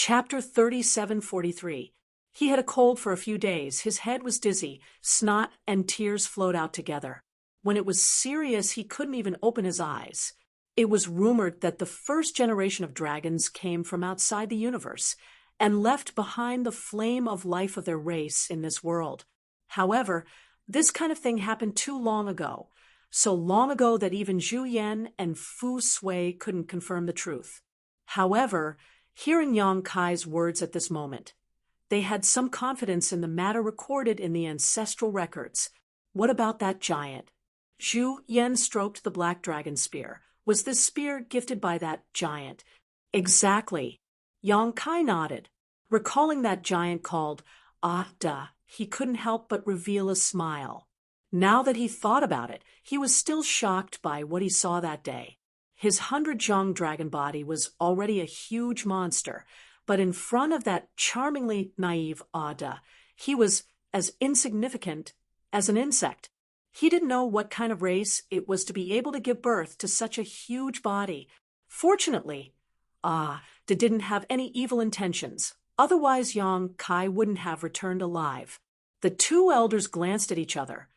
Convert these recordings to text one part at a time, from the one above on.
Chapter 37:43. He had a cold for a few days, his head was dizzy, snot and tears flowed out together. When it was serious, he couldn't even open his eyes. It was rumored that the first generation of dragons came from outside the universe and left behind the flame of life of their race in this world. However, this kind of thing happened too long ago, so long ago that even Zhu Yan and Fu Sui couldn't confirm the truth. However, hearing Yang Kai's words at this moment, they had some confidence in the matter recorded in the ancestral records. What about that giant? Zhu Yan stroked the black dragon spear. Was this spear gifted by that giant? Exactly. Yang Kai nodded. Recalling that giant called Ada, he couldn't help but reveal a smile. Now that he thought about it, he was still shocked by what he saw that day. His 100-zhong dragon body was already a huge monster, but in front of that charmingly naive Ada, he was as insignificant as an insect. He didn't know what kind of race it was to be able to give birth to such a huge body. Fortunately, Ada didn't have any evil intentions. Otherwise, Yang Kai wouldn't have returned alive. The two elders glanced at each other.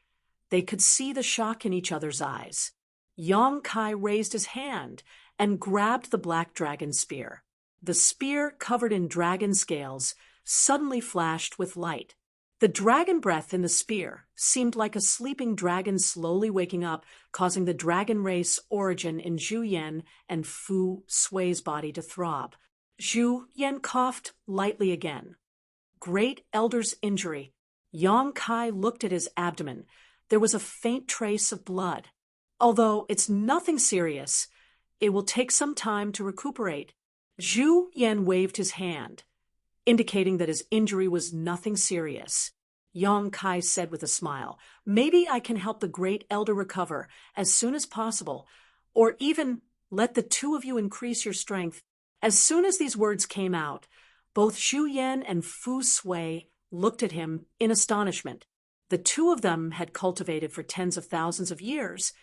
They could see the shock in each other's eyes. Yang Kai raised his hand and grabbed the black dragon spear. The spear, covered in dragon scales, suddenly flashed with light. The dragon breath in the spear seemed like a sleeping dragon slowly waking up, causing the dragon race origin in Zhu Yan and Fu Sui's body to throb. Zhu Yan coughed lightly again. Great Elder's injury. Yang Kai looked at his abdomen. There was a faint trace of blood. Although it's nothing serious, it will take some time to recuperate. Zhu Yan waved his hand, indicating that his injury was nothing serious. Yang Kai said with a smile, "Maybe I can help the great elder recover as soon as possible, or even let the two of you increase your strength." As soon as these words came out, both Zhu Yan and Fu Sui looked at him in astonishment. The two of them had cultivated for tens of thousands of years,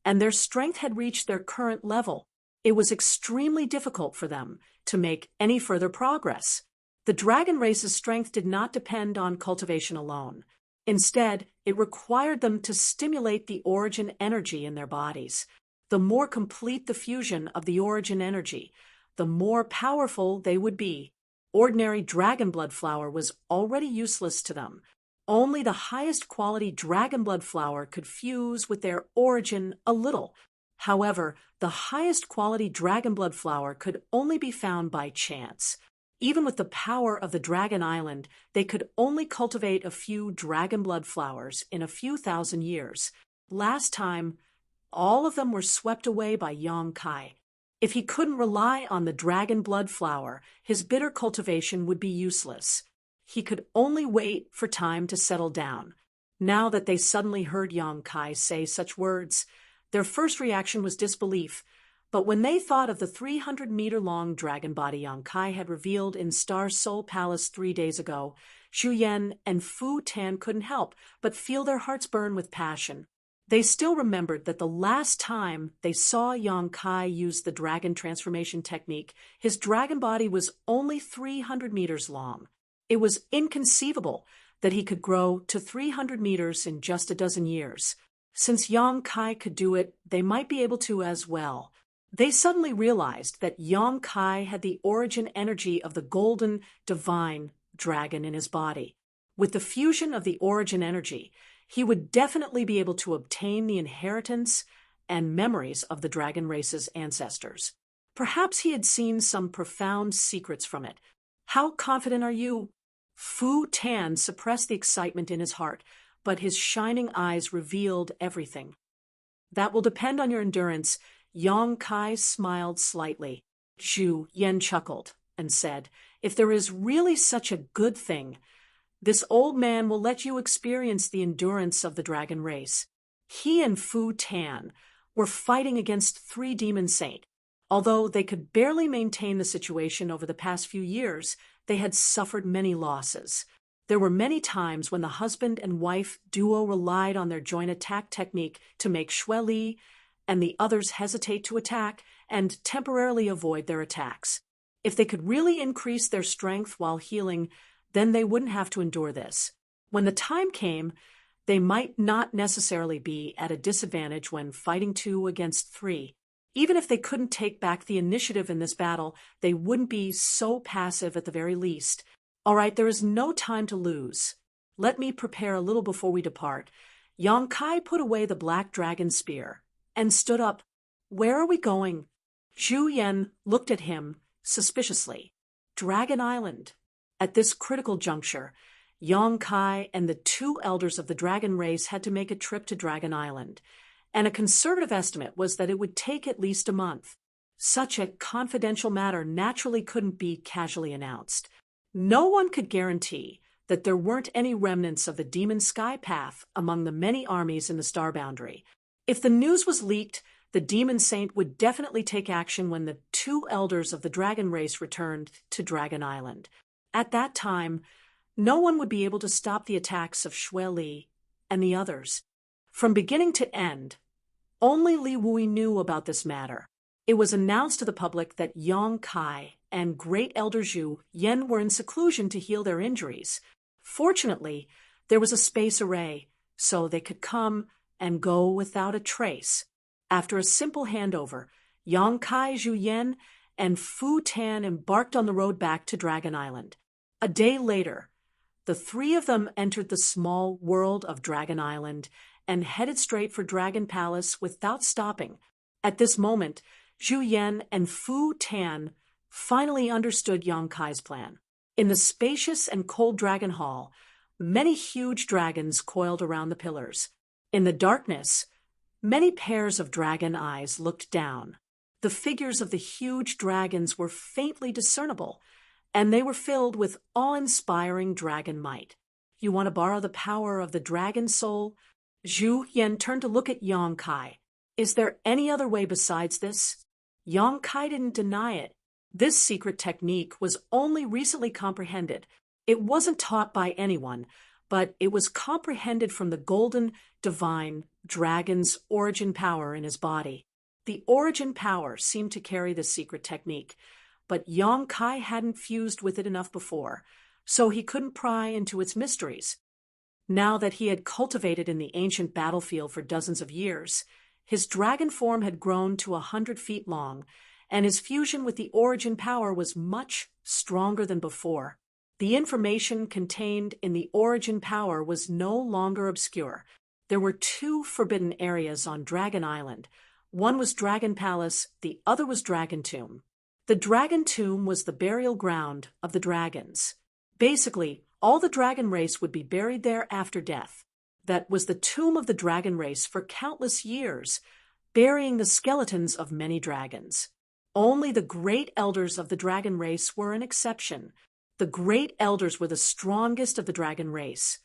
and their strength had reached their current level. It was extremely difficult for them to make any further progress. The dragon race's strength did not depend on cultivation alone. Instead, it required them to stimulate the origin energy in their bodies. The more complete the fusion of the origin energy, the more powerful they would be. Ordinary dragon blood flower was already useless to them. Only the highest quality dragon blood flower could fuse with their origin a little. However, the highest quality dragon blood flower could only be found by chance. Even with the power of the Dragon Island, they could only cultivate a few dragon blood flowers in a few thousand years. Last time, all of them were swept away by Yang Kai. If he couldn't rely on the dragon blood flower, his bitter cultivation would be useless. He could only wait for time to settle down. Now that they suddenly heard Yang Kai say such words, their first reaction was disbelief. But when they thought of the 300-meter-long dragon body Yang Kai had revealed in Star Soul Palace 3 days ago, Zhu Yan and Fu Tan couldn't help but feel their hearts burn with passion. They still remembered that the last time they saw Yang Kai use the dragon transformation technique, his dragon body was only 300 meters long. It was inconceivable that he could grow to 300 meters in just a dozen years. Since Yang Kai could do it, they might be able to as well. They suddenly realized that Yang Kai had the origin energy of the golden, divine dragon in his body. With the fusion of the origin energy, he would definitely be able to obtain the inheritance and memories of the dragon race's ancestors. Perhaps he had seen some profound secrets from it. How confident are you? Fu Tan suppressed the excitement in his heart, but his shining eyes revealed everything. That will depend on your endurance. Yang Kai smiled slightly. Zhu Yan chuckled and said, "If there is really such a good thing, this old man will let you experience the endurance of the dragon race." He and Fu Tan were fighting against 3 demon saints. Although they could barely maintain the situation over the past few years, they had suffered many losses. There were many times when the husband and wife duo relied on their joint attack technique to make Xue Li and the others hesitate to attack and temporarily avoid their attacks. If they could really increase their strength while healing, then they wouldn't have to endure this. When the time came, they might not necessarily be at a disadvantage when fighting 2 against 3. Even if they couldn't take back the initiative in this battle, they wouldn't be so passive at the very least. All right, there is no time to lose. Let me prepare a little before we depart. Yang Kai put away the black dragon spear and stood up. Where are we going? Zhu Yan looked at him suspiciously. Dragon Island. At this critical juncture, Yang Kai and the 2 elders of the dragon race had to make a trip to Dragon Island, and a conservative estimate was that it would take at least a month. Such a confidential matter naturally couldn't be casually announced. No one could guarantee that there weren't any remnants of the demon sky path among the many armies in the star boundary. If the news was leaked, the demon saint would definitely take action when the 2 elders of the dragon race returned to Dragon Island. At that time, no one would be able to stop the attacks of Xue Li and the others. From beginning to end, only Li Wui knew about this matter. It was announced to the public that Yang Kai and Great Elder Zhu Yan were in seclusion to heal their injuries. Fortunately, there was a space array, so they could come and go without a trace. After a simple handover, Yang Kai, Zhu Yan, and Fu Tan embarked on the road back to Dragon Island. A day later, the 3 of them entered the small world of Dragon Island and headed straight for Dragon Palace without stopping. At this moment, Zhu Yan and Fu Tan finally understood Yang Kai's plan. In the spacious and cold dragon hall, many huge dragons coiled around the pillars. In the darkness, many pairs of dragon eyes looked down. The figures of the huge dragons were faintly discernible, and they were filled with awe-inspiring dragon might. You want to borrow the power of the dragon soul? Zhu Yan turned to look at Yang Kai. Is there any other way besides this? Yang Kai didn't deny it. This secret technique was only recently comprehended. It wasn't taught by anyone, but it was comprehended from the golden, divine dragon's origin power in his body. The origin power seemed to carry the secret technique, but Yang Kai hadn't fused with it enough before, so he couldn't pry into its mysteries. Now that he had cultivated in the ancient battlefield for dozens of years, his dragon form had grown to 100 feet long, and his fusion with the origin power was much stronger than before. The information contained in the origin power was no longer obscure. There were 2 forbidden areas on Dragon Island. One was Dragon Palace, the other was Dragon Tomb. The Dragon Tomb was the burial ground of the dragons. Basically, all the dragon race would be buried there after death. That was the tomb of the dragon race for countless years, burying the skeletons of many dragons. Only the great elders of the dragon race were an exception. The great elders were the strongest of the dragon race,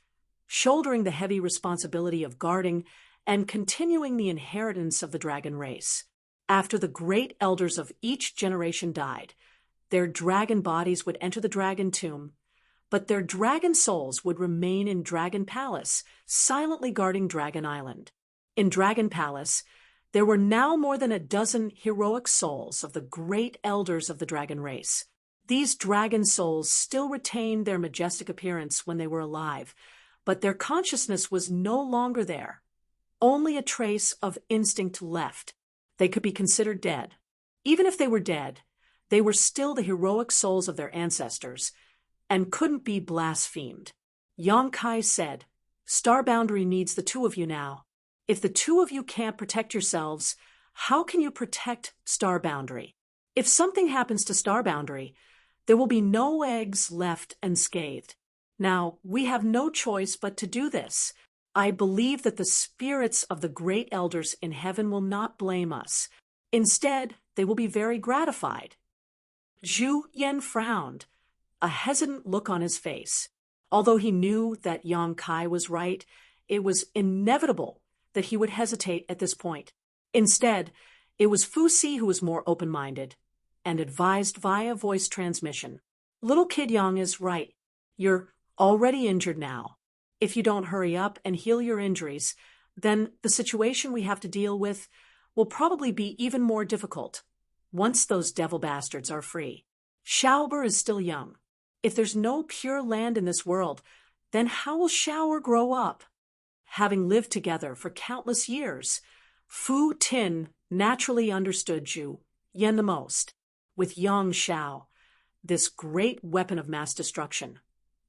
shouldering the heavy responsibility of guarding and continuing the inheritance of the dragon race. After the great elders of each generation died, their dragon bodies would enter the dragon tomb, but their dragon souls would remain in Dragon Palace, silently guarding Dragon Island. In Dragon Palace, there were now more than a dozen heroic souls of the great elders of the dragon race. These dragon souls still retained their majestic appearance when they were alive, but their consciousness was no longer there. Only a trace of instinct left. They could be considered dead. Even if they were dead, they were still the heroic souls of their ancestors, and couldn't be blasphemed. Yang Kai said, "Star Boundary needs the 2 of you now. If the 2 of you can't protect yourselves, how can you protect Star Boundary? If something happens to Star Boundary, there will be no eggs left unscathed. Now, we have no choice but to do this. I believe that the spirits of the great elders in heaven will not blame us. Instead, they will be very gratified." Zhu Yan frowned, a hesitant look on his face. Although he knew that Yang Kai was right, it was inevitable that he would hesitate at this point. Instead, it was Fu Si who was more open-minded and advised via voice transmission. "Little Kid Yang is right. You're already injured now. If you don't hurry up and heal your injuries, then the situation we have to deal with will probably be even more difficult once those devil bastards are free." Shower is still young. If there's no pure land in this world, then how will Shower grow up? Having lived together for countless years, Fu Tin naturally understood Zhu Yan the most. With young Shao, this great weapon of mass destruction,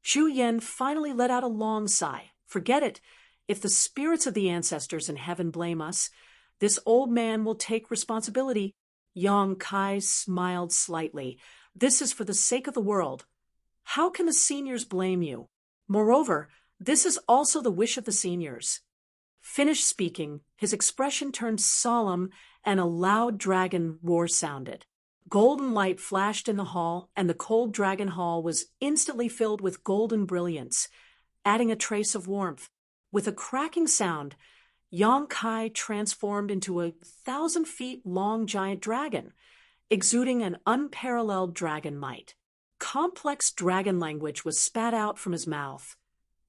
Zhu Yan finally let out a long sigh. Forget it. If the spirits of the ancestors in heaven blame us, this old man will take responsibility. Yang Kai smiled slightly. This is for the sake of the world. How can the seniors blame you? Moreover, this is also the wish of the seniors. Finished speaking, his expression turned solemn and a loud dragon roar sounded. Golden light flashed in the hall, and the cold dragon hall was instantly filled with golden brilliance, adding a trace of warmth. With a cracking sound, Yang Kai transformed into a 1,000 feet long giant dragon, exuding an unparalleled dragon might. Complex dragon language was spat out from his mouth,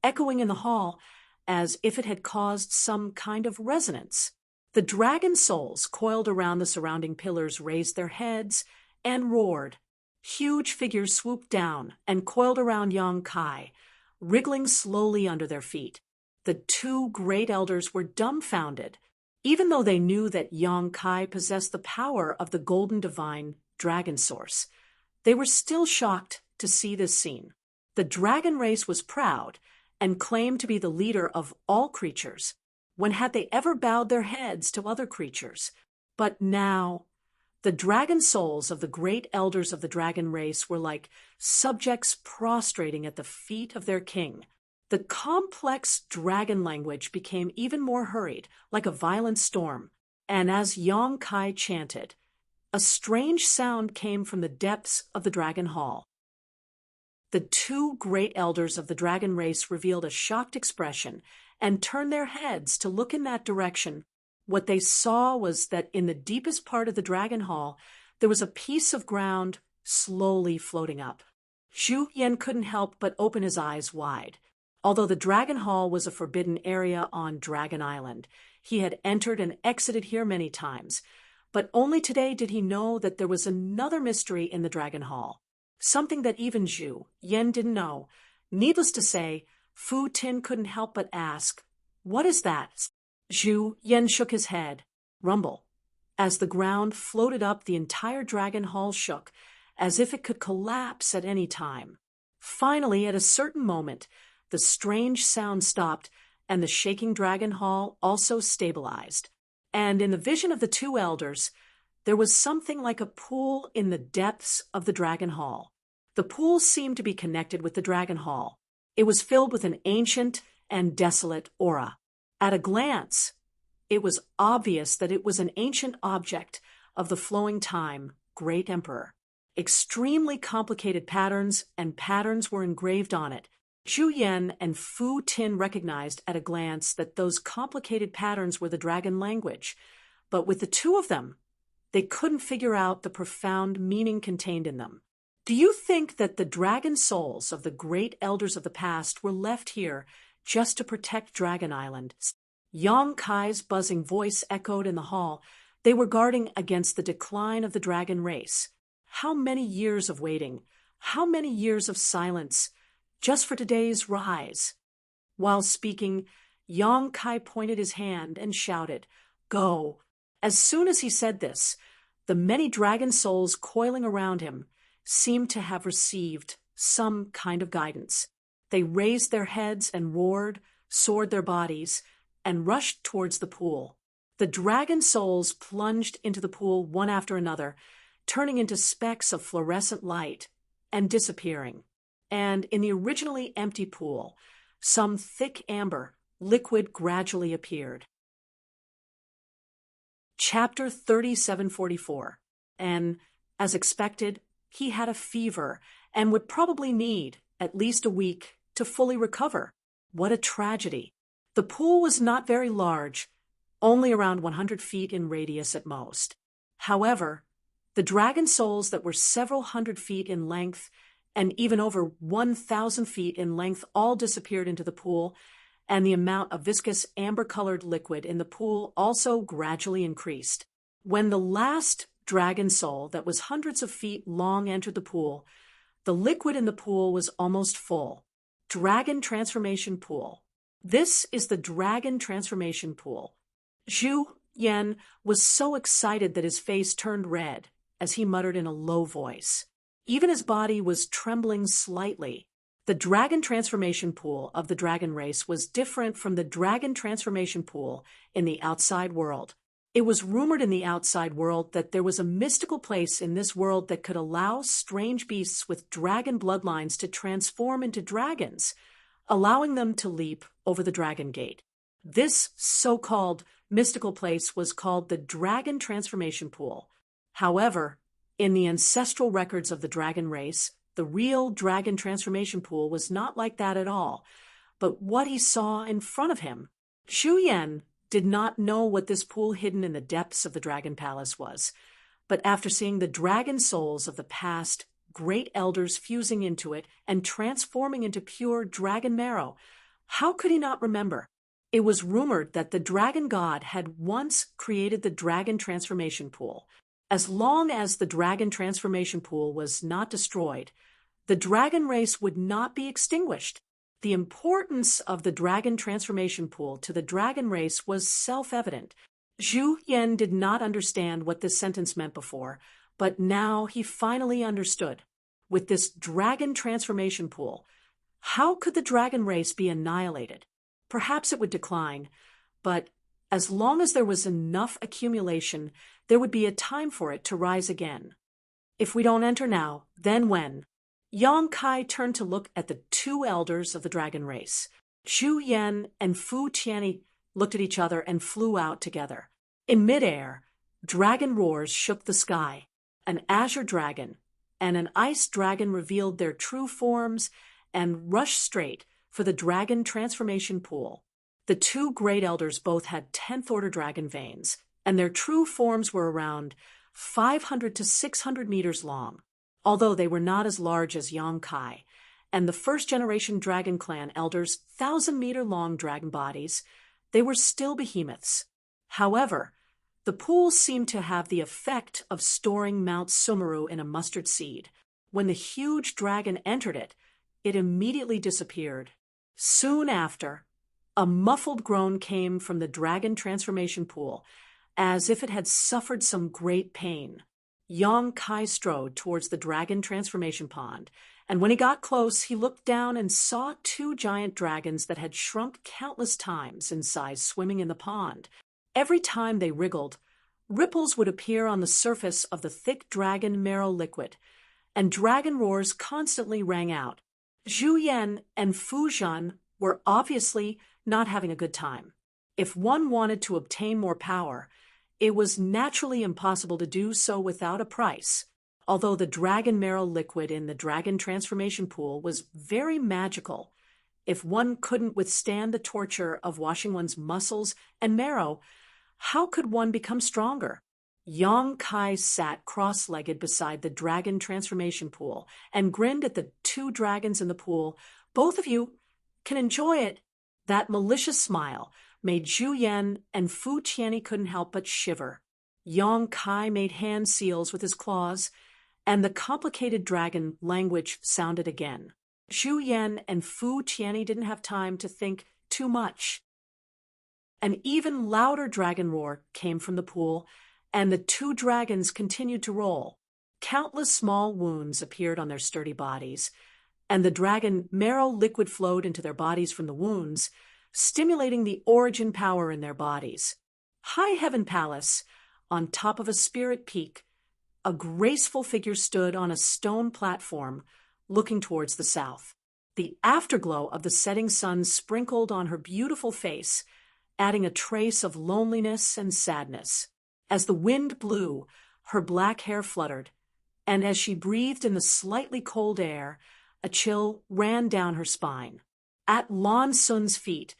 echoing in the hall as if it had caused some kind of resonance. The dragon souls coiled around the surrounding pillars raised their heads and roared. Huge figures swooped down and coiled around Yang Kai, wriggling slowly under their feet. The two great elders were dumbfounded, even though they knew that Yang Kai possessed the power of the golden divine dragon source. They were still shocked to see this scene. The dragon race was proud and claimed to be the leader of all creatures. When had they ever bowed their heads to other creatures? But now, the dragon souls of the great elders of the dragon race were like subjects prostrating at the feet of their king. The complex dragon language became even more hurried, like a violent storm, and as Yang Kai chanted, a strange sound came from the depths of the dragon hall. The two great elders of the dragon race revealed a shocked expression and turned their heads to look in that direction. What they saw was that in the deepest part of the dragon hall, there was a piece of ground slowly floating up. Zhu Yan couldn't help but open his eyes wide. Although the dragon hall was a forbidden area on Dragon Island, he had entered and exited here many times. But only today did he know that there was another mystery in the dragon hall. Something that even Zhu Yan didn't know. Needless to say, Fu Tin couldn't help but ask, "What is that?" Zhu Yan shook his head. Rumble. As the ground floated up, the entire dragon hall shook, as if it could collapse at any time. Finally, at a certain moment, the strange sound stopped, and the shaking dragon hall also stabilized. And in the vision of the two elders, there was something like a pool in the depths of the dragon hall. The pool seemed to be connected with the dragon hall. It was filled with an ancient and desolate aura. At a glance, it was obvious that it was an ancient object of the flowing time, Great Emperor. Extremely complicated patterns were engraved on it. Zhu Yan and Fu Tin recognized at a glance that those complicated patterns were the dragon language, but with the two of them, they couldn't figure out the profound meaning contained in them. Do you think that the dragon souls of the great elders of the past were left here just to protect Dragon Island? Yang Kai's buzzing voice echoed in the hall. They were guarding against the decline of the dragon race. How many years of waiting, how many years of silence, just for today's rise. While speaking, Yang Kai pointed his hand and shouted, "Go!" As soon as he said this, the many dragon souls coiling around him seemed to have received some kind of guidance. They raised their heads and roared, soared their bodies, and rushed towards the pool. The dragon souls plunged into the pool one after another, turning into specks of fluorescent light and disappearing. And in the originally empty pool, some thick amber liquid gradually appeared. Chapter 3744. And, as expected, he had a fever and would probably need at least a week to fully recover. What a tragedy. The pool was not very large, only around 100 feet in radius at most. However, the dragon souls that were several hundred feet in length and even over 1,000 feet in length all disappeared into the pool, and the amount of viscous amber-colored liquid in the pool also gradually increased. When the last dragon soul that was hundreds of feet long entered the pool. The liquid in the pool was almost full. Dragon Transformation Pool. This is the Dragon Transformation Pool. Zhu Yan was so excited that his face turned red as he muttered in a low voice. Even his body was trembling slightly. The Dragon Transformation Pool of the dragon race was different from the Dragon Transformation Pool in the outside world. It was rumored in the outside world that there was a mystical place in this world that could allow strange beasts with dragon bloodlines to transform into dragons, allowing them to leap over the Dragon Gate. This so-called mystical place was called the Dragon Transformation Pool. However, in the ancestral records of the dragon race, the real Dragon Transformation Pool was not like that at all. But what he saw in front of him, Zhu Yan did not know what this pool hidden in the depths of the Dragon Palace was. But after seeing the dragon souls of the past, great elders fusing into it and transforming into pure dragon marrow, how could he not remember? It was rumored that the dragon god had once created the Dragon Transformation Pool. As long as the Dragon Transformation Pool was not destroyed, the dragon race would not be extinguished. The importance of the Dragon Transformation Pool to the dragon race was self-evident. Zhu Yan did not understand what this sentence meant before, but now he finally understood. With this Dragon Transformation Pool, how could the dragon race be annihilated? Perhaps it would decline, but as long as there was enough accumulation, there would be a time for it to rise again. If we don't enter now, then when? Yang Kai turned to look at the two elders of the dragon race. Zhu Yan and Fu Qianni looked at each other and flew out together. In midair, dragon roars shook the sky. An azure dragon and an ice dragon revealed their true forms and rushed straight for the Dragon Transformation Pool. The two great elders both had 10th order dragon veins, and their true forms were around 500 to 600 meters long, although they were not as large as Yang Kai, and the first-generation Dragon Clan elders' 1,000-meter-long dragon bodies. They were still behemoths. However, the pool seemed to have the effect of storing Mount Sumeru in a mustard seed. When the huge dragon entered it, it immediately disappeared. Soon after, a muffled groan came from the Dragon Transformation Pool, as if it had suffered some great pain. Yang Kai strode towards the Dragon Transformation Pond, and when he got close, he looked down and saw two giant dragons that had shrunk countless times in size swimming in the pond. Every time they wriggled, ripples would appear on the surface of the thick dragon marrow liquid, and dragon roars constantly rang out. Zhu Yan and Fu Zhan were obviously not having a good time. If one wanted to obtain more power, it was naturally impossible to do so without a price. Although the dragon marrow liquid in the Dragon Transformation Pool was very magical, if one couldn't withstand the torture of washing one's muscles and marrow, how could one become stronger? Yang Kai sat cross-legged beside the Dragon Transformation Pool and grinned at the two dragons in the pool. Both of you can enjoy it. That malicious smile made Zhu Yan and Fu Qianni couldn't help but shiver. Yang Kai made hand seals with his claws, and the complicated dragon language sounded again. Zhu Yan and Fu Qianni didn't have time to think too much. An even louder dragon roar came from the pool, and the two dragons continued to roll. Countless small wounds appeared on their sturdy bodies, and the dragon marrow liquid flowed into their bodies from the wounds, stimulating the origin power in their bodies. High Heaven Palace, on top of a spirit peak, a graceful figure stood on a stone platform, looking towards the south. The afterglow of the setting sun sprinkled on her beautiful face, adding a trace of loneliness and sadness. As the wind blew, her black hair fluttered, and as she breathed in the slightly cold air, a chill ran down her spine. At Lan Sun's feet,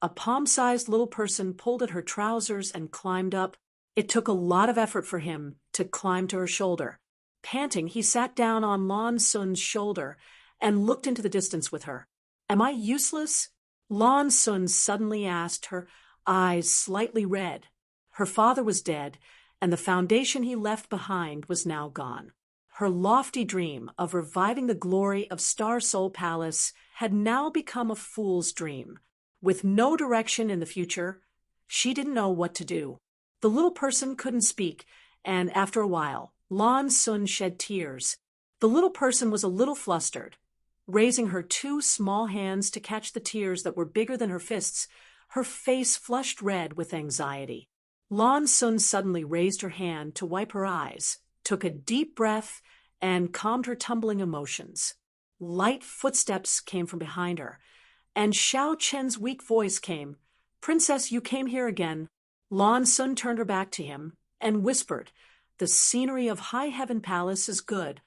a palm-sized little person pulled at her trousers and climbed up. It took a lot of effort for him to climb to her shoulder. Panting, he sat down on Lan Sun's shoulder and looked into the distance with her. "Am I useless?" Lan Sun suddenly asked, her eyes slightly red. Her father was dead, and the foundation he left behind was now gone. Her lofty dream of reviving the glory of Star Soul Palace had now become a fool's dream. With no direction in the future, she didn't know what to do. The little person couldn't speak, and after a while, Lan Sun shed tears. The little person was a little flustered. Raising her two small hands to catch the tears that were bigger than her fists, her face flushed red with anxiety. Lan Sun suddenly raised her hand to wipe her eyes, took a deep breath, and calmed her tumbling emotions. Light footsteps came from behind her, and Xiao Chen's weak voice came, "Princess, you came here again." Lan Sun turned her back to him and whispered, "The scenery of High Heaven Palace is good."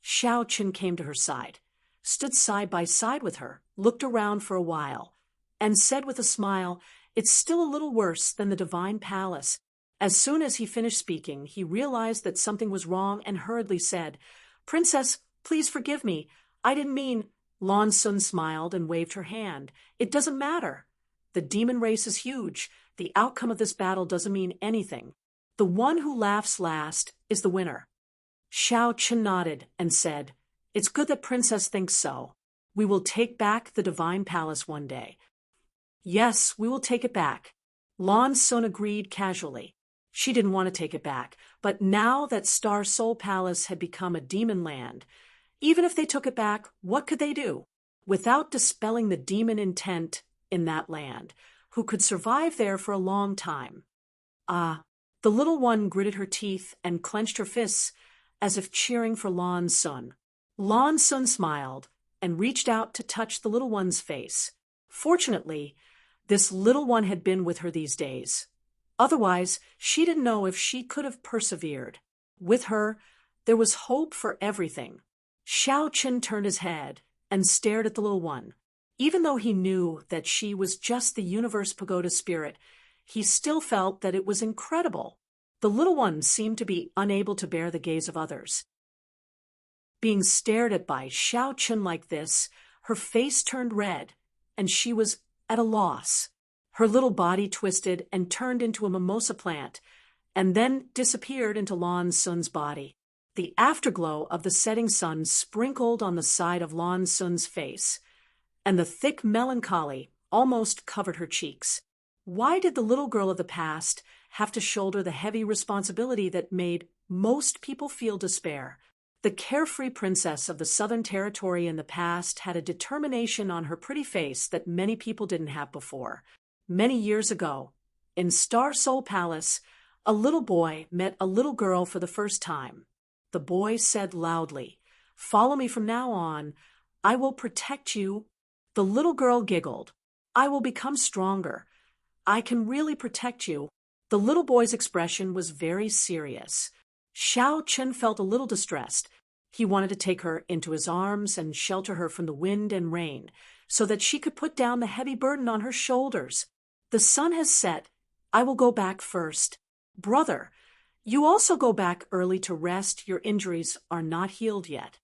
Xiao Chen came to her side, stood side by side with her, looked around for a while, and said with a smile, "It's still a little worse than the Divine Palace." As soon as he finished speaking, he realized that something was wrong and hurriedly said, "Princess, please forgive me. I didn't mean—" Lan Sun smiled and waved her hand. "It doesn't matter. The demon race is huge. The outcome of this battle doesn't mean anything. The one who laughs last is the winner." Xiao Chen nodded and said, "It's good that Princess thinks so. We will take back the Divine Palace one day." "Yes, we will take it back." Lan Sun agreed casually. She didn't want to take it back, but now that Star Soul Palace had become a demon land, even if they took it back, what could they do? Without dispelling the demon intent in that land, who could survive there for a long time? The little one gritted her teeth and clenched her fists as if cheering for Lan Sun. Lan Sun smiled and reached out to touch the little one's face. Fortunately, this little one had been with her these days. Otherwise, she didn't know if she could have persevered. With her, there was hope for everything. Xiao Chen turned his head and stared at the little one. Even though he knew that she was just the Universe Pagoda spirit, he still felt that it was incredible. The little one seemed to be unable to bear the gaze of others. Being stared at by Xiao Chen like this, her face turned red, and she was at a loss. Her little body twisted and turned into a mimosa plant, and then disappeared into Lan Sun's body. The afterglow of the setting sun sprinkled on the side of Lan Sun's face, and the thick melancholy almost covered her cheeks. Why did the little girl of the past have to shoulder the heavy responsibility that made most people feel despair? The carefree princess of the Southern Territory in the past had a determination on her pretty face that many people didn't have before. Many years ago, in Star Soul Palace, a little boy met a little girl for the first time. The boy said loudly, "Follow me from now on. I will protect you." The little girl giggled. "I will become stronger. I can really protect you." The little boy's expression was very serious. Xiao Chen felt a little distressed. He wanted to take her into his arms and shelter her from the wind and rain, so that she could put down the heavy burden on her shoulders. "The sun has set. I will go back first." "Brother, you also go back early to rest. Your injuries are not healed yet."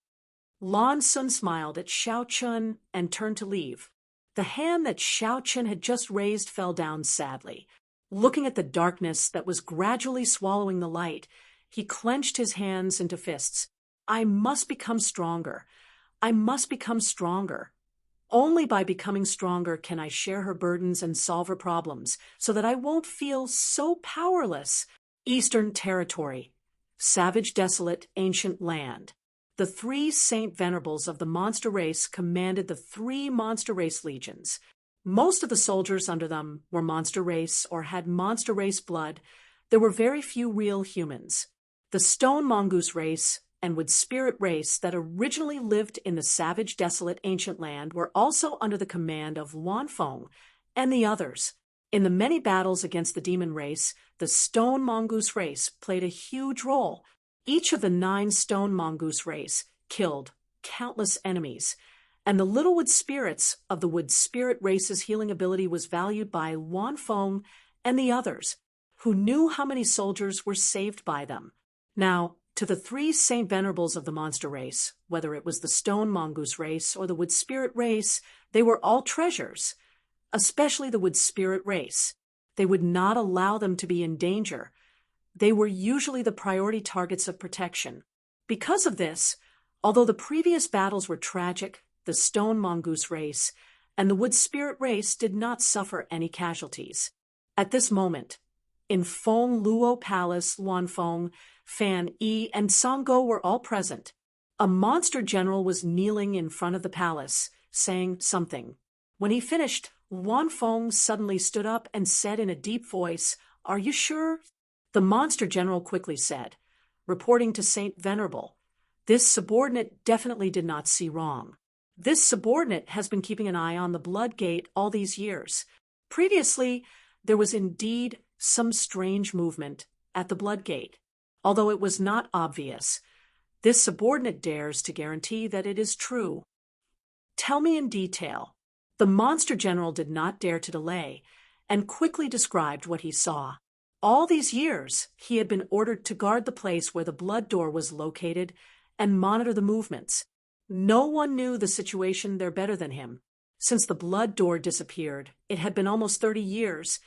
Lan Sun smiled at Xiao Chen and turned to leave. The hand that Xiao Chen had just raised fell down sadly. Looking at the darkness that was gradually swallowing the light, he clenched his hands into fists. "I must become stronger. I must become stronger. Only by becoming stronger can I share her burdens and solve her problems, so that I won't feel so powerless." Eastern Territory, savage, desolate, ancient land. The 3 Saint Venerables of the monster race commanded the 3 monster race legions. Most of the soldiers under them were monster race or had monster race blood. There were very few real humans. The Stone Mongoose race and Wood Spirit race that originally lived in the savage, desolate, ancient land were also under the command of Wanfeng and the others. In the many battles against the demon race, the Stone Mongoose race played a huge role. Each of the 9 Stone Mongoose race killed countless enemies, and the little wood spirits of the Wood Spirit race's healing ability was valued by Wanfeng and the others, who knew how many soldiers were saved by them. Now, to the 3 Saint Venerables of the monster race, whether it was the Stone Mongoose race or the Wood Spirit race, they were all treasures, especially the Wood Spirit race. They would not allow them to be in danger. They were usually the priority targets of protection. Because of this, although the previous battles were tragic, the stone mongoose race and the wood spirit race did not suffer any casualties. At this moment, in Feng Luo Palace, Luanfeng, Fan Yi, and Songgo were all present. A monster general was kneeling in front of the palace, saying something. When he finished, Luanfeng suddenly stood up and said in a deep voice, "Are you sure?" The monster general quickly said, reporting to Saint Venerable, "This subordinate definitely did not see wrong. This subordinate has been keeping an eye on the Blood Gate all these years. Previously, there was indeed some strange movement at the Blood Gate. Although it was not obvious, this subordinate dares to guarantee that it is true." "Tell me in detail." The monster general did not dare to delay, and quickly described what he saw. All these years, he had been ordered to guard the place where the blood door was located and monitor the movements. No one knew the situation there better than him. Since the blood door disappeared, it had been almost 30 years,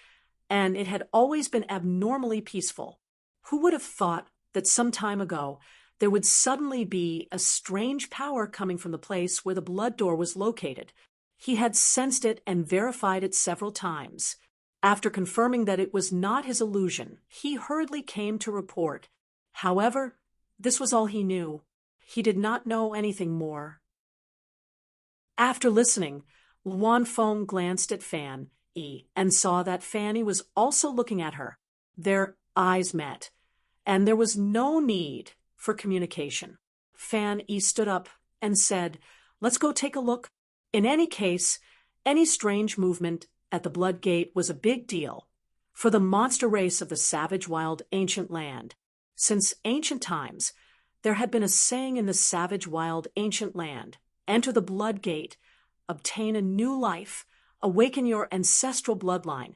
and it had always been abnormally peaceful. Who would have thought that some time ago there would suddenly be a strange power coming from the place where the blood door was located? He had sensed it and verified it several times. After confirming that it was not his illusion, he hurriedly came to report. However, this was all he knew. He did not know anything more. After listening, Luanfeng glanced at Fan Yi and saw that Fan Yi was also looking at her. Their eyes met, and there was no need for communication. Fan Yi stood up and said, "Let's go take a look." In any case, any strange movement at the Blood Gate was a big deal for the monster race of the savage wild ancient land. Since ancient times, there had been a saying in the savage wild ancient land: enter the Blood Gate, obtain a new life, awaken your ancestral bloodline,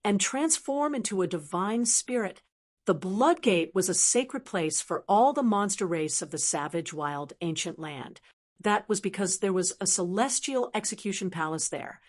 and transform into a divine spirit. The Blood Gate was a sacred place for all the monster race of the savage wild ancient land. That was because there was a celestial execution palace there,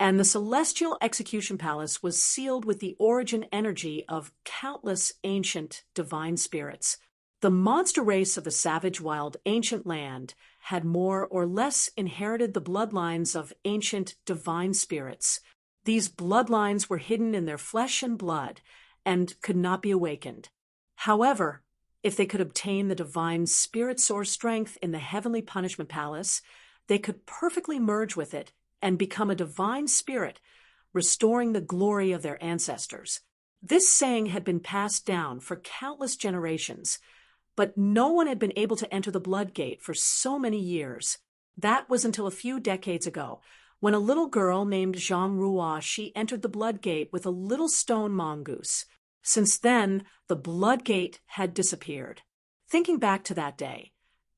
and the celestial execution palace was sealed with the origin energy of countless ancient divine spirits. The monster race of the savage wild ancient land had more or less inherited the bloodlines of ancient divine spirits. These bloodlines were hidden in their flesh and blood and could not be awakened. However, if they could obtain the divine spirit source strength in the heavenly punishment palace, they could perfectly merge with it and become a divine spirit, restoring the glory of their ancestors. This saying had been passed down for countless generations, but no one had been able to enter the Blood Gate for so many years. That was until a few decades ago, when a little girl named Zhang Ruo she entered the Blood Gate with a little stone mongoose. Since then, the Blood Gate had disappeared. Thinking back to that day,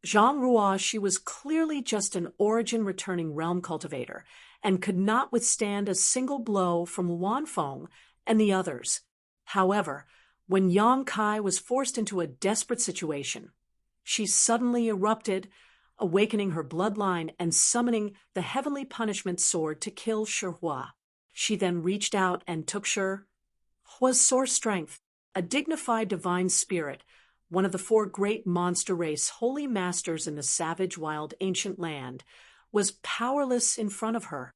Zhang Ruo she was clearly just an origin-returning realm cultivator and could not withstand a single blow from Luanfeng and the others. However, when Yang Kai was forced into a desperate situation, she suddenly erupted, awakening her bloodline and summoning the heavenly punishment sword to kill Shihua. She then reached out and took Shihua's source strength. A dignified divine spirit, one of the 4 great monster race holy masters in the savage wild ancient land, was powerless in front of her.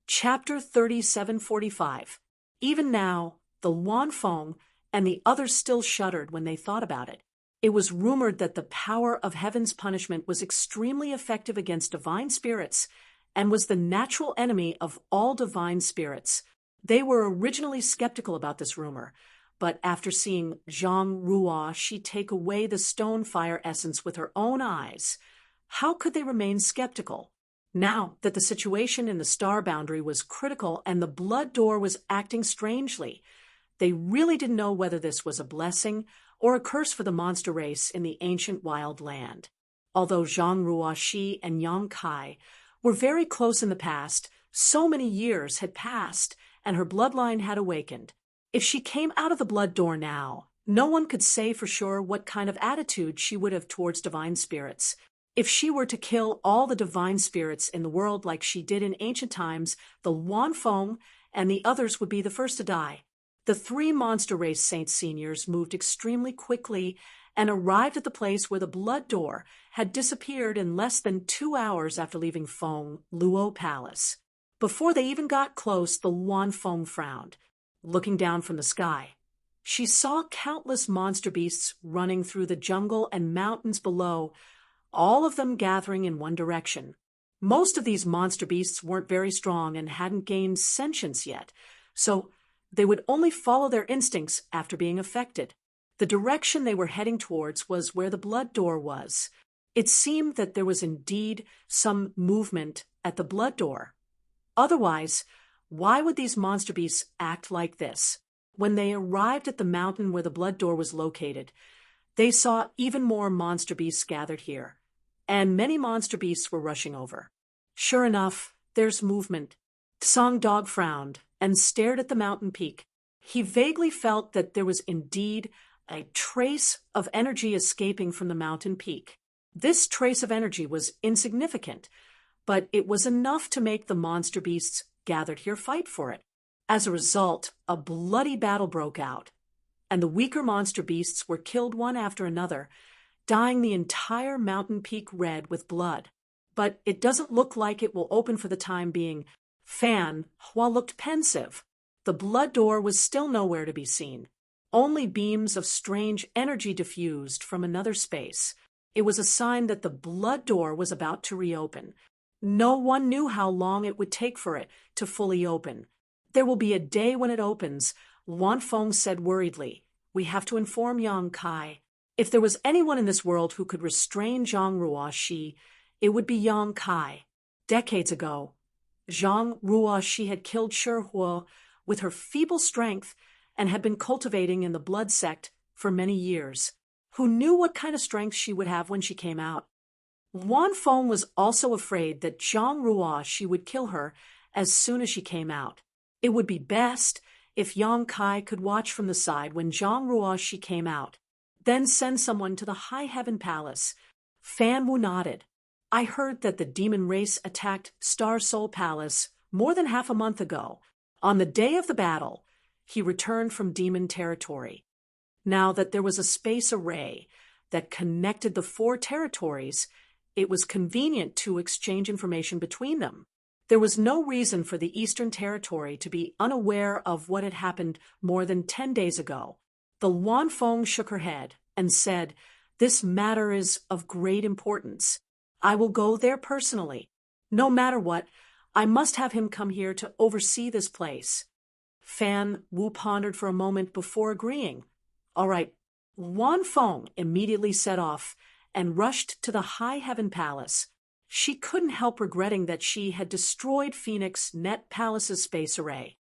Chapter 3745. Even now, the Luanfeng and the others still shuddered when they thought about it. It was rumored that the power of heaven's punishment was extremely effective against divine spirits and was the natural enemy of all divine spirits. They were originally skeptical about this rumor, but after seeing Zhang Ruo she take away the stone fire essence with her own eyes, how could they remain skeptical? Now that the situation in the star boundary was critical and the blood door was acting strangely, they really didn't know whether this was a blessing or a curse for the monster race in the ancient wild land. Although Zhang Ruo she and Yang Kai were very close in the past, so many years had passed and her bloodline had awakened. If she came out of the blood door now, no one could say for sure what kind of attitude she would have towards divine spirits. If she were to kill all the divine spirits in the world like she did in ancient times, the Luanfeng and the others would be the first to die. The three monster race Saint seniors moved extremely quickly and arrived at the place where the blood door had disappeared in less than 2 hours after leaving Feng Luo Palace. Before they even got close, the Wan Feng frowned, looking down from the sky. She saw countless monster beasts running through the jungle and mountains below, all of them gathering in one direction. Most of these monster beasts weren't very strong and hadn't gained sentience yet, so they would only follow their instincts after being affected. The direction they were heading towards was where the blood door was. It seemed that there was indeed some movement at the blood door. Otherwise, why would these monster beasts act like this? When they arrived at the mountain where the blood door was located, they saw even more monster beasts gathered here, and many monster beasts were rushing over. Sure enough, there's movement. Song Dog frowned and stared at the mountain peak. He vaguely felt that there was indeed a trace of energy escaping from the mountain peak. This trace of energy was insignificant, but it was enough to make the monster beasts gathered here fight for it. As a result, a bloody battle broke out, and the weaker monster beasts were killed one after another, dyeing the entire mountain peak red with blood. But it doesn't look like it will open for the time being. Fan Hua looked pensive. The blood door was still nowhere to be seen. Only beams of strange energy diffused from another space. It was a sign that the blood door was about to reopen. No one knew how long it would take for it to fully open. There will be a day when it opens, Wan Feng said worriedly. We have to inform Yang Kai. If there was anyone in this world who could restrain Zhang Ruoxi, it would be Yang Kai. Decades ago, Zhang Ruoxi had killed Shi Huo with her feeble strength and had been cultivating in the blood sect for many years. Who knew what kind of strength she would have when she came out? Wan Feng was also afraid that Zhang Ruoxi would kill her as soon as she came out. It would be best if Yang Kai could watch from the side when Zhang Ruoxi came out, then send someone to the High Heaven Palace. Fan Wu nodded. I heard that the demon race attacked Star Soul Palace more than half a month ago. On the day of the battle, he returned from demon territory. Now that there was a space array that connected the 4 territories, it was convenient to exchange information between them. There was no reason for the Eastern Territory to be unaware of what had happened more than 10 days ago. The Wan Feng shook her head and said, "This matter is of great importance. I will go there personally. No matter what, I must have him come here to oversee this place." Fan Wu pondered for a moment before agreeing. All right. Wan Feng immediately set off and rushed to the High Heaven Palace. She couldn't help regretting that she had destroyed Phoenix Net Palace's space array.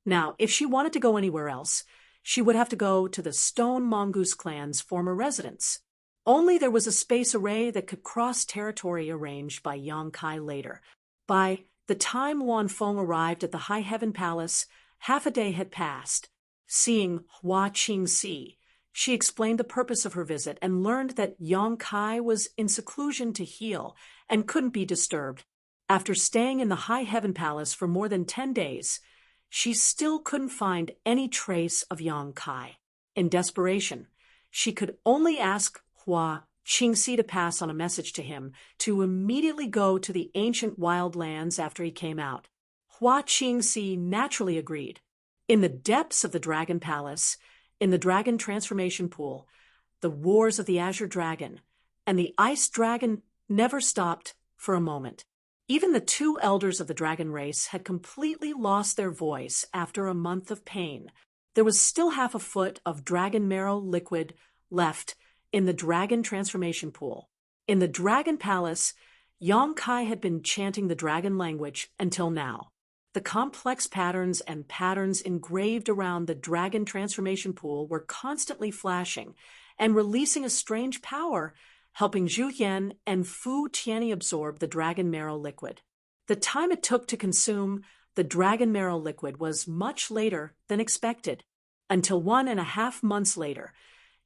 Now, if she wanted to go anywhere else, she would have to go to the Stone Mongoose clan's former residence. Only there was a space array that could cross territory arranged by Yang Kai later. By the time Wan Feng arrived at the High Heaven Palace, half a day had passed. Seeing Hua Qingxi, she explained the purpose of her visit and learned that Yang Kai was in seclusion to heal and couldn't be disturbed. After staying in the High Heaven Palace for more than 10 days, she still couldn't find any trace of Yang Kai. In desperation, she could only ask Hua Qingxi to pass on a message to him to immediately go to the ancient wild lands after he came out. Hua Qingxi naturally agreed. In the depths of the Dragon Palace, in the Dragon Transformation Pool, the roars of the Azure Dragon and the Ice Dragon never stopped for a moment. Even the 2 elders of the dragon race had completely lost their voice after a month of pain. There was still half a foot of dragon marrow liquid left in the Dragon Transformation Pool. In the Dragon Palace, Yang Kai had been chanting the dragon language until now. The complex patterns and patterns engraved around the Dragon Transformation Pool were constantly flashing and releasing a strange power, helping Zhu Yan and Fu Tianyi absorb the dragon marrow liquid. The time it took to consume the dragon marrow liquid was much later than expected. Until 1.5 months later,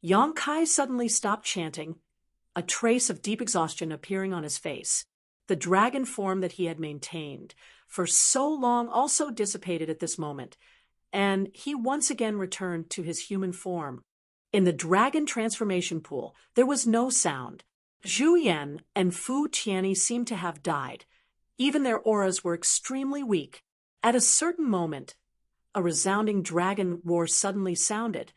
Yang Kai suddenly stopped chanting, a trace of deep exhaustion appearing on his face. The dragon form that he had maintained for so long also dissipated at this moment, and he once again returned to his human form. In the dragon transformation pool, there was no sound. Zhu Yan and Fu Qianni seemed to have died. Even their auras were extremely weak. At a certain moment, a resounding dragon roar suddenly sounded,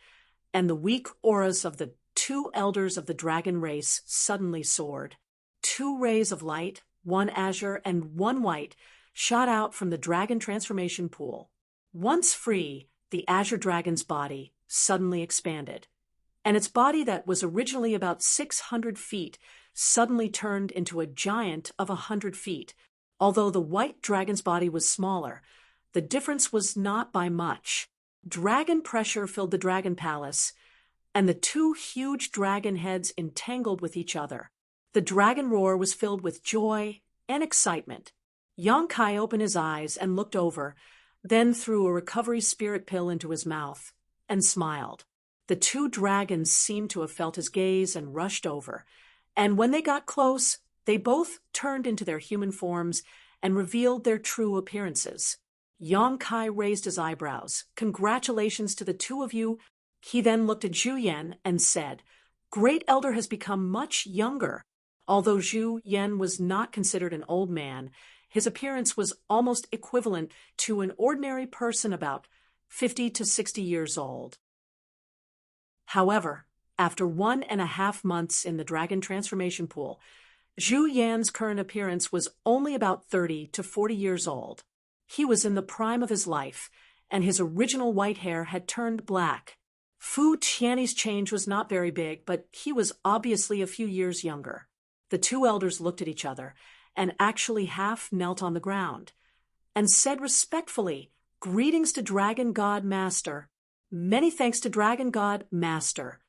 and the weak auras of the two elders of the dragon race suddenly soared. Two rays of light, one azure and one white, shot out from the dragon transformation pool. Once free, the azure dragon's body suddenly expanded, and its body that was originally about 600 feet suddenly turned into a giant of 100 feet. Although the white dragon's body was smaller, the difference was not by much. Dragon pressure filled the dragon palace, and the two huge dragon heads entangled with each other. The dragon roar was filled with joy and excitement. Yang Kai opened his eyes and looked over, then threw a recovery spirit pill into his mouth and smiled. The two dragons seemed to have felt his gaze and rushed over, and when they got close, they both turned into their human forms and revealed their true appearances. Yang Kai raised his eyebrows. "Congratulations to the two of you." He then looked at Zhu Yan and said, "Great Elder has become much younger." Although Zhu Yan was not considered an old man, his appearance was almost equivalent to an ordinary person about 50 to 60 years old. However, after 1.5 months in the dragon transformation pool, Zhu Yan's current appearance was only about 30 to 40 years old. He was in the prime of his life, and his original white hair had turned black. Fu Qianni's change was not very big, but he was obviously a few years younger. The two elders looked at each other and actually half knelt on the ground and said respectfully, "Greetings to Dragon God Master." "Many thanks to Dragon God Master."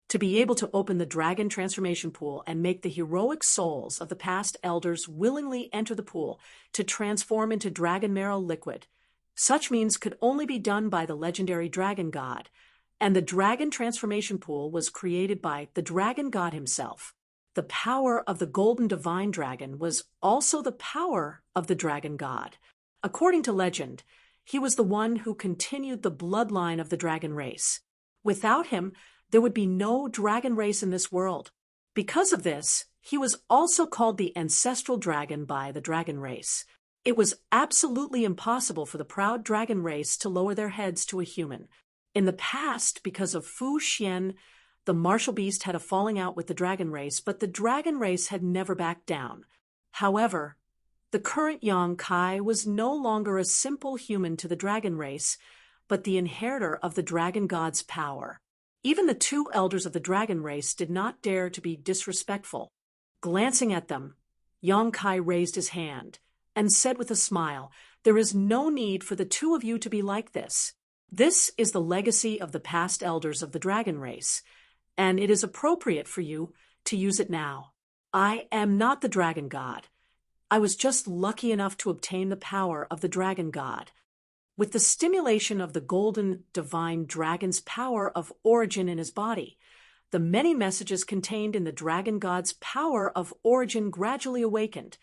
To be able to open the dragon transformation pool and make the heroic souls of the past elders willingly enter the pool to transform into dragon marrow liquid, such means could only be done by the legendary dragon god, and the dragon transformation pool was created by the dragon god himself. The power of the golden divine dragon was also the power of the dragon god. According to legend, he was the one who continued the bloodline of the dragon race. Without him, there would be no dragon race in this world. Because of this, he was also called the ancestral dragon by the dragon race. It was absolutely impossible for the proud dragon race to lower their heads to a human. In the past, because of Fu Xian, the martial beast had a falling out with the dragon race, but the dragon race had never backed down. However, the current Yang Kai was no longer a simple human to the dragon race, but the inheritor of the dragon god's power. Even the two elders of the dragon race did not dare to be disrespectful. Glancing at them, Yang Kai raised his hand and said with a smile, "There is no need for the two of you to be like this. This is the legacy of the past elders of the dragon race, and it is appropriate for you to use it now. I am not the dragon god. I was just lucky enough to obtain the power of the dragon god. With the stimulation of the golden divine dragon's power of origin in his body, the many messages contained in the dragon god's power of origin gradually awakened.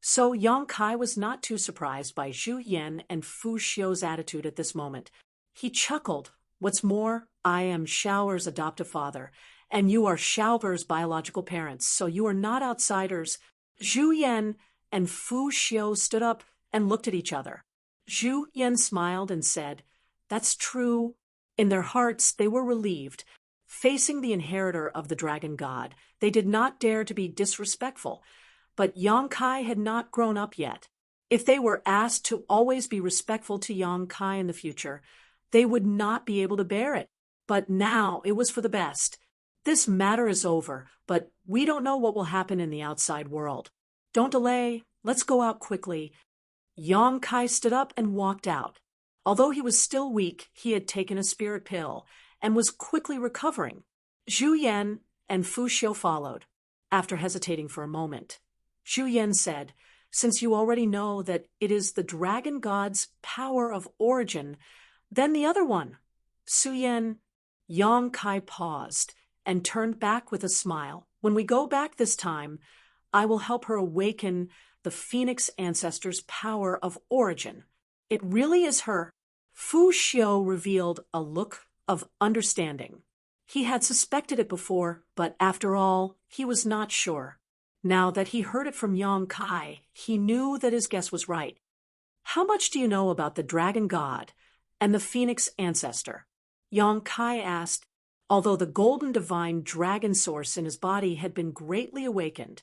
So Yang Kai was not too surprised by Zhu Yan and Fu Xiu's attitude at this moment. He chuckled. "What's more, I am Xiaoer's adoptive father, and you are Xiaoer's biological parents, so you are not outsiders." Zhu Yan and Fu Xiu stood up and looked at each other. Zhu Yan smiled and said, "That's true." In their hearts, they were relieved. Facing the inheritor of the dragon god, they did not dare to be disrespectful, but Yang Kai had not grown up yet. If they were asked to always be respectful to Yang Kai in the future, they would not be able to bear it. But now it was for the best. This matter is over, but we don't know what will happen in the outside world. Don't delay. Let's go out quickly. Yang Kai stood up and walked out. Although he was still weak, he had taken a spirit pill and was quickly recovering. Zhu Yan and Fu Xiu followed. After hesitating for a moment, Zhu Yan said, "Since you already know that it is the dragon god's power of origin, then the other one, Su Yan." Yang Kai paused and turned back with a smile. "When we go back this time, I will help her awaken the Phoenix ancestor's power of origin. It really is her." Fu Xiu revealed a look of understanding. He had suspected it before, but after all, he was not sure. Now that he heard it from Yang Kai, he knew that his guess was right. How much do you know about the dragon god and the phoenix ancestor? Yang Kai asked, although the golden divine dragon source in his body had been greatly awakened,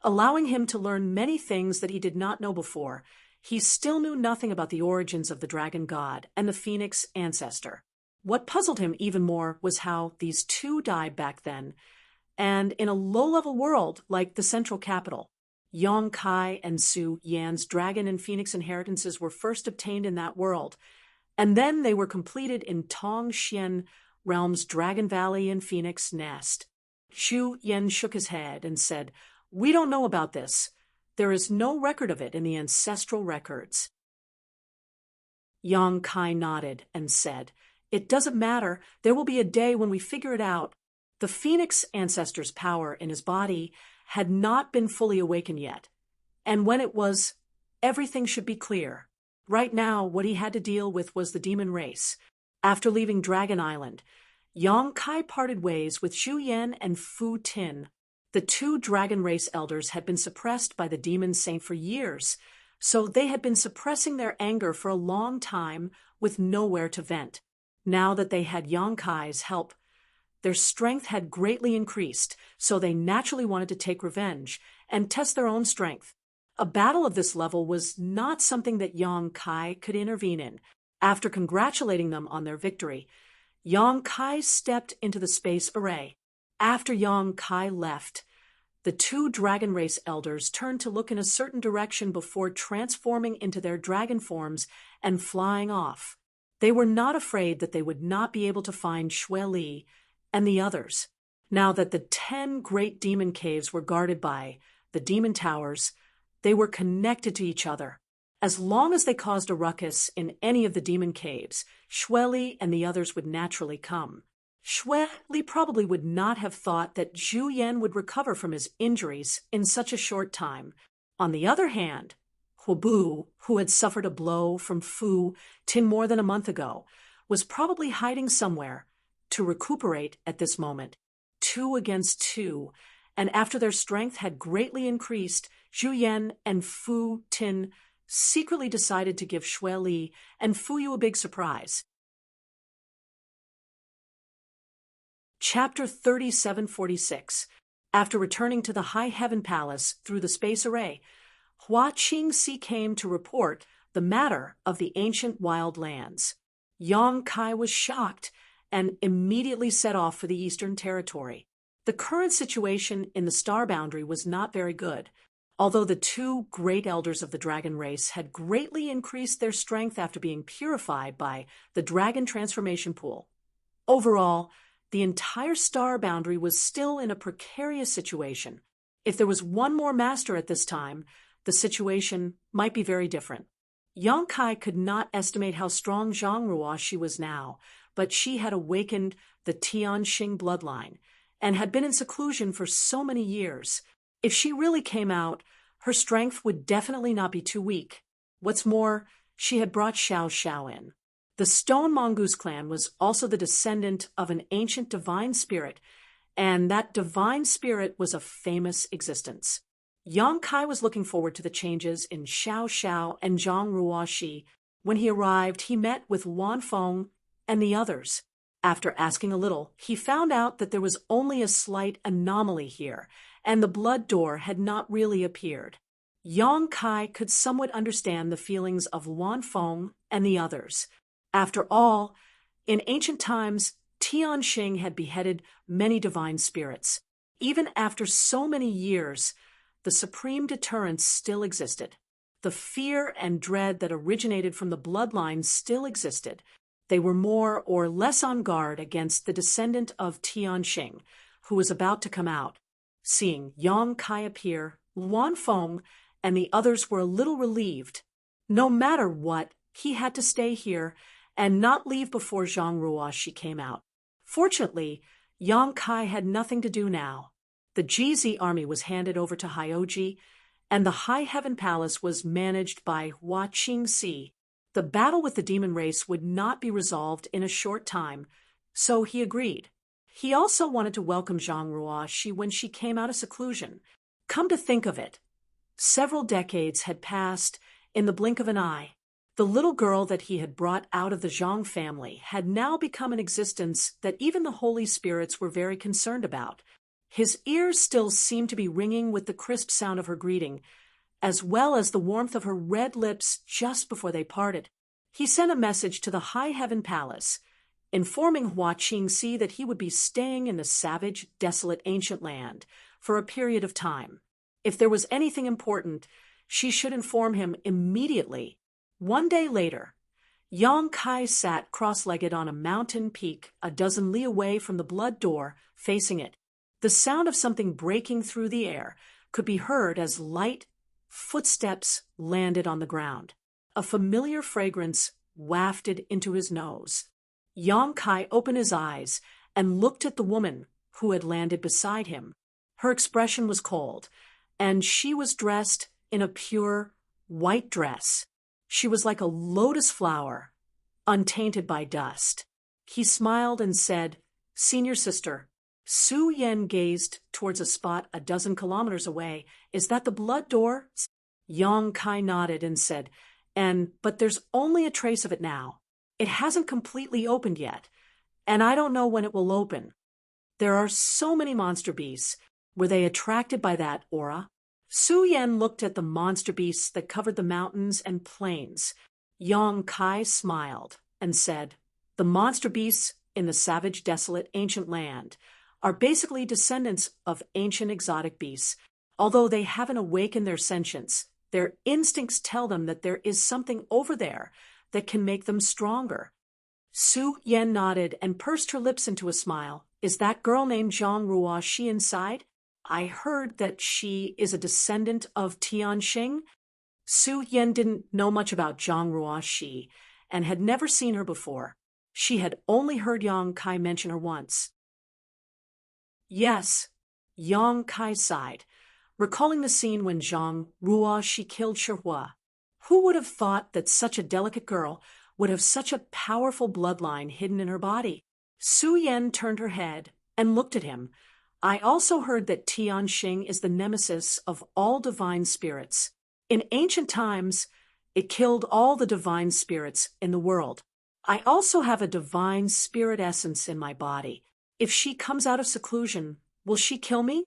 allowing him to learn many things that he did not know before. He still knew nothing about the origins of the dragon god and the phoenix ancestor. What puzzled him even more was how these two died back then, and in a low-level world like the central capital. Yang Kai and Su Yan's dragon and phoenix inheritances were first obtained in that world, and then they were completed in Tong Xian Realm's Dragon Valley and Phoenix Nest. Xu Yan shook his head and said, "We don't know about this. There is no record of it in the ancestral records." Yang Kai nodded and said, "It doesn't matter. There will be a day when we figure it out." The phoenix ancestor's power in his body had not been fully awakened yet, and when it was, everything should be clear. Right now, what he had to deal with was the demon race. After leaving Dragon Island, Yang Kai parted ways with Xu Yan and Fu Tin. The two dragon race elders had been suppressed by the demon saint for years, so they had been suppressing their anger for a long time with nowhere to vent. Now that they had Yang Kai's help, their strength had greatly increased, so they naturally wanted to take revenge and test their own strength. A battle of this level was not something that Yang Kai could intervene in. After congratulating them on their victory, Yang Kai stepped into the space array. After Yang Kai left, the two dragon race elders turned to look in a certain direction before transforming into their dragon forms and flying off. They were not afraid that they would not be able to find Xue Li and the others. Now that the 10 great demon caves were guarded by the demon towers, they were connected to each other. As long as they caused a ruckus in any of the demon caves, Xue Li and the others would naturally come. Xue Li probably would not have thought that Zhu Yan would recover from his injuries in such a short time. On the other hand, Huobu, who had suffered a blow from Fu Tin more than a month ago, was probably hiding somewhere to recuperate at this moment. 2 against 2, and after their strength had greatly increased, Zhu Yan and Fu Tin secretly decided to give Xue Li and Fu Yu a big surprise. Chapter 3746. After returning to the High Heaven Palace through the space array, Hua Qingxi came to report the matter of the ancient wild lands. Yang Kai was shocked and immediately set off for the Eastern Territory. The current situation in the star boundary was not very good. Although the two great elders of the dragon race had greatly increased their strength after being purified by the dragon transformation pool, overall, the entire star boundary was still in a precarious situation. If there was one more master at this time, the situation might be very different. Yang Kai could not estimate how strong Zhang Ruoxi was now, but she had awakened the Tianxing bloodline and had been in seclusion for so many years. If she really came out, her strength would definitely not be too weak. What's more, she had brought Xiao Xiao in. The Stone Mongoose clan was also the descendant of an ancient divine spirit, and that divine spirit was of famous existence. Yang Kai was looking forward to the changes in Xiao Xiao and Zhang Ruoxi. When he arrived, he met with Wan Feng and the others. After asking a little, he found out that there was only a slight anomaly here, and the blood door had not really appeared. Yang Kai could somewhat understand the feelings of Wan Feng and the others. After all, in ancient times, Tianxing had beheaded many divine spirits. Even after so many years, the supreme deterrence still existed. The fear and dread that originated from the bloodline still existed. They were more or less on guard against the descendant of Tianxing, who was about to come out. Seeing Yang Kai appear, Wan Feng and the others were a little relieved. No matter what, he had to stay here and not leave before Zhang Ruoxi came out. Fortunately, Yang Kai had nothing to do now. The GZ army was handed over to Hyoji, and the High Heaven Palace was managed by Hua Qingxi. The battle with the demon race would not be resolved in a short time, so he agreed. He also wanted to welcome Zhang Ruoxi when she came out of seclusion. Come to think of it, several decades had passed in the blink of an eye. The little girl that he had brought out of the Zhang family had now become an existence that even the holy spirits were very concerned about. His ears still seemed to be ringing with the crisp sound of her greeting, as well as the warmth of her red lips just before they parted. He sent a message to the High Heaven Palace, informing Hua Qingxi that he would be staying in the savage, desolate ancient land for a period of time. If there was anything important, she should inform him immediately. One day later, Yang Kai sat cross-legged on a mountain peak a dozen li away from the blood door, facing it. The sound of something breaking through the air could be heard as light footsteps landed on the ground. A familiar fragrance wafted into his nose. Yang Kai opened his eyes and looked at the woman who had landed beside him. Her expression was cold, and she was dressed in a pure white dress. She was like a lotus flower, untainted by dust. He smiled and said, "Senior sister." Su Yan gazed towards a spot a dozen kilometers away. "Is that the blood door?" Yang Kai nodded and said, "But there's only a trace of it now. It hasn't completely opened yet, and I don't know when it will open. There are so many monster beasts. Were they attracted by that aura?" Su Yan looked at the monster beasts that covered the mountains and plains. Yang Kai smiled and said, "The monster beasts in the savage, desolate, ancient land are basically descendants of ancient exotic beasts. Although they haven't awakened their sentience, their instincts tell them that there is something over there that can make them stronger." Su Yan nodded and pursed her lips into a smile. "Is that girl named Zhang Ruoxi inside? I heard that she is a descendant of Tianxing." Su Yan didn't know much about Zhang Ruoxi and had never seen her before. She had only heard Yang Kai mention her once. "Yes," Yang Kai sighed, recalling the scene when Zhang Ruoxi killed Shihua. Who would have thought that such a delicate girl would have such a powerful bloodline hidden in her body? Su Yan turned her head and looked at him. "I also heard that Tianxing is the nemesis of all divine spirits. In ancient times, it killed all the divine spirits in the world. I also have a divine spirit essence in my body. If she comes out of seclusion, will she kill me?"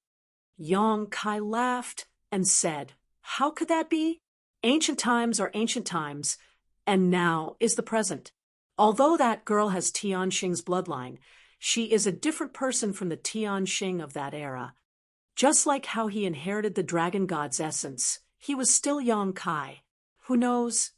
Yang Kai laughed and said, "How could that be? Ancient times are ancient times, and now is the present. Although that girl has Tianxing's bloodline, she is a different person from the Tianxing of that era. Just like how he inherited the dragon god's essence, he was still Yang Kai. Who knows?"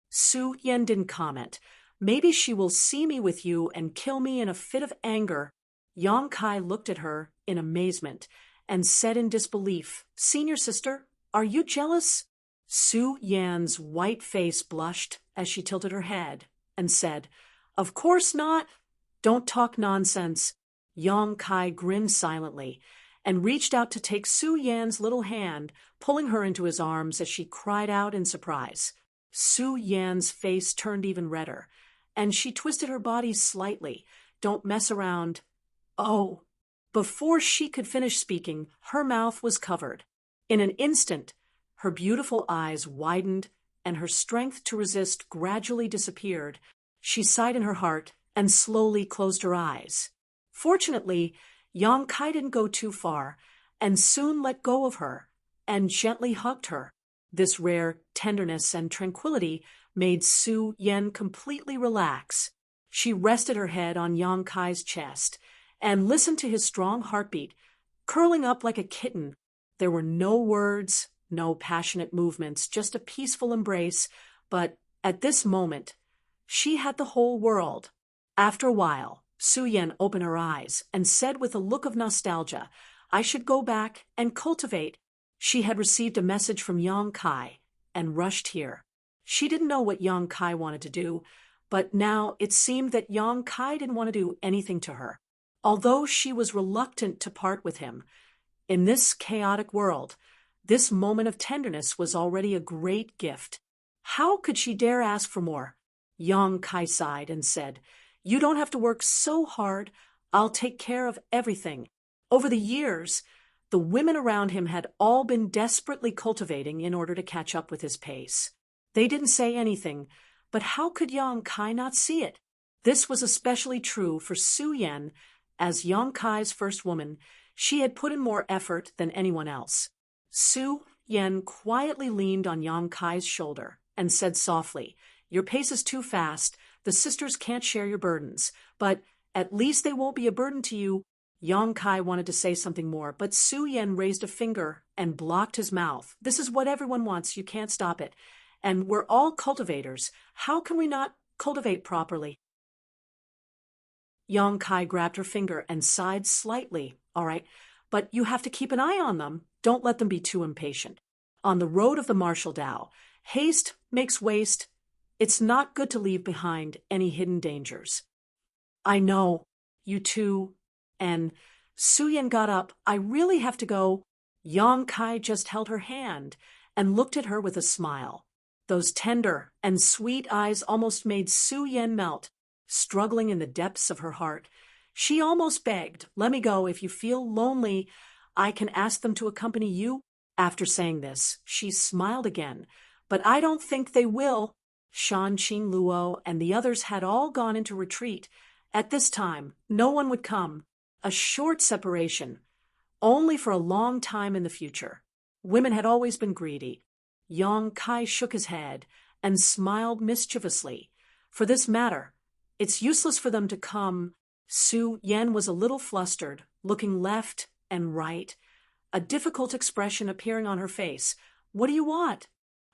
Su Yan didn't comment. "Maybe she will see me with you and kill me in a fit of anger." Yang Kai looked at her in amazement and said in disbelief, "Senior sister, are you jealous?" Su Yan's white face blushed as she tilted her head and said, "Of course not. Don't talk nonsense." Yang Kai grinned silently and reached out to take Su Yan's little hand, pulling her into his arms as she cried out in surprise. Su Yan's face turned even redder, and she twisted her body slightly. "Don't mess around." "Oh." Before she could finish speaking, her mouth was covered. In an instant, her beautiful eyes widened and her strength to resist gradually disappeared. She sighed in her heart and slowly closed her eyes. Fortunately, Yang Kai didn't go too far and soon let go of her and gently hugged her. This rare tenderness and tranquility made Su Yan completely relax. She rested her head on Yang Kai's chest and listened to his strong heartbeat, curling up like a kitten. There were no words, no passionate movements, just a peaceful embrace, but at this moment, she had the whole world. After a while, Su Yan opened her eyes and said with a look of nostalgia, "I should go back and cultivate." She had received a message from Yang Kai and rushed here. She didn't know what Yang Kai wanted to do, but now it seemed that Yang Kai didn't want to do anything to her. Although she was reluctant to part with him, in this chaotic world, this moment of tenderness was already a great gift. How could she dare ask for more? Yang Kai sighed and said, "You don't have to work so hard. I'll take care of everything." Over the years, the women around him had all been desperately cultivating in order to catch up with his pace. They didn't say anything, but how could Yang Kai not see it? This was especially true for Su Yan. As Yang Kai's first woman, she had put in more effort than anyone else. Su Yan quietly leaned on Yang Kai's shoulder and said softly, "Your pace is too fast. The sisters can't share your burdens, but at least they won't be a burden to you." Yang Kai wanted to say something more, but Su Yan raised a finger and blocked his mouth. "This is what everyone wants. You can't stop it. And we're all cultivators. How can we not cultivate properly?" Yang Kai grabbed her finger and sighed slightly. "All right, but you have to keep an eye on them. Don't let them be too impatient. On the road of the martial Tao, haste makes waste. It's not good to leave behind any hidden dangers." "I know. You too." And Su Yan got up. "I really have to go." Yang Kai just held her hand and looked at her with a smile. Those tender and sweet eyes almost made Su Yan melt. Struggling in the depths of her heart, she almost begged, "Let me go. If you feel lonely, I can ask them to accompany you." After saying this, she smiled again. "But I don't think they will." Shan Qing Luo and the others had all gone into retreat. At this time, no one would come. A short separation, only for a long time in the future. Women had always been greedy. Yang Kai shook his head and smiled mischievously. "For this matter, it's useless for them to come." Su Yan was a little flustered, looking left and right, a difficult expression appearing on her face. "What do you want?"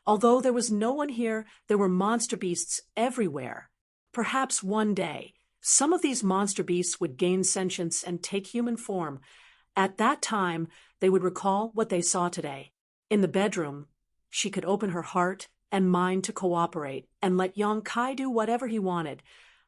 Although there was no one here, there were monster beasts everywhere. Perhaps one day, some of these monster beasts would gain sentience and take human form. At that time, they would recall what they saw today. In the bedroom, she could open her heart and mind to cooperate and let Yang Kai do whatever he wanted.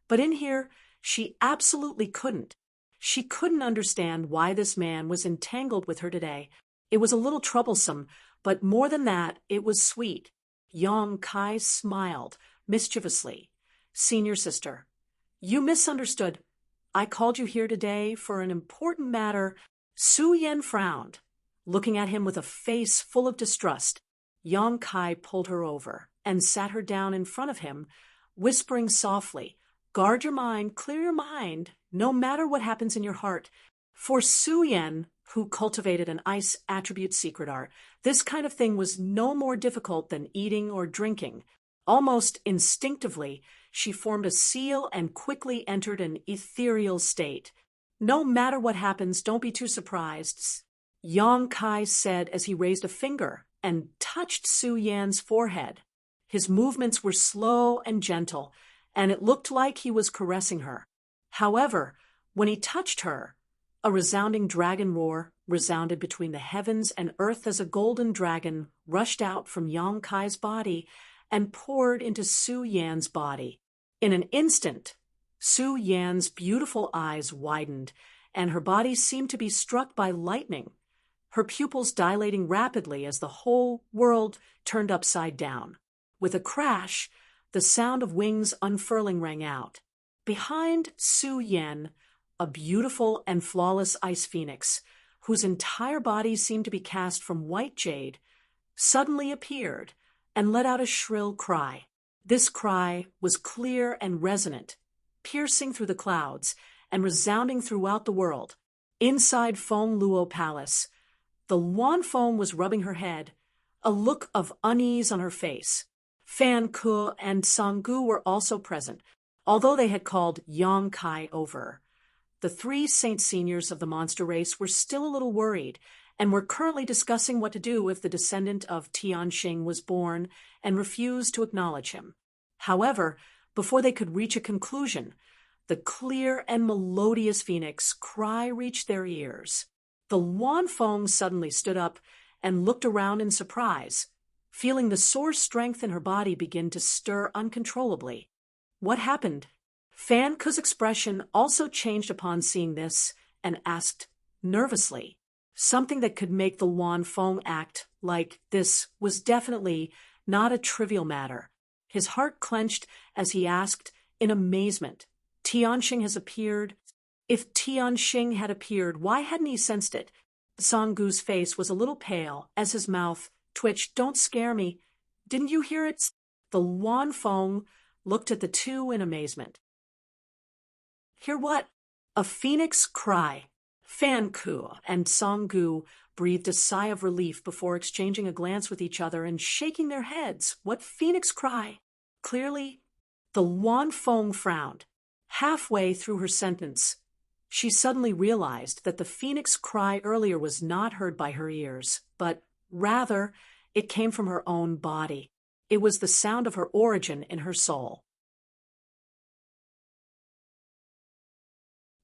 But in here, she absolutely couldn't. She couldn't understand why this man was entangled with her today. It was a little troublesome, but more than that, it was sweet. Yang Kai smiled mischievously. "Senior sister, you misunderstood. I called you here today for an important matter." Su Yan frowned, looking at him with a face full of distrust. Yang Kai pulled her over and sat her down in front of him, whispering softly, "Guard your mind, clear your mind, no matter what happens in your heart." For Su Yan, who cultivated an ice attribute secret art, this kind of thing was no more difficult than eating or drinking. Almost instinctively, she formed a seal and quickly entered an ethereal state. "No matter what happens, don't be too surprised," Yang Kai said as he raised a finger and touched Su Yan's forehead. His movements were slow and gentle, and it looked like he was caressing her. However, when he touched her, a resounding dragon roar resounded between the heavens and earth as a golden dragon rushed out from Yang Kai's body and poured into Su Yan's body. In an instant, Su Yan's beautiful eyes widened, and her body seemed to be struck by lightning, her pupils dilating rapidly as the whole world turned upside down. With a crash, the sound of wings unfurling rang out. Behind Su Yan, a beautiful and flawless ice phoenix, whose entire body seemed to be cast from white jade, suddenly appeared and let out a shrill cry. This cry was clear and resonant, piercing through the clouds and resounding throughout the world. Inside Feng Luo Palace, the Wan Feng was rubbing her head, a look of unease on her face. Fan Ke and Sanggu were also present, although they had called Yang Kai over. The three Saint Seniors of the monster race were still a little worried, and were currently discussing what to do if the descendant of Tianxing was born and refused to acknowledge him. However, before they could reach a conclusion, the clear and melodious phoenix cry reached their ears. The Wan Feng suddenly stood up and looked around in surprise, feeling the sore strength in her body begin to stir uncontrollably. "What happened?" Fan Ke's expression also changed upon seeing this and asked nervously. Something that could make the Wan Feng act like this was definitely not a trivial matter. His heart clenched as he asked, in amazement, Tianxing has appeared? If Tianxing had appeared, why hadn't he sensed it? Songgu's face was a little pale as his mouth twitched. Don't scare me. Didn't you hear it? The Wanfeng looked at the two in amazement. Hear what? A phoenix cry. Fan Ku and Songgu breathed a sigh of relief before exchanging a glance with each other and shaking their heads. What phoenix cry? Clearly, the Wanfeng frowned. Halfway through her sentence, she suddenly realized that the phoenix cry earlier was not heard by her ears, but rather it came from her own body. It was the sound of her origin in her soul.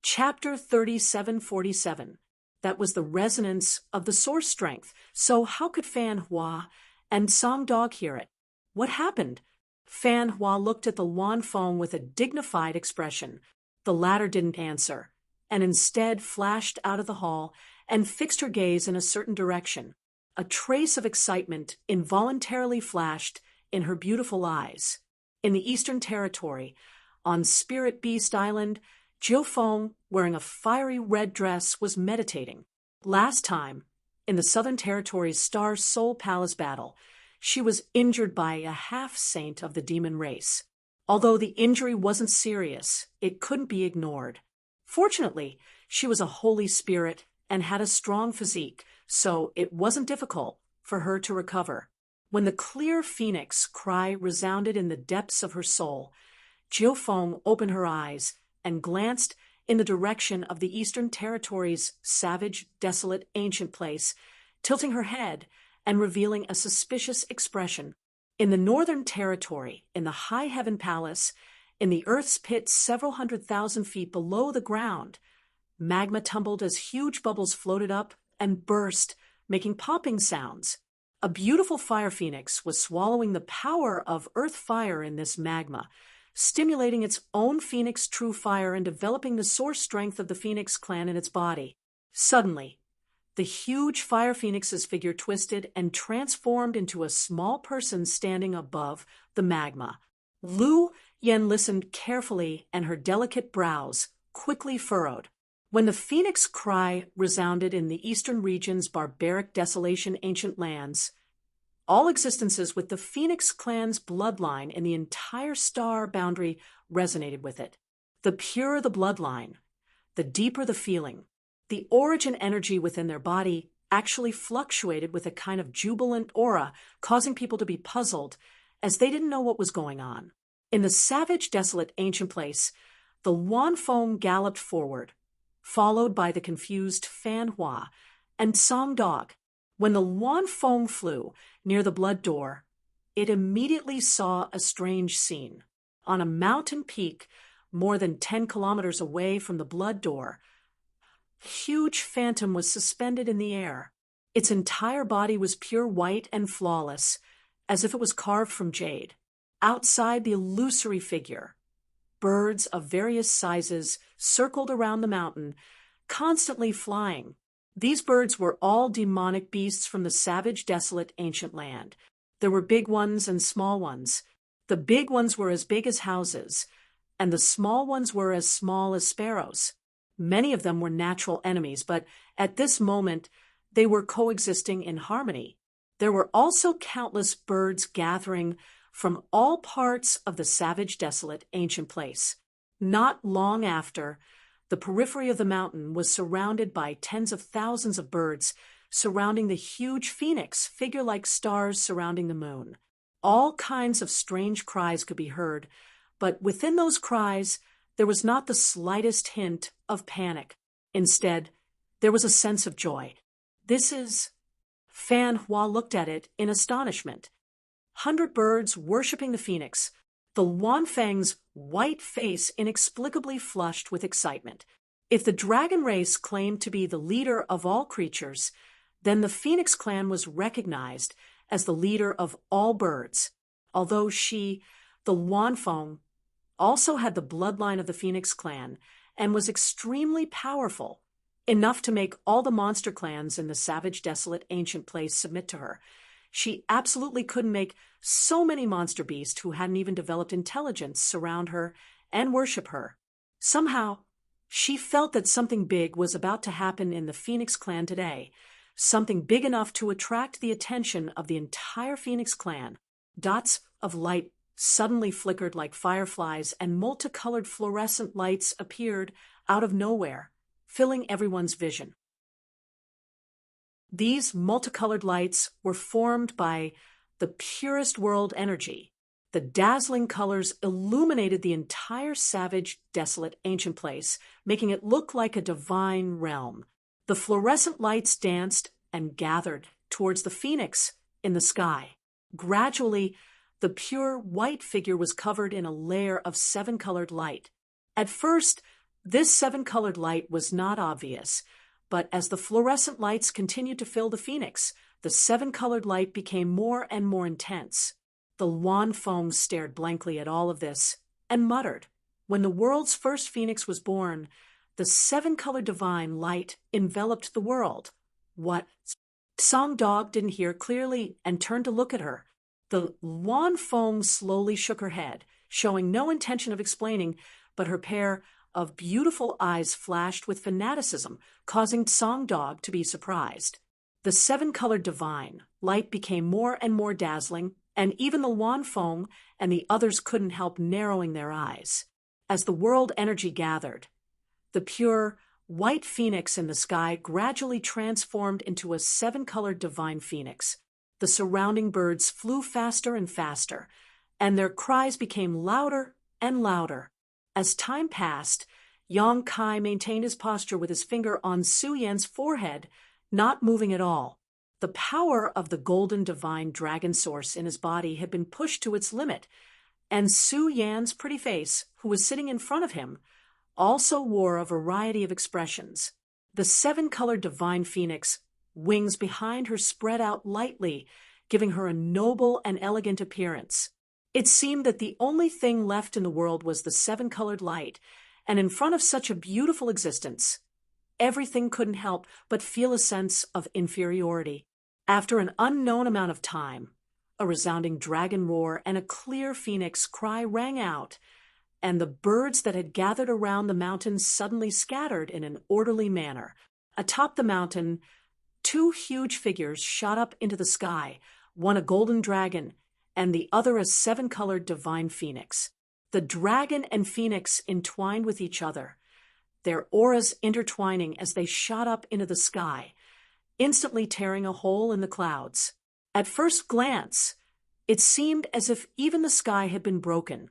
Chapter 3747. That was the resonance of the source strength. So how could Fan Hua and Song Dog hear it? What happened? Fan Hua looked at the Wanfeng with a dignified expression. The latter didn't answer, and instead flashed out of the hall and fixed her gaze in a certain direction. A trace of excitement involuntarily flashed in her beautiful eyes. In the Eastern Territory, on Spirit Beast Island, Jiu Feng, wearing a fiery red dress, was meditating. Last time, in the Southern Territory's Star Soul Palace battle, she was injured by a half-saint of the demon race. Although the injury wasn't serious, it couldn't be ignored. Fortunately, she was a holy spirit and had a strong physique, so it wasn't difficult for her to recover. When the clear phoenix cry resounded in the depths of her soul, Jiu Feng opened her eyes and glanced in the direction of the Eastern Territory's savage, desolate, ancient place, tilting her head and revealing a suspicious expression. In the Northern Territory, in the High Heaven Palace, in the Earth's pit several 100,000 feet below the ground, magma tumbled as huge bubbles floated up and burst, making popping sounds. A beautiful fire phoenix was swallowing the power of earth fire in this magma, stimulating its own phoenix true fire and developing the source strength of the Phoenix clan in its body. Suddenly, the huge fire phoenix's figure twisted and transformed into a small person standing above the magma. Lu Yen listened carefully, and her delicate brows quickly furrowed. When the phoenix cry resounded in the eastern region's barbaric desolation ancient lands, all existences with the Phoenix clan's bloodline in the entire star boundary resonated with it. The purer the bloodline, the deeper the feeling. The origin energy within their body actually fluctuated with a kind of jubilant aura, causing people to be puzzled, as they didn't know what was going on. In the savage, desolate, ancient place, the Wanfeng galloped forward, followed by the confused Fan Hua and Song Dog. When the Wanfeng flew near the blood door, it immediately saw a strange scene. On a mountain peak, more than 10 kilometers away from the blood door, a huge phantom was suspended in the air. Its entire body was pure white and flawless, as if it was carved from jade. Outside the illusory figure, birds of various sizes circled around the mountain, constantly flying. These birds were all demonic beasts from the savage, desolate, ancient land. There were big ones and small ones. The big ones were as big as houses, and the small ones were as small as sparrows. Many of them were natural enemies, but at this moment they were coexisting in harmony. There were also countless birds gathering from all parts of the savage, desolate, ancient place. Not long after, the periphery of the mountain was surrounded by tens of thousands of birds surrounding the huge phoenix, figure like stars surrounding the moon. All kinds of strange cries could be heard, but within those cries, there was not the slightest hint of panic. Instead, there was a sense of joy. This is... Fan Hua looked at it in astonishment. 100 birds worshipping the phoenix, the Wanfeng's white face inexplicably flushed with excitement. If the dragon race claimed to be the leader of all creatures, then the Phoenix clan was recognized as the leader of all birds. Although she, the Wanfeng, also had the bloodline of the Phoenix clan and was extremely powerful, enough to make all the monster clans in the savage, desolate, ancient place submit to her, She absolutely couldn't make so many monster beasts who hadn't even developed intelligence surround her and worship her. Somehow, she felt that something big was about to happen in the Phoenix clan today, something big enough to attract the attention of the entire Phoenix clan. Dots of light suddenly flickered like fireflies, and multicolored fluorescent lights appeared out of nowhere, filling everyone's vision. These multicolored lights were formed by the purest world energy. The dazzling colors illuminated the entire savage, desolate, ancient place, making it look like a divine realm. The fluorescent lights danced and gathered towards the phoenix in the sky. Gradually, the pure white figure was covered in a layer of seven-colored light. At first, this seven-colored light was not obvious, but as the fluorescent lights continued to fill the phoenix, the seven-colored light became more and more intense. The Luan Feng stared blankly at all of this and muttered. When the world's first phoenix was born, the seven-colored divine light enveloped the world. What? Song Dog didn't hear clearly and turned to look at her. The Luan Feng slowly shook her head, showing no intention of explaining, but her pair of beautiful eyes flashed with fanaticism, causing Song Dog to be surprised. The seven-colored divine light became more and more dazzling, and even the Luan Feng and the others couldn't help narrowing their eyes. As the world energy gathered, the pure white phoenix in the sky gradually transformed into a seven-colored divine phoenix. The surrounding birds flew faster and faster, and their cries became louder and louder. As time passed, Yang Kai maintained his posture with his finger on Su Yan's forehead, not moving at all. The power of the golden divine dragon source in his body had been pushed to its limit, and Su Yan's pretty face, who was sitting in front of him, also wore a variety of expressions. The seven-colored divine phoenix, wings behind her spread out lightly, giving her a noble and elegant appearance. It seemed that the only thing left in the world was the seven-colored light, and in front of such a beautiful existence, everything couldn't help but feel a sense of inferiority. After an unknown amount of time, a resounding dragon roar and a clear phoenix cry rang out, and the birds that had gathered around the mountain suddenly scattered in an orderly manner. Atop the mountain, two huge figures shot up into the sky, one a golden dragon and the other a seven-colored divine phoenix. The dragon and phoenix entwined with each other, their auras intertwining as they shot up into the sky, instantly tearing a hole in the clouds. At first glance, it seemed as if even the sky had been broken.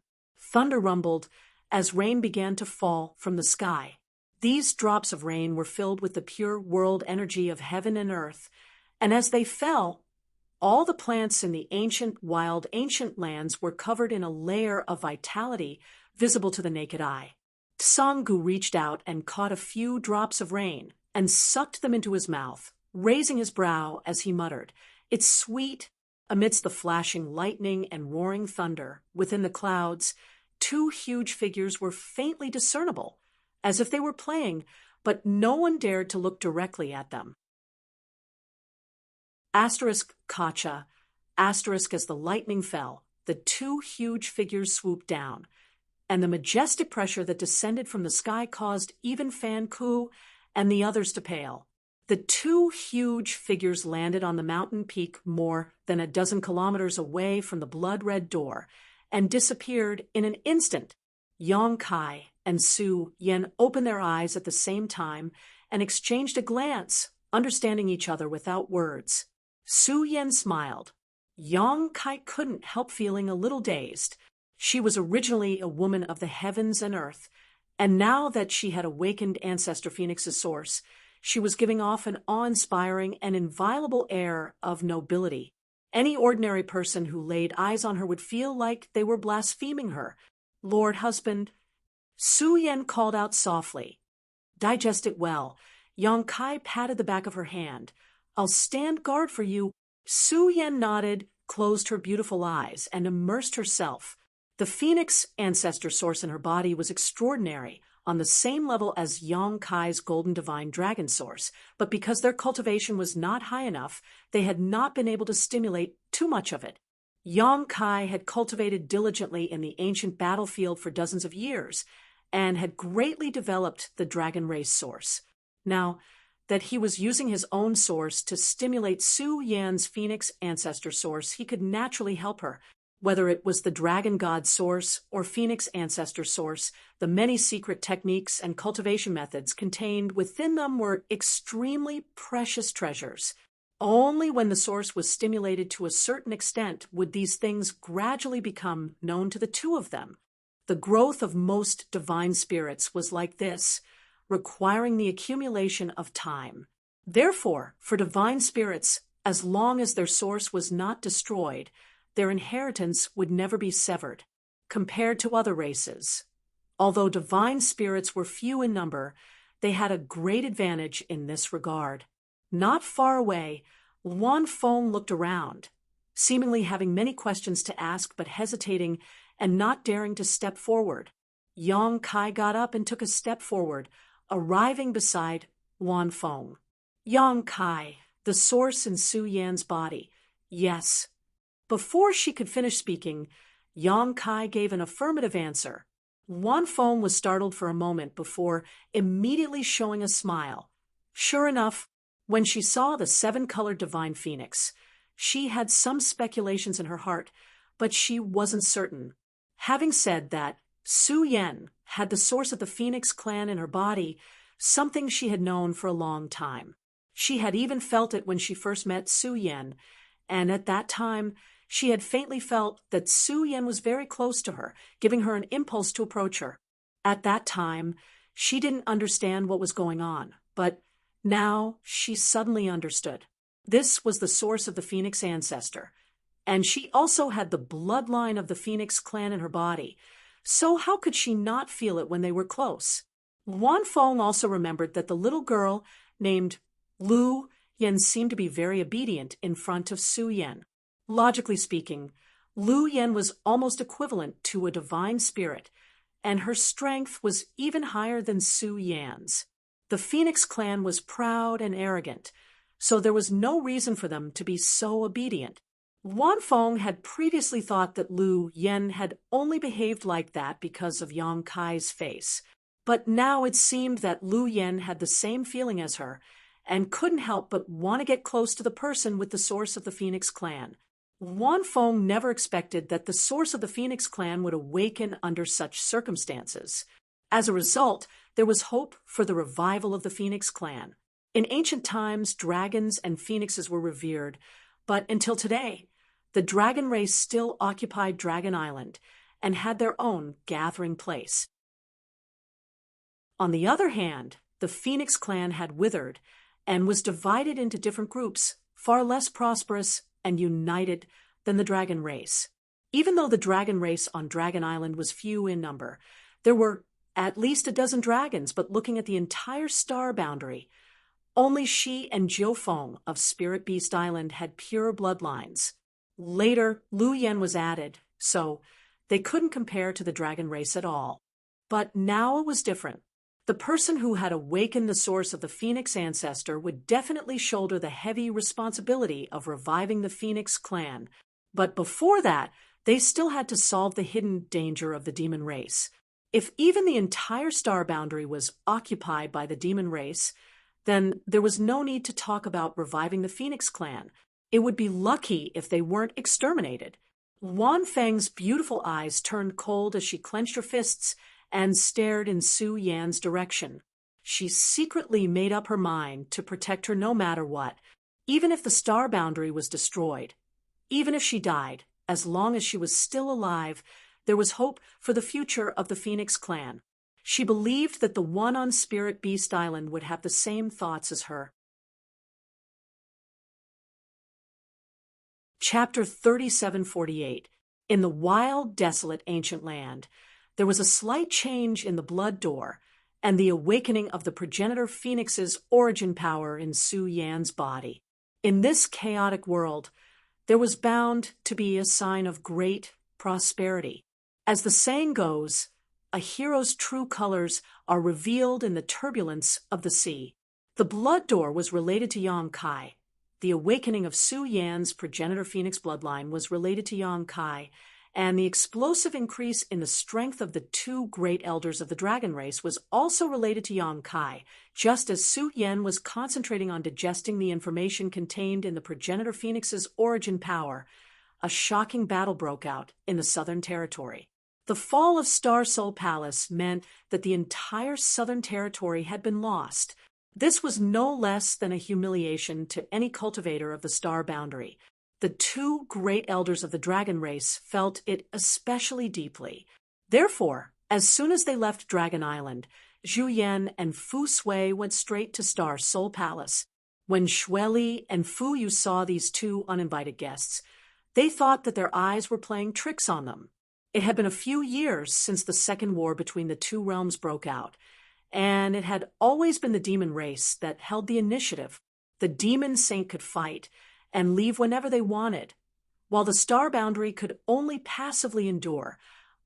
Thunder rumbled as rain began to fall from the sky. These drops of rain were filled with the pure world energy of heaven and earth, and as they fell, all the plants in the ancient, wild, ancient lands were covered in a layer of vitality visible to the naked eye. Tsanggu reached out and caught a few drops of rain and sucked them into his mouth, raising his brow as he muttered, "It's sweet." Amidst the flashing lightning and roaring thunder, within the clouds, two huge figures were faintly discernible, as if they were playing, but no one dared to look directly at them. Asterisk Kacha, asterisk as the lightning fell, the two huge figures swooped down, and the majestic pressure that descended from the sky caused even Fan Ku and the others to pale. The two huge figures landed on the mountain peak more than a dozen kilometers away from the blood-red door and disappeared in an instant. Yang Kai and Su Yan opened their eyes at the same time and exchanged a glance, understanding each other without words. Su Yan smiled. Yang Kai couldn't help feeling a little dazed. She was originally a woman of the heavens and earth, and now that she had awakened Ancestor Phoenix's source, she was giving off an awe-inspiring and inviolable air of nobility. Any ordinary person who laid eyes on her would feel like they were blaspheming her. "Lord husband," Su Yan called out softly. "Digest it well." Yang Kai patted the back of her hand. "I'll stand guard for you." Su Yan nodded, closed her beautiful eyes, and immersed herself. The phoenix ancestor source in her body was extraordinary, on the same level as Yang Kai's golden divine dragon source, but because their cultivation was not high enough, they had not been able to stimulate too much of it. Yang Kai had cultivated diligently in the ancient battlefield for dozens of years, and had greatly developed the dragon race source. Now, that he was using his own source to stimulate Su Yan's phoenix ancestor source, he could naturally help her. Whether it was the dragon god source or phoenix ancestor source, the many secret techniques and cultivation methods contained within them were extremely precious treasures. Only when the source was stimulated to a certain extent would these things gradually become known to the two of them. The growth of most divine spirits was like this, requiring the accumulation of time. Therefore, for divine spirits, as long as their source was not destroyed, their inheritance would never be severed, compared to other races. Although divine spirits were few in number, they had a great advantage in this regard. Not far away, Luan Feng looked around, seemingly having many questions to ask but hesitating and not daring to step forward. Yang Kai got up and took a step forward, arriving beside Luan Feng. Yang Kai, the source in Su Yan's body. Yes. Before she could finish speaking, Yang Kai gave an affirmative answer. Luan Feng was startled for a moment before immediately showing a smile. Sure enough, when she saw the seven-colored divine phoenix, she had some speculations in her heart, but she wasn't certain. Having said that, Su Yan had the source of the Phoenix clan in her body, something she had known for a long time. She had even felt it when she first met Su Yan, and at that time, she had faintly felt that Su Yan was very close to her, giving her an impulse to approach her. At that time, she didn't understand what was going on, but now she suddenly understood. This was the source of the Phoenix ancestor, and she also had the bloodline of the Phoenix clan in her body, so how could she not feel it when they were close? Luan Feng also remembered that the little girl named Lu Yan seemed to be very obedient in front of Su Yan. Logically speaking, Lu Yan was almost equivalent to a divine spirit, and her strength was even higher than Su Yan's. The Phoenix clan was proud and arrogant, so there was no reason for them to be so obedient. Luan Feng had previously thought that Lu Yan had only behaved like that because of Yang Kai's face, but now it seemed that Lu Yan had the same feeling as her and couldn't help but want to get close to the person with the source of the Phoenix clan. Luan Feng never expected that the source of the Phoenix clan would awaken under such circumstances. As a result, there was hope for the revival of the Phoenix clan. In ancient times, dragons and phoenixes were revered, but until today, the dragon race still occupied Dragon Island and had their own gathering place. On the other hand, the Phoenix clan had withered and was divided into different groups, far less prosperous and united than the dragon race. Even though the dragon race on Dragon Island was few in number, there were at least a dozen dragons, but looking at the entire star boundary, only she and Jiu Feng of Spirit Beast Island had pure bloodlines. Later, Lu Yan was added, so they couldn't compare to the dragon race at all. But now it was different. The person who had awakened the source of the Phoenix ancestor would definitely shoulder the heavy responsibility of reviving the Phoenix clan. But before that, they still had to solve the hidden danger of the demon race. If even the entire star boundary was occupied by the demon race, then there was no need to talk about reviving the Phoenix clan. It would be lucky if they weren't exterminated. Luan Feng's beautiful eyes turned cold as she clenched her fists and stared in Su Yan's direction. She secretly made up her mind to protect her no matter what, even if the star boundary was destroyed. Even if she died, as long as she was still alive, there was hope for the future of the Phoenix clan. She believed that the one on Spirit Beast Island would have the same thoughts as her. Chapter 3748. In the wild, desolate ancient land, there was a slight change in the blood door and the awakening of the progenitor phoenix's origin power in Su Yan's body. In this chaotic world, there was bound to be a sign of great prosperity. As the saying goes, A hero's true colors are revealed in the turbulence of the sea. The blood door was related to Yang Kai. The awakening of Su Yan's progenitor phoenix bloodline was related to Yang Kai, and the explosive increase in the strength of the two great elders of the dragon race was also related to Yang Kai, just as Su Yan was concentrating on digesting the information contained in the progenitor phoenix's origin power. A shocking battle broke out in the Southern Territory. The fall of Star Soul Palace meant that the entire Southern Territory had been lost. This was no less than a humiliation to any cultivator of the Star Boundary. The two great elders of the dragon race felt it especially deeply. Therefore, as soon as they left Dragon Island, Zhu Yan and Fu Sui went straight to Star Soul Palace. When Xue Li and Fu Yu saw these two uninvited guests, they thought that their eyes were playing tricks on them. It had been a few years since the second war between the two realms broke out, and it had always been the demon race that held the initiative. The demon saint could fight and leave whenever they wanted, while the Star Boundary could only passively endure,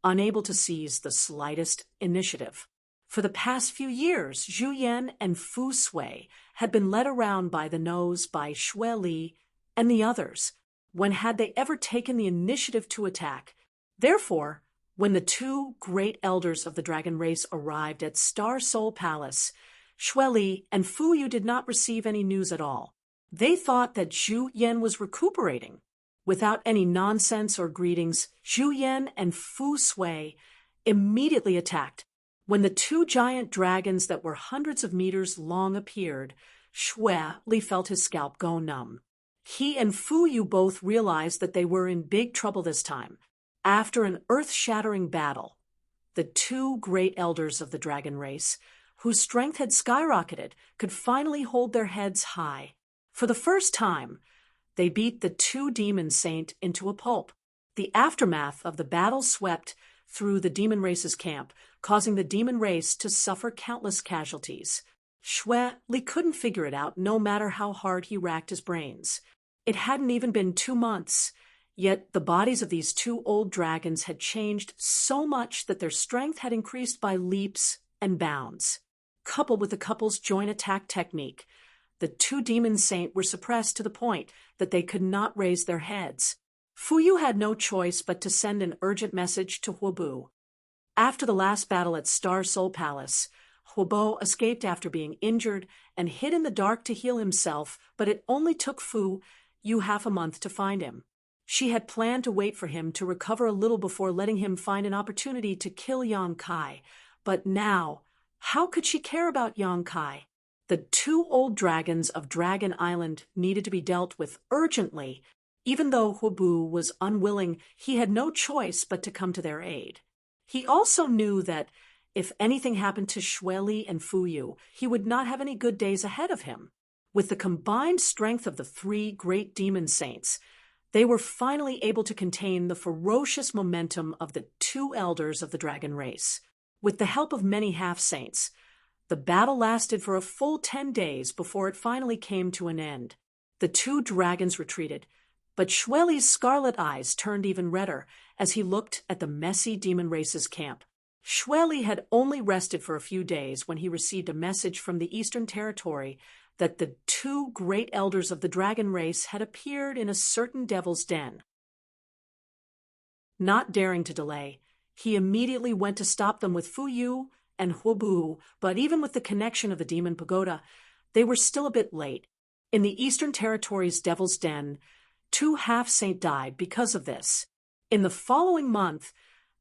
unable to seize the slightest initiative. For the past few years, Zhu Yan and Fu Sui had been led around by the nose by Xue Li and the others. When had they ever taken the initiative to attack? Therefore, when the two great elders of the dragon race arrived at Star Soul Palace, Xue Li and Fu Yu did not receive any news at all. They thought that Zhu Yan was recuperating. Without any nonsense or greetings, Zhu Yan and Fu Sui immediately attacked. When the two giant dragons that were hundreds of meters long appeared, Xue Li felt his scalp go numb. He and Fu Yu both realized that they were in big trouble this time. After an earth-shattering battle, the two great elders of the dragon race, whose strength had skyrocketed, could finally hold their heads high. For the first time, they beat the two demon saint into a pulp. The aftermath of the battle swept through the demon race's camp, causing the demon race to suffer countless casualties. Xue Li couldn't figure it out, no matter how hard he racked his brains. It hadn't even been 2 months, yet the bodies of these two old dragons had changed so much that their strength had increased by leaps and bounds. Coupled with the couple's joint attack technique, the two demon saints were suppressed to the point that they could not raise their heads. Fu Yu had no choice but to send an urgent message to Huobu. After the last battle at Star Soul Palace, Huobo escaped after being injured and hid in the dark to heal himself, but it only took Fu Yu half a month to find him. She had planned to wait for him to recover a little before letting him find an opportunity to kill Yang Kai. But now, how could she care about Yang Kai? The two old dragons of Dragon Island needed to be dealt with urgently. Even though Huobu was unwilling, he had no choice but to come to their aid. He also knew that if anything happened to Xue Li and Fu Yu, he would not have any good days ahead of him. With the combined strength of the three great demon saints, they were finally able to contain the ferocious momentum of the two elders of the dragon race. With the help of many half-saints, the battle lasted for a full 10 days before it finally came to an end. The two dragons retreated, but Xue Li's scarlet eyes turned even redder as he looked at the messy demon race's camp. Xue Li had only rested for a few days when he received a message from the Eastern Territory that the two great elders of the dragon race had appeared in a certain devil's den. Not daring to delay, he immediately went to stop them with Fu Yu and Huobu, but even with the connection of the demon pagoda, they were still a bit late. In the Eastern Territory's devil's den, 2 half-saint died because of this. In the following month,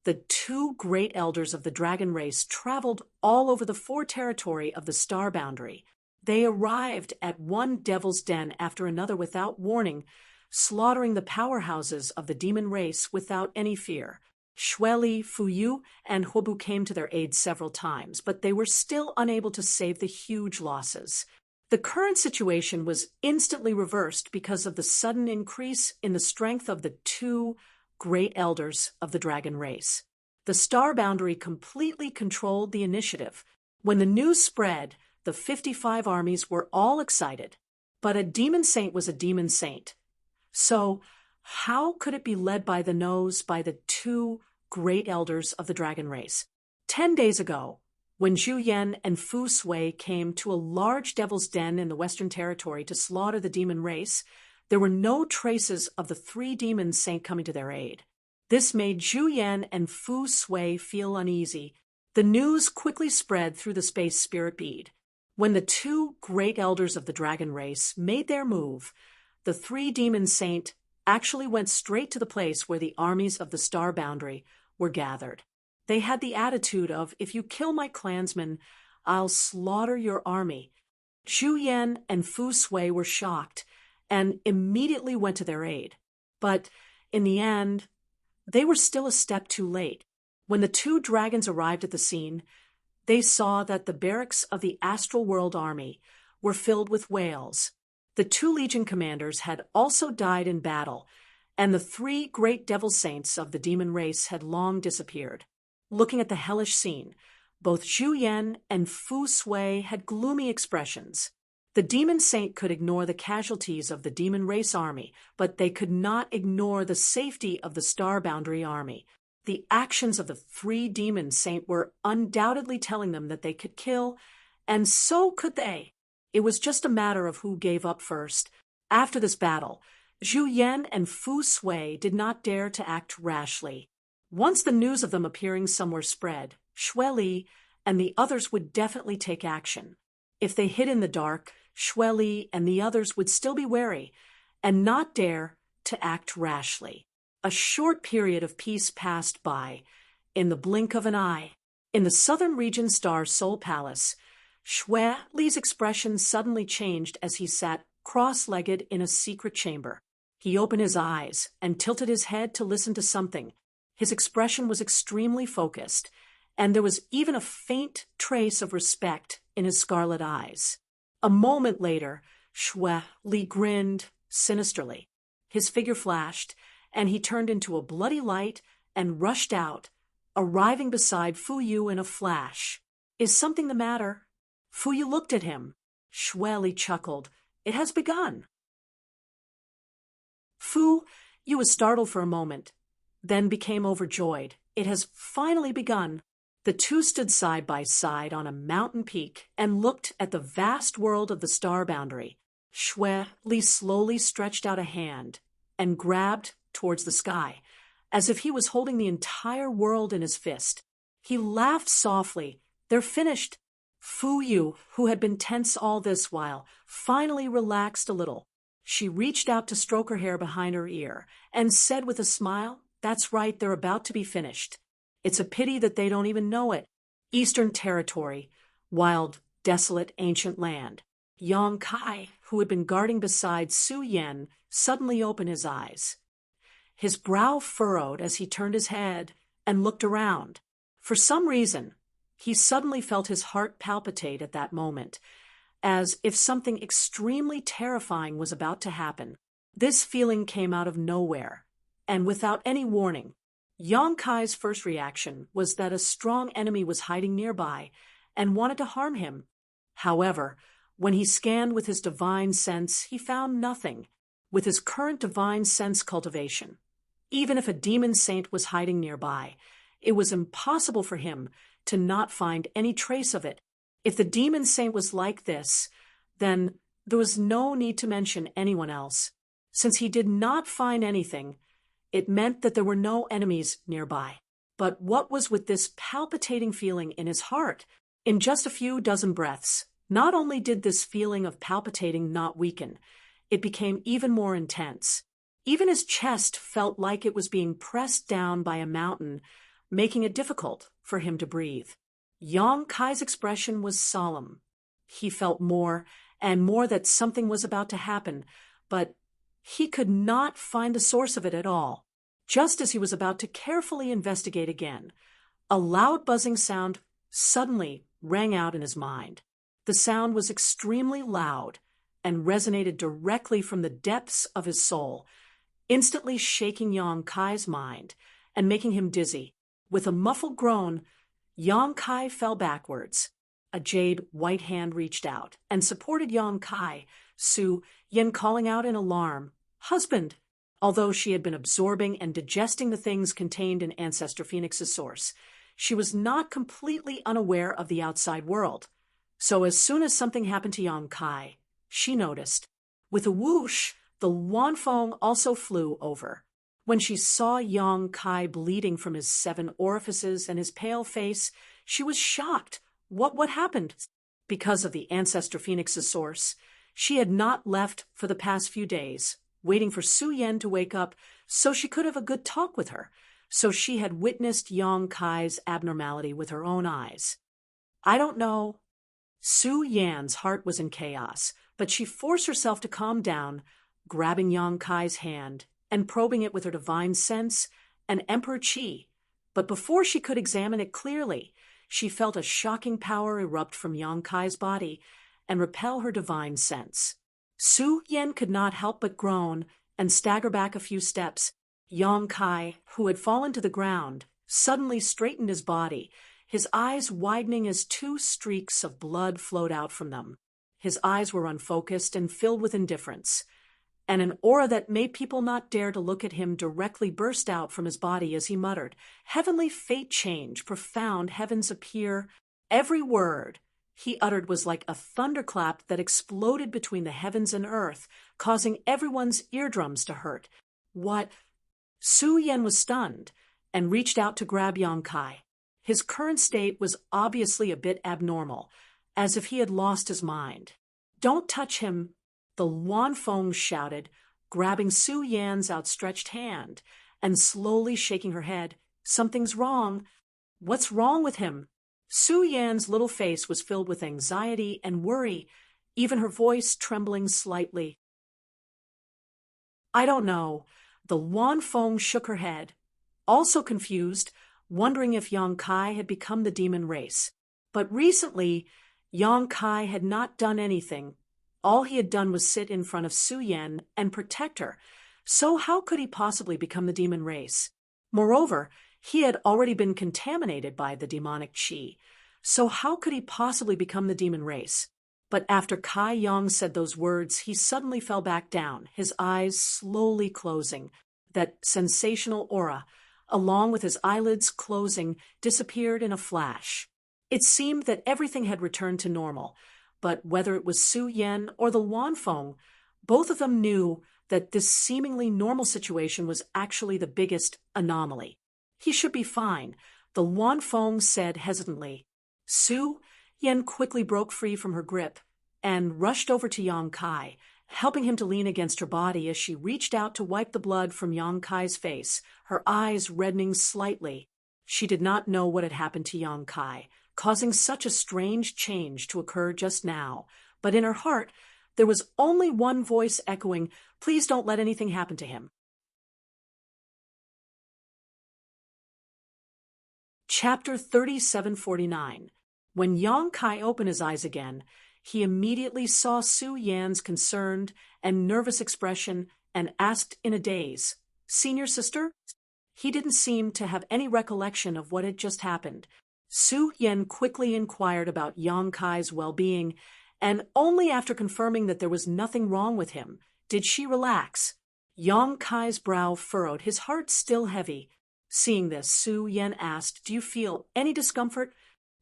the two great elders of the dragon race traveled all over the 4 territory of the Star Boundary. They arrived at one devil's den after another without warning, slaughtering the powerhouses of the demon race without any fear. Xue Li, Fu Yu, and Huobu came to their aid several times, but they were still unable to save the huge losses. The current situation was instantly reversed because of the sudden increase in the strength of the two great elders of the dragon race. The Star Boundary completely controlled the initiative. When the news spread, the 55 armies were all excited, but a demon saint was a demon saint. So, how could it be led by the nose by the two great elders of the dragon race? 10 days ago, when Zhu Yan and Fu Sui came to a large devil's den in the Western Territory to slaughter the demon race, there were no traces of the three demon saint coming to their aid. This made Zhu Yan and Fu Sui feel uneasy. The news quickly spread through the space spirit bead. When the two great elders of the dragon race made their move, the three demon saint actually went straight to the place where the armies of the star boundary were gathered. They had the attitude of, if you kill my clansmen, I'll slaughter your army. Zhu Yan and Fu Sui were shocked and immediately went to their aid. But in the end, they were still a step too late. When the two dragons arrived at the scene, they saw that the barracks of the Astral World Army were filled with whales. The two legion commanders had also died in battle, and the three great devil saints of the demon race had long disappeared. Looking at the hellish scene, both Zhu Yan and Fu Sui had gloomy expressions. The demon saint could ignore the casualties of the demon race army, but they could not ignore the safety of the star boundary army. The actions of the three demon saint were undoubtedly telling them that they could kill, and so could they. It was just a matter of who gave up first. After this battle, Zhu Yan and Fu Sui did not dare to act rashly. Once the news of them appearing somewhere spread, Xue Li and the others would definitely take action. If they hid in the dark, Xue Li and the others would still be wary and not dare to act rashly. A short period of peace passed by, in the blink of an eye. In the southern region Star Soul Palace, Xue Li's expression suddenly changed as he sat cross-legged in a secret chamber. He opened his eyes and tilted his head to listen to something. His expression was extremely focused, and there was even a faint trace of respect in his scarlet eyes. A moment later, Xue Li grinned sinisterly. His figure flashed, and he turned into a bloody light and rushed out, arriving beside Fu Yu in a flash. "Is something the matter?" Fu Yu looked at him. Xue Li chuckled. "It has begun." Fu Yu was startled for a moment, then became overjoyed. It has finally begun. The two stood side by side on a mountain peak and looked at the vast world of the star boundary. Xue Li slowly stretched out a hand and grabbed towards the sky, as if he was holding the entire world in his fist. He laughed softly. "They're finished." Fu Yu, who had been tense all this while, finally relaxed a little. She reached out to stroke her hair behind her ear and said with a smile, "That's right, they're about to be finished. It's a pity that they don't even know it." Eastern Territory, wild, desolate, ancient land. Yang Kai, who had been guarding beside Su Yan, suddenly opened his eyes. His brow furrowed as he turned his head and looked around. For some reason, he suddenly felt his heart palpitate at that moment, as if something extremely terrifying was about to happen. This feeling came out of nowhere, and without any warning. Yang Kai's first reaction was that a strong enemy was hiding nearby and wanted to harm him. However, when he scanned with his divine sense, he found nothing. With his current divine sense cultivation, even if a demon saint was hiding nearby, it was impossible for him to not find any trace of it. If the demon saint was like this, then there was no need to mention anyone else. Since he did not find anything, it meant that there were no enemies nearby. But what was with this palpitating feeling in his heart? In just a few dozen breaths, not only did this feeling of palpitating not weaken, it became even more intense. Even his chest felt like it was being pressed down by a mountain, making it difficult for him to breathe. Yang Kai's expression was solemn. He felt more and more that something was about to happen, but he could not find the source of it at all. Just as he was about to carefully investigate again, a loud buzzing sound suddenly rang out in his mind. The sound was extremely loud and resonated directly from the depths of his soul, instantly shaking Yang Kai's mind and making him dizzy. With a muffled groan, Yang Kai fell backwards. A jade white hand reached out and supported Yang Kai, Su Yan calling out in alarm, "Husband!" Although she had been absorbing and digesting the things contained in Ancestor Phoenix's source, she was not completely unaware of the outside world. So as soon as something happened to Yang Kai, she noticed. With a whoosh, the Wanfeng also flew over. When she saw Yang Kai bleeding from his 7 orifices and his pale face, she was shocked. What happened? Because of the Ancestor Phoenix's source, she had not left for the past few days, waiting for Su Yan to wake up so she could have a good talk with her. So she had witnessed Yang Kai's abnormality with her own eyes. I don't know. Su Yan's heart was in chaos, but she forced herself to calm down, grabbing Yang Kai's hand and probing it with her divine sense and Emperor Qi. But before she could examine it clearly, she felt a shocking power erupt from Yang Kai's body and repel her divine sense. Su Yan could not help but groan and stagger back a few steps. Yang Kai, who had fallen to the ground, suddenly straightened his body, his eyes widening as 2 streaks of blood flowed out from them. His eyes were unfocused and filled with indifference, and an aura that made people not dare to look at him directly burst out from his body as he muttered, "Heavenly fate change, profound heavens appear." Every word he uttered was like a thunderclap that exploded between the heavens and earth, causing everyone's eardrums to hurt. What? Su Yan was stunned and reached out to grab Yang Kai. His current state was obviously a bit abnormal, as if he had lost his mind. "Don't touch him," the Wanfeng shouted, grabbing Su Yan's outstretched hand and slowly shaking her head. "Something's wrong." "What's wrong with him?" Su Yan's little face was filled with anxiety and worry, even her voice trembling slightly. "I don't know." The Wanfeng shook her head, also confused, wondering if Yang Kai had become the demon race. But recently, Yang Kai had not done anything. All he had done was sit in front of Su Yan and protect her, so how could he possibly become the demon race? Moreover, he had already been contaminated by the demonic qi, so how could he possibly become the demon race? But after Kai Yang said those words, he suddenly fell back down, his eyes slowly closing. That sensational aura, along with his eyelids closing, disappeared in a flash. It seemed that everything had returned to normal, but whether it was Su Yan or the Wanfeng, both of them knew that this seemingly normal situation was actually the biggest anomaly. "He should be fine," the Wanfeng said hesitantly. Su Yan quickly broke free from her grip and rushed over to Yang Kai, helping him to lean against her body as she reached out to wipe the blood from Yang Kai's face, her eyes reddening slightly. She did not know what had happened to Yang Kai, causing such a strange change to occur just now, but in her heart there was only one voice echoing, "Please don't let anything happen to him." Chapter 3749. When Yang Kai opened his eyes again, he immediately saw Su Yan's concerned and nervous expression and asked in a daze, "Senior sister?" He didn't seem to have any recollection of what had just happened. Su Yan quickly inquired about Yang Kai's well-being, and only after confirming that there was nothing wrong with him did she relax. Yang Kai's brow furrowed, his heart still heavy. Seeing this, Su Yan asked, "Do you feel any discomfort?"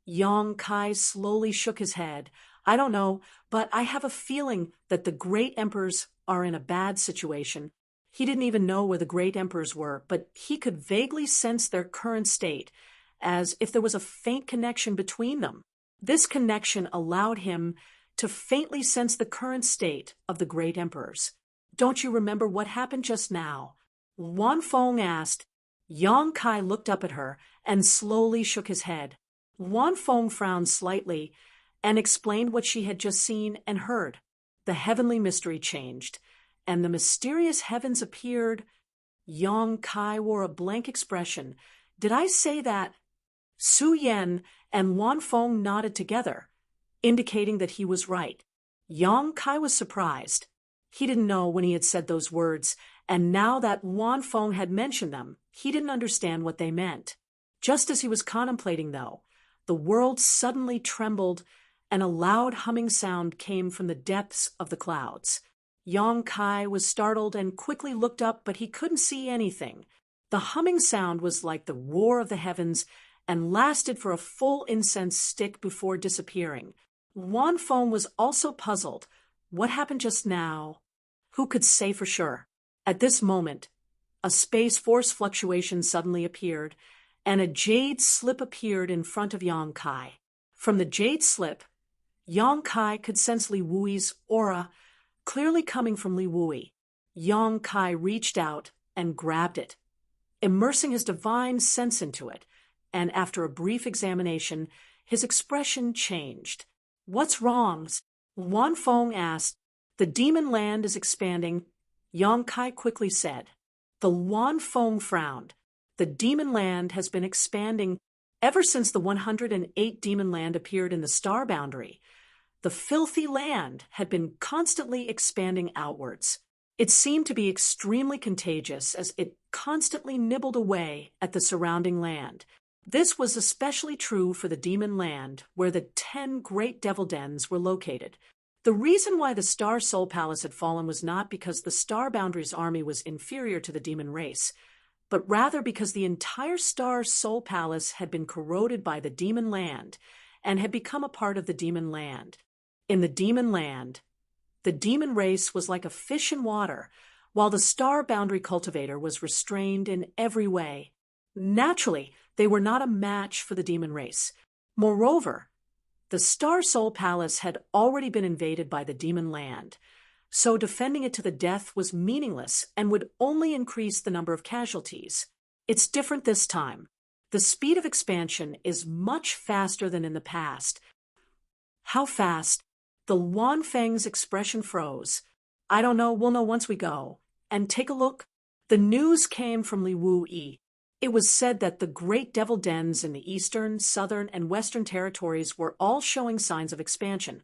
Yang Kai slowly shook his head. "I don't know, but I have a feeling that the great emperors are in a bad situation." He didn't even know where the great emperors were, but he could vaguely sense their current state, as if there was a faint connection between them. This connection allowed him to faintly sense the current state of the great emperors. "Don't you remember what happened just now?" Wanfeng asked. Yang Kai looked up at her and slowly shook his head. Wanfeng frowned slightly and explained what she had just seen and heard. The heavenly mystery changed, and the mysterious heavens appeared. Yang Kai wore a blank expression. "Did I say that?" Su Yan and Wanfeng nodded together, indicating that he was right. Yang Kai was surprised. He didn't know when he had said those words, and now that Wanfeng had mentioned them, he didn't understand what they meant. Just as he was contemplating, though, the world suddenly trembled, and a loud humming sound came from the depths of the clouds. Yang Kai was startled and quickly looked up, but he couldn't see anything. The humming sound was like the roar of the heavens, and lasted for a full incense stick before disappearing. Wan Feng was also puzzled. What happened just now? Who could say for sure? At this moment, a space force fluctuation suddenly appeared, and a jade slip appeared in front of Yang Kai. From the jade slip, Yang Kai could sense Li Wui's aura clearly coming from Li Wui. Yang Kai reached out and grabbed it, immersing his divine sense into it, and after a brief examination, his expression changed. "What's wrong?" Wan Feng asked. "The demon land is expanding," Yang Kai quickly said. The Wan Feng frowned. The demon land has been expanding ever since the 108 demon land appeared in the star boundary. The filthy land had been constantly expanding outwards. It seemed to be extremely contagious as it constantly nibbled away at the surrounding land. This was especially true for the demon land, where the 10 great devil dens were located. The reason why the Star Soul Palace had fallen was not because the Star Boundary's army was inferior to the demon race, but rather because the entire Star Soul Palace had been corroded by the demon land and had become a part of the demon land. In the demon land, the demon race was like a fish in water, while the Star Boundary cultivator was restrained in every way. Naturally, they were not a match for the demon race. Moreover, the Star Soul Palace had already been invaded by the demon land, so defending it to the death was meaningless and would only increase the number of casualties. It's different this time. The speed of expansion is much faster than in the past. How fast? The Wan Feng's expression froze. "I don't know, we'll know once we go. And take a look." The news came from Li Wui. It was said that the great devil dens in the eastern, southern, and western territories were all showing signs of expansion.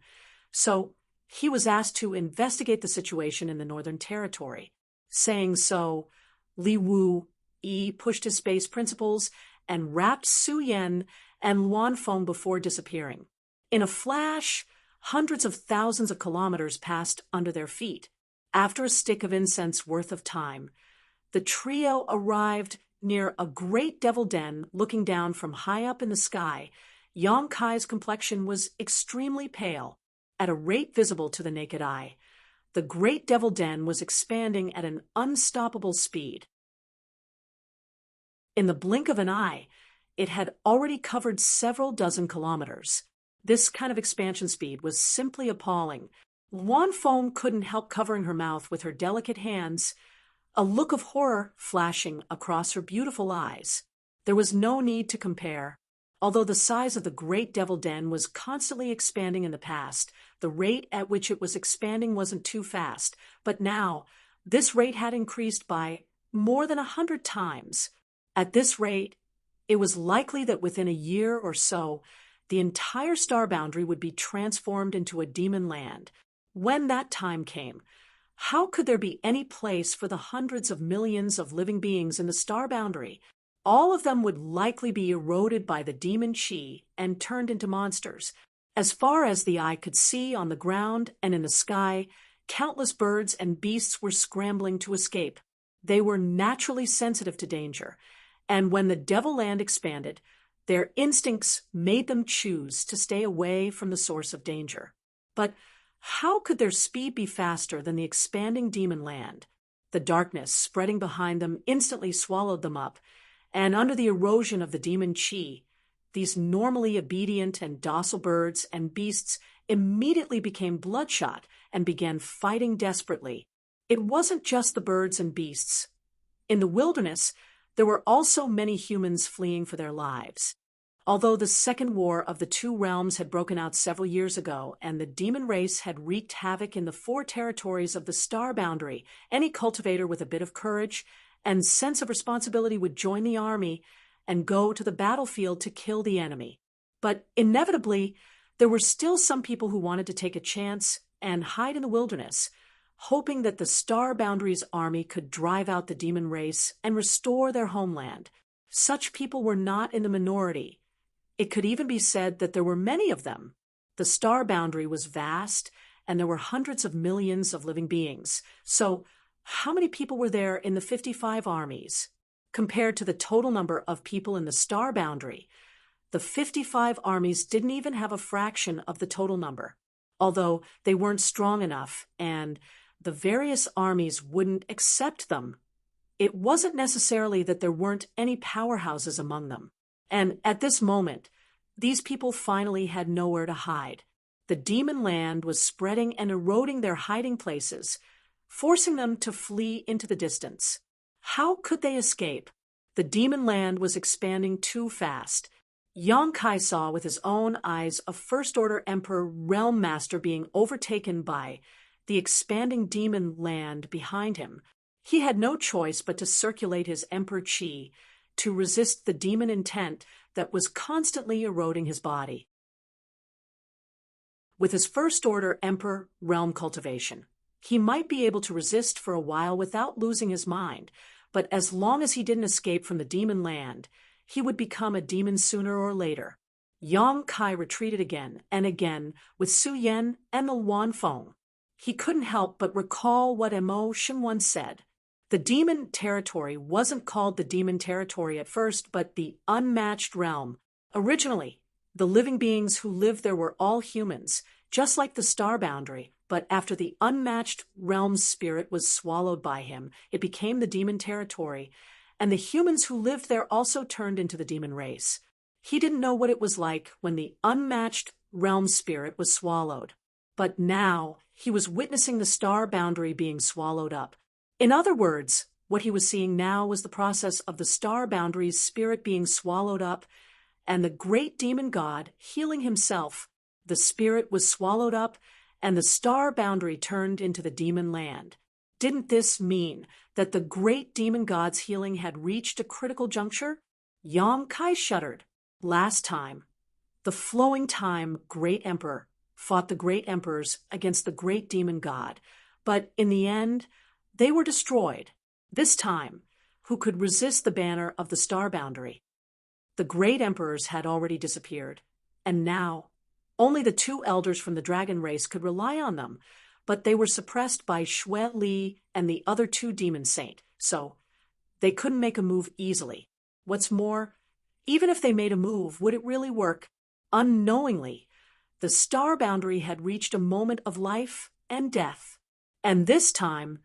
So he was asked to investigate the situation in the northern territory. Saying so, Li Wui pushed his space principles and wrapped Su Yan and Luan Feng before disappearing. In a flash, hundreds of thousands of kilometers passed under their feet. After a stick of incense worth of time, the trio arrived near a great devil den looking down from high up in the sky. Yang Kai's complexion was extremely pale, at a rate visible to the naked eye. The great devil den was expanding at an unstoppable speed. In the blink of an eye, it had already covered several dozen kilometers. This kind of expansion speed was simply appalling. Luan Feng couldn't help covering her mouth with her delicate hands, a look of horror flashing across her beautiful eyes. There was no need to compare. Although the size of the great devil den was constantly expanding in the past, the rate at which it was expanding wasn't too fast. But now, this rate had increased by more than 100 times. At this rate, it was likely that within a year or so, the entire star boundary would be transformed into a demon land. When that time came, how could there be any place for the hundreds of millions of living beings in the star boundary? All of them would likely be eroded by the demon chi and turned into monsters. As far as the eye could see on the ground and in the sky, countless birds and beasts were scrambling to escape. They were naturally sensitive to danger, and when the devil land expanded, their instincts made them choose to stay away from the source of danger. But how could their speed be faster than the expanding demon land? The darkness spreading behind them instantly swallowed them up, and under the erosion of the demon chi, these normally obedient and docile birds and beasts immediately became bloodshot and began fighting desperately. It wasn't just the birds and beasts. In the wilderness, there were also many humans fleeing for their lives. Although the second war of the two realms had broken out several years ago and the demon race had wreaked havoc in the 4 territories of the star boundary, any cultivator with a bit of courage and sense of responsibility would join the army and go to the battlefield to kill the enemy. But inevitably, there were still some people who wanted to take a chance and hide in the wilderness, hoping that the Star Boundary's army could drive out the demon race and restore their homeland. Such people were not in the minority. It could even be said that there were many of them. The Star Boundary was vast, and there were hundreds of millions of living beings. So, how many people were there in the 55 armies? Compared to the total number of people in the Star Boundary, The 55 armies didn't even have a fraction of the total number, although they weren't strong enough and the various armies wouldn't accept them. It wasn't necessarily that there weren't any powerhouses among them. And at this moment, these people finally had nowhere to hide. The demon land was spreading and eroding their hiding places, forcing them to flee into the distance. How could they escape? The demon land was expanding too fast. Yang Kai saw with his own eyes a First-Order Emperor Realm Master being overtaken by the expanding demon land behind him. He had no choice but to circulate his Emperor Qi to resist the demon intent that was constantly eroding his body. With his First-Order Emperor realm cultivation, he might be able to resist for a while without losing his mind, but as long as he didn't escape from the demon land, he would become a demon sooner or later. Yang Kai retreated again and again with Su Yan and the Wanfeng. He couldn't help but recall what Mo Shenwan said. The demon territory wasn't called the demon territory at first, but the unmatched realm. Originally, the living beings who lived there were all humans, just like the star boundary, but after the unmatched realm spirit was swallowed by him, it became the demon territory, and the humans who lived there also turned into the demon race. He didn't know what it was like when the unmatched realm spirit was swallowed, but now he was witnessing the star boundary being swallowed up. In other words, what he was seeing now was the process of the star boundary's spirit being swallowed up and the great demon god healing himself. The spirit was swallowed up and the star boundary turned into the demon land. Didn't this mean that the great demon god's healing had reached a critical juncture? Yang Kai shuddered. Last time, the flowing time great emperor fought the great emperors against the great demon god, but in the end, they were destroyed. This time, who could resist the banner of the star boundary? The great emperors had already disappeared, and now only the two elders from the dragon race could rely on them, but they were suppressed by Xue Li and the other two demon saint, so they couldn't make a move easily. What's more, even if they made a move, would it really work? Unknowingly, the star boundary had reached a moment of life and death, and this time,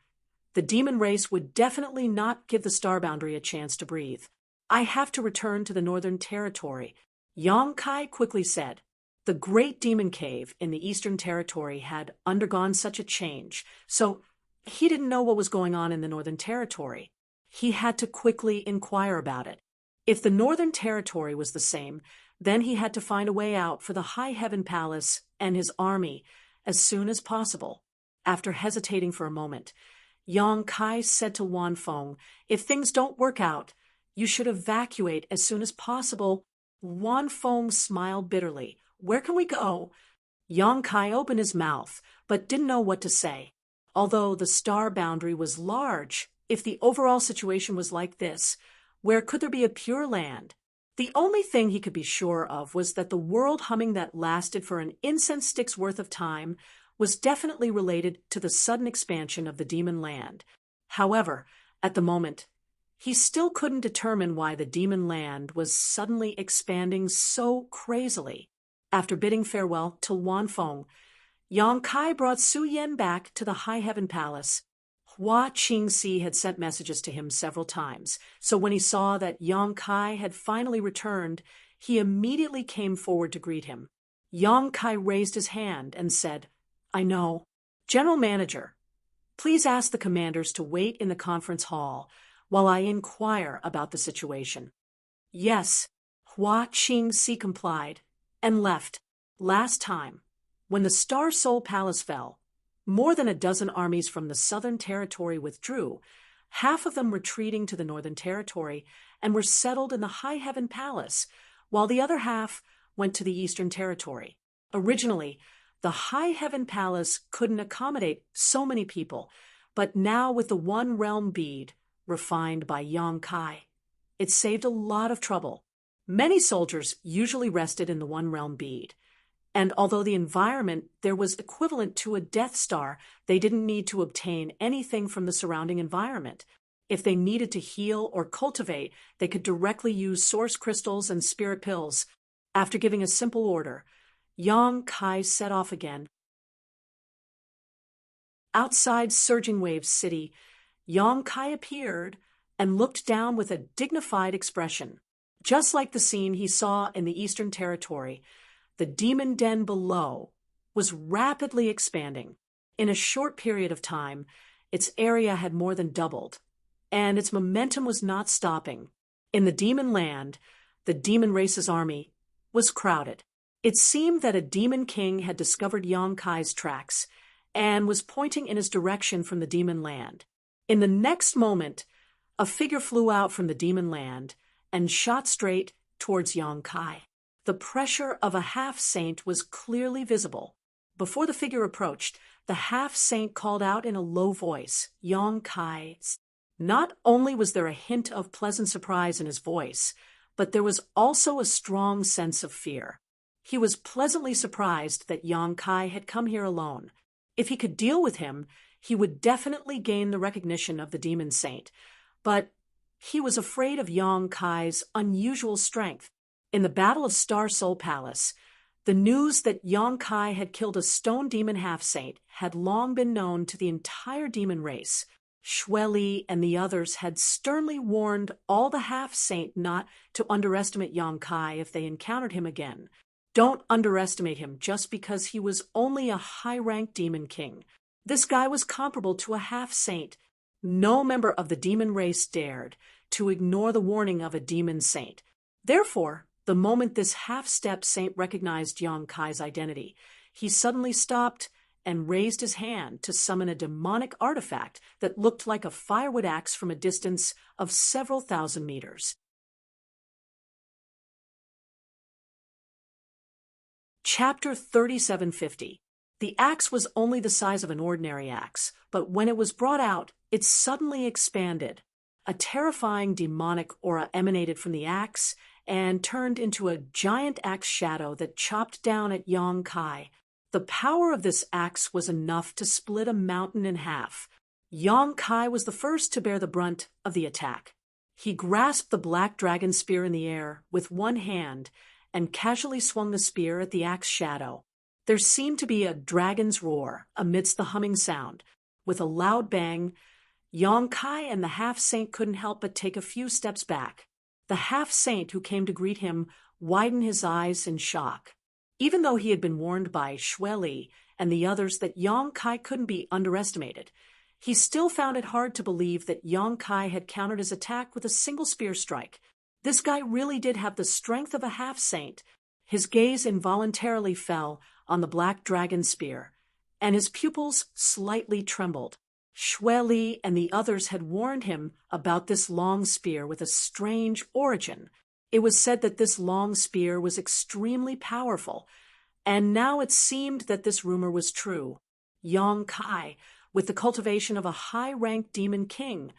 the demon race would definitely not give the star boundary a chance to breathe. I have to return to the Northern Territory, Yang Kai quickly said. The great demon cave in the Eastern Territory had undergone such a change, so he didn't know what was going on in the Northern Territory. He had to quickly inquire about it. If the Northern Territory was the same, then he had to find a way out for the High Heaven Palace and his army as soon as possible. After hesitating for a moment, Yang Kai said to Wanfeng, "If things don't work out, you should evacuate as soon as possible." Wanfeng smiled bitterly. "Where can we go?" Yang Kai opened his mouth, but didn't know what to say. Although the star boundary was large, if the overall situation was like this, where could there be a pure land? The only thing he could be sure of was that the world humming that lasted for an incense stick's worth of time was definitely related to the sudden expansion of the demon land. However, at the moment, he still couldn't determine why the demon land was suddenly expanding so crazily. After bidding farewell to Wanfeng, Yang Kai brought Su Yan back to the High Heaven Palace. Hua Qingxi had sent messages to him several times, so when he saw that Yang Kai had finally returned, he immediately came forward to greet him. Yang Kai raised his hand and said, "I know. General Manager, please ask the commanders to wait in the conference hall while I inquire about the situation." Yes, Hua Qingxi complied and left. Last time, when the Star Soul Palace fell, more than a dozen armies from the Southern Territory withdrew, half of them retreating to the Northern Territory and were settled in the High Heaven Palace, while the other half went to the Eastern Territory. Originally, the High Heaven Palace couldn't accommodate so many people, but now with the One Realm bead, refined by Yang Kai, it saved a lot of trouble. Many soldiers usually rested in the One Realm bead, and although the environment there was equivalent to a Death Star, they didn't need to obtain anything from the surrounding environment. If they needed to heal or cultivate, they could directly use source crystals and spirit pills. After giving a simple order, Yang Kai set off again. Outside Surging Waves City, Yang Kai appeared and looked down with a dignified expression. Just like the scene he saw in the Eastern Territory, the demon den below was rapidly expanding. In a short period of time, its area had more than doubled, and its momentum was not stopping. In the demon land, the demon race's army was crowded. It seemed that a demon king had discovered Yang Kai's tracks and was pointing in his direction from the demon land. In the next moment, a figure flew out from the demon land and shot straight towards Yang Kai. The pressure of a half-saint was clearly visible. Before the figure approached, the half-saint called out in a low voice, "Yang Kai." Not only was there a hint of pleasant surprise in his voice, but there was also a strong sense of fear. He was pleasantly surprised that Yang Kai had come here alone. If he could deal with him, he would definitely gain the recognition of the demon saint. But he was afraid of Yang Kai's unusual strength. In the Battle of Star Soul Palace, the news that Yang Kai had killed a stone demon half-saint had long been known to the entire demon race. Xueli and the others had sternly warned all the half-saint not to underestimate Yang Kai if they encountered him again. Don't underestimate him just because he was only a high-ranked demon king. This guy was comparable to a half-saint. No member of the demon race dared to ignore the warning of a demon saint. Therefore, the moment this half-step saint recognized Yang Kai's identity, he suddenly stopped and raised his hand to summon a demonic artifact that looked like a firewood axe from a distance of several thousand meters. Chapter 3750. The axe was only the size of an ordinary axe, but when it was brought out, it suddenly expanded. A terrifying demonic aura emanated from the axe and turned into a giant axe shadow that chopped down at Yang Kai. The power of this axe was enough to split a mountain in half. Yang Kai was the first to bear the brunt of the attack. He grasped the black dragon spear in the air with one hand and casually swung the spear at the axe shadow. There seemed to be a dragon's roar amidst the humming sound. With a loud bang, Yang Kai and the half-saint couldn't help but take a few steps back. The half-saint who came to greet him widened his eyes in shock. Even though he had been warned by Xueli and the others that Yang Kai couldn't be underestimated, he still found it hard to believe that Yang Kai had countered his attack with a single spear strike. This guy really did have the strength of a half-saint. His gaze involuntarily fell on the black dragon spear, and his pupils slightly trembled. Xueli and the others had warned him about this long spear with a strange origin. It was said that this long spear was extremely powerful, and now it seemed that this rumor was true. Yang Kai, with the cultivation of a high-ranked demon king,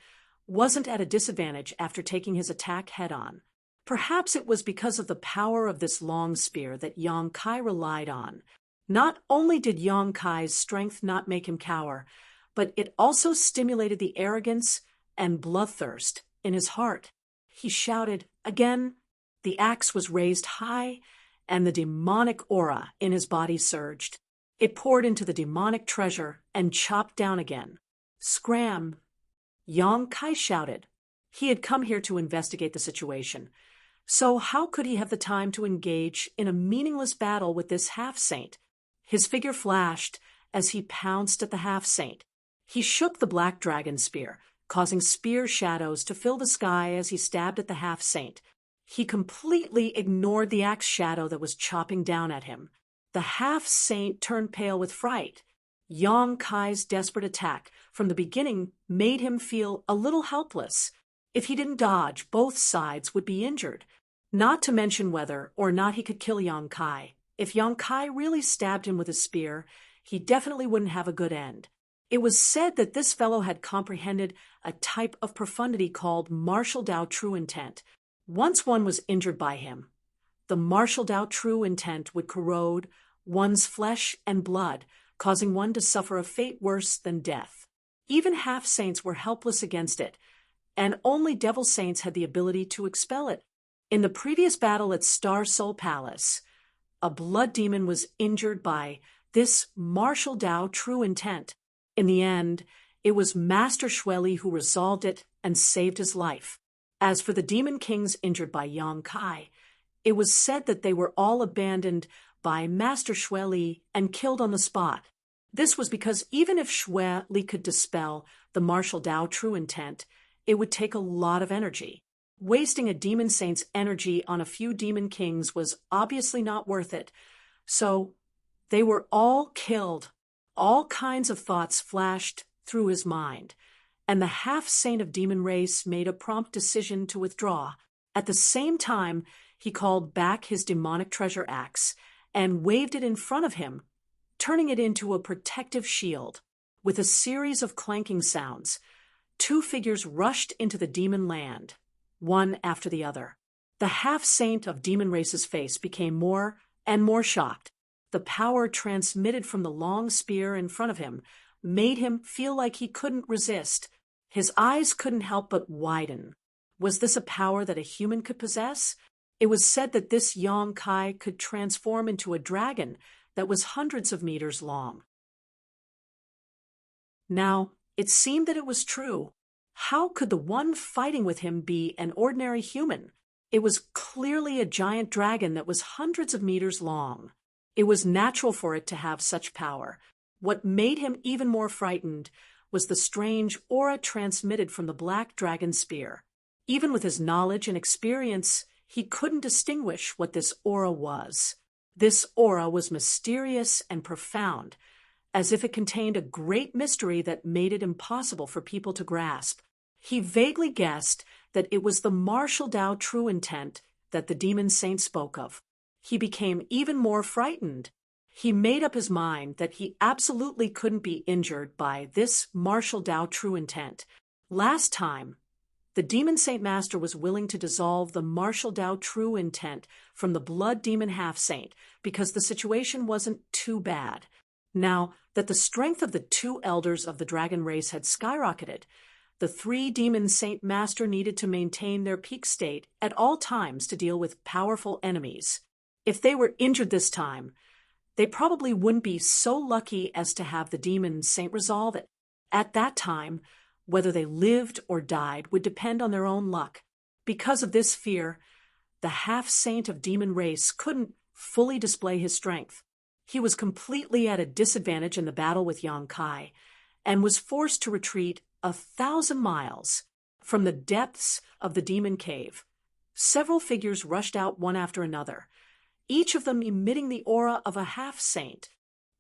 wasn't at a disadvantage after taking his attack head-on. Perhaps it was because of the power of this long spear that Yang Kai relied on. Not only did Yang Kai's strength not make him cower, but it also stimulated the arrogance and bloodthirst in his heart. He shouted again. The axe was raised high, and the demonic aura in his body surged. It poured into the demonic treasure and chopped down again. "Scram!" Yang Kai shouted. He had come here to investigate the situation. So how could he have the time to engage in a meaningless battle with this half-saint? His figure flashed as he pounced at the half-saint. He shook the black dragon spear, causing spear shadows to fill the sky as he stabbed at the half-saint. He completely ignored the axe shadow that was chopping down at him. The half-saint turned pale with fright. Yang Kai's desperate attack from the beginning made him feel a little helpless. If he didn't dodge, both sides would be injured. Not to mention whether or not he could kill Yang Kai. If Yang Kai really stabbed him with a spear, he definitely wouldn't have a good end. It was said that this fellow had comprehended a type of profundity called martial Dao true intent. Once one was injured by him, the martial Dao true intent would corrode one's flesh and blood, causing one to suffer a fate worse than death. Even half-saints were helpless against it, and only devil saints had the ability to expel it. In the previous battle at Star Soul Palace, a blood demon was injured by this martial Dao true intent. In the end, it was Master Shueli who resolved it and saved his life. As for the demon kings injured by Yang Kai, it was said that they were all abandoned by Master Shueli and killed on the spot. This was because even if Shueli could dispel the martial Dao true intent, it would take a lot of energy. Wasting a demon saint's energy on a few demon kings was obviously not worth it, so they were all killed. All kinds of thoughts flashed through his mind, and the half-saint of demon race made a prompt decision to withdraw. At the same time, he called back his demonic treasure axe and waved it in front of him, turning it into a protective shield. With a series of clanking sounds, two figures rushed into the demon land, one after the other. The half-saint of demon race's face became more and more shocked. The power transmitted from the long spear in front of him made him feel like he couldn't resist. His eyes couldn't help but widen. Was this a power that a human could possess? It was said that this Yang Kai could transform into a dragon that was hundreds of meters long. Now, it seemed that it was true. How could the one fighting with him be an ordinary human? It was clearly a giant dragon that was hundreds of meters long. It was natural for it to have such power. What made him even more frightened was the strange aura transmitted from the black dragon spear. Even with his knowledge and experience, he couldn't distinguish what this aura was. This aura was mysterious and profound, as if it contained a great mystery that made it impossible for people to grasp. He vaguely guessed that it was the martial Dao true intent that the demon saint spoke of. He became even more frightened. He made up his mind that he absolutely couldn't be injured by this martial Dao true intent. Last time, the demon saint master was willing to dissolve the martial Dao true intent from the blood demon half-saint because the situation wasn't too bad. Now that the strength of the two elders of the dragon race had skyrocketed, the three demon saint master needed to maintain their peak state at all times to deal with powerful enemies. If they were injured this time, they probably wouldn't be so lucky as to have the demon saint resolve it. At that time, whether they lived or died would depend on their own luck. Because of this fear, the half-saint of demon race couldn't fully display his strength. He was completely at a disadvantage in the battle with Yang Kai, and was forced to retreat 1,000 miles from the depths of the demon cave. Several figures rushed out one after another, each of them emitting the aura of a half-saint.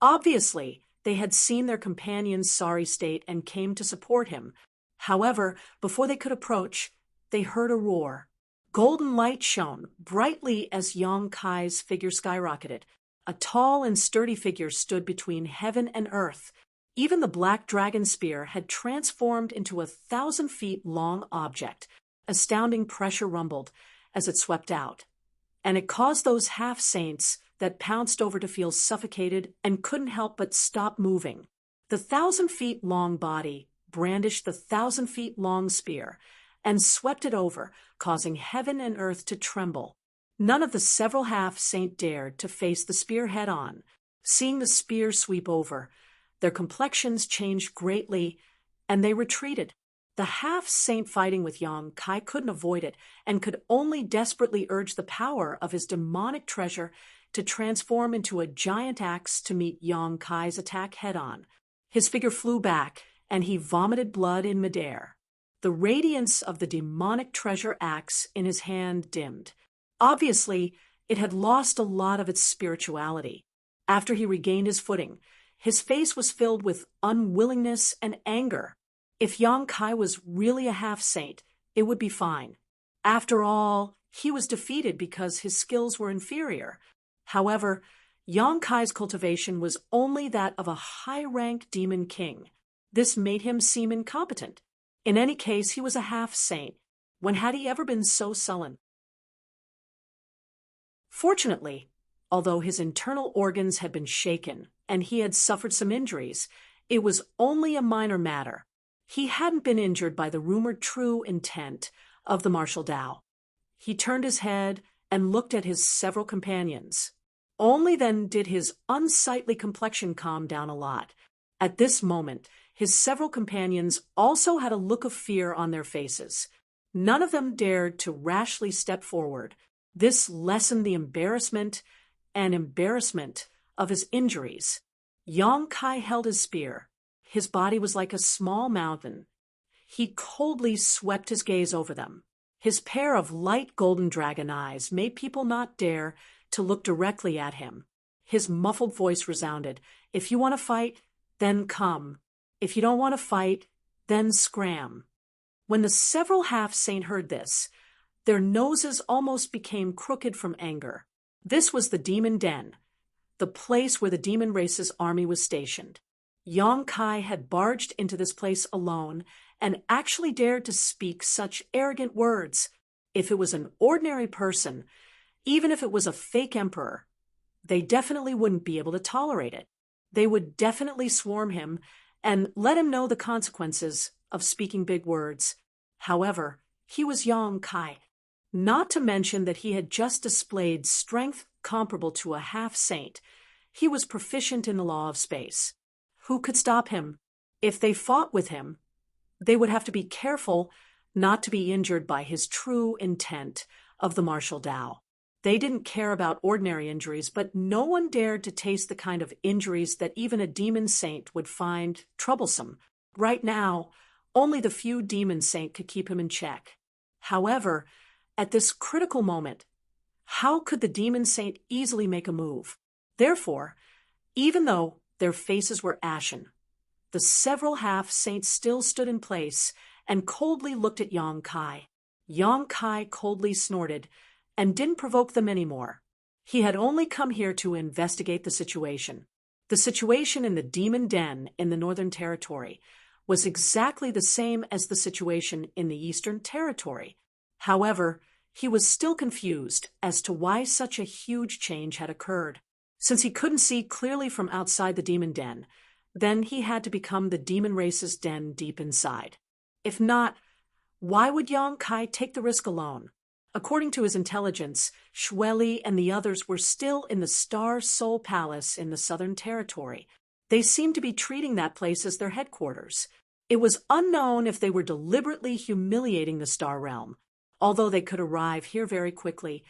Obviously, they had seen their companion's sorry state and came to support him. However, before they could approach, they heard a roar. Golden light shone brightly as Yang Kai's figure skyrocketed. A tall and sturdy figure stood between heaven and earth. Even the black dragon spear had transformed into a 1,000 feet long object. Astounding pressure rumbled as it swept out, and it caused those half-saints that pounced over to feel suffocated and couldn't help but stop moving. The 1,000 feet long body brandished the 1,000 feet long spear and swept it over, causing heaven and earth to tremble. None of the several half-saint dared to face the spear head-on. Seeing the spear sweep over, their complexions changed greatly, and they retreated. The half-saint fighting with Yang Kai couldn't avoid it, and could only desperately urge the power of his demonic treasure to transform into a giant axe to meet Yang Kai's attack head-on. His figure flew back, and he vomited blood in midair. The radiance of the demonic treasure axe in his hand dimmed. Obviously, it had lost a lot of its spirituality. After he regained his footing, his face was filled with unwillingness and anger. If Yang Kai was really a half-saint, it would be fine. After all, he was defeated because his skills were inferior. However, Yang Kai's cultivation was only that of a high-rank demon king. This made him seem incompetent. In any case, he was a half-saint. When had he ever been so sullen? Fortunately, although his internal organs had been shaken and he had suffered some injuries, it was only a minor matter. He hadn't been injured by the rumored true intent of the martial Dao. He turned his head and looked at his several companions. Only then did his unsightly complexion calm down a lot. At this moment, his several companions also had a look of fear on their faces. None of them dared to rashly step forward. This lessened the embarrassment of his injuries. Yong Kai held his spear. His body was like a small mountain. He coldly swept his gaze over them. His pair of light golden dragon eyes made people not dare to look directly at him. His muffled voice resounded, "If you want to fight, then come. If you don't want to fight, then scram." When the several half-saint heard this, their noses almost became crooked from anger. This was the demon den, the place where the demon race's army was stationed. Yong Kai had barged into this place alone and actually dared to speak such arrogant words. If it was an ordinary person, even if it was a fake emperor, they definitely wouldn't be able to tolerate it. They would definitely swarm him and let him know the consequences of speaking big words. However, he was Yong Kai, not to mention that he had just displayed strength comparable to a half-saint. He was proficient in the law of space. Who could stop him? If they fought with him, they would have to be careful not to be injured by his true intent of the martial Tao. They didn't care about ordinary injuries, but no one dared to taste the kind of injuries that even a demon saint would find troublesome. Right now, only the few demon saint could keep him in check. However, at this critical moment, how could the demon saint easily make a move? Therefore, even though their faces were ashen, the several half-saints still stood in place and coldly looked at Yong Kai. Yong Kai coldly snorted and didn't provoke them anymore. He had only come here to investigate the situation. The situation in the demon den in the Northern Territory was exactly the same as the situation in the Eastern Territory. However, he was still confused as to why such a huge change had occurred. Since he couldn't see clearly from outside the demon den, then he had to become the demon race's den deep inside. If not, why would Yong Kai take the risk alone? According to his intelligence, Xueli and the others were still in the Star Soul Palace in the Southern Territory. They seemed to be treating that place as their headquarters. It was unknown if they were deliberately humiliating the Star Realm. Although they could arrive here very quickly,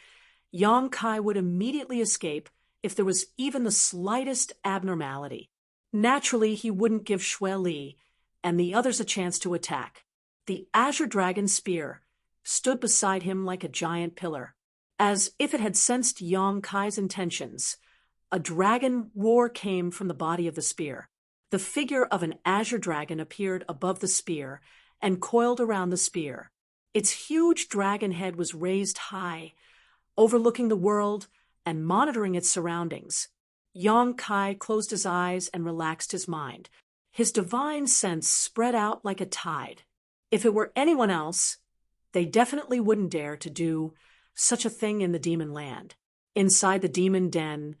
Yong Kai would immediately escape if there was even the slightest abnormality. Naturally, he wouldn't give Xueli and the others a chance to attack. The Azure Dragon Spear stood beside him like a giant pillar. As if it had sensed Yong Kai's intentions, a dragon roar came from the body of the spear. The figure of an azure dragon appeared above the spear and coiled around the spear. Its huge dragon head was raised high, overlooking the world and monitoring its surroundings. Yong Kai closed his eyes and relaxed his mind. His divine sense spread out like a tide. If it were anyone else, they definitely wouldn't dare to do such a thing in the demon land. Inside the demon den,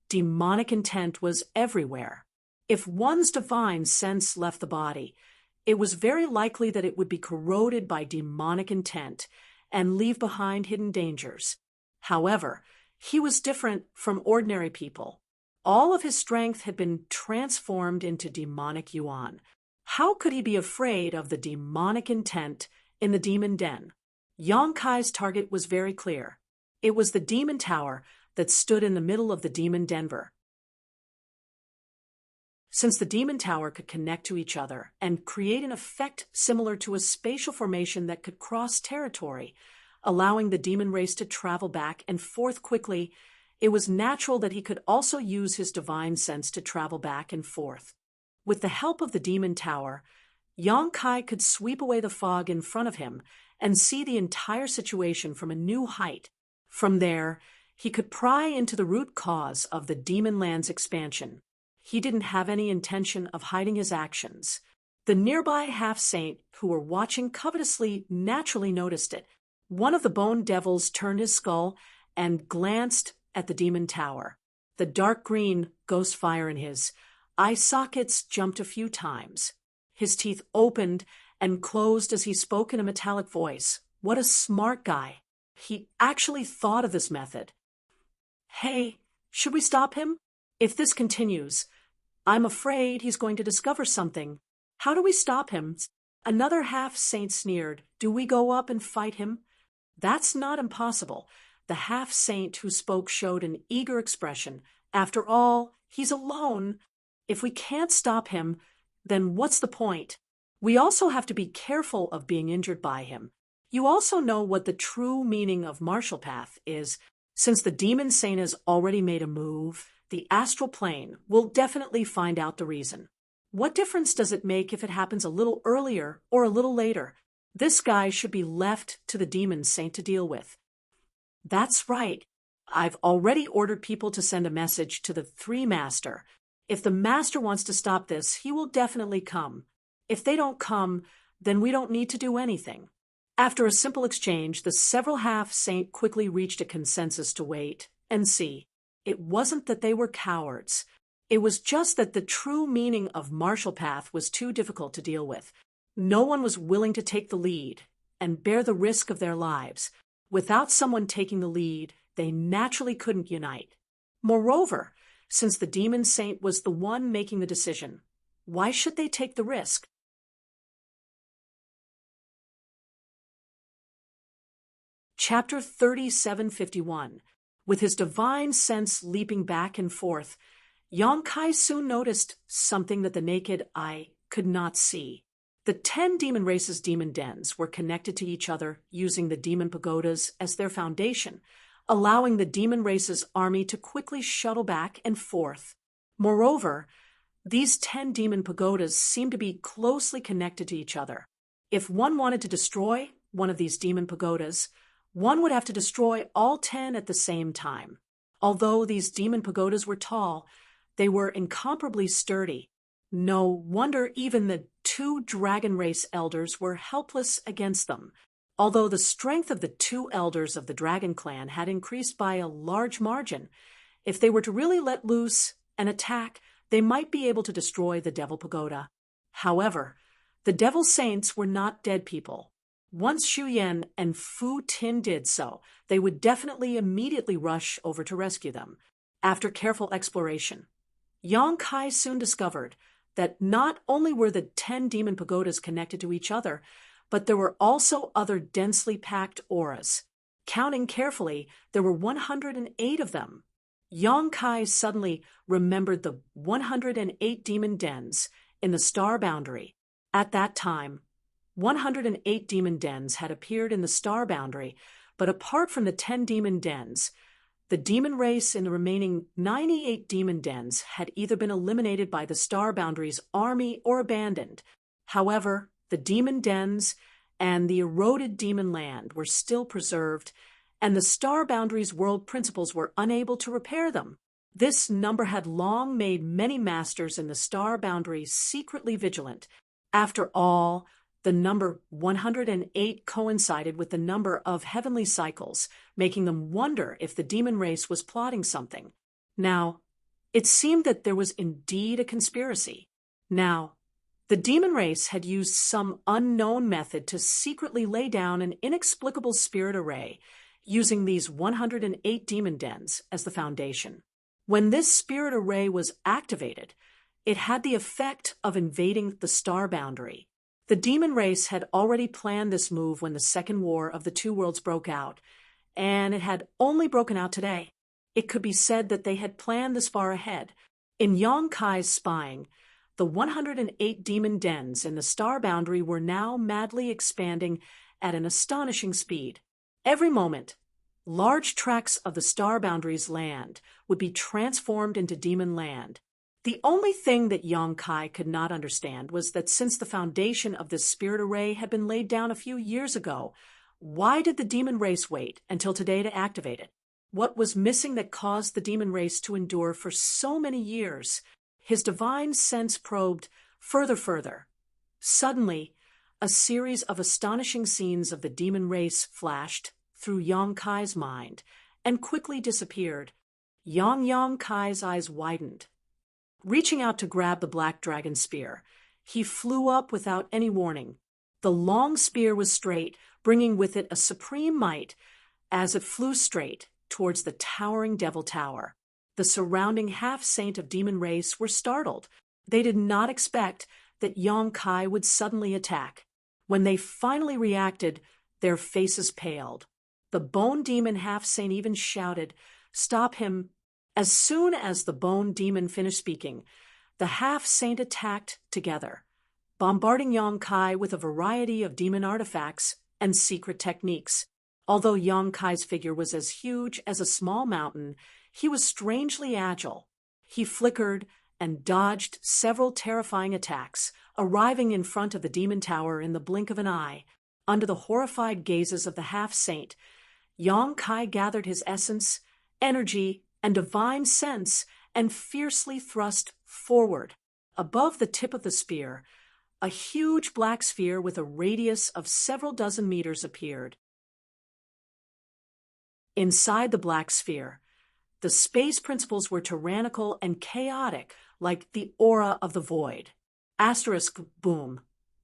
demonic intent was everywhere. If one's divine sense left the body, it was very likely that it would be corroded by demonic intent and leave behind hidden dangers. However, he was different from ordinary people. All of his strength had been transformed into demonic yuan. How could he be afraid of the demonic intent in the demon den? Yong Kai's target was very clear. It was the demon tower that stood in the middle of the demon Denver. Since the demon tower could connect to each other and create an effect similar to a spatial formation that could cross territory, allowing the demon race to travel back and forth quickly, it was natural that he could also use his divine sense to travel back and forth. With the help of the demon tower, Yong Kai could sweep away the fog in front of him and see the entire situation from a new height. From there, he could pry into the root cause of the demon land's expansion. He didn't have any intention of hiding his actions. The nearby half-saint who were watching covetously naturally noticed it. One of the bone devils turned his skull and glanced at the demon tower. The dark green ghost fire in his eye sockets jumped a few times. His teeth opened and closed as he spoke in a metallic voice. What a smart guy. he actually thought of this method. Hey, should we stop him? If this continues, I'm afraid he's going to discover something. How do we stop him? Another half-saint sneered. Do we go up and fight him? That's not impossible. The half-saint who spoke showed an eager expression. After all, he's alone. If we can't stop him, then what's the point? We also have to be careful of being injured by him. You also know what the true meaning of martial path is. Since the demon saint has already made a move, the astral plane will definitely find out the reason. What difference does it make if it happens a little earlier or a little later? This guy should be left to the demon saint to deal with. That's right. I've already ordered people to send a message to the three master. If the master wants to stop this, he will definitely come. If they don't come, then we don't need to do anything. After a simple exchange, the several half-saint quickly reached a consensus to wait and see. It wasn't that they were cowards. It was just that the true meaning of martial path was too difficult to deal with. No one was willing to take the lead and bear the risk of their lives. Without someone taking the lead, they naturally couldn't unite. Moreover, since the demon saint was the one making the decision, why should they take the risk? Chapter 3751. With his divine sense leaping back and forth, Yang Kai soon noticed something that the naked eye could not see. The 10 demon races' demon dens were connected to each other using the demon pagodas as their foundation, allowing the demon race's army to quickly shuttle back and forth. Moreover, these 10 demon pagodas seemed to be closely connected to each other. If one wanted to destroy one of these demon pagodas, one would have to destroy all 10 at the same time. Although these demon pagodas were tall, they were incomparably sturdy. No wonder even the 2 dragon race elders were helpless against them. Although the strength of the 2 elders of the dragon clan had increased by a large margin, if they were to really let loose and attack, they might be able to destroy the devil pagoda. However, the devil saints were not dead people. Once Xu Yan and Fu Tin did so, they would definitely immediately rush over to rescue them. After careful exploration, Yang Kai soon discovered that not only were the 10 demon pagodas connected to each other, but there were also other densely packed auras. Counting carefully, there were 108 of them. Yang Kai suddenly remembered the 108 demon dens in the star boundary. At that time, 108 demon dens had appeared in the star boundary, but apart from the 10 demon dens, the demon race in the remaining 98 demon dens had either been eliminated by the star boundary's army or abandoned. However, the demon dens and the eroded demon land were still preserved, and the star boundary's world principles were unable to repair them. This number had long made many masters in the star boundary secretly vigilant. After all, the number 108 coincided with the number of heavenly cycles, making them wonder if the demon race was plotting something. Now, it seemed that there was indeed a conspiracy. Now, the demon race had used some unknown method to secretly lay down an inexplicable spirit array, using these 108 demon dens as the foundation. When this spirit array was activated, it had the effect of invading the star boundary. The demon race had already planned this move when the Second War of the Two Worlds broke out, and it had only broken out today. It could be said that they had planned this far ahead. In Yang Kai's spying, the 108 demon dens in the star boundary were now madly expanding at an astonishing speed. Every moment, large tracts of the star boundary's land would be transformed into demon land. The only thing that Yang Kai could not understand was that since the foundation of this spirit array had been laid down a few years ago, why did the demon race wait until today to activate it? What was missing that caused the demon race to endure for so many years? His divine sense probed further. Suddenly, a series of astonishing scenes of the demon race flashed through Yang Kai's mind and quickly disappeared. Yang Kai's eyes widened. Reaching out to grab the black dragon spear, he flew up without any warning. The long spear was straight, bringing with it a supreme might. as it flew straight towards the towering Devil Tower. The surrounding half-saint of demon race were startled. They did not expect that Yong Kai would suddenly attack. When they finally reacted, their faces paled. The bone demon half-saint even shouted, "Stop him!" As soon as the bone demon finished speaking, the half-saint attacked together, bombarding Yong Kai with a variety of demon artifacts and secret techniques. Although Yong Kai's figure was as huge as a small mountain, he was strangely agile. He flickered and dodged several terrifying attacks, arriving in front of the demon tower in the blink of an eye. Under the horrified gazes of the half-saint, Yong Kai gathered his essence, energy, and divine sense and fiercely thrust forward. Above the tip of the spear, a huge black sphere with a radius of several dozen meters appeared. Inside the black sphere, the space principles were tyrannical and chaotic, like the aura of the void. Asterisk boom.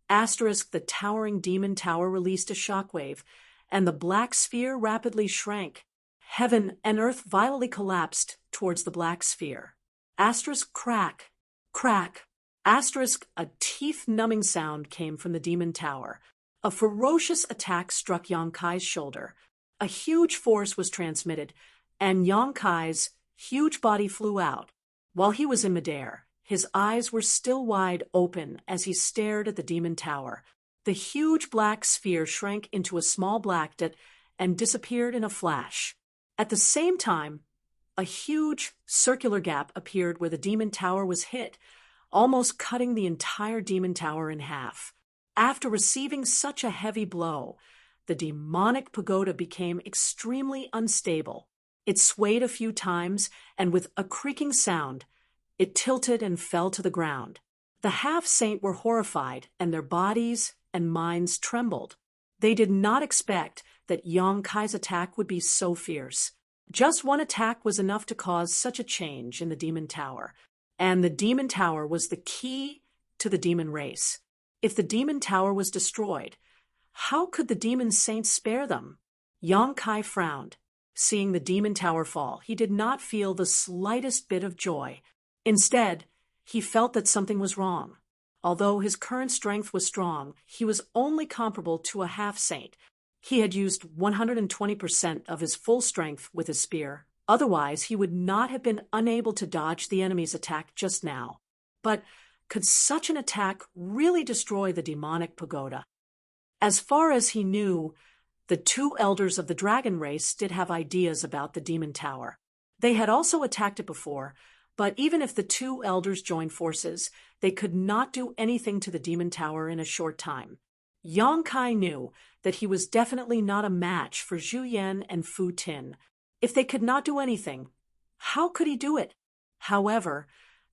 Asterisk the towering demon tower released a shockwave, and the black sphere rapidly shrank. Heaven and earth violently collapsed towards the black sphere. Asterisk crack. Crack. Asterisk a teeth-numbing sound came from the demon tower. A ferocious attack struck Yong Kai's shoulder. A huge force was transmitted, and Yong Kai's huge body flew out. While he was in midair, his eyes were still wide open as he stared at the demon tower. The huge black sphere shrank into a small black dot and disappeared in a flash. At the same time, a huge circular gap appeared where the demon tower was hit, almost cutting the entire demon tower in half. After receiving such a heavy blow, the demonic pagoda became extremely unstable. It swayed a few times, and with a creaking sound, it tilted and fell to the ground. The half-saint were horrified, and their bodies and minds trembled. They did not expect that Yong Kai's attack would be so fierce. Just one attack was enough to cause such a change in the demon tower, and the demon tower was the key to the demon race. If the demon tower was destroyed, how could the demon saints spare them? Yong Kai frowned. Seeing the demon tower fall, he did not feel the slightest bit of joy. Instead, he felt that something was wrong. Although his current strength was strong, he was only comparable to a half-saint. He had used 120% of his full strength with his spear. Otherwise, he would not have been unable to dodge the enemy's attack just now. But could such an attack really destroy the demonic pagoda? As far as he knew, the two elders of the dragon race did have ideas about the demon tower. They had also attacked it before, but even if the two elders joined forces, they could not do anything to the demon tower in a short time. Yong Kai knew that he was definitely not a match for Zhu Yan and Fu Tin. If they could not do anything, how could he do it? However,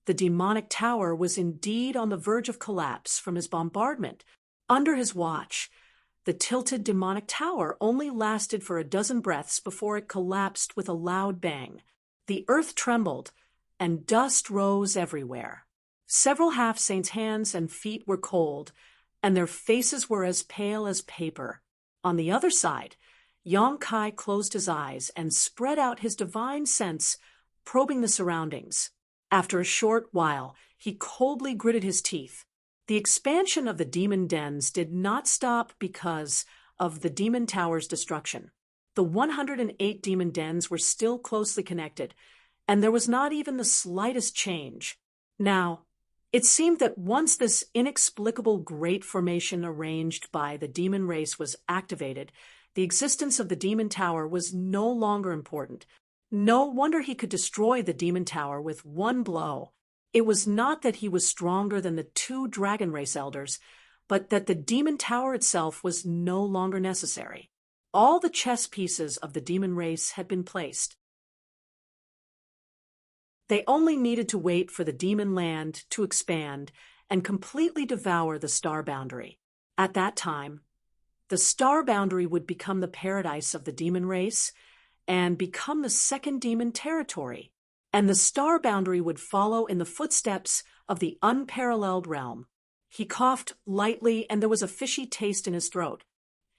the demonic tower was indeed on the verge of collapse from his bombardment. Under his watch, the tilted demonic tower only lasted for a dozen breaths before it collapsed with a loud bang. The earth trembled, and dust rose everywhere. Several half-saints' hands and feet were cold, and their faces were as pale as paper. On the other side, Yong Kai closed his eyes and spread out his divine sense, probing the surroundings. After a short while, he coldly gritted his teeth. The expansion of the demon dens did not stop because of the demon tower's destruction. The 108 demon dens were still closely connected, and there was not even the slightest change. Now, it seemed that once this inexplicable great formation arranged by the demon race was activated, the existence of the demon tower was no longer important. No wonder he could destroy the demon tower with one blow. It was not that he was stronger than the two dragon race elders, but that the demon tower itself was no longer necessary. All the chess pieces of the demon race had been placed. They only needed to wait for the demon land to expand and completely devour the star boundary. At that time, the star boundary would become the paradise of the demon race and become the second demon territory, and the star boundary would follow in the footsteps of the unparalleled realm. He coughed lightly, and there was a fishy taste in his throat.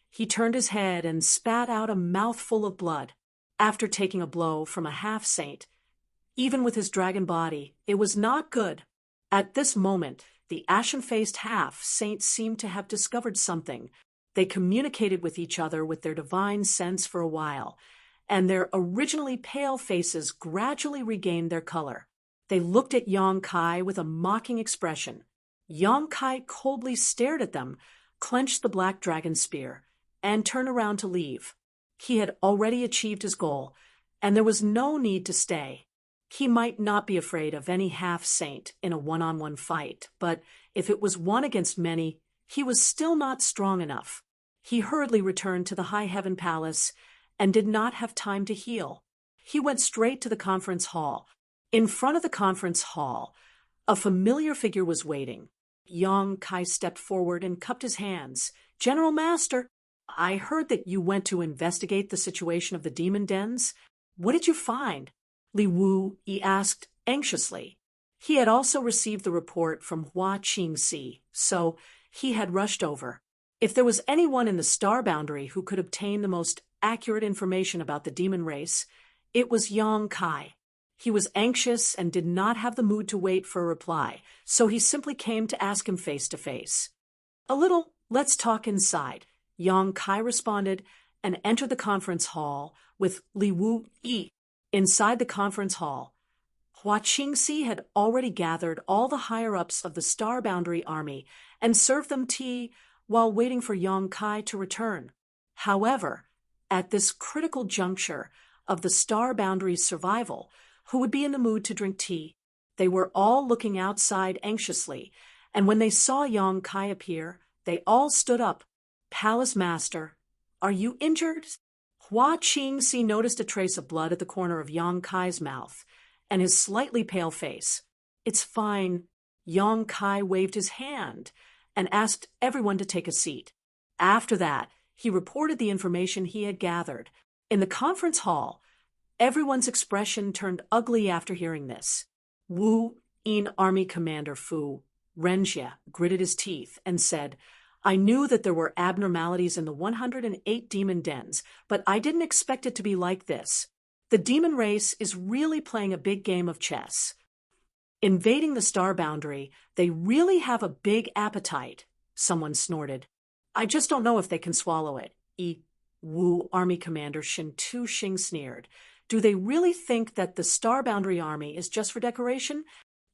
He turned his head and spat out a mouthful of blood. After taking a blow from a half-saint, even with his dragon body, it was not good. At this moment, the ashen-faced half-saint seemed to have discovered something. They communicated with each other with their divine sense for a while, and their originally pale faces gradually regained their color. They looked at Yang Kai with a mocking expression. Yang Kai coldly stared at them, clenched the black dragon spear, and turned around to leave. He had already achieved his goal, and there was no need to stay. He might not be afraid of any half-saint in a one-on-one fight, but if it was one against many, he was still not strong enough. He hurriedly returned to the High Heaven Palace and did not have time to heal. He went straight to the conference hall. In front of the conference hall, a familiar figure was waiting. Yang Kai stepped forward and cupped his hands. "General Master, I heard that you went to investigate the situation of the demon dens. What did you find?" Li Wu Yi asked anxiously. He had also received the report from Hua Qingxi, so he had rushed over. If there was anyone in the star boundary who could obtain the most accurate information about the demon race, it was Yang Kai. He was anxious and did not have the mood to wait for a reply, so he simply came to ask him face to face. "A little, let's talk inside," Yang Kai responded and entered the conference hall with Li Wu Yi. Inside the conference hall, Hua Qingxi had already gathered all the higher-ups of the Star Boundary Army and served them tea while waiting for Yang Kai to return. However, at this critical juncture of the Star Boundary's survival, who would be in the mood to drink tea? They were all looking outside anxiously, and when they saw Yang Kai appear, they all stood up. "Palace Master, are you injured?" Hua Qingxi noticed a trace of blood at the corner of Yang Kai's mouth and his slightly pale face. "It's fine." Yang Kai waved his hand and asked everyone to take a seat. After that, he reported the information he had gathered. In the conference hall, everyone's expression turned ugly after hearing this. Wu Yin Army Commander Fu Renjie gritted his teeth and said, "I knew that there were abnormalities in the 108 demon dens, but I didn't expect it to be like this. The demon race is really playing a big game of chess. Invading the star boundary, they really have a big appetite," someone snorted. "I just don't know if they can swallow it." Wu Army Commander Shin Tu Xing sneered. "Do they really think that the Star Boundary Army is just for decoration?"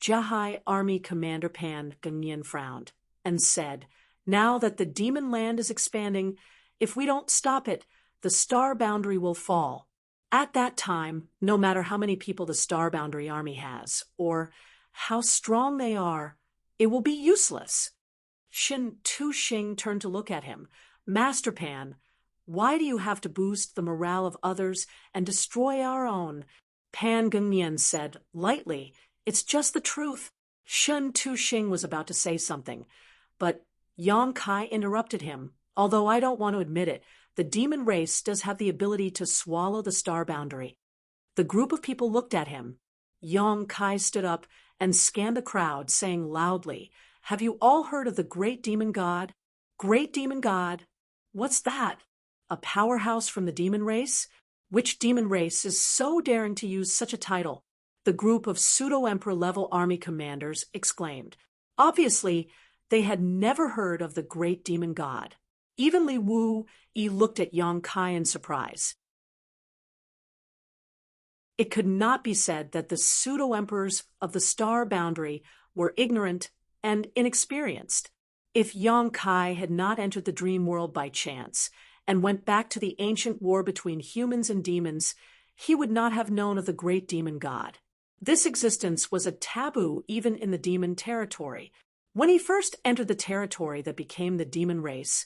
Jahai Army Commander Pan Gengyan frowned and said, "Now that the demon land is expanding, if we don't stop it, the Star Boundary will fall. At that time, no matter how many people the Star Boundary Army has, or how strong they are, it will be useless." Shin Tu Xing turned to look at him. "Master Pan, why do you have to boost the morale of others and destroy our own?" Pan Gengyan said lightly, "It's just the truth." Shin Tu Xing was about to say something, but Yang Kai interrupted him. "Although I don't want to admit it, the demon race does have the ability to swallow the star boundary." The group of people looked at him. Yang Kai stood up and scanned the crowd, saying loudly, "Have you all heard of the Great Demon God?" "Great Demon God? What's that? A powerhouse from the demon race? Which demon race is so daring to use such a title?" The group of pseudo-emperor level army commanders exclaimed. Obviously, they had never heard of the Great Demon God. Even Li Wu Yi looked at Yang Kai in surprise. It could not be said that the pseudo-emperors of the Star Boundary were ignorant and inexperienced. If Yang Kai had not entered the dream world by chance and went back to the ancient war between humans and demons, he would not have known of the Great Demon God. This existence was a taboo even in the demon territory. When he first entered the territory that became the demon race,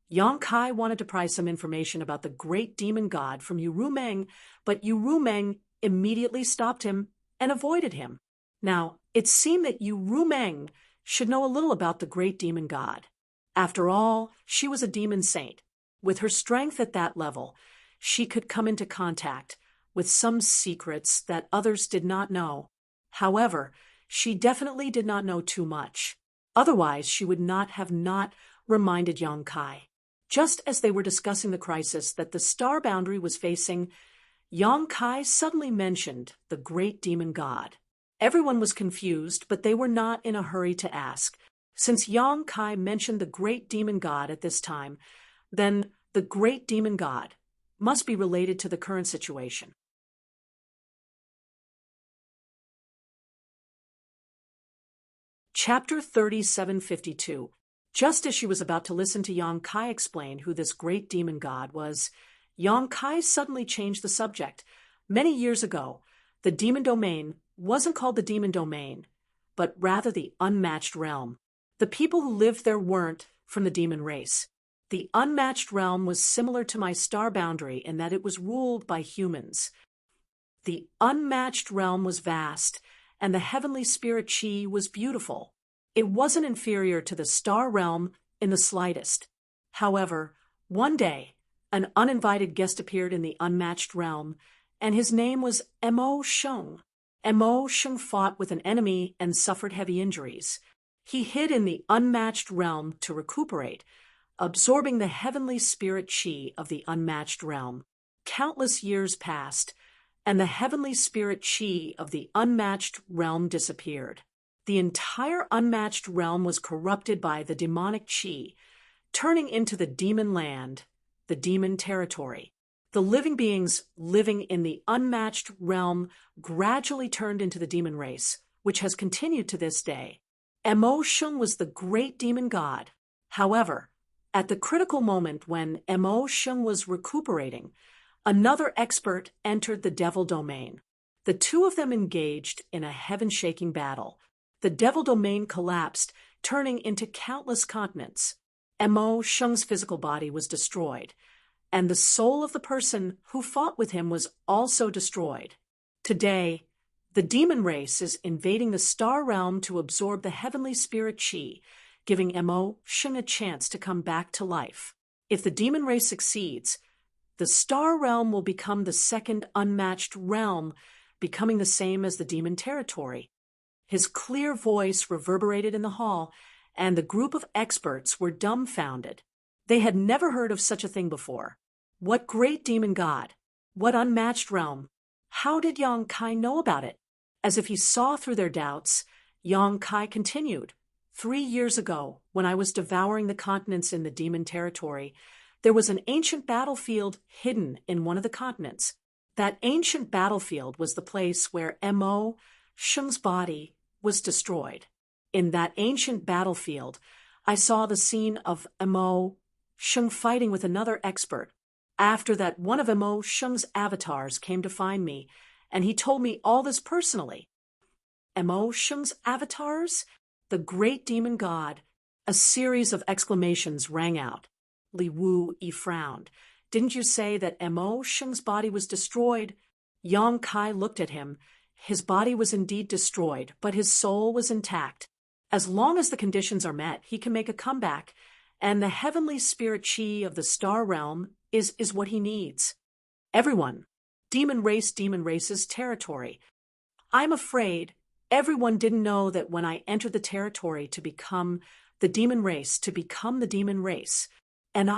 Yang Kai wanted to pry some information about the Great Demon God from Yu Rumeng, but Yu Rumeng immediately stopped him and avoided him. Now, it seemed that Yu Rumeng should know a little about the Great Demon God. After all, she was a demon saint. With her strength at that level, she could come into contact with some secrets that others did not know. However, she definitely did not know too much. Otherwise, she would not have reminded Yang Kai. Just as they were discussing the crisis that the star boundary was facing, Yang Kai suddenly mentioned the great demon god. Everyone was confused, but they were not in a hurry to ask. Since Yang Kai mentioned the great demon god at this time, then the great demon god must be related to the current situation. Chapter 3752. Just as she was about to listen to Yang Kai explain who this great demon god was, Yang Kai suddenly changed the subject. Many years ago, the demon domain wasn't called the demon domain, but rather the unmatched realm. The people who lived there weren't from the demon race. The unmatched realm was similar to my star boundary in that it was ruled by humans. The unmatched realm was vast, and the heavenly spirit Chi was beautiful. It wasn't inferior to the star realm in the slightest. However, one day, an uninvited guest appeared in the unmatched realm, and his name was Mo Sheng. Mo Sheng fought with an enemy and suffered heavy injuries. He hid in the unmatched realm to recuperate, absorbing the heavenly spirit Chi of the unmatched realm. Countless years passed, and the heavenly spirit Chi of the unmatched realm disappeared. The entire unmatched realm was corrupted by the demonic Chi, turning into the demon land, the demon territory. The living beings living in the unmatched realm gradually turned into the demon race, which has continued to this day. Mo Sheng was the great demon god. However, at the critical moment when Mo Sheng was recuperating, another expert entered the devil domain. The two of them engaged in a heaven-shaking battle. The devil domain collapsed, turning into countless continents. Mo Sheng's physical body was destroyed, and the soul of the person who fought with him was also destroyed. Today, the demon race is invading the star realm to absorb the heavenly spirit Chi, giving Mo Sheng a chance to come back to life. If the demon race succeeds, the star realm will become the second unmatched realm, becoming the same as the demon territory. His clear voice reverberated in the hall, and the group of experts were dumbfounded. They had never heard of such a thing before. What great demon god? What unmatched realm? How did Yang Kai know about it? As if he saw through their doubts, Yang Kai continued. 3 years ago, when I was devouring the continents in the demon territory, there was an ancient battlefield hidden in one of the continents. That ancient battlefield was the place where Mo Sheng's body was destroyed. In that ancient battlefield, I saw the scene of Mo Sheng fighting with another expert. After that, one of Mo Sheng's avatars came to find me, and he told me all this personally. Mo Sheng's avatars? The great demon god. A series of exclamations rang out. Li Wu Yi frowned. Didn't you say that Mo Sheng's body was destroyed? Yang Kai looked at him. His body was indeed destroyed, but his soul was intact. As long as the conditions are met, he can make a comeback, and the heavenly spirit Chi of the star realm is what he needs. Everyone. Demon race's territory. I'm afraid everyone didn't know that when I entered the territory to become the demon race, and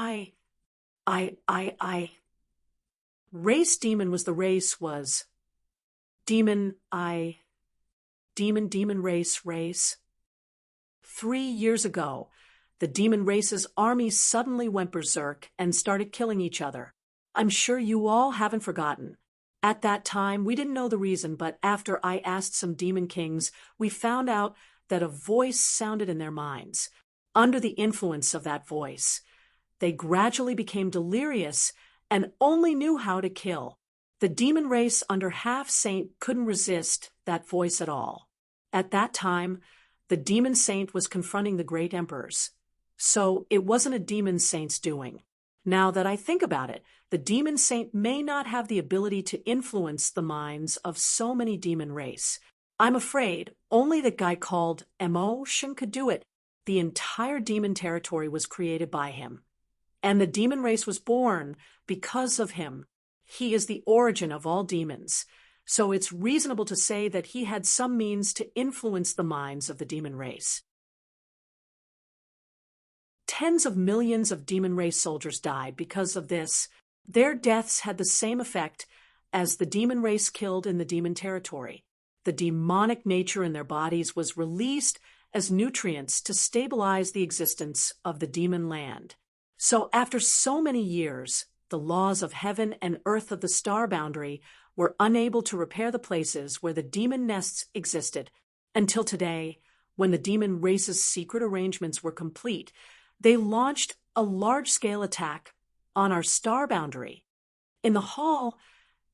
race demon was the race was demon race. 3 years ago, the demon race's army suddenly went berserk and started killing each other. I'm sure you all haven't forgotten. At that time, we didn't know the reason, but after I asked some demon kings, we found out that a voice sounded in their minds. Under the influence of that voice, they gradually became delirious and only knew how to kill. The demon race under half-saint couldn't resist that voice at all. At that time, the demon saint was confronting the great emperors. So it wasn't a demon saint's doing. Now that I think about it, the demon saint may not have the ability to influence the minds of so many demon race. I'm afraid only the guy called Mo Sheng could do it. The entire demon territory was created by him. And the demon race was born because of him. He is the origin of all demons. So it's reasonable to say that he had some means to influence the minds of the demon race. Tens of millions of demon race soldiers died because of this. Their deaths had the same effect as the demon race killed in the demon territory. The demonic nature in their bodies was released as nutrients to stabilize the existence of the demon land. So after so many years, the laws of heaven and earth of the star boundary were unable to repair the places where the demon nests existed. Until today, when the demon race's secret arrangements were complete, they launched a large-scale attack on our star boundary. In the hall,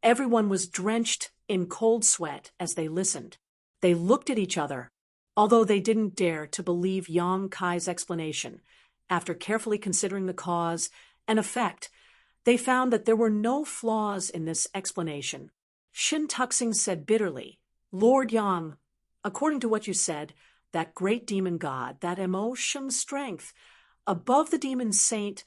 everyone was drenched in cold sweat as they listened. They looked at each other, although they didn't dare to believe Yang Kai's explanation. After carefully considering the cause and effect, they found that there were no flaws in this explanation. Shin Tuxing said bitterly, "Lord Yang, according to what you said, that great demon god, that emotion strength, above the demon saint,"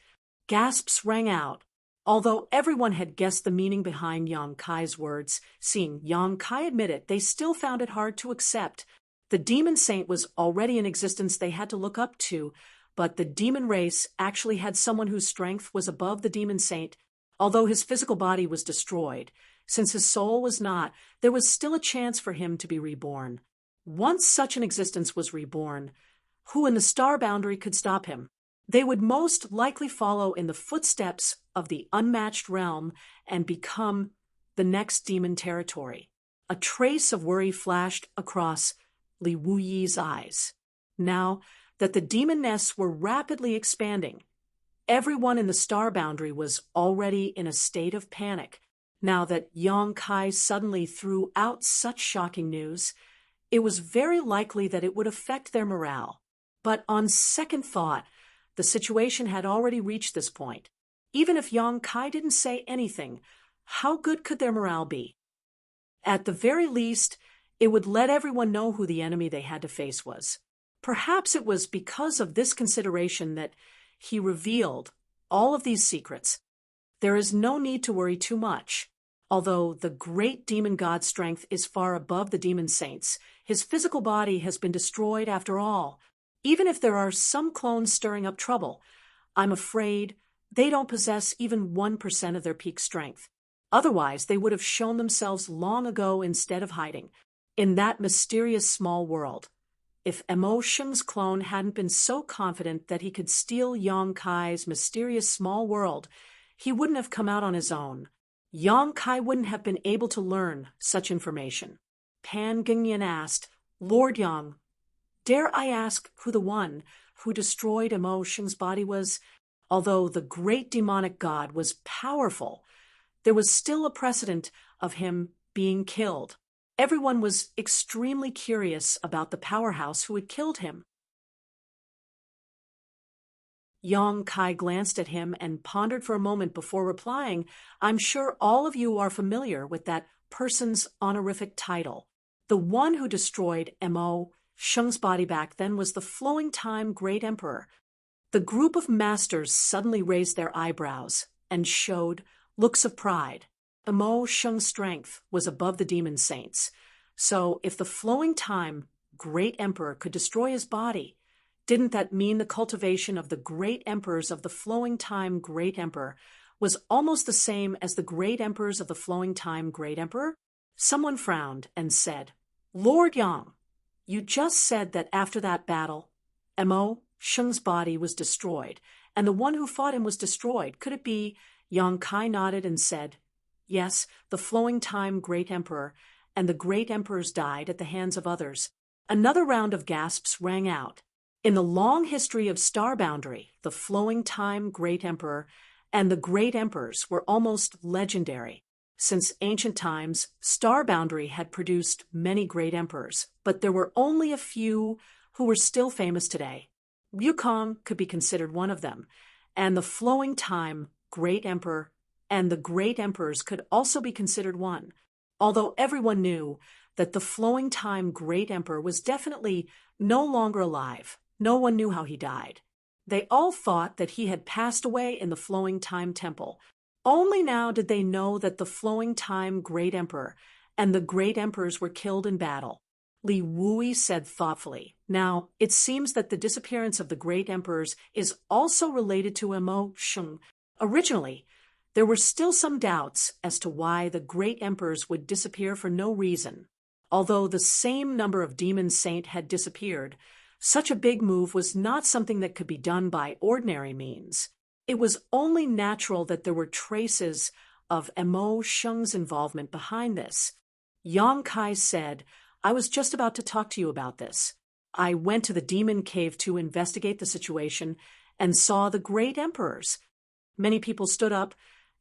gasps rang out. Although everyone had guessed the meaning behind Yang Kai's words, seeing Yang Kai admit it, they still found it hard to accept. The demon saint was already in existence they had to look up to, but the demon race actually had someone whose strength was above the demon saint. Although his physical body was destroyed, since his soul was not, there was still a chance for him to be reborn. Once such an existence was reborn, who in the star boundary could stop him? They would most likely follow in the footsteps of the unmatched realm and become the next demon territory. A trace of worry flashed across Li Wuyi's eyes. Now that the demon nests were rapidly expanding, everyone in the star boundary was already in a state of panic. Now that Yang Kai suddenly threw out such shocking news, it was very likely that it would affect their morale. But on second thought, the situation had already reached this point. Even if Yang Kai didn't say anything, how good could their morale be? At the very least, it would let everyone know who the enemy they had to face was. Perhaps it was because of this consideration that he revealed all of these secrets. There is no need to worry too much. Although the great demon god's strength is far above the demon saint's, his physical body has been destroyed after all. Even if there are some clones stirring up trouble, I'm afraid they don't possess even 1% of their peak strength. Otherwise, they would have shown themselves long ago instead of hiding in that mysterious small world. If Emo Sheng's clone hadn't been so confident that he could steal Yang Kai's mysterious small world, he wouldn't have come out on his own. Yang Kai wouldn't have been able to learn such information. Pan Gingyan asked, "Lord Yang, dare I ask who the one who destroyed Emo Sheng's body was?" Although the great demonic god was powerful, there was still a precedent of him being killed. Everyone was extremely curious about the powerhouse who had killed him. Yang Kai glanced at him and pondered for a moment before replying, "I'm sure all of you are familiar with that person's honorific title. The one who destroyed Emo Sheng's body back then was the Flowing Time Great Emperor." The group of masters suddenly raised their eyebrows and showed looks of pride. Emo Sheng's strength was above the demon saints. So if the Flowing Time Great Emperor could destroy his body, didn't that mean the cultivation of the great emperors of the Flowing Time Great Emperor was almost the same as the great emperors of the Flowing Time Great Emperor? Someone frowned and said, "Lord Yang, you just said that after that battle, Emo Sheng's body was destroyed, and the one who fought him was destroyed. Could it be?" Yang Kai nodded and said, "Yes, the Flowing Time Great Emperor, and the great emperors died at the hands of others." Another round of gasps rang out. In the long history of Star Boundary, the Flowing Time Great Emperor and the great emperors were almost legendary. Since ancient times, Star Boundary had produced many great emperors, but there were only a few who were still famous today. Wukong could be considered one of them, and the Flowing Time Great Emperor and the great emperors could also be considered one. Although everyone knew that the Flowing Time Great Emperor was definitely no longer alive, no one knew how he died. They all thought that he had passed away in the Flowing Time Temple. Only now did they know that the Flowing Time Great Emperor and the great emperors were killed in battle. Li Wui said thoughtfully. Now, it seems that the disappearance of the great emperors is also related to emotion. Originally, there were still some doubts as to why the great emperors would disappear for no reason. Although the same number of demon saint had disappeared, such a big move was not something that could be done by ordinary means. It was only natural that there were traces of Emo Sheng's involvement behind this. Yang Kai said, I was just about to talk to you about this. I went to the demon cave to investigate the situation and saw the great emperors. Many people stood up,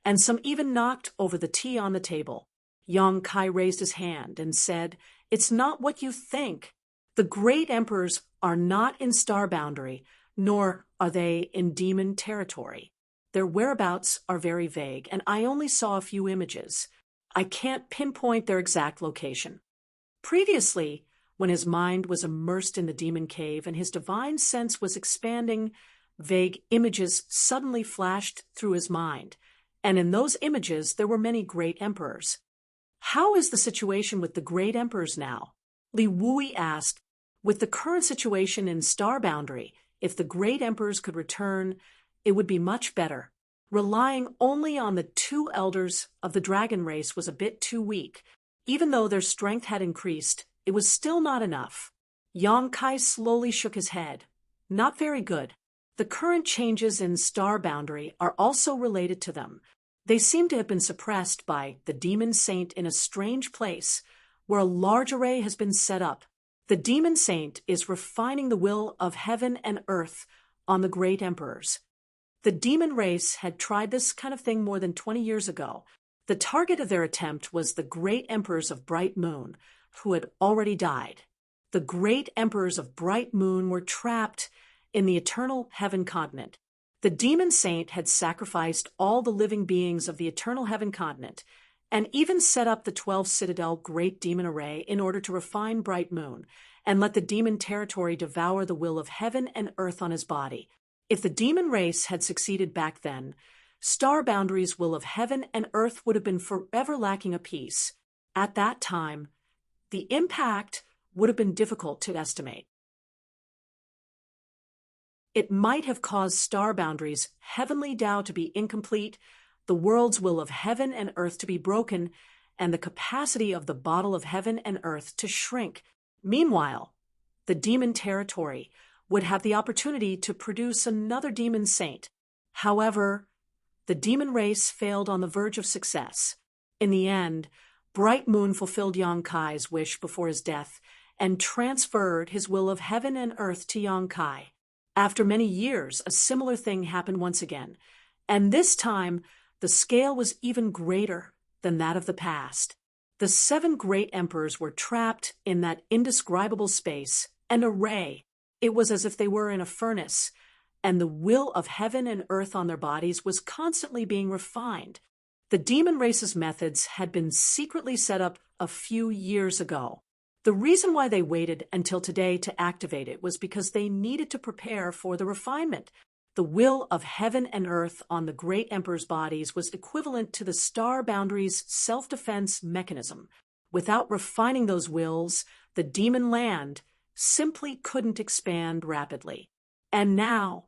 and some even knocked over the tea on the table. Yang Kai raised his hand and said, It's not what you think. The great emperors are not in Star Boundary, nor are they in demon territory. Their whereabouts are very vague, and I only saw a few images. I can't pinpoint their exact location. Previously, when his mind was immersed in the demon cave and his divine sense was expanding, vague images suddenly flashed through his mind, and in those images there were many great emperors. How is the situation with the great emperors now? Li Wui asked. With the current situation in Star Boundary, if the great emperors could return, it would be much better. Relying only on the 2 elders of the dragon race was a bit too weak. Even though their strength had increased, it was still not enough. Yang Kai slowly shook his head. Not very good. The current changes in Star Boundary are also related to them. They seem to have been suppressed by the demon saint in a strange place, where a large array has been set up. The demon saint is refining the will of heaven and earth on the great emperors. The demon race had tried this kind of thing more than 20 years ago. The target of their attempt was the great emperors of Bright Moon, who had already died. The great emperors of Bright Moon were trapped in the eternal heaven continent. The demon saint had sacrificed all the living beings of the eternal heaven continent, and even set up the 12 Citadel Great Demon Array in order to refine Bright Moon and let the demon territory devour the will of heaven and earth on his body. If the demon race had succeeded back then, Star Boundary's will of heaven and earth would have been forever lacking a piece. At that time, the impact would have been difficult to estimate. It might have caused Star Boundary's heavenly Tao to be incomplete, the world's will of heaven and earth to be broken, and the capacity of the bottle of heaven and earth to shrink. Meanwhile, the demon territory would have the opportunity to produce another demon saint. However, the demon race failed on the verge of success. In the end, Bright Moon fulfilled Yang Kai's wish before his death and transferred his will of heaven and earth to Yang Kai. After many years, a similar thing happened once again, and this time the scale was even greater than that of the past. The 7 great emperors were trapped in that indescribable space, an array. It was as if they were in a furnace, and the will of heaven and earth on their bodies was constantly being refined. The demon race's methods had been secretly set up a few years ago. The reason why they waited until today to activate it was because they needed to prepare for the refinement. The will of heaven and earth on the great emperor's bodies was equivalent to the Star Boundary's self-defense mechanism. Without refining those wills, the demon land simply couldn't expand rapidly. And now,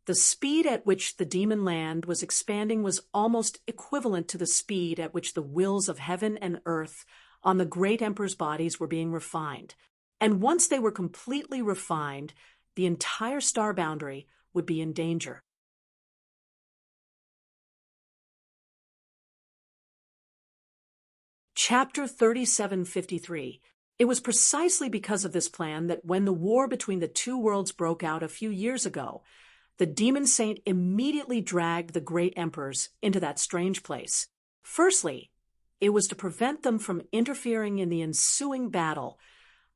the speed at which the demon land was expanding was almost equivalent to the speed at which the wills of heaven and earth on the great emperor's bodies were being refined. And once they were completely refined, the entire Star Boundary would be in danger. Chapter 3753. It was precisely because of this plan that when the war between the 2 worlds broke out a few years ago, the demon saint immediately dragged the great emperors into that strange place. Firstly, it was to prevent them from interfering in the ensuing battle,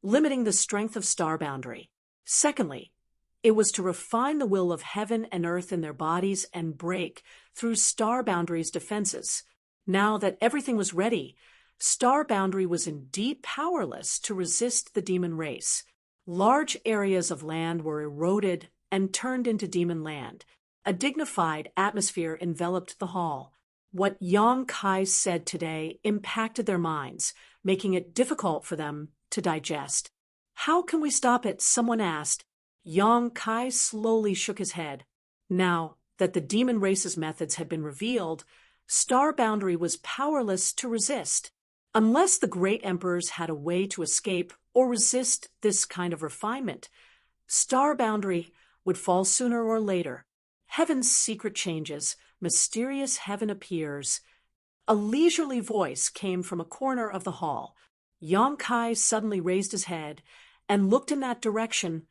limiting the strength of Star Boundary. Secondly, it was to refine the will of heaven and earth in their bodies and break through Star Boundary's defenses. Now that everything was ready, Star Boundary was indeed powerless to resist the demon race. Large areas of land were eroded and turned into demon land. A dignified atmosphere enveloped the hall. What Yang Kai said today impacted their minds, making it difficult for them to digest. How can we stop it? Someone asked. Yang Kai slowly shook his head. Now that the demon race's methods had been revealed, Star Boundary was powerless to resist. Unless the great emperors had a way to escape or resist this kind of refinement, Star Boundary would fall sooner or later. Heaven's secret changes. Mysterious heaven appears. A leisurely voice came from a corner of the hall. Yang Kai suddenly raised his head and looked in that direction,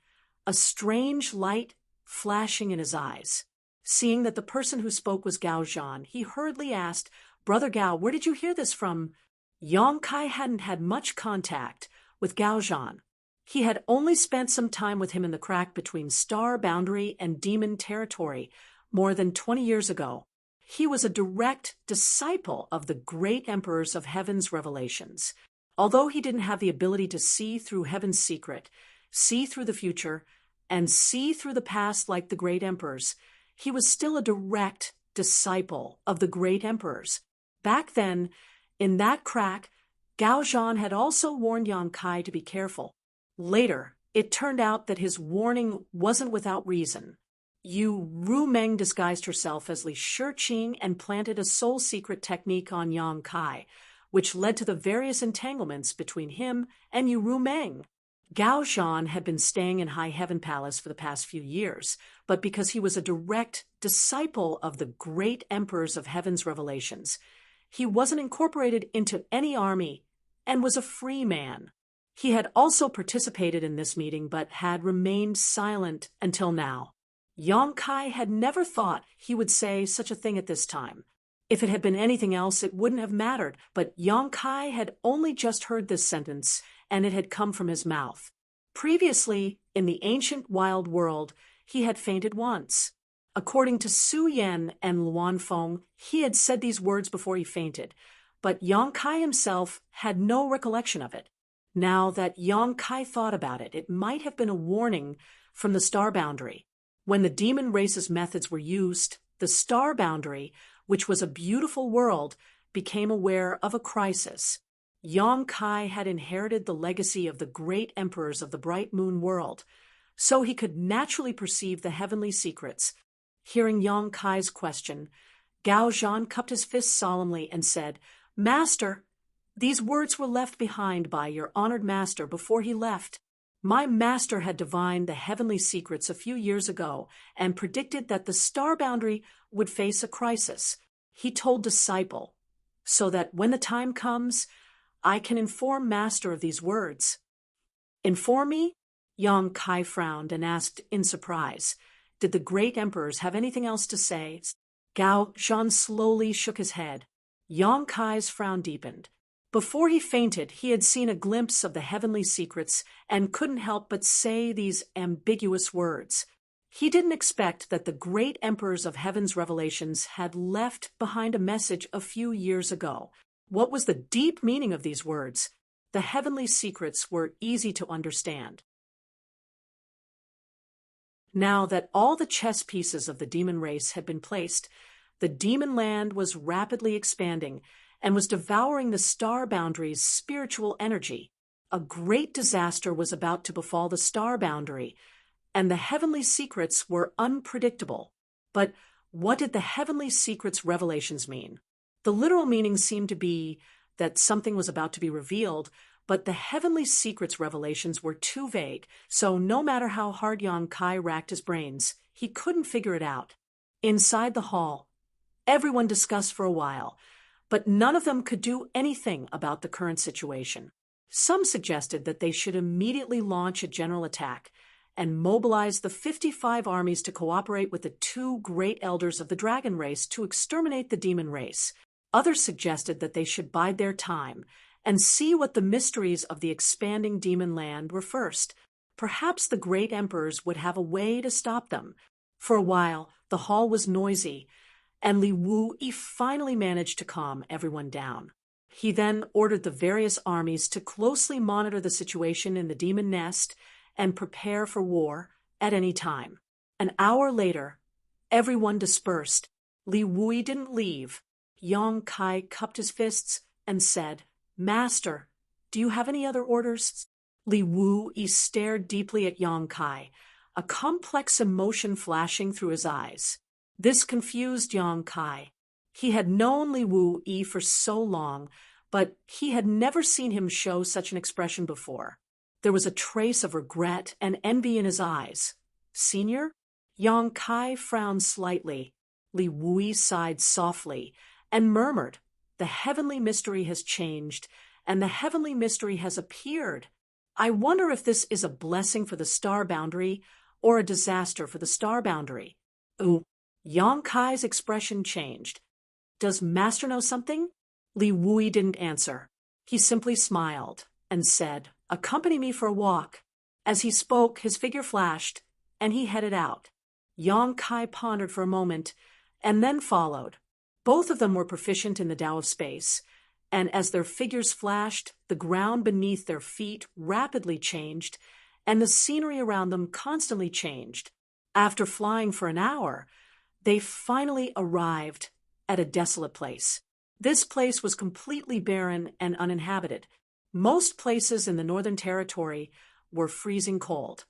a strange light flashing in his eyes. Seeing that the person who spoke was Gao Zhan, he hurriedly asked, "Brother Gao, where did you hear this from?" Yang Kai hadn't had much contact with Gao Zhan. He had only spent some time with him in the crack between Star Boundary and Demon Territory more than 20 years ago. He was a direct disciple of the great emperors of Heaven's revelations. Although he didn't have the ability to see through Heaven's secret, see through the future, and see through the past like the great emperors, he was still a direct disciple of the great emperors. Back then, in that crack, Gao Zhan had also warned Yang Kai to be careful. Later, it turned out that his warning wasn't without reason. Ru Meng disguised herself as Li Shiqing and planted a soul secret technique on Yang Kai, which led to the various entanglements between him and Ru Meng. Gao Zhan had been staying in High Heaven Palace for the past few years, but because he was a direct disciple of the great emperors of Heaven's revelations, he wasn't incorporated into any army and was a free man. He had also participated in this meeting but had remained silent until now. Yang Kai had never thought he would say such a thing at this time. If it had been anything else, it wouldn't have mattered, but Yang Kai had only just heard this sentence, and it had come from his mouth. Previously, in the ancient wild world, he had fainted once. According to Su Yan and Luan Feng, he had said these words before he fainted, but Yang Kai himself had no recollection of it. Now that Yang Kai thought about it, it might have been a warning from the Star Boundary. When the demon race's methods were used, the Star Boundary, which was a beautiful world, became aware of a crisis. Yang Kai had inherited the legacy of the great emperors of the bright moon world, so he could naturally perceive the heavenly secrets. Hearing Yang Kai's question, Gao Zhan cupped his fist solemnly and said, "Master, these words were left behind by your honored master before he left. My master had divined the heavenly secrets a few years ago and predicted that the Star Boundary would face a crisis. He told disciple, so that when the time comes, I can inform master of these words." "Inform me?" Yang Kai frowned and asked in surprise, "Did the great emperors have anything else to say?" Gao Zhan slowly shook his head. Yang Kai's frown deepened. Before he fainted, he had seen a glimpse of the heavenly secrets and couldn't help but say these ambiguous words. He didn't expect that the great emperors of Heaven's revelations had left behind a message a few years ago. What was the deep meaning of these words? The heavenly secrets were easy to understand. Now that all the chess pieces of the demon race had been placed, the demon land was rapidly expanding and was devouring the Star Boundary's spiritual energy. A great disaster was about to befall the Star Boundary, and the heavenly secrets were unpredictable. But what did the heavenly secrets revelations mean? The literal meaning seemed to be that something was about to be revealed, but the heavenly secrets revelations were too vague, so no matter how hard Yang Kai racked his brains, he couldn't figure it out. Inside the hall, everyone discussed for a while, but none of them could do anything about the current situation. Some suggested that they should immediately launch a general attack and mobilize the 55 armies to cooperate with the two great elders of the dragon race to exterminate the demon race. Others suggested that they should bide their time and see what the mysteries of the expanding demon land were first. Perhaps the great emperors would have a way to stop them. For a while, the hall was noisy, and Li Wu-yi finally managed to calm everyone down. He then ordered the various armies to closely monitor the situation in the demon nest and prepare for war at any time. An hour later, everyone dispersed. Li Wu-yi didn't leave. Yang Kai cupped his fists and said, "Master, Do you have any other orders? Li Wu-yi stared deeply at Yang Kai, a complex emotion flashing through his eyes. This confused Yang Kai. He had known Li Wu-yi for so long, but he had never seen him show such an expression before. There was a trace of regret and envy in his eyes. Senior? Yang Kai frowned slightly. Li Wu-yi sighed softly and murmured, "The heavenly mystery has changed, and the heavenly mystery has appeared. I wonder if this is a blessing for the star boundary or a disaster for the star boundary." Ooh, Yang Kai's expression changed. "Does Master know something?" Li Wu-yi didn't answer. He simply smiled and said, "Accompany me for a walk." As he spoke, his figure flashed, and he headed out. Yang Kai pondered for a moment, and then followed. Both of them were proficient in the Tao of space, and as their figures flashed, the ground beneath their feet rapidly changed, and the scenery around them constantly changed. After flying for an hour, they finally arrived at a desolate place. This place was completely barren and uninhabited. Most places in the Northern Territory were freezing cold,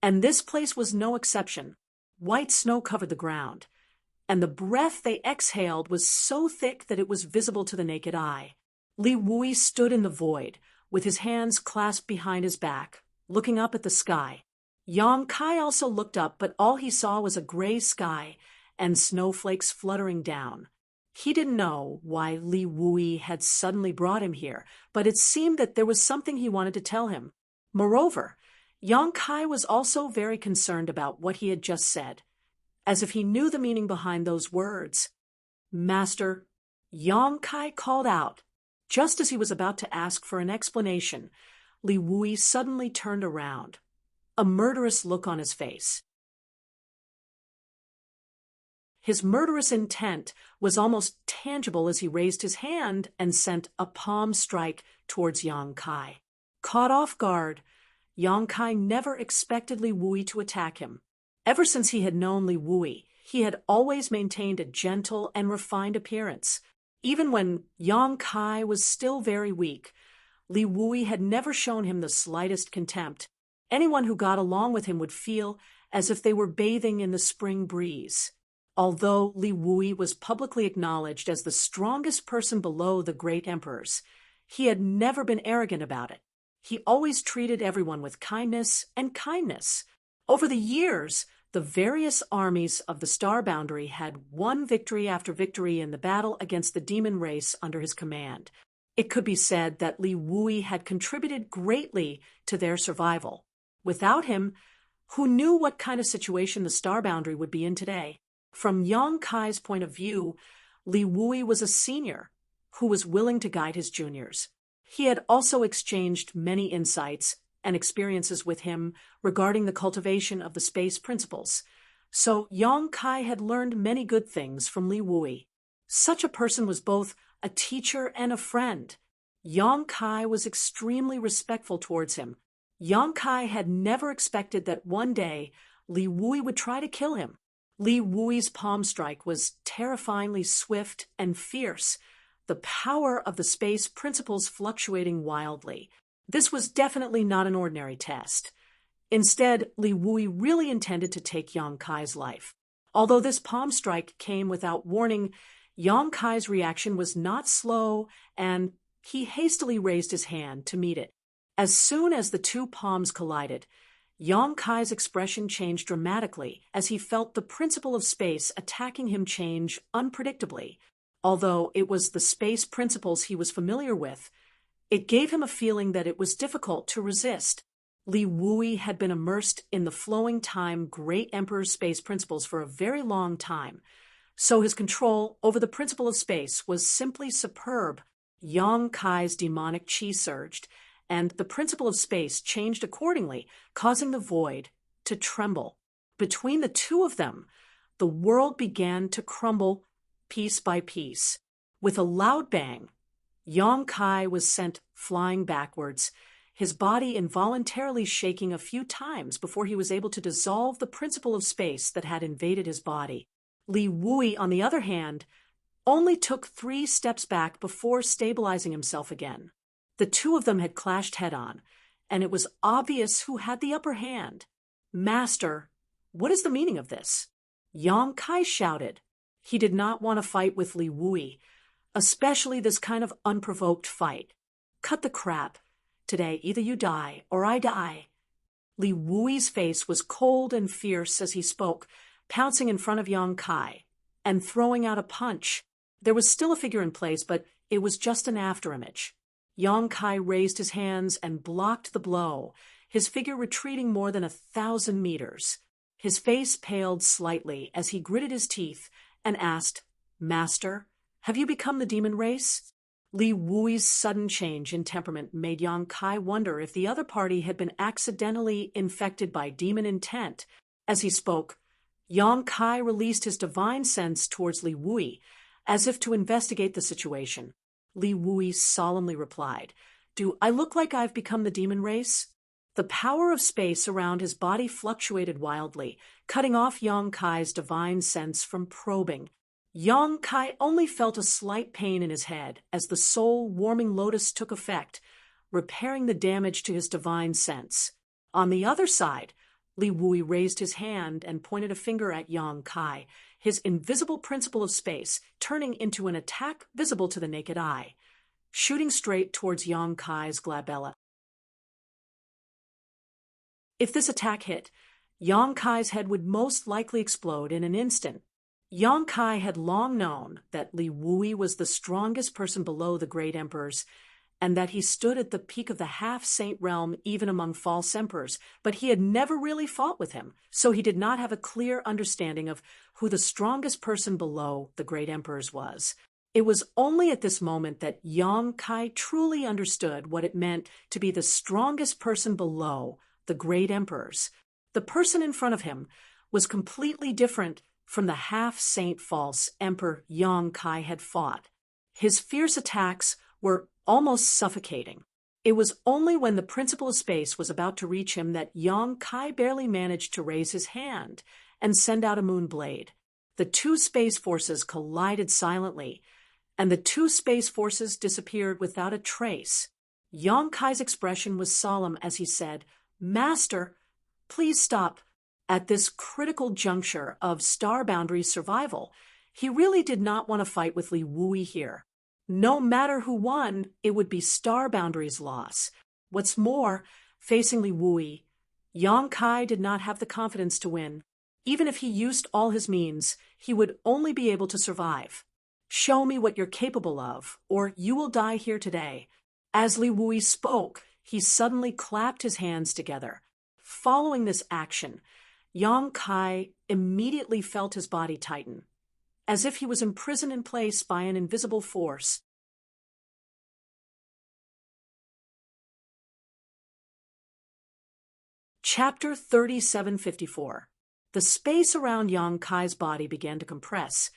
and this place was no exception. White snow covered the ground, and the breath they exhaled was so thick that it was visible to the naked eye. Li Wu-yi stood in the void, with his hands clasped behind his back, looking up at the sky. Yang Kai also looked up, but all he saw was a gray sky and snowflakes fluttering down. He didn't know why Li Wu-yi had suddenly brought him here, but it seemed that there was something he wanted to tell him. Moreover, Yang Kai was also very concerned about what he had just said, as if he knew the meaning behind those words. "Master," Yang Kai called out. Just as he was about to ask for an explanation, Li Wu-yi suddenly turned around, a murderous look on his face. His murderous intent was almost tangible as he raised his hand and sent a palm strike towards Yang Kai. Caught off guard, Yang Kai never expected Li Wu-yi to attack him. Ever since he had known Li Wu-yi, he had always maintained a gentle and refined appearance. Even when Yang Kai was still very weak, Li Wu-yi had never shown him the slightest contempt. Anyone who got along with him would feel as if they were bathing in the spring breeze. Although Li Wu-yi was publicly acknowledged as the strongest person below the great emperors, he had never been arrogant about it. He always treated everyone with kindness and kindness. Over the years, the various armies of the Star Boundary had won victory after victory in the battle against the demon race under his command. It could be said that Li Wu-yi had contributed greatly to their survival. Without him, who knew what kind of situation the Star Boundary would be in today? From Yang Kai's point of view, Li Wu-yi was a senior who was willing to guide his juniors. He had also exchanged many insights and experiences with him regarding the cultivation of the space principles. So Yang Kai had learned many good things from Li Wu-yi. Such a person was both a teacher and a friend. Yang Kai was extremely respectful towards him. Yang Kai had never expected that one day Li Wu-yi would try to kill him. Li Wu-yi's palm strike was terrifyingly swift and fierce, the power of the space principles fluctuating wildly. This was definitely not an ordinary test. Instead, Li Wu-yi really intended to take Yang Kai's life. Although this palm strike came without warning, Yang Kai's reaction was not slow, and he hastily raised his hand to meet it. As soon as the two palms collided, Yang Kai's expression changed dramatically as he felt the principle of space attacking him change unpredictably. Although it was the space principles he was familiar with, it gave him a feeling that it was difficult to resist. Li Wu-yi had been immersed in the flowing time Great Emperor's space principles for a very long time, so his control over the principle of space was simply superb. Yang Kai's demonic chi surged, and the principle of space changed accordingly, causing the void to tremble. Between the two of them, the world began to crumble piece by piece. With a loud bang, Yang Kai was sent flying backwards, his body involuntarily shaking a few times before he was able to dissolve the principle of space that had invaded his body. Li Wu-yi, on the other hand, only took 3 steps back before stabilizing himself again. The two of them had clashed head-on, and it was obvious who had the upper hand. "Master, what is the meaning of this?" Yang Kai shouted. He did not want to fight with Li Wui, especially this kind of unprovoked fight. "Cut the crap. Today, either you die or I die." Li Wui's face was cold and fierce as he spoke, pouncing in front of Yang Kai and throwing out a punch. There was still a figure in place, but it was just an afterimage. Yang Kai raised his hands and blocked the blow, his figure retreating more than 1,000 meters. His face paled slightly as he gritted his teeth and asked, "Master, have you become the demon race?" Li Wui's sudden change in temperament made Yang Kai wonder if the other party had been accidentally infected by demon intent. As he spoke, Yang Kai released his divine sense towards Li Wui, as if to investigate the situation. Li Wui solemnly replied, "Do I look like I've become the demon race?" The power of space around his body fluctuated wildly, cutting off Yang Kai's divine sense from probing. Yang Kai only felt a slight pain in his head as the soul-warming lotus took effect, repairing the damage to his divine sense. On the other side, Li Wui raised his hand and pointed a finger at Yang Kai, his invisible principle of space turning into an attack visible to the naked eye, shooting straight towards Yang Kai's glabella. If this attack hit, Yang Kai's head would most likely explode in an instant. Yang Kai had long known that Li Wui was the strongest person below the great emperors, and that he stood at the peak of the half-saint realm even among false emperors, but he had never really fought with him, so he did not have a clear understanding of who the strongest person below the great emperors was. It was only at this moment that Yang Kai truly understood what it meant to be the strongest person below the great emperors. The person in front of him was completely different from the half-saint false emperor Yang Kai had fought. His fierce attacks were almost suffocating. It was only when the principle of space was about to reach him that Yang Kai barely managed to raise his hand and send out a moon blade. The two space forces collided silently, and the two space forces disappeared without a trace. Yang Kai's expression was solemn as he said, "Master, please stop." At this critical juncture of Star Boundary's survival, he really did not want to fight with Li Wui here. No matter who won, it would be Star Boundary's loss. What's more, facing Li Wui, Yang Kai did not have the confidence to win. Even if he used all his means, he would only be able to survive. "Show me what you're capable of, or you will die here today." As Li Wui spoke, he suddenly clapped his hands together. Following this action, Yang Kai immediately felt his body tighten, as if he was imprisoned in place by an invisible force. Chapter 3754. The space around Yang Kai's body began to compress,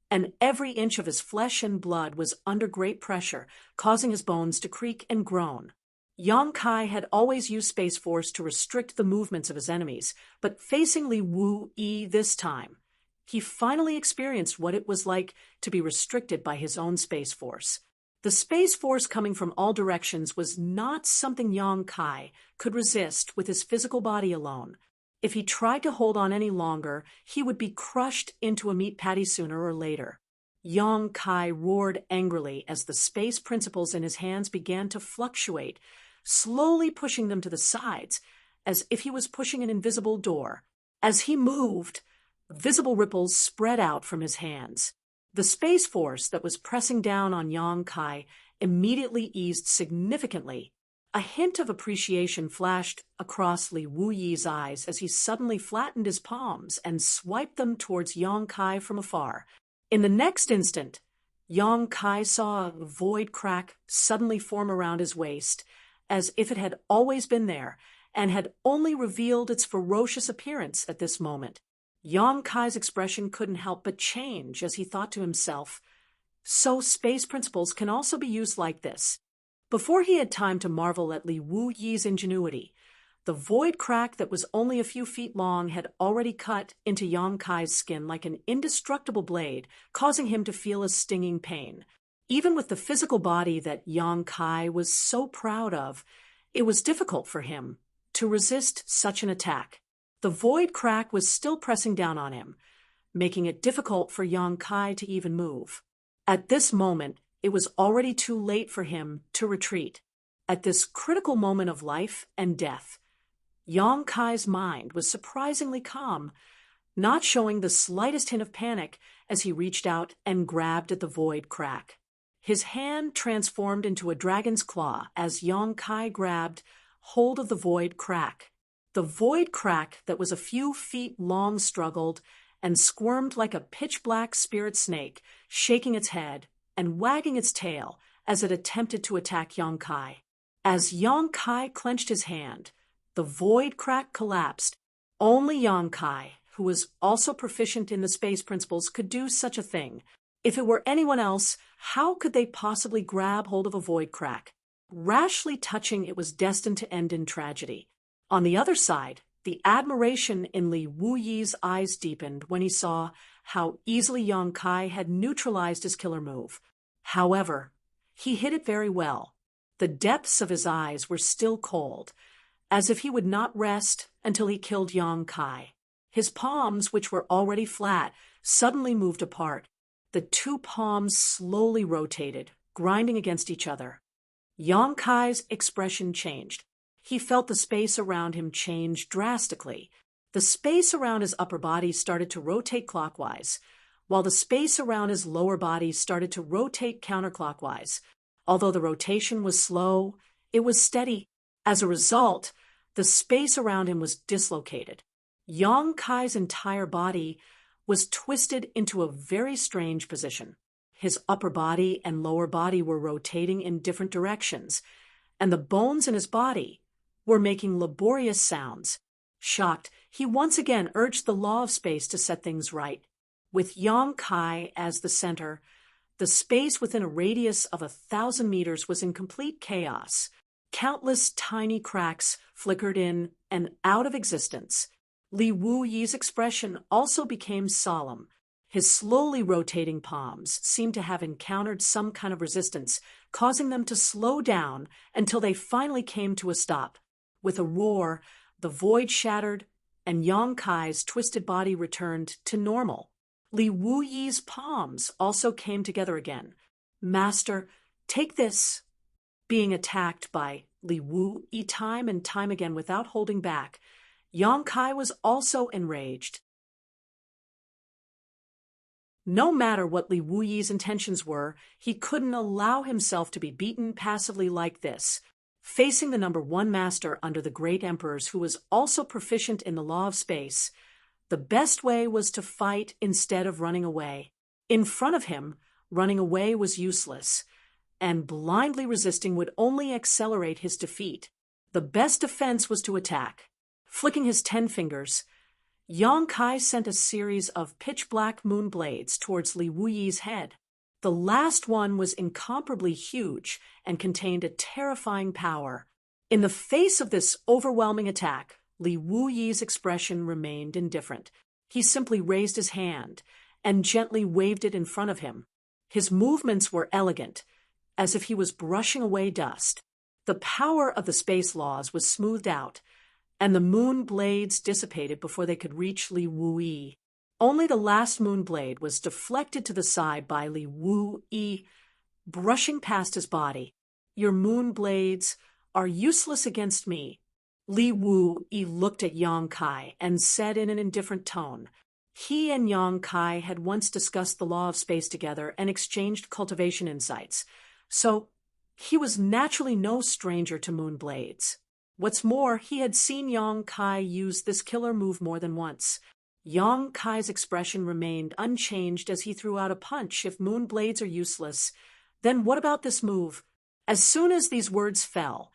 and every inch of his flesh and blood was under great pressure, causing his bones to creak and groan. Yang Kai had always used Space Force to restrict the movements of his enemies, but facing Li Wui this time, he finally experienced what it was like to be restricted by his own Space Force. The Space Force coming from all directions was not something Yang Kai could resist with his physical body alone. If he tried to hold on any longer, he would be crushed into a meat patty sooner or later. Yang Kai roared angrily as the space principles in his hands began to fluctuate, slowly pushing them to the sides, as if he was pushing an invisible door. As he moved, visible ripples spread out from his hands. The space force that was pressing down on Yang Kai immediately eased significantly. A hint of appreciation flashed across Li Wuyi's eyes as he suddenly flattened his palms and swiped them towards Yang Kai from afar. In the next instant, Yang Kai saw a void crack suddenly form around his waist, as if it had always been there and had only revealed its ferocious appearance at this moment. Yang Kai's expression couldn't help but change as he thought to himself, so space principles can also be used like this. Before he had time to marvel at Li Wuyi's ingenuity, the void crack that was only a few feet long had already cut into Yang Kai's skin like an indestructible blade, causing him to feel a stinging pain. Even with the physical body that Yang Kai was so proud of, it was difficult for him to resist such an attack. The void crack was still pressing down on him, making it difficult for Yang Kai to even move. At this moment, it was already too late for him to retreat. At this critical moment of life and death, Yang Kai's mind was surprisingly calm, not showing the slightest hint of panic as he reached out and grabbed at the void crack. His hand transformed into a dragon's claw as Yang Kai grabbed hold of the void crack. The void crack that was a few feet long struggled and squirmed like a pitch-black spirit snake, shaking its head and wagging its tail as it attempted to attack Yang Kai. As Yang Kai clenched his hand, the void crack collapsed. Only Yang Kai, who was also proficient in the space principles, could do such a thing. If it were anyone else, how could they possibly grab hold of a void crack? Rashly touching it was destined to end in tragedy. On the other side, the admiration in Li Wuyi's eyes deepened when he saw how easily Yang Kai had neutralized his killer move. However, he hit it very well. The depths of his eyes were still cold, as if he would not rest until he killed Yang Kai. His palms, which were already flat, suddenly moved apart. The two palms slowly rotated, grinding against each other. Yang Kai's expression changed. He felt the space around him change drastically. The space around his upper body started to rotate clockwise, while the space around his lower body started to rotate counterclockwise. Although the rotation was slow, it was steady. As a result, the space around him was dislocated. Yang Kai's entire body was twisted into a very strange position. His upper body and lower body were rotating in different directions, and the bones in his body were making laborious sounds. Shocked, he once again urged the law of space to set things right. With Yang Kai as the center, the space within a radius of 1,000 meters was in complete chaos. Countless tiny cracks flickered in and out of existence. Li Wuyi's expression also became solemn. His slowly rotating palms seemed to have encountered some kind of resistance, causing them to slow down until they finally came to a stop. With a roar, the void shattered, and Yang Kai's twisted body returned to normal. Li Wuyi's palms also came together again. "Master, take this." Being attacked by Li Wuyi time and time again without holding back, Yang Kai was also enraged. No matter what Li Wuyi's intentions were, he couldn't allow himself to be beaten passively like this. Facing the #1 master under the great emperors, who was also proficient in the law of space, the best way was to fight instead of running away. In front of him, running away was useless, and blindly resisting would only accelerate his defeat. The best defense was to attack. Flicking his 10 fingers, Yang Kai sent a series of pitch-black moon blades towards Li Wuyi's head. The last one was incomparably huge and contained a terrifying power. In the face of this overwhelming attack, Li Wuyi's expression remained indifferent. He simply raised his hand and gently waved it in front of him. His movements were elegant, as if he was brushing away dust. The power of the space laws was smoothed out, and the moon blades dissipated before they could reach Li Wuyi. Only the last moon blade was deflected to the side by Li Wuyi, brushing past his body. "Your moon blades are useless against me." Li Wuyi looked at Yang Kai and said in an indifferent tone. He and Yang Kai had once discussed the law of space together and exchanged cultivation insights, so he was naturally no stranger to moon blades. What's more, he had seen Yang Kai use this killer move more than once. Yang Kai's expression remained unchanged as he threw out a punch. "If moon blades are useless, then what about this move?" As soon as these words fell,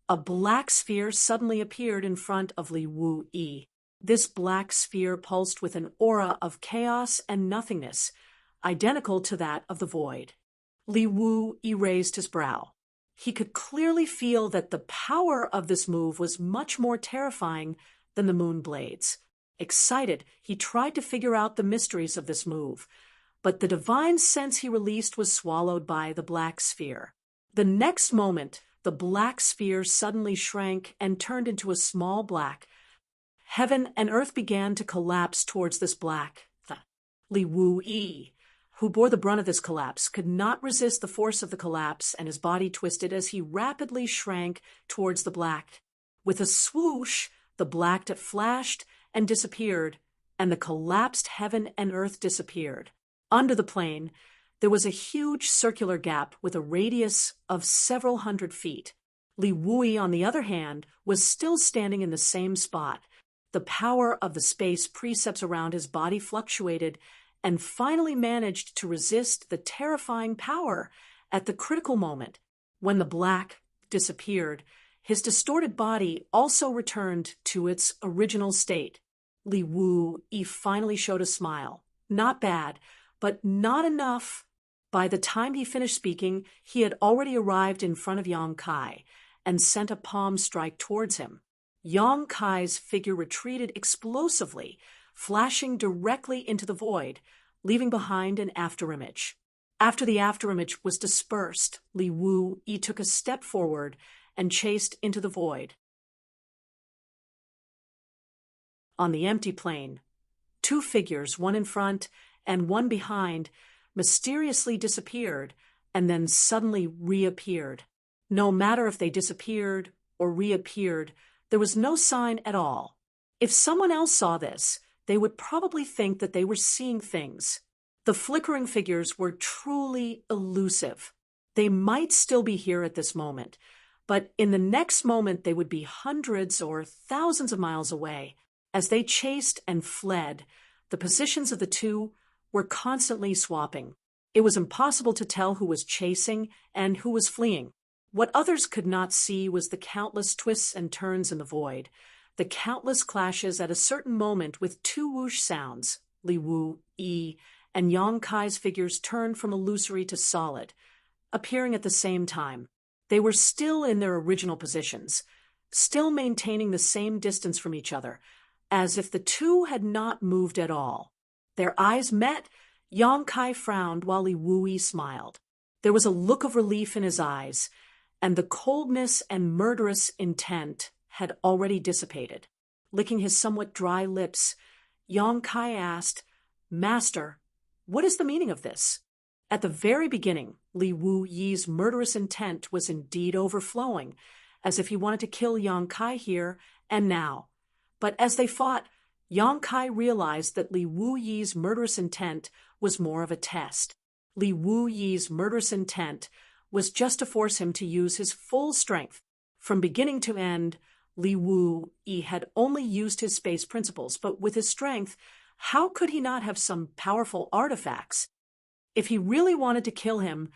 a black sphere suddenly appeared in front of Li Wuyi. This black sphere pulsed with an aura of chaos and nothingness, identical to that of the void. Li Wuyi raised his brow. He could clearly feel that the power of this move was much more terrifying than the moon blades. Excited, he tried to figure out the mysteries of this move. but the divine sense he released was swallowed by the black sphere. The next moment, the black sphere suddenly shrank and turned into a small black. Heaven and earth began to collapse towards this black. Li Wu Yi, who bore the brunt of this collapse, could not resist the force of the collapse, and his body twisted as he rapidly shrank towards the black. With a swoosh, the black flashed and disappeared, and the collapsed heaven and earth disappeared. Under the plane, there was a huge circular gap with a radius of several hundred feet. Li Wui, on the other hand, was still standing in the same spot. The power of the space precepts around his body fluctuated and finally managed to resist the terrifying power at the critical moment. When the black disappeared, his distorted body also returned to its original state. Li Wu Yi finally showed a smile. Not bad, but not enough. By the time he finished speaking, he had already arrived in front of Yang Kai and sent a palm strike towards him. Yang Kai's figure retreated explosively, flashing directly into the void, leaving behind an afterimage. After the afterimage was dispersed, Li Wu Yi took a step forward and chased into the void. On the empty plain, two figures, one in front and one behind, mysteriously disappeared and then suddenly reappeared. No matter if they disappeared or reappeared, there was no sign at all. If someone else saw this, they would probably think that they were seeing things. The flickering figures were truly elusive. They might still be here at this moment, but in the next moment they would be hundreds or thousands of miles away. As they chased and fled, the positions of the two were constantly swapping. It was impossible to tell who was chasing and who was fleeing. What others could not see was the countless twists and turns in the void, the countless clashes at a certain moment with two whoosh sounds. Li Wu Yi and Yang Kai's figures turned from illusory to solid, appearing at the same time. They were still in their original positions, still maintaining the same distance from each other, as if the two had not moved at all. Their eyes met. Yang Kai frowned while Li Wu Yi smiled. There was a look of relief in his eyes, and the coldness and murderous intent had already dissipated. Licking his somewhat dry lips, Yang Kai asked, "Master, what is the meaning of this?" At the very beginning, Li Wu Yi's murderous intent was indeed overflowing, as if he wanted to kill Yang Kai here and now. But as they fought, Yang Kai realized that Li Wu Yi's murderous intent was more of a test. Li Wu Yi's murderous intent was just to force him to use his full strength. From beginning to end, Li Wu Yi had only used his space principles, but with his strength, how could he not have some powerful artifacts? If he really wanted to kill him,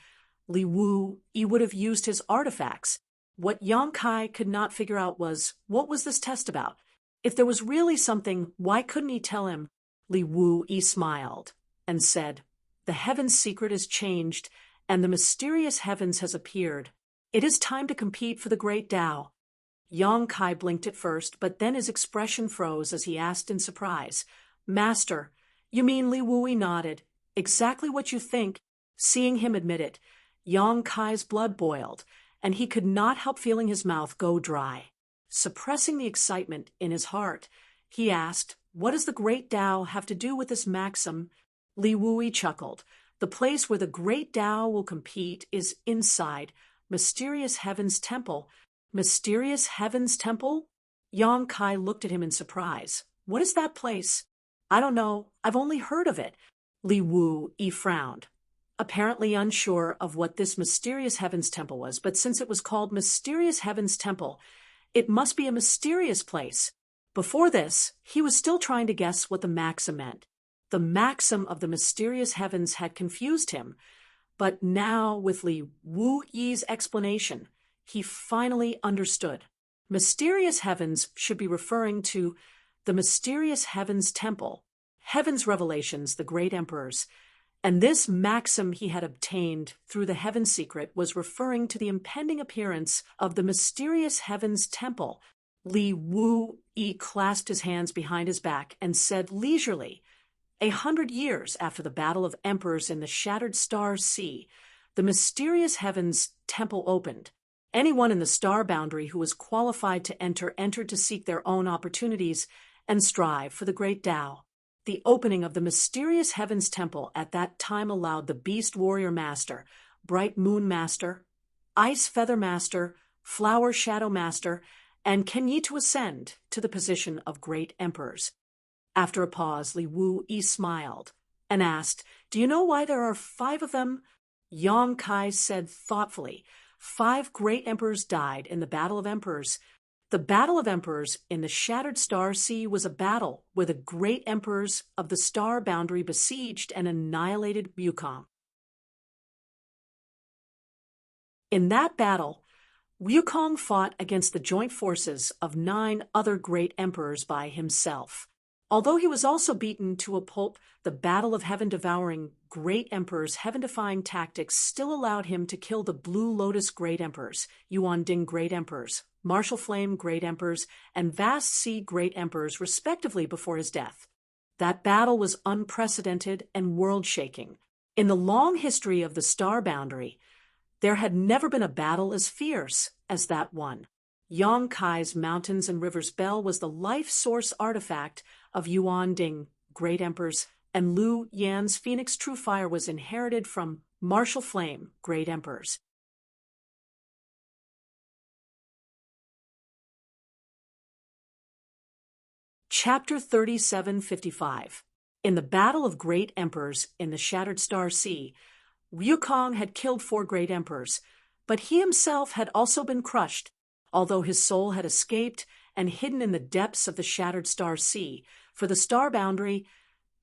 Li Wu Yi would have used his artifacts. What Yang Kai could not figure out was, what was this test about? If there was really something, why couldn't he tell him? Li Wu Yi smiled and said, "The heaven's secret is changed, and the mysterious heavens has appeared. It is time to compete for the great Tao." Yang Kai blinked at first, but then his expression froze as he asked in surprise, "Master, you mean?" Li Wu Yi nodded. "Exactly what you think." Seeing him admit it, Yang Kai's blood boiled, and he could not help feeling his mouth go dry. Suppressing the excitement in his heart, he asked, "What does the great Tao have to do with this maxim?" Li Wu Yi chuckled. "The place where the great Tao will compete is inside Mysterious Heaven's Temple." Mysterious Heaven's Temple? Yang Kai looked at him in surprise. "What is that place?" "I don't know. I've only heard of it." Li Wu Yi frowned, apparently unsure of what this Mysterious Heaven's Temple was, but since it was called Mysterious Heaven's Temple, it must be a mysterious place. Before this, he was still trying to guess what the maxim meant. The maxim of the mysterious heavens had confused him, but now, with Li Wu Yi's explanation, he finally understood. Mysterious heavens should be referring to the Mysterious Heavens Temple, Heaven's revelations, the great emperors, and this maxim he had obtained through the Heaven Secret was referring to the impending appearance of the Mysterious Heavens Temple. Li Wu Yi clasped his hands behind his back and said leisurely, 100 years after the Battle of Emperors in the Shattered Star Sea, the mysterious heavens temple opened. Anyone in the star boundary who was qualified to enter entered to seek their own opportunities and strive for the great Tao. The opening of the mysterious heavens temple at that time allowed the Beast Warrior Master, Bright Moon Master, Ice Feather Master, Flower Shadow Master, and Kenyi to ascend to the position of Great Emperors. After a pause, Li Wu-yi smiled and asked, "Do you know why there are 5 of them?" Yang Kai said thoughtfully, 5 great emperors died in the Battle of Emperors. The Battle of Emperors in the Shattered Star Sea was a battle where the great emperors of the star boundary besieged and annihilated Wukong. In that battle, Wukong fought against the joint forces of 9 other great emperors by himself. Although he was also beaten to a pulp, the Battle of Heaven-devouring great emperors' heaven-defying tactics still allowed him to kill the Blue Lotus great emperors, Yuan Ding great emperors, Martial Flame great emperors, and Vast Sea great emperors respectively before his death. That battle was unprecedented and world-shaking. In the long history of the star boundary, there had never been a battle as fierce as that one. Yang Kai's Mountains and Rivers Bell was the life source artifact of Yuan Ding, great emperors, and Lu Yan's Phoenix True Fire was inherited from Martial Flame, great emperors. Chapter 3755. In the Battle of Great Emperors in the Shattered Star Sea, Wukong had killed 4 great emperors, but he himself had also been crushed. Although his soul had escaped and hidden in the depths of the Shattered Star Sea, for the star boundary,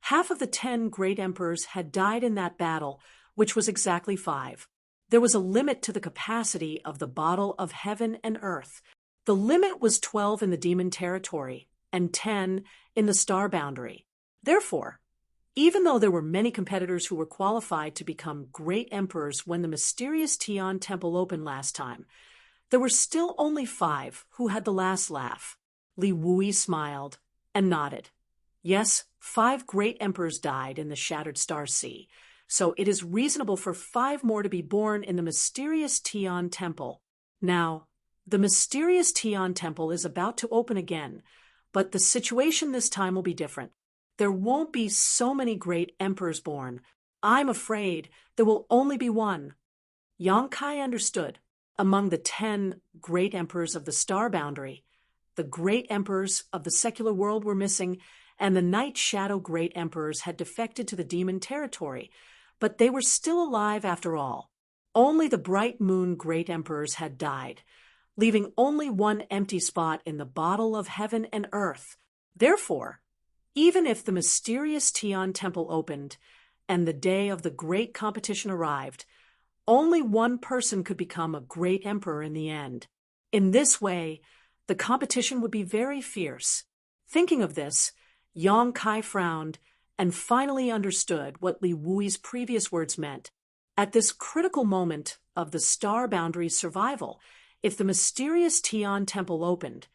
half of the 10 great emperors had died in that battle, which was exactly 5. There was a limit to the capacity of the bottle of heaven and earth. The limit was 12 in the demon territory and 10 in the star boundary. Therefore, even though there were many competitors who were qualified to become great emperors when the mysterious Tian Temple opened last time, there were still only 5 who had the last laugh. Li Wu-yi smiled and nodded. Yes, 5 great emperors died in the Shattered Star Sea, so it is reasonable for 5 more to be born in the mysterious Tian Temple. Now, the mysterious Tian Temple is about to open again, but the situation this time will be different. There won't be so many great emperors born. I'm afraid there will only be 1. Yang Kai understood. Among the 10 great emperors of the star boundary, the great emperors of the secular world were missing, and the Night Shadow great emperors had defected to the demon territory, but they were still alive after all. Only the Bright Moon great emperors had died, leaving only 1 empty spot in the bottle of heaven and earth. Therefore, even if the mysterious Tian Temple opened and the day of the great competition arrived, only 1 person could become a great emperor in the end. In this way, the competition would be very fierce. Thinking of this, Yang Kai frowned and finally understood what Li Wui's previous words meant. At this critical moment of the star boundary's survival, if the mysterious Tian Temple opened,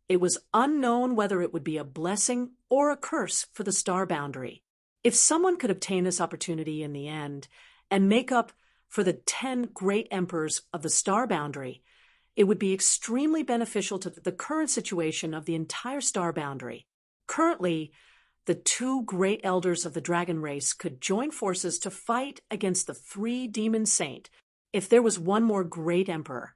it was unknown whether it would be a blessing or a curse for the star boundary. If someone could obtain this opportunity in the end and make up for the 10 great emperors of the star boundary, it would be extremely beneficial to the current situation of the entire star boundary. Currently, the 2 great elders of the dragon race could join forces to fight against the 3 demon saint. If there was 1 more great emperor,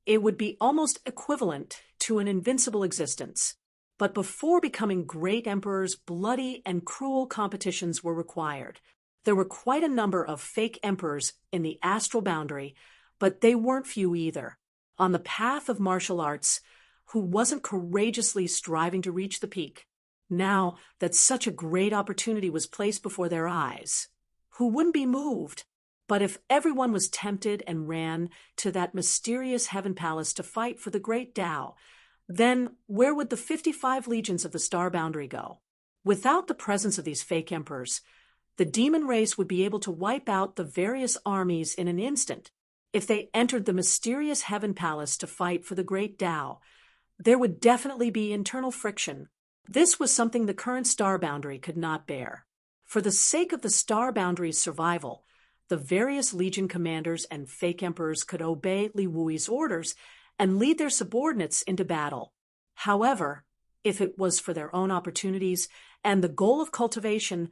it would be almost equivalent to an invincible existence. But before becoming great emperors, bloody and cruel competitions were required. There were quite a number of fake emperors in the astral boundary, but they weren't few either. On the path of martial arts, who wasn't courageously striving to reach the peak? Now that such a great opportunity was placed before their eyes, who wouldn't be moved? But if everyone was tempted and ran to that mysterious heaven palace to fight for the great Tao, then where would the 55 legions of the star boundary go? Without the presence of these fake emperors, the demon race would be able to wipe out the various armies in an instant. If they entered the mysterious heaven palace to fight for the great Tao, there would definitely be internal friction. This was something the current star boundary could not bear. For the sake of the star boundary's survival, the various legion commanders and fake emperors could obey Li Wui's orders and lead their subordinates into battle. However, if it was for their own opportunities and the goal of cultivation,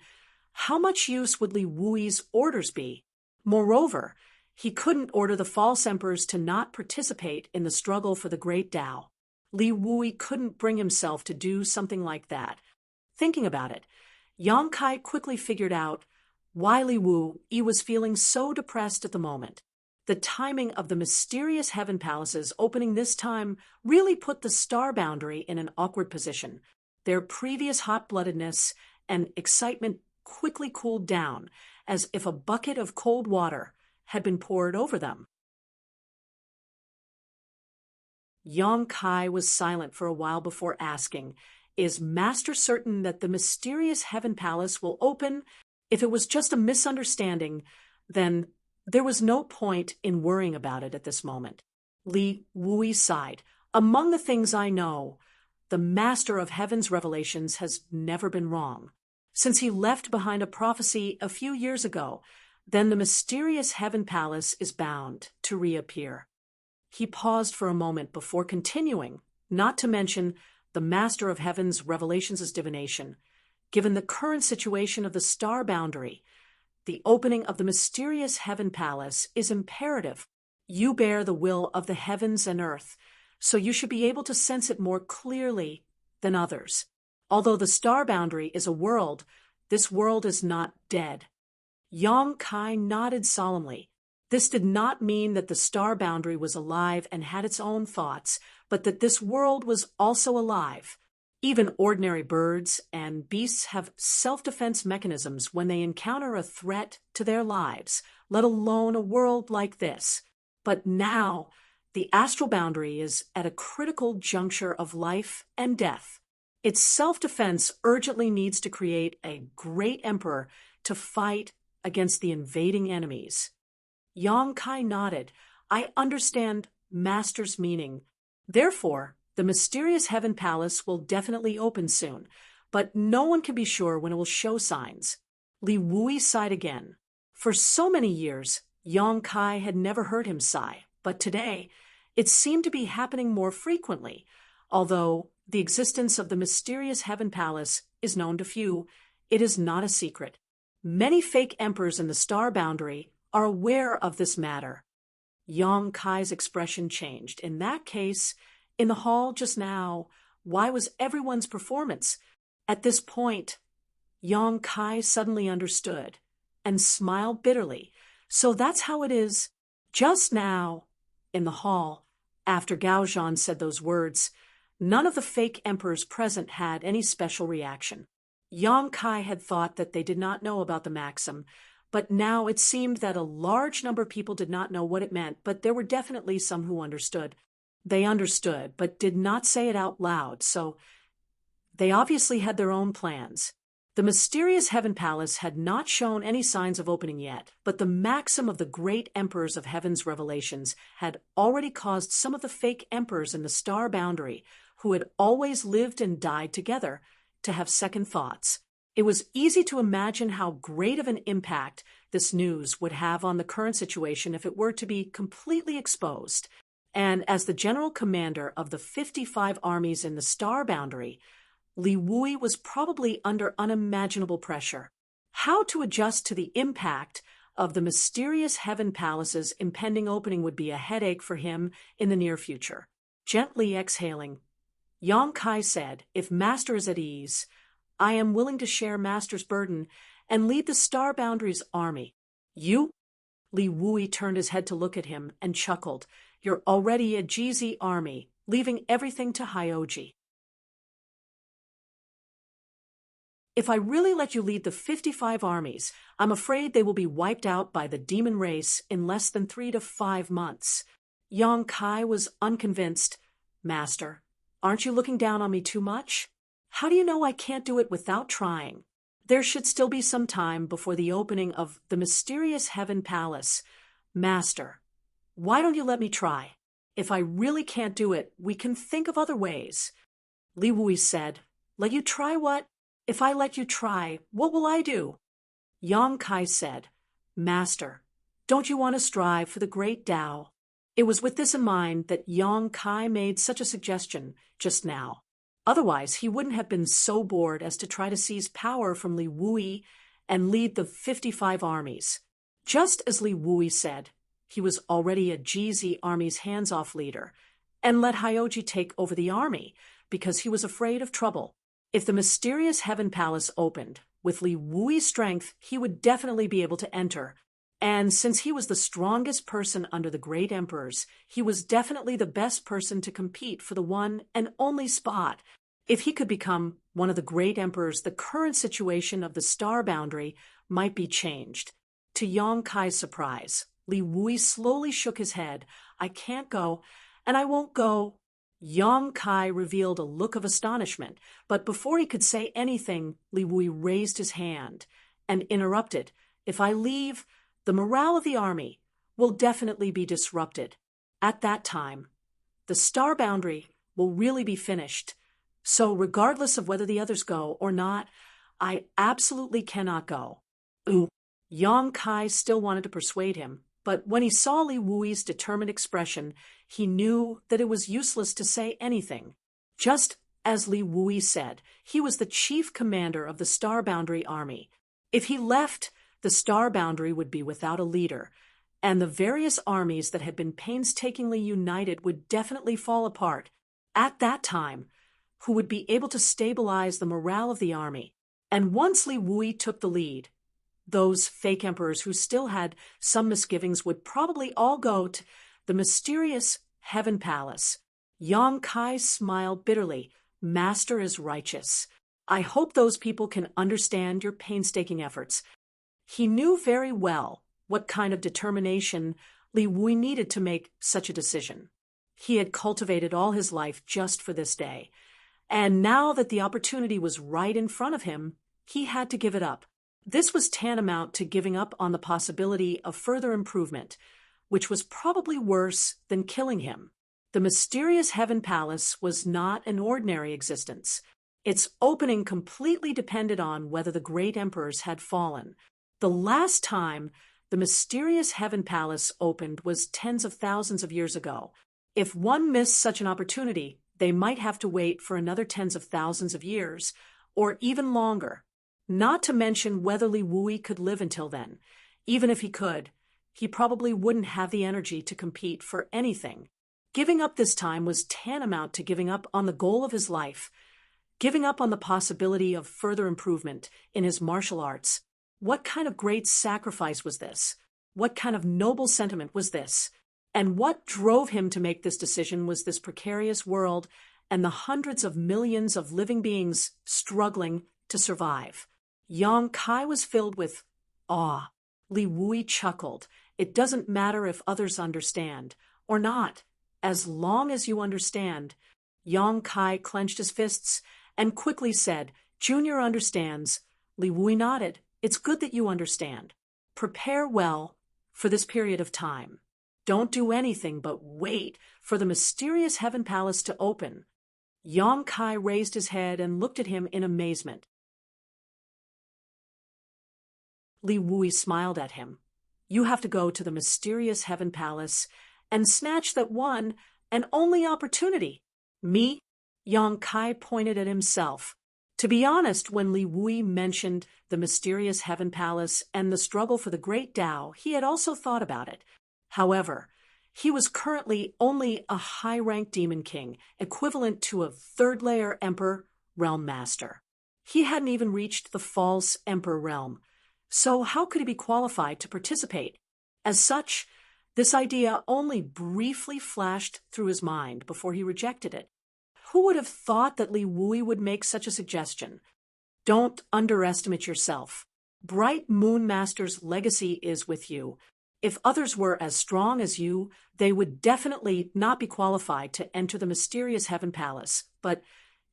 how much use would Li Wui's orders be? Moreover, he couldn't order the false emperors to not participate in the struggle for the great Tao. Li Wui couldn't bring himself to do something like that. Thinking about it, Yang Kai quickly figured out why Li Wui was feeling so depressed at the moment. The timing of the mysterious heaven palaces opening this time really put the star boundary in an awkward position. Their previous hot-bloodedness and excitement quickly cooled down, as if a bucket of cold water had been poured over them. Yang Kai was silent for a while before asking, "Is Master certain that the mysterious heaven palace will open? If it was just a misunderstanding, then there was no point in worrying about it at this moment." Li Wui sighed. "Among the things I know, the Master of Heaven's revelations has never been wrong. Since he left behind a prophecy a few years ago, then the mysterious heaven palace is bound to reappear." He paused for a moment before continuing, not to mention the Master of Heaven's revelations as divination. Given the current situation of the star boundary, the opening of the mysterious heaven palace is imperative. You bear the will of the heavens and earth, so you should be able to sense it more clearly than others. Although the star boundary is a world, this world is not dead. Yang Kai nodded solemnly. This did not mean that the star boundary was alive and had its own thoughts, but that this world was also alive. Even ordinary birds and beasts have self-defense mechanisms when they encounter a threat to their lives, let alone a world like this. But now, the astral boundary is at a critical juncture of life and death. Its self-defense urgently needs to create a great emperor to fight against the invading enemies. Yang Kai nodded. "I understand Master's meaning. Therefore, the mysterious heaven palace will definitely open soon, but no one can be sure when it will show signs." Li Wui sighed again. For so many years, Yang Kai had never heard him sigh, but today, it seemed to be happening more frequently. Although the existence of the mysterious heaven palace is known to few, it is not a secret. Many fake emperors in the star boundary are aware of this matter. Yang Kai's expression changed. In that case, in the hall just now, why was everyone's performance? At this point, Yang Kai suddenly understood and smiled bitterly. So that's how it is. Just now, in the hall, after Gao Zhan said those words, none of the fake emperors present had any special reaction. Yang Kai had thought that they did not know about the maxim, but now it seemed that a large number of people did not know what it meant, but there were definitely some who understood. They understood, but did not say it out loud, so they obviously had their own plans. The mysterious heaven palace had not shown any signs of opening yet, but the maxim of the great emperors of heaven's revelations had already caused some of the fake emperors in the star boundary, who had always lived and died together, to have second thoughts. It was easy to imagine how great of an impact this news would have on the current situation if it were to be completely exposed. And as the general commander of the 55 armies in the star boundary, Li Wui was probably under unimaginable pressure. How to adjust to the impact of the mysterious heaven palace's impending opening would be a headache for him in the near future. Gently exhaling, Yang Kai said, "If Master is at ease, I am willing to share Master's burden and lead the star boundary's army." "You?" Li Wui turned his head to look at him and chuckled. "You're already a GZ army, leaving everything to Hyoji." "If I really let you lead the 55 armies, I'm afraid they will be wiped out by the demon race in less than 3 to 5 months. Yang Kai was unconvinced. "Master, aren't you looking down on me too much? How do you know I can't do it without trying? There should still be some time before the opening of the mysterious heaven palace. Master, why don't you let me try? If I really can't do it, we can think of other ways." Li Wui said, "Let you try what? If I let you try, what will I do?" Yang Kai said, "Master, don't you want to strive for the great Tao?" It was with this in mind that Yang Kai made such a suggestion just now. Otherwise, he wouldn't have been so bored as to try to seize power from Li Wui and lead the 55 armies. Just as Li Wui said, he was already a GZ army's hands-off leader, and let Hyoji take over the army because he was afraid of trouble. If the mysterious Heaven Palace opened, with Li Wui's strength, he would definitely be able to enter. And since he was the strongest person under the great emperors, he was definitely the best person to compete for the one and only spot. If he could become one of the great emperors, the current situation of the star boundary might be changed. To Yang Kai's surprise, Li Wui slowly shook his head. "I can't go, and I won't go." Yang Kai revealed a look of astonishment, but before he could say anything, Li Wui raised his hand and interrupted. "If I leave, the morale of the army will definitely be disrupted. At that time, the star boundary will really be finished. So regardless of whether the others go or not, I absolutely cannot go." Ooh. Yang Kai still wanted to persuade him, but when he saw Li Wui's determined expression, he knew that it was useless to say anything. Just as Li Wui said, he was the chief commander of the Star Boundary Army. If he left, the Star Boundary would be without a leader, and the various armies that had been painstakingly united would definitely fall apart. At that time, who would be able to stabilize the morale of the army? And once Li Wui took the lead, those fake emperors who still had some misgivings would probably all go to the mysterious Heaven Palace. Yang Kai smiled bitterly. "Master is righteous. I hope those people can understand your painstaking efforts." He knew very well what kind of determination Li Wui needed to make such a decision. He had cultivated all his life just for this day, and now that the opportunity was right in front of him, he had to give it up. This was tantamount to giving up on the possibility of further improvement, which was probably worse than killing him. The mysterious Heaven Palace was not an ordinary existence. Its opening completely depended on whether the great emperors had fallen. The last time the mysterious Heaven Palace opened was tens of thousands of years ago. If one missed such an opportunity, they might have to wait for another tens of thousands of years, or even longer. Not to mention whether Li Wui could live until then. Even if he could, he probably wouldn't have the energy to compete for anything. Giving up this time was tantamount to giving up on the goal of his life, giving up on the possibility of further improvement in his martial arts. What kind of great sacrifice was this? What kind of noble sentiment was this? And what drove him to make this decision was this precarious world and the hundreds of millions of living beings struggling to survive. Yang Kai was filled with awe. Li Wui chuckled. "It doesn't matter if others understand or not, as long as you understand." Yang Kai clenched his fists and quickly said, "Junior understands." Li Wui nodded. "It's good that you understand. Prepare well for this period of time. Don't do anything but wait for the mysterious Heaven Palace to open." Yang Kai raised his head and looked at him in amazement. Li Wui smiled at him. "You have to go to the mysterious Heaven Palace and snatch that one and only opportunity." "Me?" Yang Kai pointed at himself. To be honest, when Li Wui mentioned the mysterious Heaven Palace and the struggle for the great Tao, he had also thought about it. However, he was currently only a high-ranked demon king, equivalent to a third-layer emperor realm master. He hadn't even reached the false emperor realm. So how could he be qualified to participate? As such, this idea only briefly flashed through his mind before he rejected it. Who would have thought that Li Wui would make such a suggestion? Don't underestimate yourself. Bright Moon Master's legacy is with you. If others were as strong as you, they would definitely not be qualified to enter the mysterious Heaven Palace. But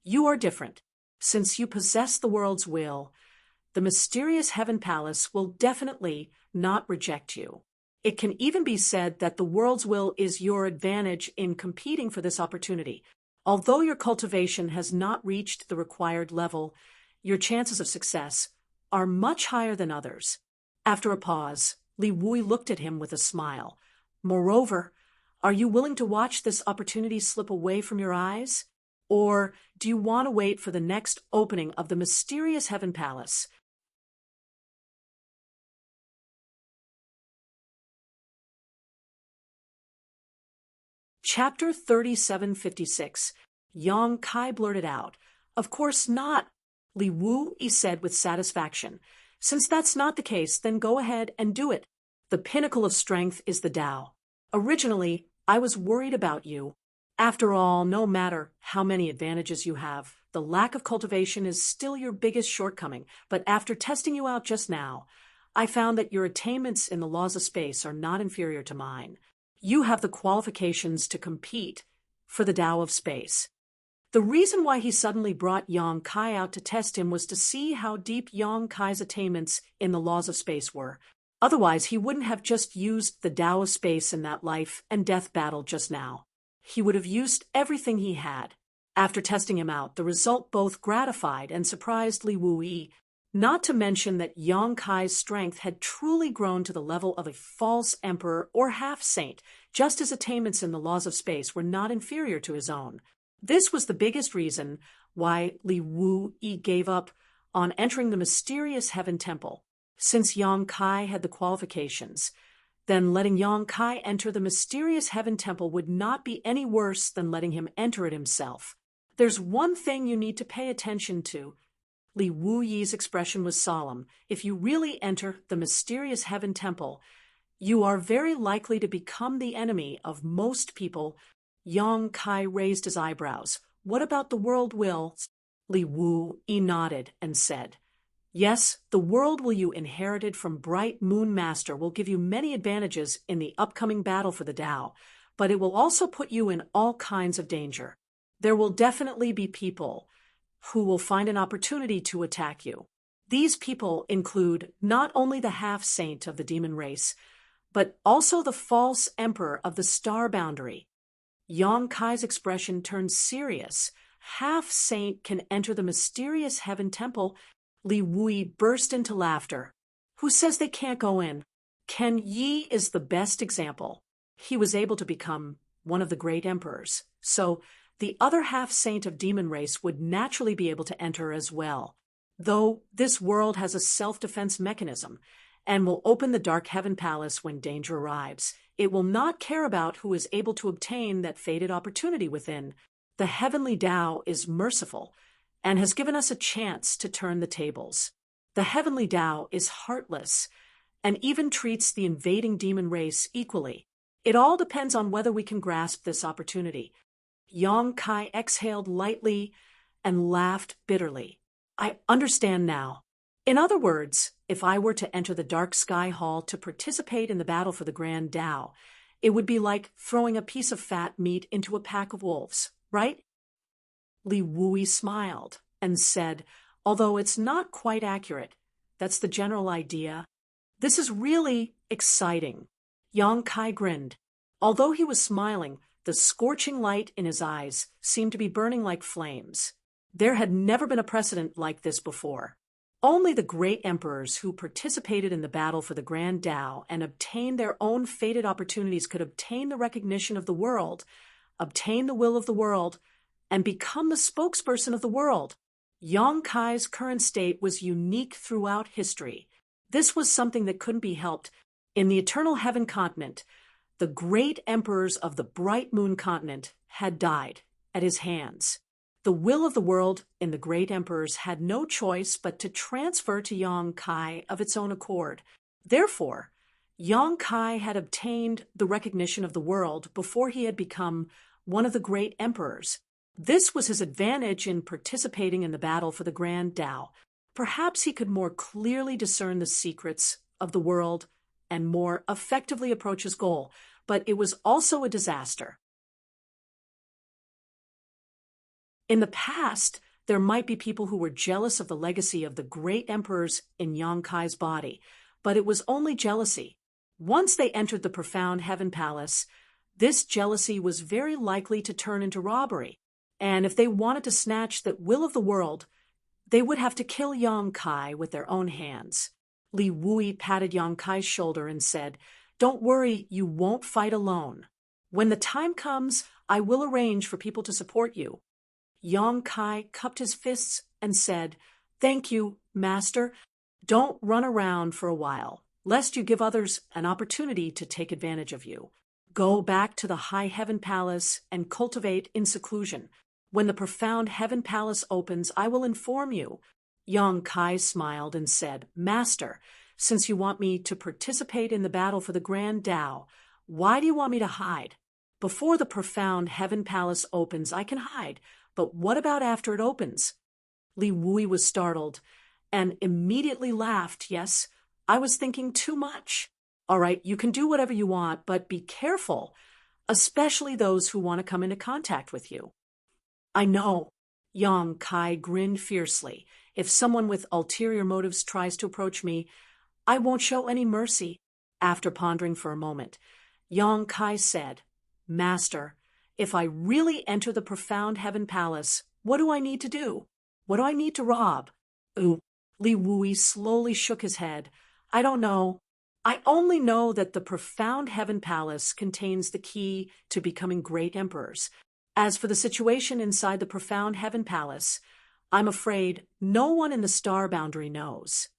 you are different. Since you possess the world's will, the mysterious Heaven Palace will definitely not reject you. It can even be said that the world's will is your advantage in competing for this opportunity. Although your cultivation has not reached the required level, your chances of success are much higher than others. After a pause, Li Wui looked at him with a smile. Moreover, are you willing to watch this opportunity slip away from your eyes? Or do you want to wait for the next opening of the mysterious Heaven Palace? Chapter 3756. Yang Kai blurted out. Of course not, Li Wui said with satisfaction. Since that's not the case, then go ahead and do it. The pinnacle of strength is the Tao. Originally, I was worried about you. After all, no matter how many advantages you have, the lack of cultivation is still your biggest shortcoming. But after testing you out just now, I found that your attainments in the laws of space are not inferior to mine. You have the qualifications to compete for the Tao of space. The reason why he suddenly brought Yang Kai out to test him was to see how deep Yang Kai's attainments in the laws of space were. Otherwise, he wouldn't have just used the Tao of space in that life and death battle just now. He would have used everything he had. After testing him out, the result both gratified and surprised Li Wui, not to mention that Yang Kai's strength had truly grown to the level of a false emperor or half-saint, just his attainments in the laws of space were not inferior to his own. This was the biggest reason why Li Wui gave up on entering the mysterious Heaven Temple. Since Yang Kai had the qualifications, then letting Yang Kai enter the mysterious Heaven Temple would not be any worse than letting him enter it himself. There's one thing you need to pay attention to. Li Wuyi's expression was solemn. If you really enter the mysterious Heaven Temple, you are very likely to become the enemy of most people. Yang Kai raised his eyebrows. What about the world will? Li Wuyi nodded and said, Yes, the world will you inherited from Bright Moon Master will give you many advantages in the upcoming battle for the Tao, but it will also put you in all kinds of danger. There will definitely be people who will find an opportunity to attack you. These people include not only the half-saint of the demon race, but also the false emperor of the star boundary. Yang Kai's expression turned serious. Half-saint can enter the mysterious Heaven Temple. Li Wui burst into laughter. Who says they can't go in? Ken Yi is the best example. He was able to become one of the great emperors. So the other half-saint of demon race would naturally be able to enter as well. Though this world has a self-defense mechanism and will open the Dark Heaven Palace when danger arrives, it will not care about who is able to obtain that fated opportunity within. The heavenly Tao is merciful and has given us a chance to turn the tables. The heavenly Tao is heartless and even treats the invading demon race equally. It all depends on whether we can grasp this opportunity. Yang Kai exhaled lightly and laughed bitterly. I understand now. In other words, if I were to enter the Dark Sky Hall to participate in the battle for the Grand Tao, it would be like throwing a piece of fat meat into a pack of wolves, right? Li Wui smiled and said, although it's not quite accurate, that's the general idea. This is really exciting. Yang Kai grinned. Although he was smiling, the scorching light in his eyes seemed to be burning like flames. There had never been a precedent like this before. Only the great emperors who participated in the battle for the Grand Tao and obtained their own fated opportunities could obtain the recognition of the world, obtain the will of the world, and become the spokesperson of the world. Yang Kai's current state was unique throughout history. This was something that couldn't be helped. In the Eternal Heaven continent, the great emperors of the Bright Moon continent had died at his hands. The will of the world in the great emperors had no choice but to transfer to Yang Kai of its own accord. Therefore, Yang Kai had obtained the recognition of the world before he had become one of the great emperors. This was his advantage in participating in the battle for the Grand Tao. Perhaps he could more clearly discern the secrets of the world and more effectively approach his goal, but it was also a disaster. In the past, there might be people who were jealous of the legacy of the great emperors in Yang Kai's body, but it was only jealousy. Once they entered the profound Heaven Palace, this jealousy was very likely to turn into robbery, and if they wanted to snatch the will of the world, They would have to kill Yang Kai with their own hands. Li Wui patted Yang Kai's shoulder and said, "Don't worry, you won't fight alone. When the time comes, I will arrange for people to support you." Yang Kai cupped his fists and said, "Thank you, Master. Don't run around for a while, lest you give others an opportunity to take advantage of you. Go back to the High Heaven Palace and cultivate in seclusion. When the profound Heaven Palace opens, I will inform you." Yang Kai smiled and said, "Master, since you want me to participate in the battle for the Grand Tao, why do you want me to hide? Before the profound Heaven Palace opens, I can hide, but what about after it opens?" Li Wui was startled and immediately laughed. "Yes, I was thinking too much. All right, you can do whatever you want, but be careful, especially those who want to come into contact with you." "I know." Yang Kai grinned fiercely. "If someone with ulterior motives tries to approach me, I won't show any mercy." After pondering for a moment, Yang Kai said, "Master, if I really enter the profound Heaven Palace, what do I need to do? What do I need to rob?" "Ooh." Li Wui slowly shook his head. "I don't know. I only know that the profound Heaven Palace contains the key to becoming great emperors. As for the situation inside the profound Heaven Palace, I'm afraid no one in the star boundary knows."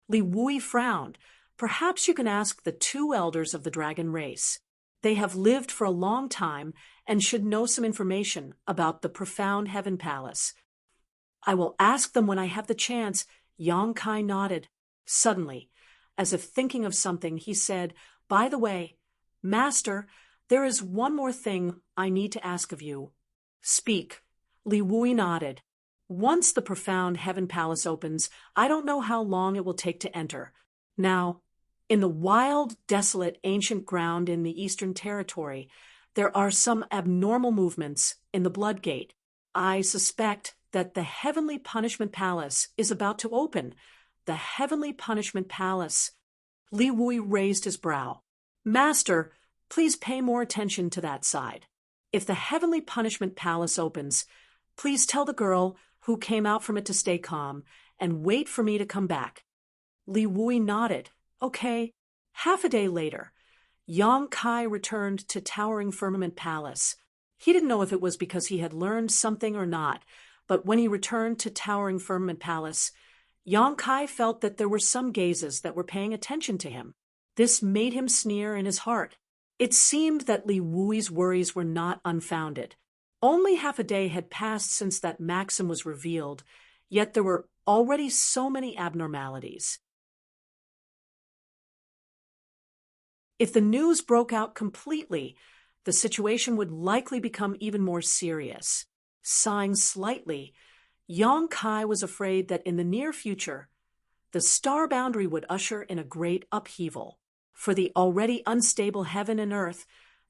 Li Wui frowned. "Perhaps you can ask the two elders of the dragon race. They have lived for a long time and should know some information about the profound Heaven Palace." "I will ask them when I have the chance." Yang Kai nodded. Suddenly, as if thinking of something, he said, "By the way, Master, there is one more thing I need to ask of you." "Speak." Li Wui nodded. "Once the profound Heaven Palace opens, I don't know how long it will take to enter. Now, in the wild, desolate, ancient ground in the Eastern Territory, there are some abnormal movements in the Blood Gate. I suspect that the Heavenly Punishment Palace is about to open." "The Heavenly Punishment Palace." Li Wui raised his brow. "Master, please pay more attention to that side. If the Heavenly Punishment Palace opens, please tell the girl who came out from it to stay calm and wait for me to come back." Li Wui nodded. "Okay." Half a day later, Yang Kai returned to Towering Firmament Palace. He didn't know if it was because he had learned something or not, but when he returned to Towering Firmament Palace, Yang Kai felt that there were some gazes that were paying attention to him. This made him sneer in his heart. It seemed that Li Wui's worries were not unfounded. Only half a day had passed since that maxim was revealed, yet there were already so many abnormalities. If the news broke out completely, the situation would likely become even more serious. Sighing slightly, Yang Kai was afraid that in the near future, the star boundary would usher in a great upheaval. For the already unstable heaven and earth,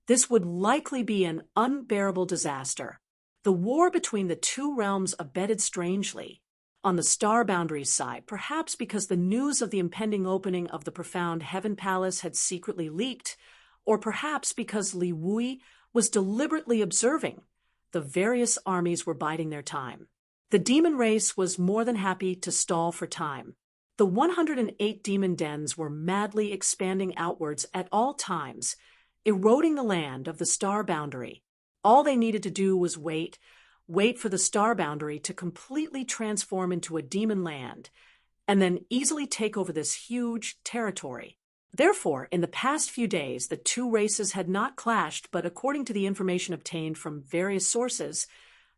this would likely be an unbearable disaster. The war between the two realms abetted strangely. On the star boundary's side, perhaps because the news of the impending opening of the profound Heaven Palace had secretly leaked, or perhaps because Li Wui was deliberately observing, the various armies were biding their time. The demon race was more than happy to stall for time. The 108 demon dens were madly expanding outwards at all times, eroding the land of the star boundary. All they needed to do was wait for the star boundary to completely transform into a demon land, and then easily take over this huge territory. Therefore, in the past few days, the two races had not clashed, but according to the information obtained from various sources,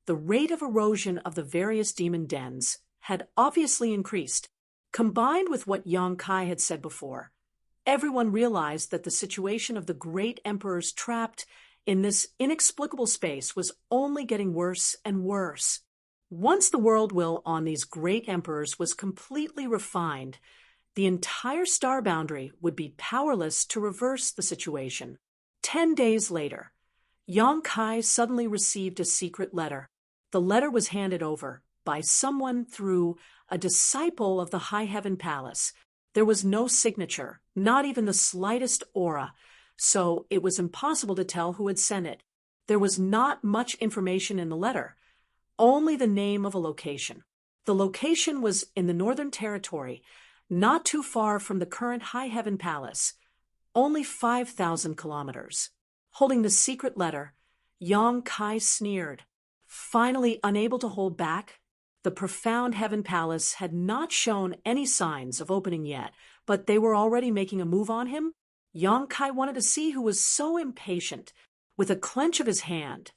the rate of erosion of the various demon dens had obviously increased. Combined with what Yang Kai had said before, everyone realized that the situation of the great emperors trapped in this inexplicable space was only getting worse and worse. Once the world will on these great emperors was completely refined, the entire star boundary would be powerless to reverse the situation. 10 days later, Yang Kai suddenly received a secret letter. The letter was handed over by someone through a disciple of the High Heaven Palace. There was no signature, not even the slightest aura, so it was impossible to tell who had sent it. There was not much information in the letter, only the name of a location. The location was in the Northern Territory, not too far from the current High Heaven Palace, only 5,000 kilometers. Holding the secret letter, Yang Kai sneered. Finally unable to hold back, the profound Heaven Palace had not shown any signs of opening yet, but they were already making a move on him. Yang Kai wanted to see who was so impatient. With a clench of his hand,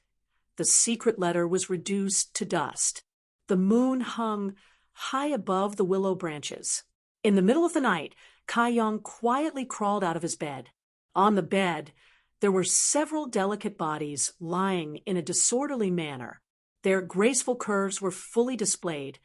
the secret letter was reduced to dust. The moon hung high above the willow branches. In the middle of the night, Kai Yang quietly crawled out of his bed. On the bed, there were several delicate bodies lying in a disorderly manner. Their graceful curves were fully displayed,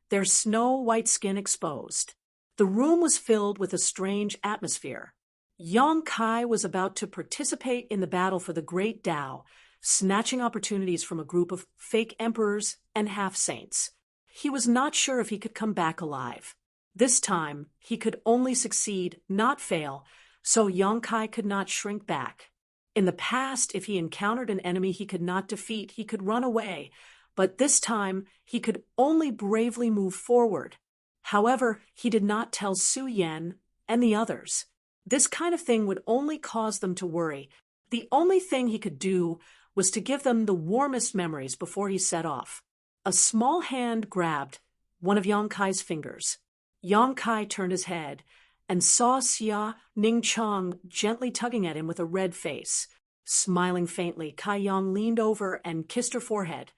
their snow-white skin exposed. The room was filled with a strange atmosphere. Yang Kai was about to participate in the battle for the great Tao, snatching opportunities from a group of fake emperors and half-saints. He was not sure if he could come back alive. This time, he could only succeed, not fail, so Yang Kai could not shrink back. In the past, if he encountered an enemy he could not defeat, he could run away, but this time he could only bravely move forward. However, he did not tell Su Yan and the others. This kind of thing would only cause them to worry. The only thing he could do was to give them the warmest memories before he set off. A small hand grabbed one of Yang Kai's fingers. Yang Kai turned his head and saw Xia Ningchang gently tugging at him with a red face. Smiling faintly, Kai Yang leaned over and kissed her forehead.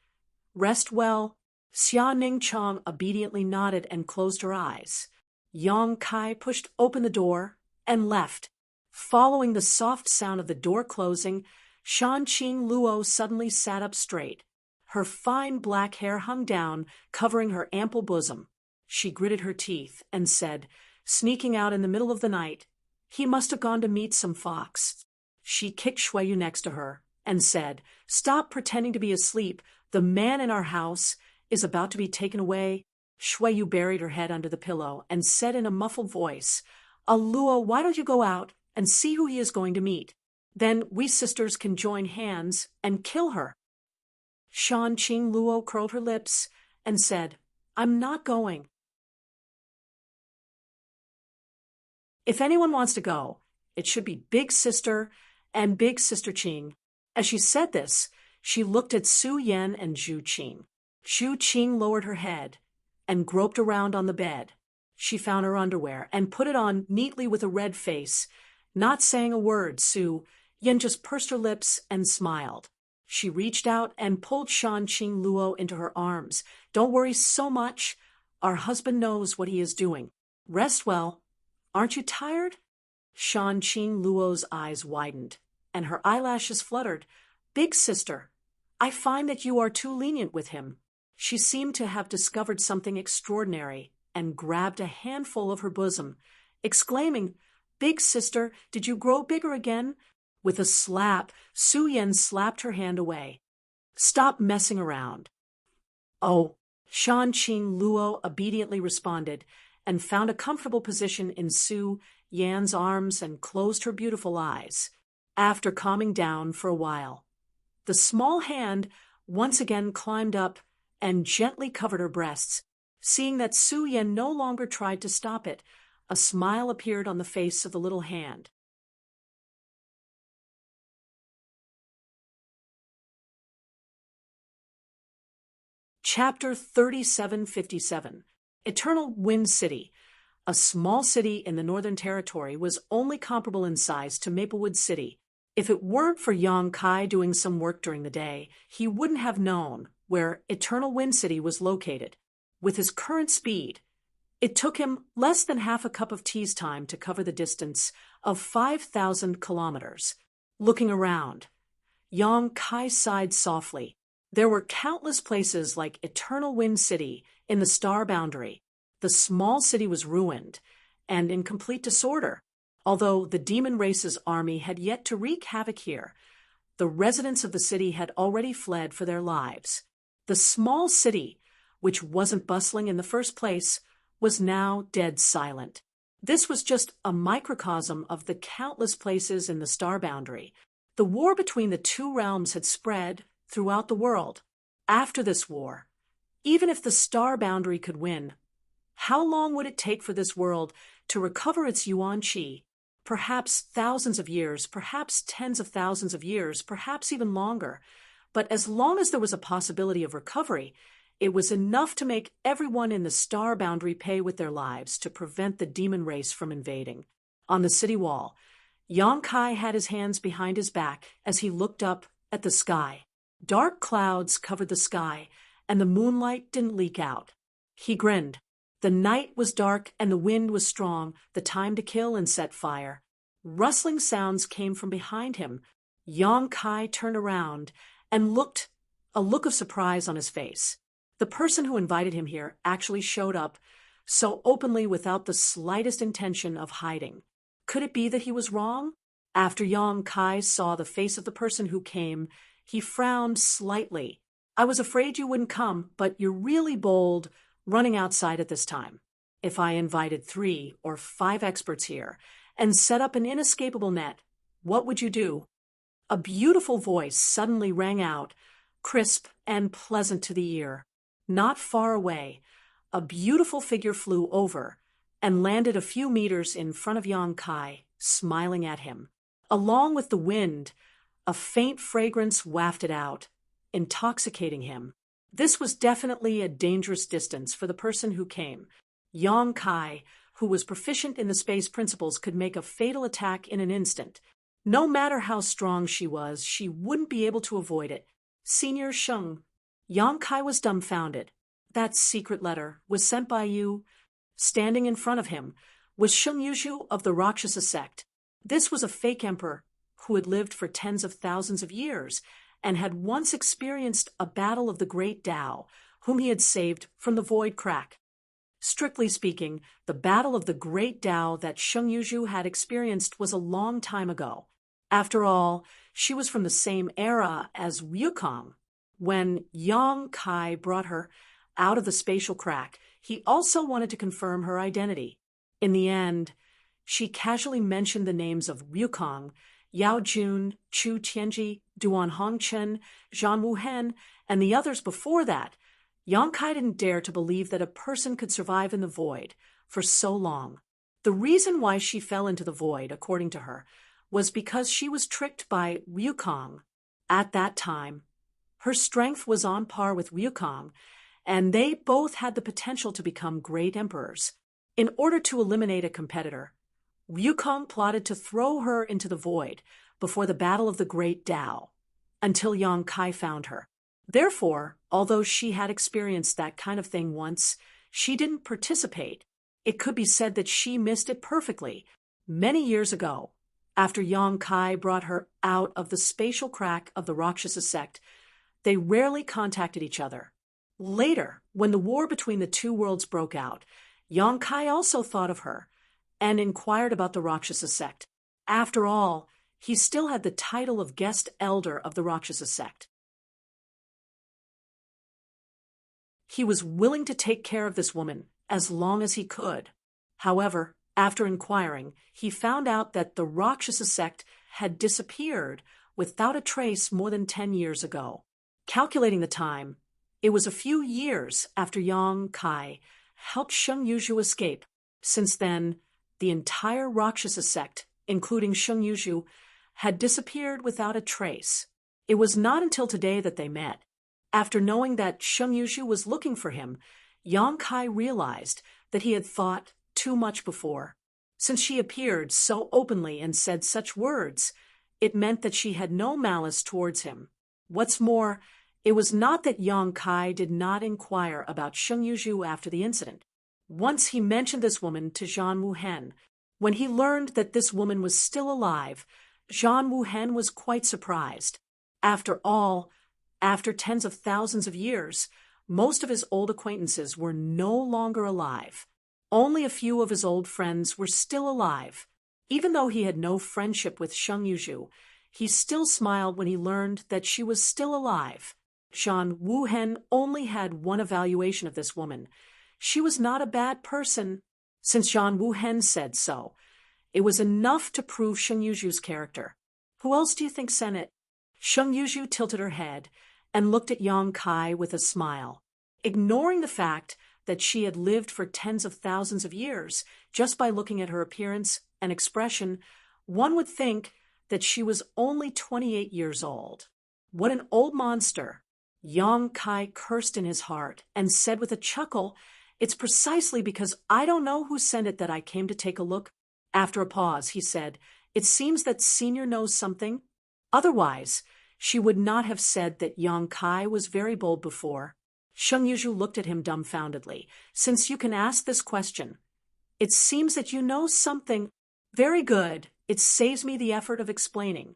"Rest well." Xia Ningchang obediently nodded and closed her eyes. Yang Kai pushed open the door and left. Following the soft sound of the door closing, Shanqing Luo suddenly sat up straight. Her fine black hair hung down, covering her ample bosom. She gritted her teeth and said, sneaking out in the middle of the night, "He must have gone to meet some fox." She kicked Shuiyu next to her and said, "Stop pretending to be asleep. The man in our house is about to be taken away." Shuiyu buried her head under the pillow and said in a muffled voice, "Luo, why don't you go out and see who he is going to meet? Then we sisters can join hands and kill her." Shanqing Luo curled her lips and said, "I'm not going. If anyone wants to go, it should be Big Sister and Big Sister Qing." As she said this, she looked at Su Yan and Zhu Qing. Zhu Qing lowered her head and groped around on the bed. She found her underwear and put it on neatly with a red face. Not saying a word, Su Yan just pursed her lips and smiled. She reached out and pulled Shanqing Luo into her arms. "Don't worry so much. Our husband knows what he is doing. Rest well. Aren't you tired?" Shanqing Luo's eyes widened, and her eyelashes fluttered. "Big sister, I find that you are too lenient with him." She seemed to have discovered something extraordinary and grabbed a handful of her bosom, exclaiming, "Big sister, did you grow bigger again?" With a slap, Su Yan slapped her hand away. "Stop messing around." "Oh," Shanqing Luo obediently responded and found a comfortable position in Su Yan's arms and closed her beautiful eyes. After calming down for a while, the small hand once again climbed up and gently covered her breasts. Seeing that Su Yan no longer tried to stop it, a smile appeared on the face of the little hand. Chapter 3757. Eternal Wind City. A small city in the Northern Territory was only comparable in size to Maplewood City. If it weren't for Yang Kai doing some work during the day, he wouldn't have known where Eternal Wind City was located. With his current speed, it took him less than half a cup of tea's time to cover the distance of 5,000 kilometers. Looking around, Yang Kai sighed softly. There were countless places like Eternal Wind City in the star boundary. The small city was ruined and in complete disorder. Although the demon race's army had yet to wreak havoc here, the residents of the city had already fled for their lives. The small city, which wasn't bustling in the first place, was now dead silent. This was just a microcosm of the countless places in the star boundary. The war between the two realms had spread throughout the world. After this war, Even if the star boundary could win, how long would it take for this world to recover its yuan qi? Perhaps thousands of years, perhaps tens of thousands of years, perhaps even longer. But as long as there was a possibility of recovery, it was enough to make everyone in the star boundary pay with their lives to prevent the demon race from invading. On the city wall, Yang Kai had his hands behind his back as he looked up at the sky. Dark clouds covered the sky, and the moonlight didn't leak out. He grinned. The night was dark and the wind was strong, the time to kill and set fire. Rustling sounds came from behind him. Yang Kai turned around and looked, a look of surprise on his face. The person who invited him here actually showed up, so openly without the slightest intention of hiding. Could it be that he was wrong? After Yang Kai saw the face of the person who came, he frowned slightly. I was afraid you wouldn't come, but you're really bold, running outside at this time. If I invited 3 or 5 experts here and set up an inescapable net, what would you do? A beautiful voice suddenly rang out, crisp and pleasant to the ear. Not far away, a beautiful figure flew over and landed a few meters in front of Yang Kai, smiling at him. Along with the wind, a faint fragrance wafted out, intoxicating him. This was definitely a dangerous distance for the person who came. Yang Kai, who was proficient in the space principles, could make a fatal attack in an instant. No matter how strong she was, she wouldn't be able to avoid it. Senior Sheng. Yang Kai was dumbfounded. That secret letter was sent by you. Standing in front of him was Sheng Yuzhu of the Rakshasa sect. This was a fake emperor who had lived for tens of thousands of years and had once experienced a battle of the great Tao, whom he had saved from the void crack. Strictly speaking, the battle of the great Tao that Sheng Yuzhu had experienced was a long time ago. After all, she was from the same era as Wukong. When Yang Kai brought her out of the spatial crack, he also wanted to confirm her identity. In the end, she casually mentioned the names of Wukong, Yao Jun, Chu Tianji, Duan Hongchen, Zhang Wuhen, and the others before that. Yang Kai didn't dare to believe that a person could survive in the void for so long. The reason why she fell into the void, according to her, was because she was tricked by Wukong. At that time, her strength was on par with Wukong, and they both had the potential to become great emperors. In order to eliminate a competitor, Wukong plotted to throw her into the void before the battle of the great Tao, until Yang Kai found her. Therefore, although she had experienced that kind of thing once, she didn't participate. It could be said that she missed it perfectly. Many years ago, after Yang Kai brought her out of the spatial crack of the Rakshasa sect, they rarely contacted each other. Later, when the war between the two worlds broke out, Yang Kai also thought of her and inquired about the Rakshasa sect. After all, he still had the title of guest elder of the Rakshasa sect. He was willing to take care of this woman as long as he could. However, after inquiring, he found out that the Rakshasa sect had disappeared without a trace more than 10 years ago. Calculating the time, it was a few years after Yang Kai helped Sheng Yuzhu escape. Since then, the entire Rakshasa sect, including Sheng Yuzhu, had disappeared without a trace. It was not until today that they met. After knowing that Sheng Yuzhu was looking for him, Yang Kai realized that he had thought too much before. Since she appeared so openly and said such words, it meant that she had no malice towards him. What's more, it was not that Yang Kai did not inquire about Sheng Yuzhu after the incident. Once he mentioned this woman to Zhang Wuhen. When he learned that this woman was still alive, Zhang Wuhen was quite surprised. After all, after tens of thousands of years, most of his old acquaintances were no longer alive. Only a few of his old friends were still alive. Even though he had no friendship with Sheng Yuzhu, he still smiled when he learned that she was still alive. Zhang Wuhen only had one evaluation of this woman. She was not a bad person. Since Zhang Wuhen said so, it was enough to prove Sheng Yuzhu's character. Who else do you think sent it? Sheng Yuzhu tilted her head and looked at Yang Kai with a smile. Ignoring the fact that she had lived for tens of thousands of years, just by looking at her appearance and expression, one would think that she was only 28 years old. What an old monster! Yang Kai cursed in his heart and said with a chuckle, "It's precisely because I don't know who sent it that I came to take a look." After a pause, he said, "It seems that Senior knows something. Otherwise, she would not have said that Yang Kai was very bold before." Sheng Yuzhu looked at him dumbfoundedly. "Since you can ask this question, it seems that you know something. Very good. It saves me the effort of explaining."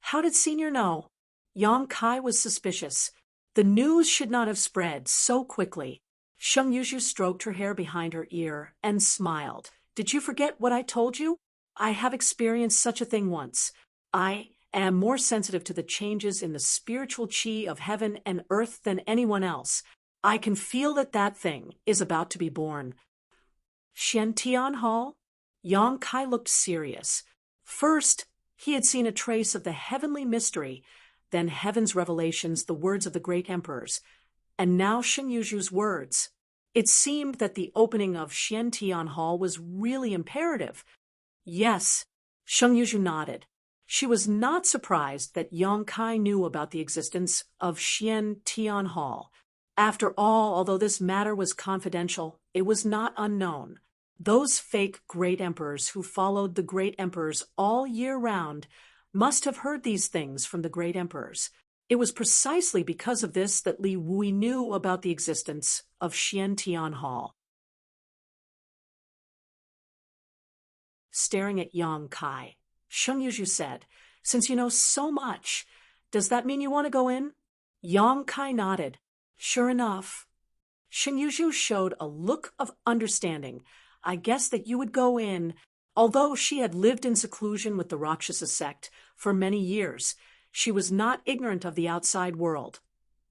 "How did Senior know?" Yang Kai was suspicious. The news should not have spread so quickly. Sheng Yuzhu stroked her hair behind her ear and smiled. "Did you forget what I told you? I have experienced such a thing once. I am more sensitive to the changes in the spiritual chi of heaven and earth than anyone else. I can feel that that thing is about to be born." Xiantian Hall? Yang Kai looked serious. First, he had seen a trace of the heavenly mystery, then heaven's revelations, the words of the great emperors, and now Sheng Yuzhu's words. It seemed that the opening of Xiantian Hall was really imperative. Yes, Sheng Yuzhu nodded. She was not surprised that Yang Kai knew about the existence of Xiantian Hall. After all, although this matter was confidential, it was not unknown. Those fake great emperors who followed the great emperors all year round must have heard these things from the great emperors. It was precisely because of this that Li Wui knew about the existence of Xiantian Hall. Staring at Yang Kai, Sheng Yuzhu said, "Since you know so much, does that mean you want to go in?" Yang Kai nodded. "Sure enough." Sheng Yuzhu showed a look of understanding. "I guess that you would go in." Although she had lived in seclusion with the Rakshasa sect for many years, she was not ignorant of the outside world,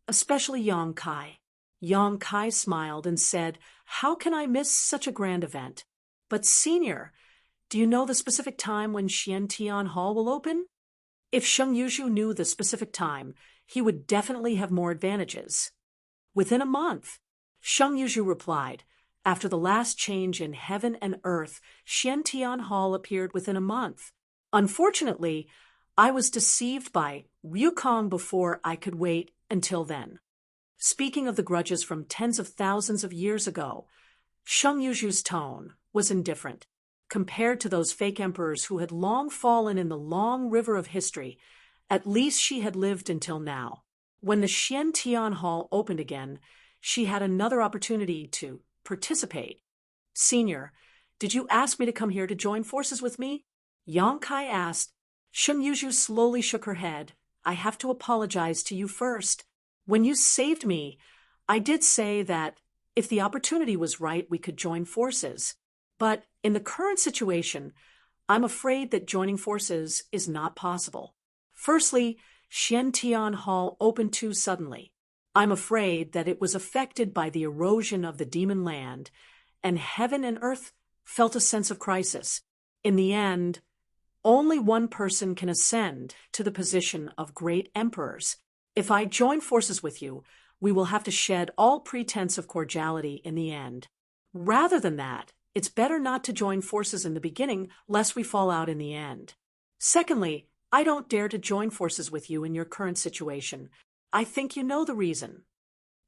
especially Yang Kai. Yang Kai smiled and said, "How can I miss such a grand event? But Senior, do you know the specific time when Xiantian Hall will open?" If Sheng Yuzhu knew the specific time, he would definitely have more advantages. "Within a month," Sheng Yuzhu replied. "After the last change in heaven and earth, Xiantian Hall appeared within a month. Unfortunately, I was deceived by Ryukong before I could wait until then." Speaking of the grudges from tens of thousands of years ago, Sheng Yuzhu's tone was indifferent. Compared to those fake emperors who had long fallen in the long river of history, at least she had lived until now. When the Xiantian Hall opened again, she had another opportunity to participate. "Senior, did you ask me to come here to join forces with me?" Yang Kai asked. Sheng Yuzhu slowly shook her head. "I have to apologize to you first. When you saved me, I did say that if the opportunity was right, we could join forces. But in the current situation, I'm afraid that joining forces is not possible. Firstly, Xiantian Hall opened too suddenly. I'm afraid that it was affected by the erosion of the demon land, and heaven and earth felt a sense of crisis. In the end, only one person can ascend to the position of great emperors. If I join forces with you, we will have to shed all pretense of cordiality in the end. Rather than that, it's better not to join forces in the beginning, lest we fall out in the end. Secondly, I don't dare to join forces with you in your current situation. I think you know the reason."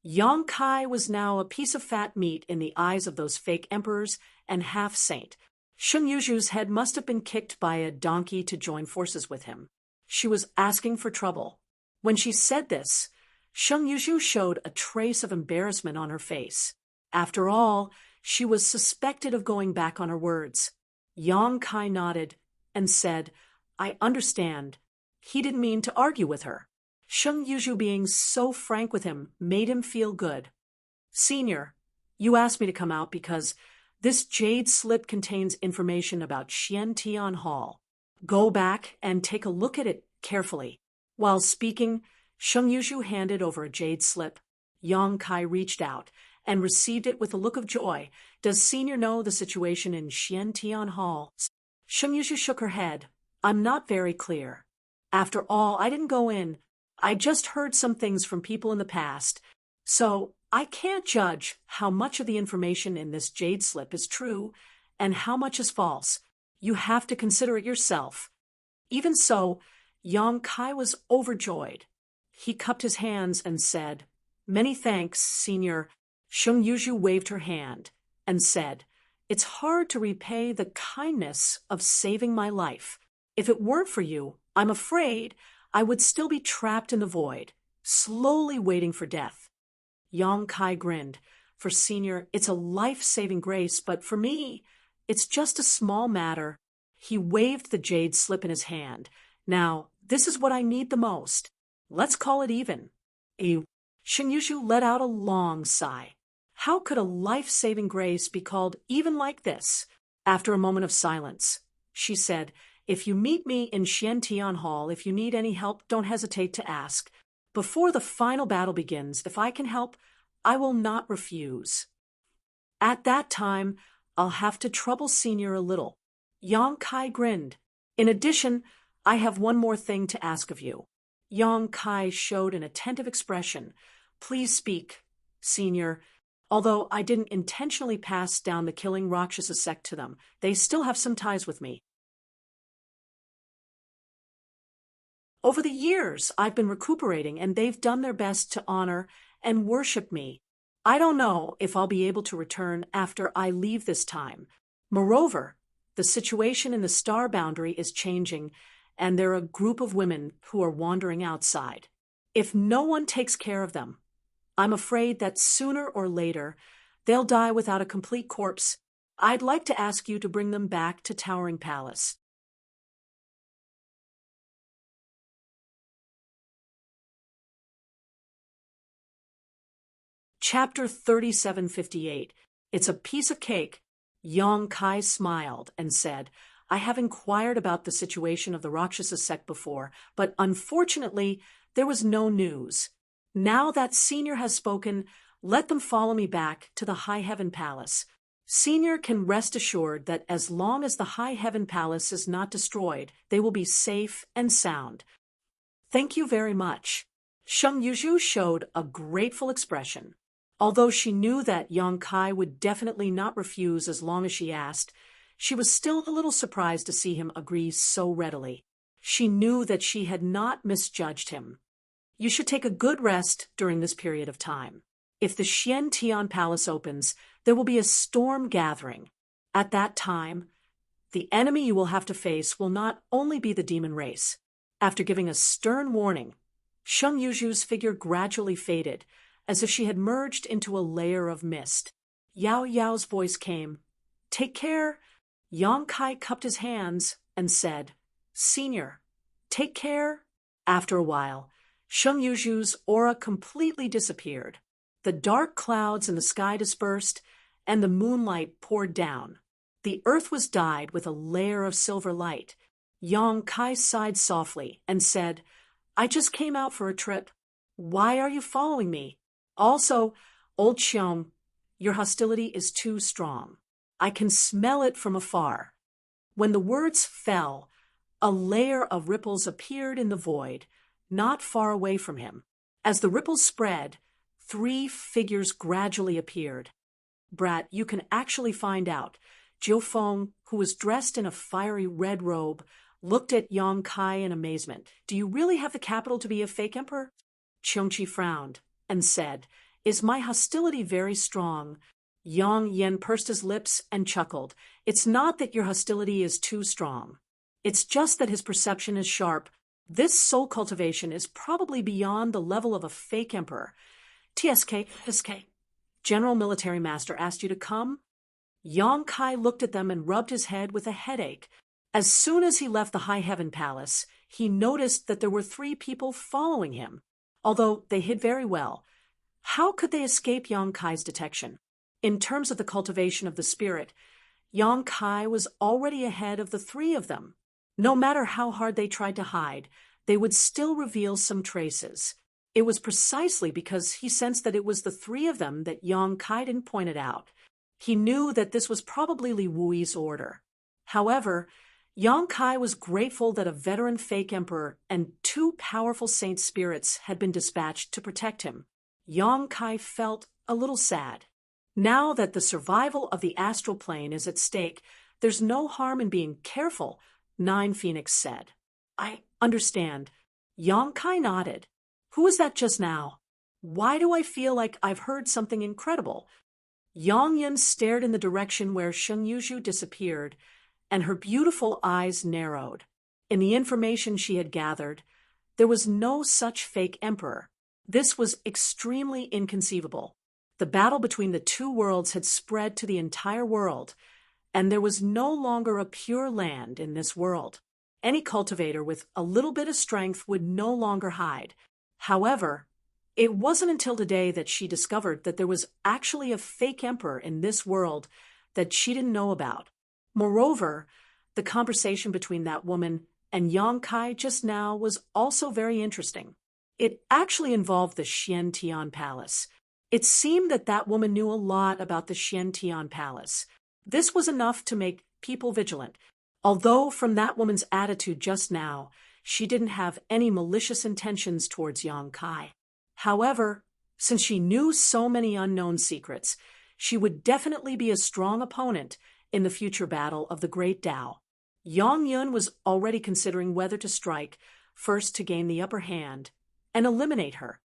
Yang Kai was now a piece of fat meat in the eyes of those fake emperors and half-saint. Sheng Yuzhu's head must have been kicked by a donkey to join forces with him. She was asking for trouble. When she said this, Sheng Yuzhu showed a trace of embarrassment on her face. After all, she was suspected of going back on her words. Yang Kai nodded and said, "I understand." He didn't mean to argue with her. Sheng Yuzhu being so frank with him made him feel good. "Senior, you asked me to come out because this jade slip contains information about Xiantian Hall. Go back and take a look at it carefully." While speaking, Sheng Yuzhu handed over a jade slip. Yang Kai reached out and received it with a look of joy. "Does Senior know the situation in Xiantian Hall?" Sheng Yuzhu shook her head. "I'm not very clear. After all, I didn't go in. I just heard some things from people in the past, so I can't judge how much of the information in this jade slip is true and how much is false. You have to consider it yourself. Even so, Yang Kai was overjoyed. He cupped his hands and said, "Many thanks, Senior." Sheng Yuzhu waved her hand and said, "It's hard to repay the kindness of saving my life. If it weren't for you, I'm afraid I would still be trapped in the void, slowly waiting for death." Yang Kai grinned. "For Senior, it's a life-saving grace, but for me, it's just a small matter." He waved the jade slip in his hand. "Now, this is what I need the most. Let's call it even." Sheng Yuzhu let out a long sigh. How could a life-saving grace be called even like this? After a moment of silence, she said, "If you meet me in Xiantian Hall, if you need any help, don't hesitate to ask. Before the final battle begins, if I can help, I will not refuse." At that time, I'll have to trouble Senior a little. Yang Kai grinned. "In addition, I have one more thing to ask of you." Yang Kai showed an attentive expression. "Please speak, Senior. Although I didn't intentionally pass down the killing Rakshasa sect to them, they still have some ties with me. Over the years, I've been recuperating, and they've done their best to honor and worship me. I don't know if I'll be able to return after I leave this time. Moreover, the situation in the star boundary is changing, and there are a group of women who are wandering outside. If no one takes care of them, I'm afraid that sooner or later they'll die without a complete corpse. I'd like to ask you to bring them back to Towering Palace." Chapter 3758. It's a piece of cake. Yang Kai smiled and said, "I have inquired about the situation of the Rakshasa sect before, but unfortunately there was no news. Now that Senior has spoken, let them follow me back to the High Heaven Palace. Senior can rest assured that as long as the High Heaven Palace is not destroyed, they will be safe and sound." "Thank you very much." Sheng Yuzhu showed a grateful expression. Although she knew that Yang Kai would definitely not refuse as long as she asked, she was still a little surprised to see him agree so readily. She knew that she had not misjudged him. "You should take a good rest during this period of time. If the Xian Tian Palace opens, there will be a storm gathering. At that time, the enemy you will have to face will not only be the demon race." After giving a stern warning, Sheng Yuzhu's figure gradually faded, as if she had merged into a layer of mist. Yao Yao's voice came. "Take care." Yang Kai cupped his hands and said, "Senior, take care." After a while, Sheng Yuzhu's aura completely disappeared. The dark clouds in the sky dispersed, and the moonlight poured down. The earth was dyed with a layer of silver light. Yang Kai sighed softly and said, "I just came out for a trip. Why are you following me? Also, old Xiong, your hostility is too strong. I can smell it from afar." When the words fell, a layer of ripples appeared in the void, not far away from him. As the ripples spread, 3 figures gradually appeared. "Brat, you can actually find out." Jiu Feng, who was dressed in a fiery red robe, looked at Yang Kai in amazement. "Do you really have the capital to be a fake emperor?" Qiongqi frowned and said, "Is my hostility very strong?" Yang Yen pursed his lips and chuckled. "It's not that your hostility is too strong. It's just that his perception is sharp. This soul cultivation is probably beyond the level of a fake emperor. TSK, General Military Master asked you to come?" Yang Kai looked at them and rubbed his head with a headache. As soon as he left the High Heaven Palace, he noticed that there were 3 people following him. Although they hid very well, how could they escape Yang Kai's detection? In terms of the cultivation of the spirit, Yang Kai was already ahead of the 3 of them. No matter how hard they tried to hide, they would still reveal some traces. It was precisely because he sensed that it was the 3 of them that Yang Kai didn't point it out. He knew that this was probably Li Wui's order. However, Yang Kai was grateful that a veteran fake emperor and 2 powerful saint spirits had been dispatched to protect him. Yang Kai felt a little sad. Now that the survival of the astral plane is at stake, there's no harm in being careful, Nine Phoenix said. I understand. Yang Kai nodded. Who was that just now? Why do I feel like I've heard something incredible? Yang Yun stared in the direction where Sheng Yuzhu disappeared, and her beautiful eyes narrowed. In the information she had gathered, there was no such fake emperor. This was extremely inconceivable. The battle between the two worlds had spread to the entire world, and there was no longer a pure land in this world. Any cultivator with a little bit of strength would no longer hide. However, it wasn't until today that she discovered that there was actually a fake emperor in this world that she didn't know about. Moreover, the conversation between that woman and Yang Kai just now was also very interesting. It actually involved the Xian Tian Palace. It seemed that that woman knew a lot about the Xian Tian Palace. This was enough to make people vigilant, although from that woman's attitude just now, she didn't have any malicious intentions towards Yang Kai. However, since she knew so many unknown secrets, she would definitely be a strong opponent in the future battle of the Great Tao. Yang Yun was already considering whether to strike, first to gain the upper hand and eliminate her.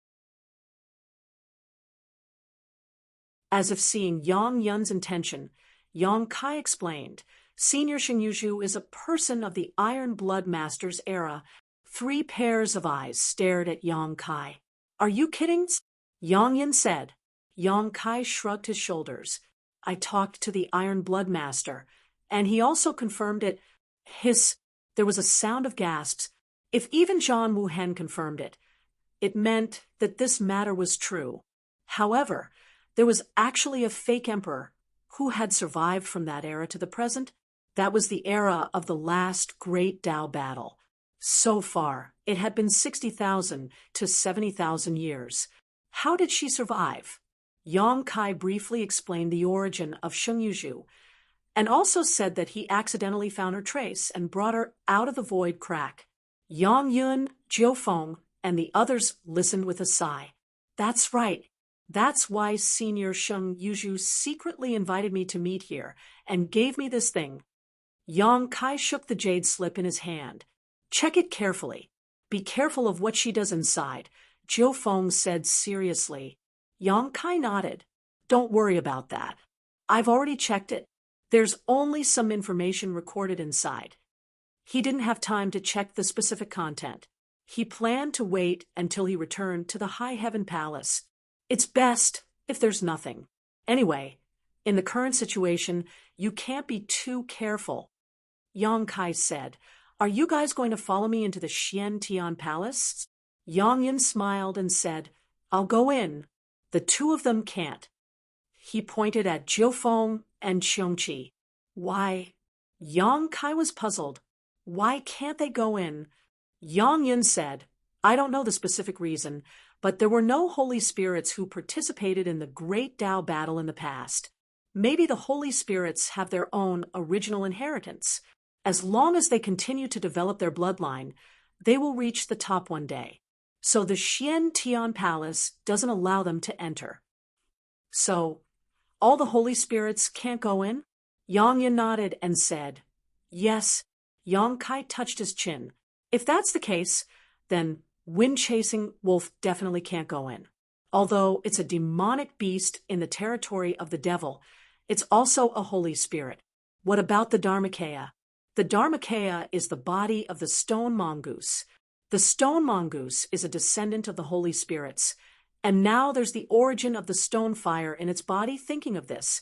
As if seeing Yang Yun's intention, Yang Kai explained, Senior Sheng Yuzhu is a person of the Iron Blood Master's era. 3 pairs of eyes stared at Yang Kai. Are you kidding? Yang Yun said. Yang Kai shrugged his shoulders. I talked to the Iron Blood Master, and he also confirmed it. There was a sound of gasps. If even Zhang Wuhen confirmed it, it meant that this matter was true. However, there was actually a fake emperor who had survived from that era to the present. That was the era of the last Great Tao battle. So far, it had been 60,000 to 70,000 years. How did she survive? Yang Kai briefly explained the origin of Sheng Yuzhu, and also said that he accidentally found her trace and brought her out of the void crack. Yang Yun, Jiu Feng, and the others listened with a sigh. That's right. That's why Senior Sheng Yuzhu secretly invited me to meet here and gave me this thing. Yang Kai shook the jade slip in his hand. Check it carefully. Be careful of what she does inside, Jiu Feng said seriously. Yang Kai nodded. Don't worry about that. I've already checked it. There's only some information recorded inside. He didn't have time to check the specific content. He planned to wait until he returned to the High Heaven Palace. It's best if there's nothing. Anyway, in the current situation, you can't be too careful. Yang Kai said, Are you guys going to follow me into the Xian Tian Palace? Yang Yin smiled and said, I'll go in. The two of them can't. He pointed at Jiu Feng and Qiongqi. Why? Yang Kai was puzzled. Why can't they go in? Yang Yin said, I don't know the specific reason, but there were no holy spirits who participated in the Great Tao battle in the past. Maybe the holy spirits have their own original inheritance. As long as they continue to develop their bloodline, they will reach the top one day. So the Xian Tian Palace doesn't allow them to enter. So, all the holy spirits can't go in? Yang Yin nodded and said, Yes. Yang Kai touched his chin. If that's the case, then wind-chasing wolf definitely can't go in. Although it's a demonic beast in the territory of the devil, it's also a holy spirit. What about the Dharmakaya? The Dharmakaya is the body of the stone mongoose. The stone mongoose is a descendant of the holy spirits. And now there's the origin of the stone fire in its body. Thinking of this,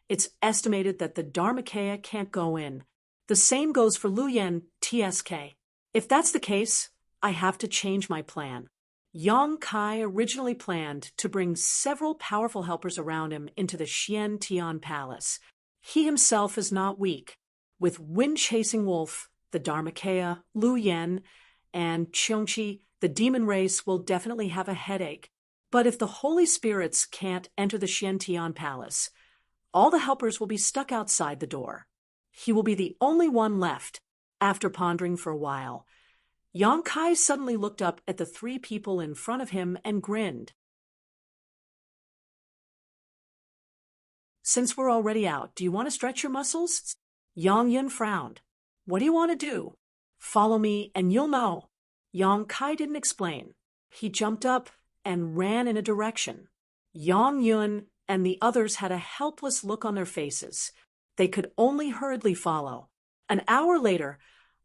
it's estimated that the Dharmakaya can't go in. The same goes for Luyan TSK. If that's the case, I have to change my plan. Yang Kai originally planned to bring several powerful helpers around him into the Xian Tian Palace. He himself is not weak. With Wind-Chasing Wolf, the Dharmakaya, Lu Yen, and Qiongqi, the demon race will definitely have a headache. But if the holy spirits can't enter the Xian Tian Palace, all the helpers will be stuck outside the door. He will be the only one left. After pondering for a while, Yang Kai suddenly looked up at the 3 people in front of him and grinned. Since we're already out, do you want to stretch your muscles? Yang Yun frowned. What do you want to do? Follow me and you'll know. Yang Kai didn't explain. He jumped up and ran in a direction. Yang Yun and the others had a helpless look on their faces. They could only hurriedly follow. An hour later,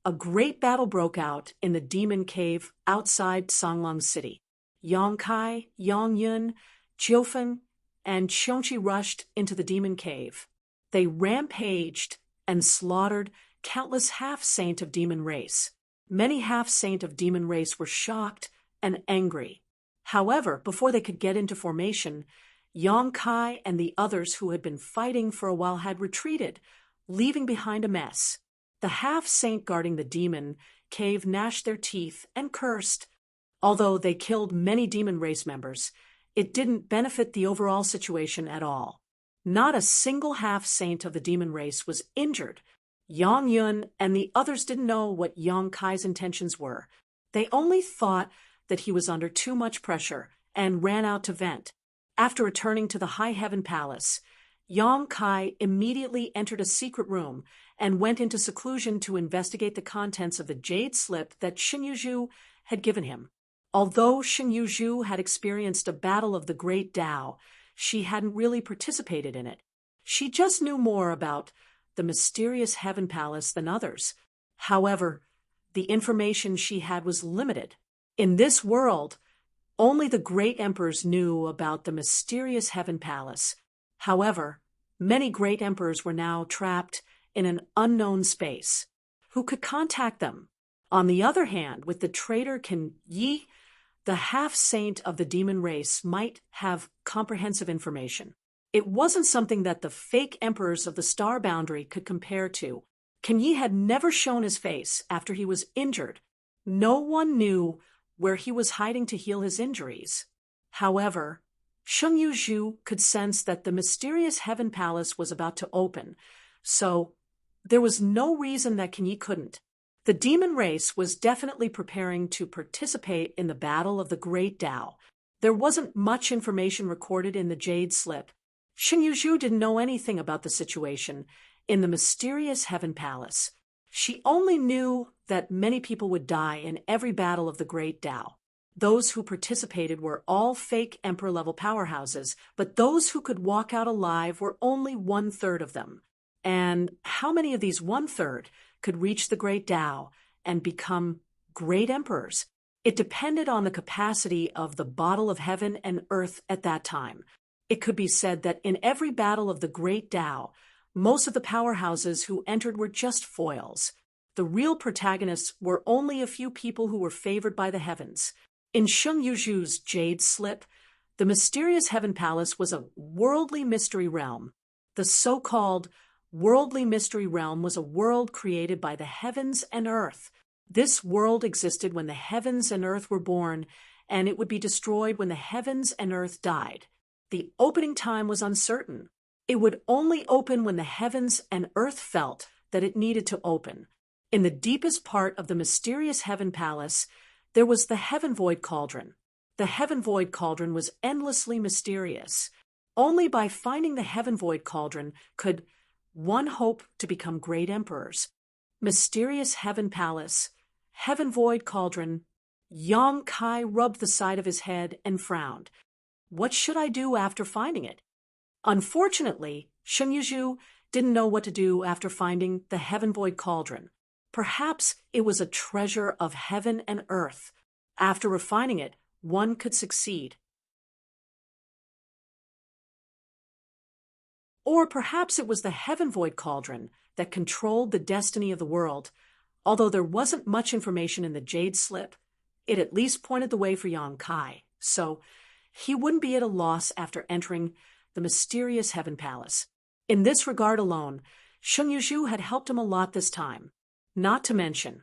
a great battle broke out in the demon cave outside Songlong City. Yang Kai, Yang Yun, Jiufeng, and Xiongqi rushed into the demon cave. They rampaged and slaughtered countless half-saint of demon race. Many half-saint of demon race were shocked and angry. However, before they could get into formation, Yang Kai and the others who had been fighting for a while had retreated, leaving behind a mess. The half-saint guarding the demon cave gnashed their teeth and cursed. Although they killed many demon race members, it didn't benefit the overall situation at all. Not a single half-saint of the demon race was injured. Yang Yun and the others didn't know what Yang Kai's intentions were. They only thought that he was under too much pressure and ran out to vent. After returning to the High Heaven Palace, Yang Kai immediately entered a secret room and went into seclusion to investigate the contents of the jade slip that Shen Yuzhu had given him. Although Shen Yuzhu had experienced a battle of the Great Tao, she hadn't really participated in it. She just knew more about the mysterious Heaven Palace than others. However, the information she had was limited. In this world, only the great emperors knew about the mysterious Heaven Palace. However, many great emperors were now trapped in an unknown space. Who could contact them? On the other hand, with the traitor Qin Yi, the half-saint of the demon race might have comprehensive information. It wasn't something that the fake emperors of the Star Boundary could compare to. Qin Yi had never shown his face after he was injured. No one knew where he was hiding to heal his injuries. However, Shen Yuzhu could sense that the mysterious Heaven Palace was about to open, so there was no reason that Qin Yi couldn't. The demon race was definitely preparing to participate in the battle of the Great Tao. There wasn't much information recorded in the Jade Slip. Shen Yuzhu didn't know anything about the situation in the mysterious Heaven Palace. She only knew that many people would die in every battle of the Great Tao. Those who participated were all fake emperor-level powerhouses, but those who could walk out alive were only 1/3 of them. And how many of these 1/3 could reach the Great Tao and become great emperors? It depended on the capacity of the bottle of heaven and earth at that time. It could be said that in every battle of the Great Tao, most of the powerhouses who entered were just foils. The real protagonists were only a few people who were favored by the heavens. In Shen Yuzhu's Jade Slip, the mysterious Heaven Palace was a worldly mystery realm. The so-called worldly mystery realm was a world created by the heavens and earth. This world existed when the heavens and earth were born, and it would be destroyed when the heavens and earth died. The opening time was uncertain. It would only open when the heavens and earth felt that it needed to open. In the deepest part of the mysterious Heaven Palace, there was the Heaven Void Cauldron. The Heaven Void Cauldron was endlessly mysterious. Only by finding the Heaven Void Cauldron could one hope to become great emperors. Mysterious Heaven Palace, Heaven Void Cauldron. Yang Kai rubbed the side of his head and frowned. What should I do after finding it? Unfortunately, Shen Yuzhu didn't know what to do after finding the Heaven Void Cauldron. Perhaps it was a treasure of heaven and earth. After refining it, one could succeed. Or perhaps it was the Heaven Void Cauldron that controlled the destiny of the world. Although there wasn't much information in the Jade Slip, it at least pointed the way for Yang Kai, so he wouldn't be at a loss after entering the mysterious Heaven Palace. In this regard alone, Shen Yuzhu had helped him a lot this time. Not to mention,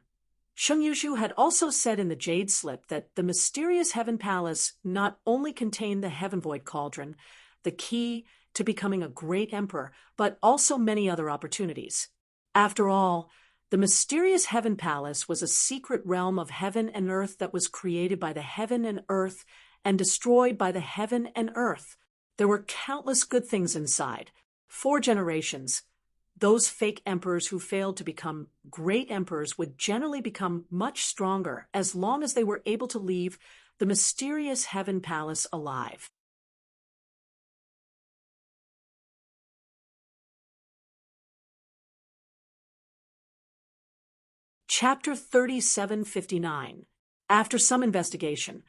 Shen Yuzhu had also said in the Jade Slip that the mysterious Heaven Palace not only contained the Heaven Void Cauldron, the key to becoming a great emperor, but also many other opportunities. After all, the mysterious Heaven Palace was a secret realm of heaven and earth that was created by the heaven and earth and destroyed by the heaven and earth. There were countless good things inside, 4 generations, those fake emperors who failed to become great emperors would generally become much stronger as long as they were able to leave the mysterious heaven palace alive. Chapter 3759. After some investigation,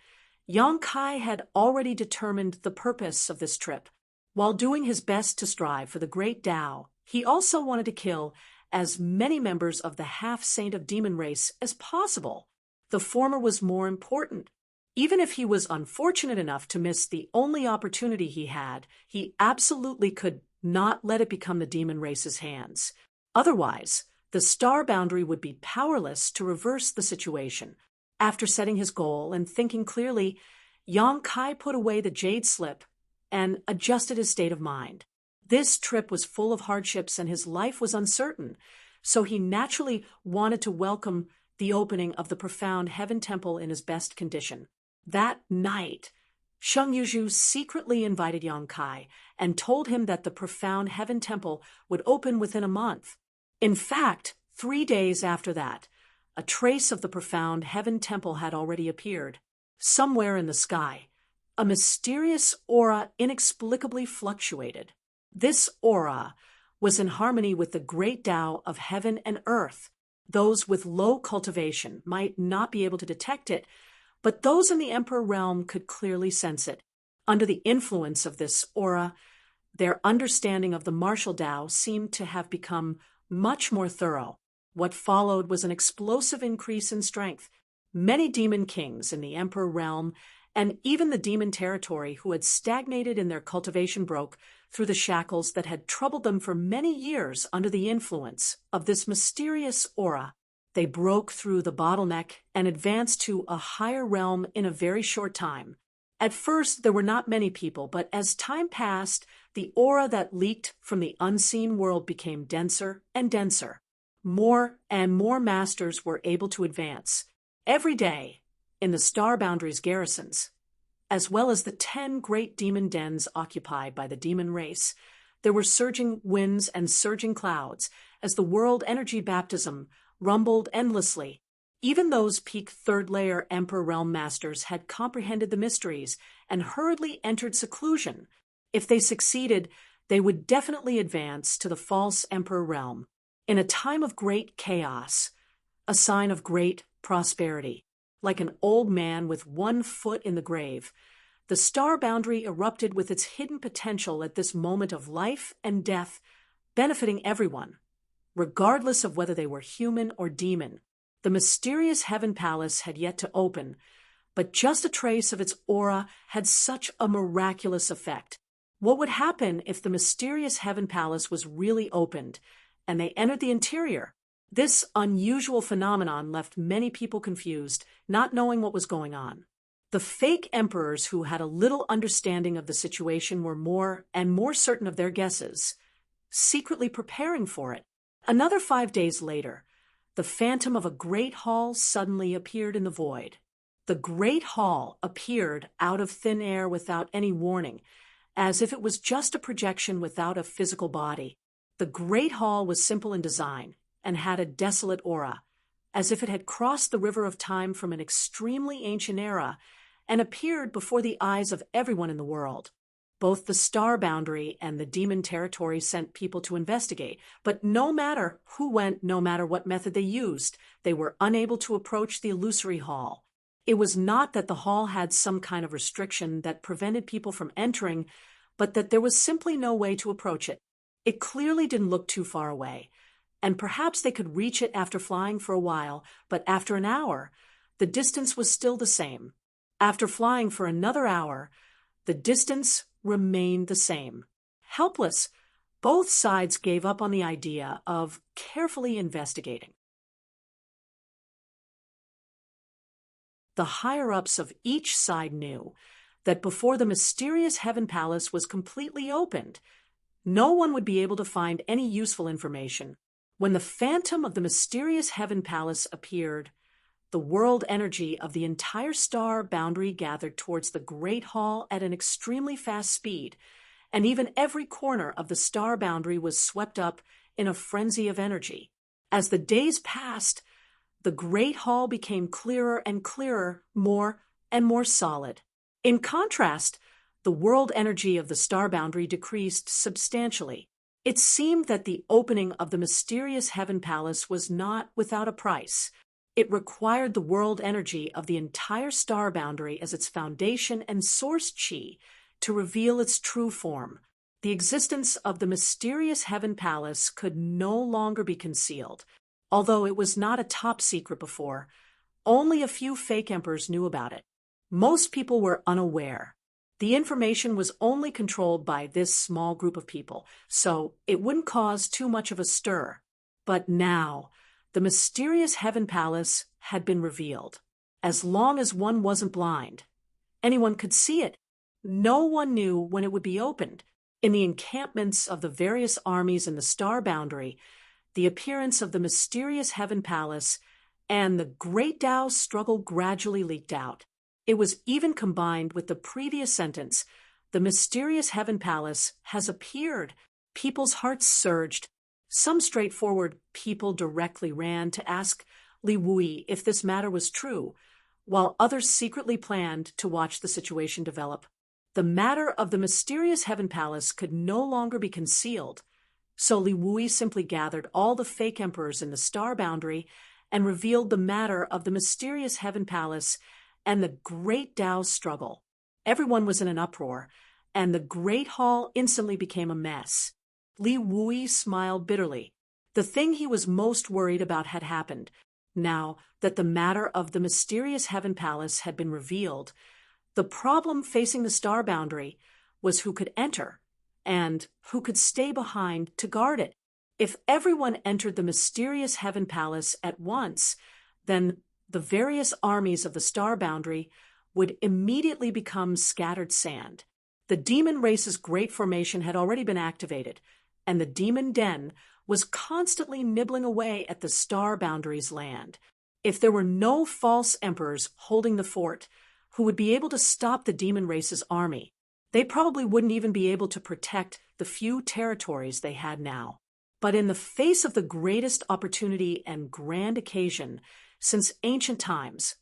Yang Kai had already determined the purpose of this trip. While doing his best to strive for the great Tao, he also wanted to kill as many members of the half-saint of demon race as possible. The former was more important. Even if he was unfortunate enough to miss the only opportunity he had, he absolutely could not let it become the demon race's hands. Otherwise, the star boundary would be powerless to reverse the situation. After setting his goal and thinking clearly, Yang Kai put away the jade slip and adjusted his state of mind. This trip was full of hardships and his life was uncertain, so he naturally wanted to welcome the opening of the profound heaven temple in his best condition. That night, Sheng Yuzhu secretly invited Yang Kai and told him that the profound heaven temple would open within a month. In fact, 3 days after that, a trace of the profound heaven temple had already appeared. Somewhere in the sky, a mysterious aura inexplicably fluctuated. This aura was in harmony with the great Tao of heaven and earth. Those with low cultivation might not be able to detect it, but those in the Emperor realm could clearly sense it. Under the influence of this aura, their understanding of the martial Tao seemed to have become much more thorough. What followed was an explosive increase in strength. Many demon kings in the Emperor realm and even the demon territory who had stagnated in their cultivation broke through the shackles that had troubled them for many years under the influence of this mysterious aura. They broke through the bottleneck and advanced to a higher realm in a very short time. At first, there were not many people, but as time passed, the aura that leaked from the unseen world became denser and denser. More and more masters were able to advance. Every day, in the Star Boundaries garrisons, as well as the 10 great demon dens occupied by the demon race, there were surging winds and surging clouds as the world energy baptism rumbled endlessly. Even those peak third-layer Emperor Realm Masters had comprehended the mysteries and hurriedly entered seclusion. If they succeeded, they would definitely advance to the false Emperor Realm. In a time of great chaos, a sign of great prosperity. Like an old man with one foot in the grave, the star boundary erupted with its hidden potential at this moment of life and death, benefiting everyone, regardless of whether they were human or demon. The mysterious heaven palace had yet to open, but just a trace of its aura had such a miraculous effect. What would happen if the mysterious heaven palace was really opened and they entered the interior? This unusual phenomenon left many people confused, not knowing what was going on. The fake emperors who had a little understanding of the situation were more and more certain of their guesses, secretly preparing for it. Another 5 days later, the phantom of a great hall suddenly appeared in the void. The great hall appeared out of thin air without any warning, as if it was just a projection without a physical body. The great hall was simple in design and had a desolate aura, as if it had crossed the river of time from an extremely ancient era and appeared before the eyes of everyone in the world. Both the star boundary and the demon territory sent people to investigate, but no matter who went, no matter what method they used, they were unable to approach the illusory hall. It was not that the hall had some kind of restriction that prevented people from entering, but that there was simply no way to approach it. It clearly didn't look too far away, and perhaps they could reach it after flying for a while, but after an hour, the distance was still the same. After flying for another hour, the distance remained the same. Helpless, both sides gave up on the idea of carefully investigating. The higher-ups of each side knew that before the mysterious heaven palace was completely opened, no one would be able to find any useful information. When the phantom of the mysterious heaven palace appeared, the world energy of the entire star boundary gathered towards the great hall at an extremely fast speed, and even every corner of the star boundary was swept up in a frenzy of energy. As the days passed, the Great Hall became clearer and clearer, more and more solid. In contrast, the world energy of the star boundary decreased substantially. It seemed that the opening of the mysterious Heaven Palace was not without a price. It required the world energy of the entire star boundary as its foundation and source chi to reveal its true form. The existence of the mysterious Heaven Palace could no longer be concealed. Although it was not a top secret before, only a few fake emperors knew about it. Most people were unaware. The information was only controlled by this small group of people, so it wouldn't cause too much of a stir. But now, the mysterious Heaven Palace had been revealed. As long as one wasn't blind, anyone could see it. No one knew when it would be opened. In the encampments of the various armies in the star boundary, the appearance of the mysterious Heaven Palace and the Great Tao's struggle gradually leaked out. It was even combined with the previous sentence, "The mysterious Heaven Palace has appeared." People's hearts surged. Some straightforward people directly ran to ask Li Wui if this matter was true, while others secretly planned to watch the situation develop. The matter of the mysterious Heaven Palace could no longer be concealed, so Li Wui simply gathered all the fake emperors in the star boundary and revealed the matter of the mysterious Heaven Palace and the Great Tao's struggle. Everyone was in an uproar, and the Great Hall instantly became a mess. Li Wui smiled bitterly. The thing he was most worried about had happened. Now that the matter of the mysterious Heaven Palace had been revealed, the problem facing the star boundary was who could enter and who could stay behind to guard it. If everyone entered the mysterious Heaven Palace at once, then the various armies of the star boundary would immediately become scattered sand. The demon race's great formation had already been activated, and the demon den was constantly nibbling away at the star boundary's land. If there were no false emperors holding the fort who would be able to stop the demon race's army, they probably wouldn't even be able to protect the few territories they had now. But in the face of the greatest opportunity and grand occasion since ancient times,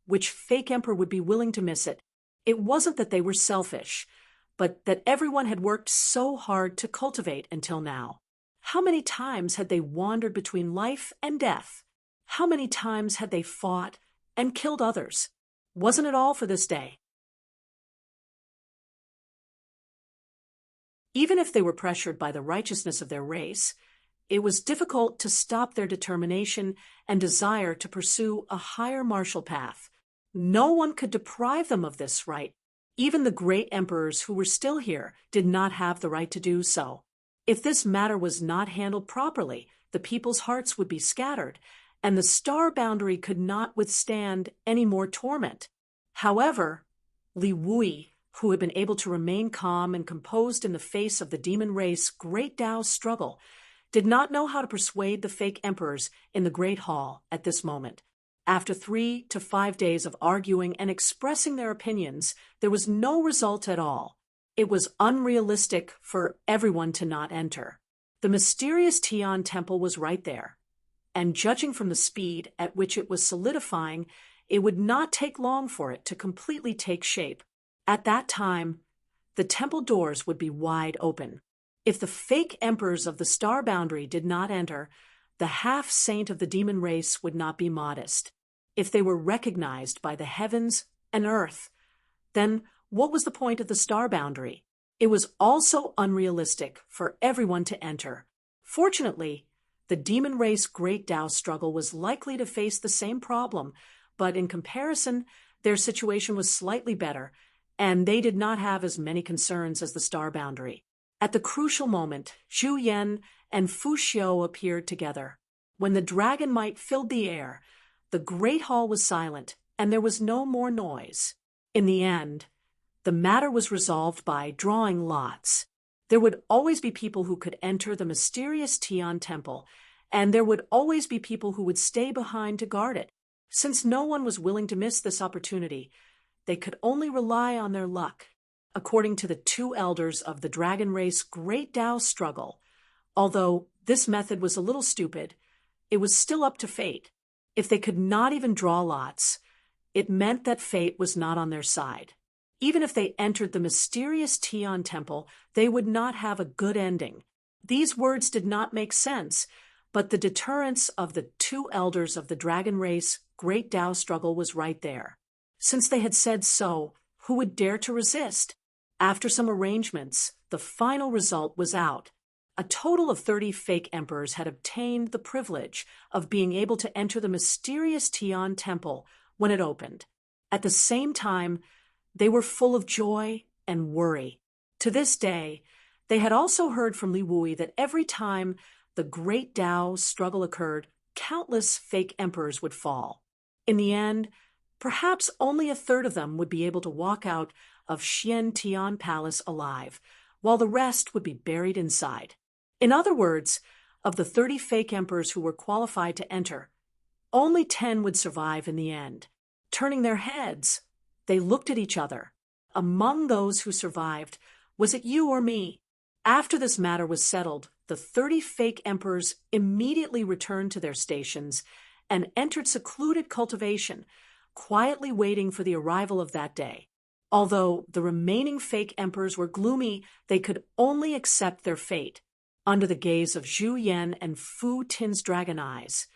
which fake emperor would be willing to miss it? It wasn't that they were selfish, but that everyone had worked so hard to cultivate until now. How many times had they wandered between life and death? How many times had they fought and killed others? Wasn't it all for this day? Even if they were pressured by the righteousness of their race, it was difficult to stop their determination and desire to pursue a higher martial path. No one could deprive them of this right. Even the great emperors who were still here did not have the right to do so. If this matter was not handled properly, the people's hearts would be scattered, and the star boundary could not withstand any more torment. However, Li Wui, who had been able to remain calm and composed in the face of the demon race Great Tao's struggle, did not know how to persuade the fake emperors in the Great Hall at this moment. After 3 to 5 days of arguing and expressing their opinions, there was no result at all. It was unrealistic for everyone to not enter. The mysterious Tian Temple was right there, and judging from the speed at which it was solidifying, it would not take long for it to completely take shape. At that time, the temple doors would be wide open. If the fake emperors of the star boundary did not enter, the half-saint of the demon race would not be modest. If they were recognized by the heavens and earth, then what was the point of the star boundary? It was also unrealistic for everyone to enter. Fortunately, the demon race Great Tao struggle was likely to face the same problem, but in comparison, their situation was slightly better, and they did not have as many concerns as the star boundary. At the crucial moment, Zhu Yan and Fu Xiu appeared together. When the dragon might filled the air, the great hall was silent, and there was no more noise. In the end, the matter was resolved by drawing lots. There would always be people who could enter the mysterious Tian Temple, and there would always be people who would stay behind to guard it. Since no one was willing to miss this opportunity, they could only rely on their luck. according to the two elders of the dragon race Great Tao struggle. Although this method was a little stupid, it was still up to fate. If they could not even draw lots, it meant that fate was not on their side. Even if they entered the mysterious Tian temple, they would not have a good ending. These words did not make sense, but the deterrence of the two elders of the dragon race Great Tao struggle was right there. Since they had said so, who would dare to resist? After some arrangements, the final result was out. A total of 30 fake emperors had obtained the privilege of being able to enter the mysterious Tian temple when it opened. At the same time, they were full of joy and worry. To this day, they had also heard from Li Wui that every time the Great Tao struggle occurred, countless fake emperors would fall. In the end, perhaps only a third of them would be able to walk out of Xian Tian Palace alive, while the rest would be buried inside. In other words, of the 30 fake emperors who were qualified to enter, only 10 would survive in the end. Turning their heads, they looked at each other. Among those who survived, was it you or me? After this matter was settled, the 30 fake emperors immediately returned to their stations and entered secluded cultivation, quietly waiting for the arrival of that day. Although the remaining fake emperors were gloomy, they could only accept their fate. Under the gaze of Zhu Yan and Fu Tin's dragon eyes,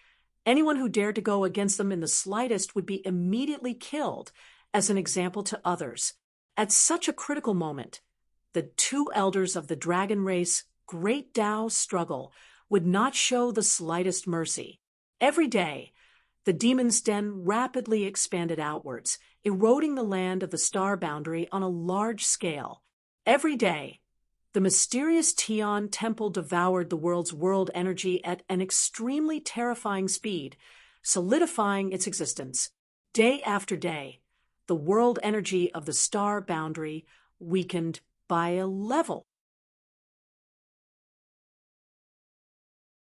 anyone who dared to go against them in the slightest would be immediately killed as an example to others. At such a critical moment, the two elders of the dragon race Great Tao struggle would not show the slightest mercy. Every day, the demon's den rapidly expanded outwards, eroding the land of the star boundary on a large scale. Every day, the mysterious Tian temple devoured the world's world energy at an extremely terrifying speed, solidifying its existence. Day after day, the world energy of the star boundary weakened by a level.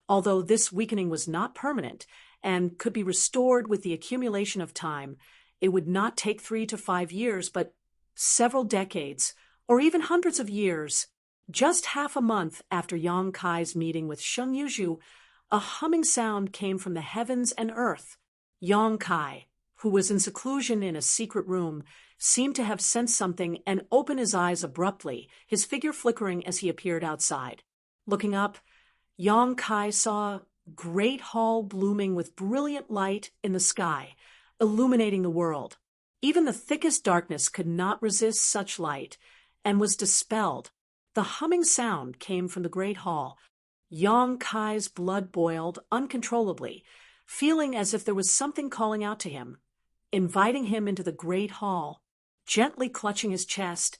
Although this weakening was not permanent and could be restored with the accumulation of time, it would not take 3 to 5 years, but several decades, or even hundreds of years. Just half a month after Yang Kai's meeting with Sheng Yuzhu, a humming sound came from the heavens and earth. Yang Kai, who was in seclusion in a secret room, seemed to have sensed something and opened his eyes abruptly, his figure flickering as he appeared outside. Looking up, Yang Kai saw a great hall blooming with brilliant light in the sky, illuminating the world. Even the thickest darkness could not resist such light, and was dispelled. The humming sound came from the great hall. Yang Kai's blood boiled uncontrollably, feeling as if there was something calling out to him, inviting him into the great hall. Gently clutching his chest,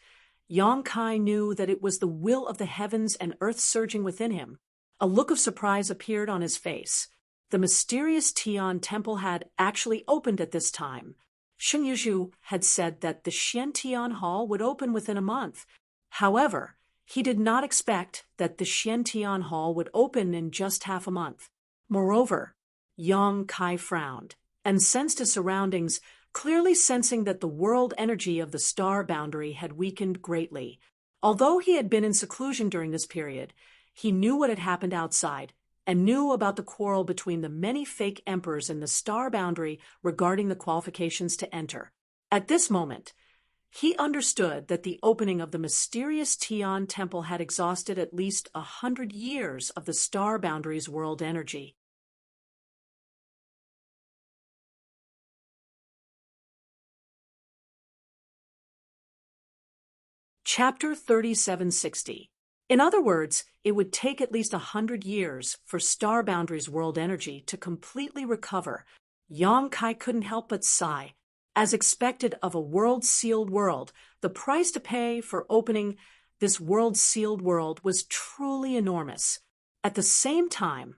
Yang Kai knew that it was the will of the heavens and earth surging within him. A look of surprise appeared on his face. The mysterious Tian temple had actually opened at this time. Sheng Yuzhu had said that the Xian Tian Hall would open within a month. However, he did not expect that the Xian Tian Hall would open in just half a month. Moreover, Yang Kai frowned and sensed his surroundings, clearly sensing that the world energy of the star boundary had weakened greatly. Although he had been in seclusion during this period, he knew what had happened outside and knew about the quarrel between the many fake emperors in the star boundary regarding the qualifications to enter. At this moment, he understood that the opening of the mysterious Tian temple had exhausted at least 100 years of the star boundary's world energy. Chapter 3760. In other words, it would take at least 100 years for Star Boundary's world energy to completely recover. Yang Kai couldn't help but sigh. As expected of a world-sealed world, the price to pay for opening this world-sealed world was truly enormous. At the same time,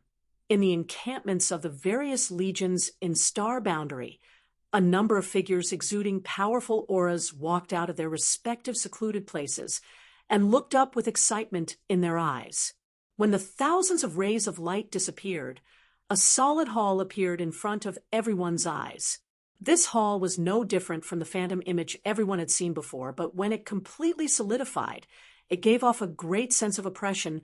in the encampments of the various legions in Star Boundary, a number of figures exuding powerful auras walked out of their respective secluded places and looked up with excitement in their eyes. When the thousands of rays of light disappeared, a solid hall appeared in front of everyone's eyes. This hall was no different from the phantom image everyone had seen before, but when it completely solidified, it gave off a great sense of oppression,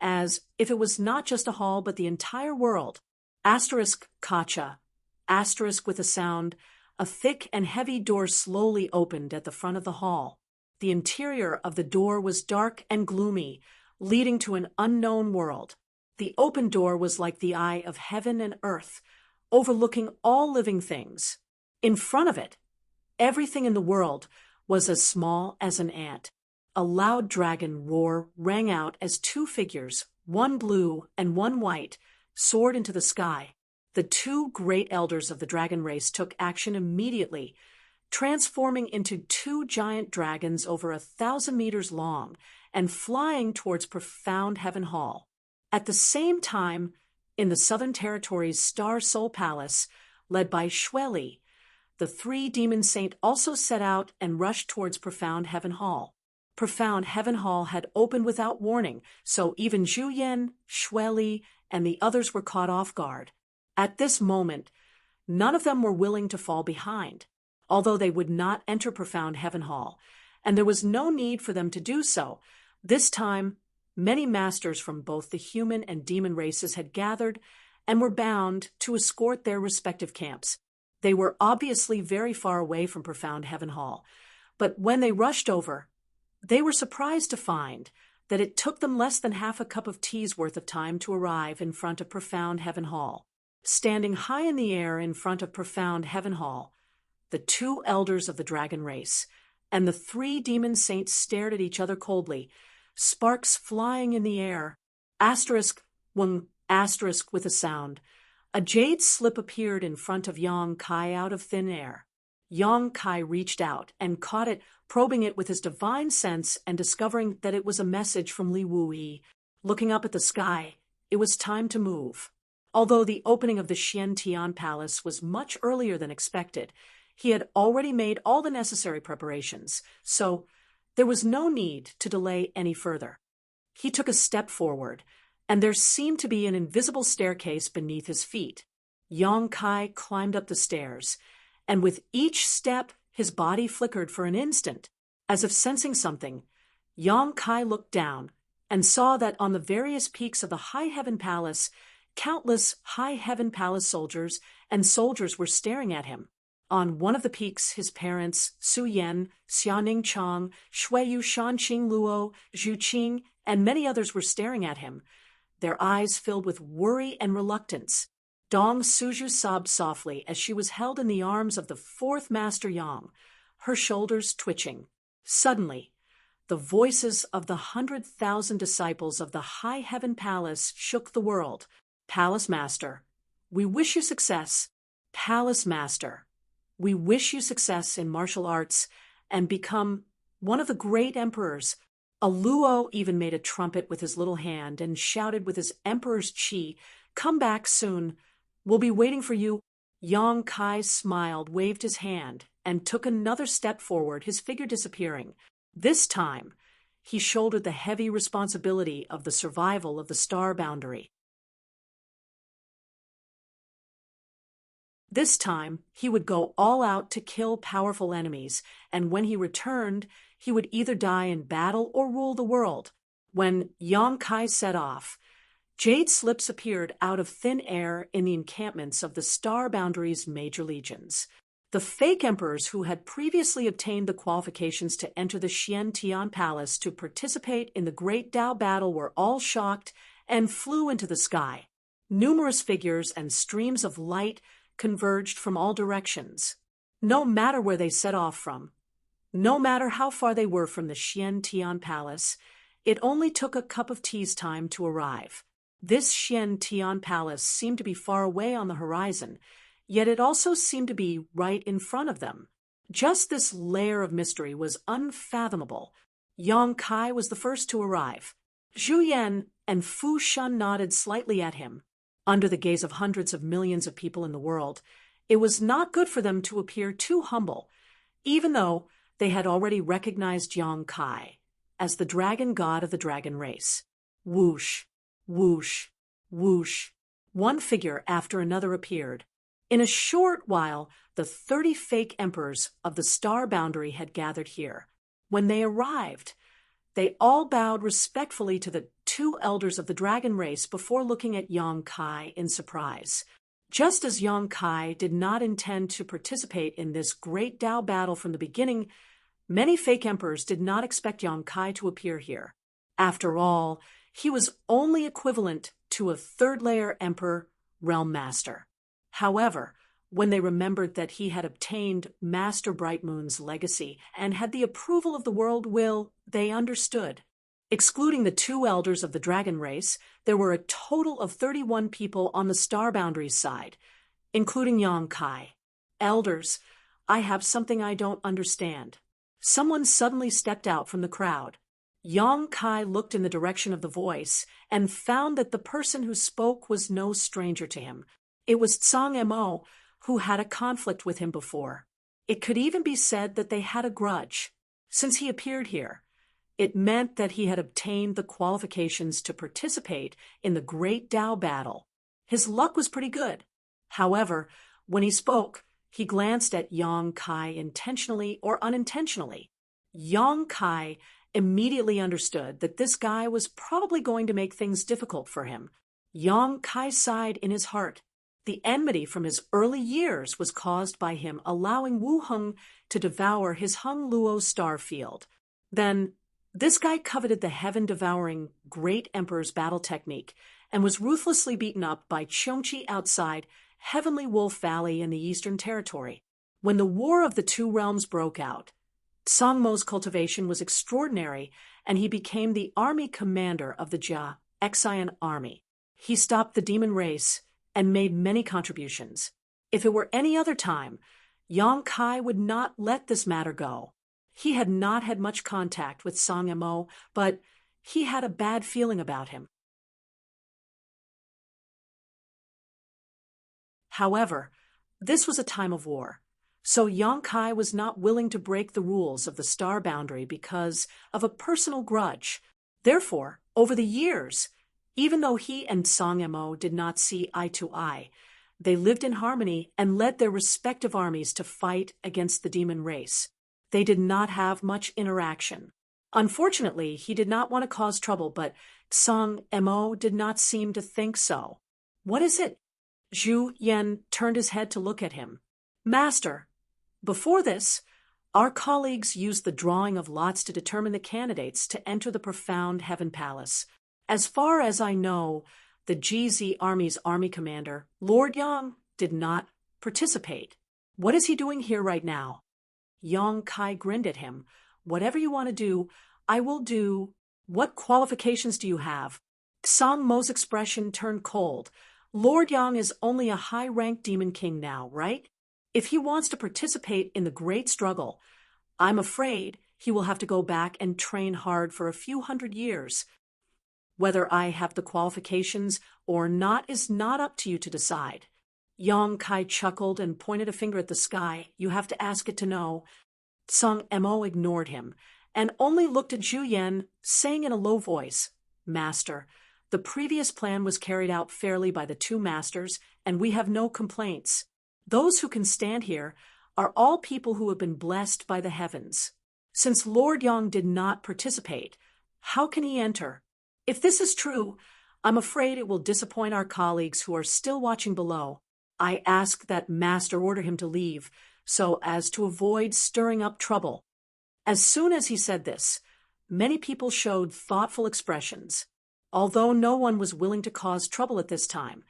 as if it was not just a hall but the entire world. Asterisk Kacha. Asterisk with a sound. A thick and heavy door slowly opened at the front of the hall. The interior of the door was dark and gloomy, leading to an unknown world. The open door was like the eye of heaven and earth, overlooking all living things. In front of it, everything in the world was as small as an ant. A loud dragon roar rang out as two figures, one blue and one white, soared into the sky. The two great elders of the dragon race took action immediately, transforming into two giant dragons over 1,000 meters long and flying towards profound Heaven Hall. At the same time, in the Southern Territory's Star Soul Palace, led by Shweli, the three demon saint also set out and rushed towards Profound Heaven Hall. Profound Heaven Hall had opened without warning, so even Zhu Yan, Shweli, and the others were caught off guard. At this moment, none of them were willing to fall behind, although they would not enter Profound Heaven Hall, and there was no need for them to do so. This time, many masters from both the human and demon races had gathered and were bound to escort their respective camps. They were obviously very far away from Profound Heaven Hall, but when they rushed over, they were surprised to find that it took them less than half a cup of tea's worth of time to arrive in front of Profound Heaven Hall. Standing high in the air in front of Profound Heaven Hall, the two elders of the dragon race and the three demon saints stared at each other coldly, sparks flying in the air. Asterisk with a sound. A jade slip appeared in front of Yang Kai out of thin air. Yang Kai reached out and caught it, probing it with his divine sense and discovering that it was a message from Li Wuyi. Looking up at the sky, it was time to move. Although the opening of the Xian Tian Palace was much earlier than expected, he had already made all the necessary preparations, so there was no need to delay any further. He took a step forward, and there seemed to be an invisible staircase beneath his feet. Yang Kai climbed up the stairs, and with each step his body flickered for an instant. As if sensing something, Yang Kai looked down and saw that on the various peaks of the High Heaven Palace, countless High Heaven Palace soldiers were staring at him. On one of the peaks, his parents, Su Yan, Xianing Chang, Shuiyu Shanqing Luo, Zhu Qing, and many others were staring at him, their eyes filled with worry and reluctance. Dong Suju sobbed softly as she was held in the arms of the fourth Master Yang, her shoulders twitching. Suddenly, the voices of the 100,000 disciples of the High Heaven Palace shook the world. Palace Master, we wish you success. Palace Master, we wish you success in martial arts and become one of the great emperors. A Luo even made a trumpet with his little hand and shouted with his emperor's chi, "Come back soon. We'll be waiting for you." Yang Kai smiled, waved his hand, and took another step forward, his figure disappearing. This time, he shouldered the heavy responsibility of the survival of the star boundary. This time, he would go all out to kill powerful enemies, and when he returned, he would either die in battle or rule the world. When Yang Kai set off, jade slips appeared out of thin air in the encampments of the Star Boundary's major legions. The fake emperors who had previously obtained the qualifications to enter the Xian Tian Palace to participate in the Great Dao battle were all shocked and flew into the sky. Numerous figures and streams of light converged from all directions. No matter where they set off from, no matter how far they were from the Xian Tian Palace, it only took a cup of tea's time to arrive. This Xian Tian Palace seemed to be far away on the horizon, yet it also seemed to be right in front of them. Just this layer of mystery was unfathomable. Yang Kai was the first to arrive. Zhu Yan and Fu Shan nodded slightly at him. Under the gaze of hundreds of millions of people in the world, it was not good for them to appear too humble, even though they had already recognized Yang Kai as the dragon god of the dragon race. Whoosh, whoosh, whoosh. One figure after another appeared. In a short while, the 30 fake emperors of the star boundary had gathered here. When they arrived, they all bowed respectfully to the two elders of the dragon race before looking at Yang Kai in surprise. Just as Yang Kai did not intend to participate in this great Tao battle from the beginning, many fake emperors did not expect Yang Kai to appear here. After all, he was only equivalent to a third-layer emperor realm master. However, when they remembered that he had obtained Master Brightmoon's legacy and had the approval of the world will, they understood. Excluding the two elders of the dragon race, there were a total of 31 people on the star boundaries side, including Yang Kai. Elders, I have something I don't understand. Someone suddenly stepped out from the crowd. Yang Kai looked in the direction of the voice and found that the person who spoke was no stranger to him. It was Tsang Mo, who had a conflict with him before. It could even be said that they had a grudge. Since he appeared here, it meant that he had obtained the qualifications to participate in the Great Tao battle. His luck was pretty good. However, when he spoke, he glanced at Yang Kai intentionally or unintentionally. Yang Kai immediately understood that this guy was probably going to make things difficult for him. Yang Kai sighed in his heart. The enmity from his early years was caused by him allowing Wu Heng to devour his Heng Luo star field. Then, this guy coveted the heaven-devouring Great Emperor's battle technique and was ruthlessly beaten up by Cheongchi outside Heavenly Wolf Valley in the Eastern Territory. When the War of the Two Realms broke out, Tsang Mo's cultivation was extraordinary, and he became the army commander of the Jia Xian army. He stopped the demon race and made many contributions. If it were any other time, Yang Kai would not let this matter go. He had not had much contact with Tsang Mo, but he had a bad feeling about him. However, this was a time of war, so Yang Kai was not willing to break the rules of the star boundary because of a personal grudge. Therefore, over the years, even though he and Tsang Mo did not see eye to eye, they lived in harmony and led their respective armies to fight against the demon race. They did not have much interaction. Unfortunately, he did not want to cause trouble, but Tsang Mo did not seem to think so. What is it? Zhu Yan turned his head to look at him. Master, before this, our colleagues used the drawing of lots to determine the candidates to enter the profound Heaven Palace. As far as I know, the GZ Army's army commander, Lord Yang, did not participate. What is he doing here right now? Yang Kai grinned at him. Whatever you want to do, I will do. What qualifications do you have? Tsang Mo's expression turned cold. Lord Yang is only a high-ranked demon king now, right? If he wants to participate in the great struggle, I'm afraid he will have to go back and train hard for a few hundred years. Whether I have the qualifications or not is not up to you to decide. Yang Kai chuckled and pointed a finger at the sky. You have to ask it to know. Tsang Mo ignored him and only looked at Zhu Yan, saying in a low voice, Master, the previous plan was carried out fairly by the two masters, and we have no complaints. Those who can stand here are all people who have been blessed by the heavens. Since Lord Yang did not participate, how can he enter? If this is true, I'm afraid it will disappoint our colleagues who are still watching below. I ask that Master order him to leave, so as to avoid stirring up trouble. As soon as he said this, many people showed thoughtful expressions. Although no one was willing to cause trouble at this time,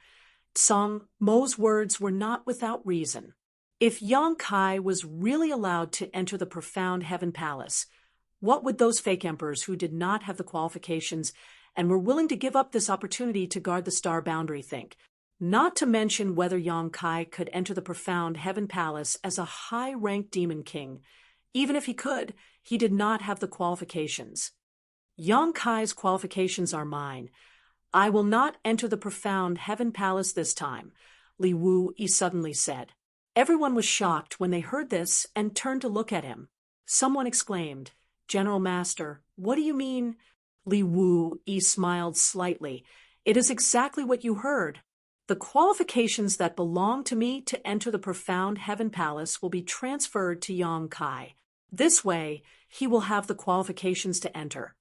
Tsang Mo's words were not without reason. If Yang Kai was really allowed to enter the profound Heaven Palace, what would those fake emperors who did not have the qualifications and were willing to give up this opportunity to guard the star boundary think? Not to mention whether Yang Kai could enter the profound Heaven Palace as a high-ranked demon king. Even if he could, he did not have the qualifications. Yang Kai's qualifications are mine. I will not enter the profound Heaven Palace this time, Li Wu Yi suddenly said. Everyone was shocked when they heard this and turned to look at him. Someone exclaimed, General Master, what do you mean? Li Wu Yi smiled slightly. It is exactly what you heard. The qualifications that belong to me to enter the profound heaven palace will be transferred to Yong Kai. This way, he will have the qualifications to enter.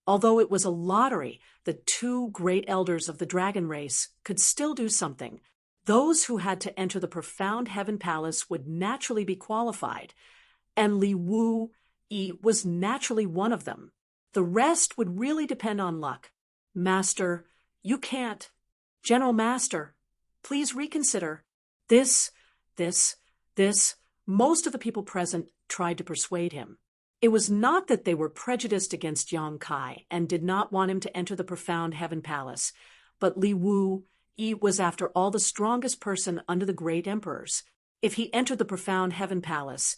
Although it was a lottery, the two great elders of the dragon race could still do something. Those who had to enter the profound heaven palace would naturally be qualified, and Li Wu Yi was naturally one of them. The rest would really depend on luck. Master, you can't. General Master, please reconsider. This. Most of the people present tried to persuade him. It was not that they were prejudiced against Yong Kai and did not want him to enter the profound heaven palace, but Li Wu Yi was after all the strongest person under the great emperors. If he entered the profound heaven palace,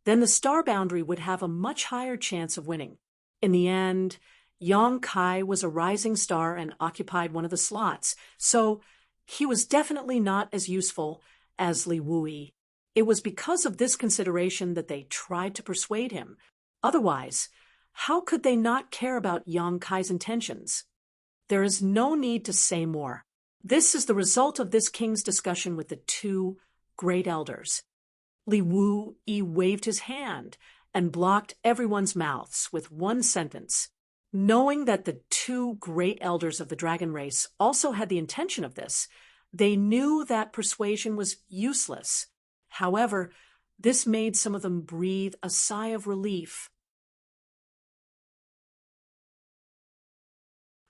then the star boundary would have a much higher chance of winning. In the end, Yong Kai was a rising star and occupied one of the slots, so he was definitely not as useful as Li Wu Yi. It was because of this consideration that they tried to persuade him. Otherwise, how could they not care about Yong Kai's intentions? There is no need to say more. This is the result of this king's discussion with the two great elders. Li Wu Yi waved his hand and blocked everyone's mouths with one sentence. Knowing that the two great elders of the dragon race also had the intention of this, they knew that persuasion was useless. However, this made some of them breathe a sigh of relief.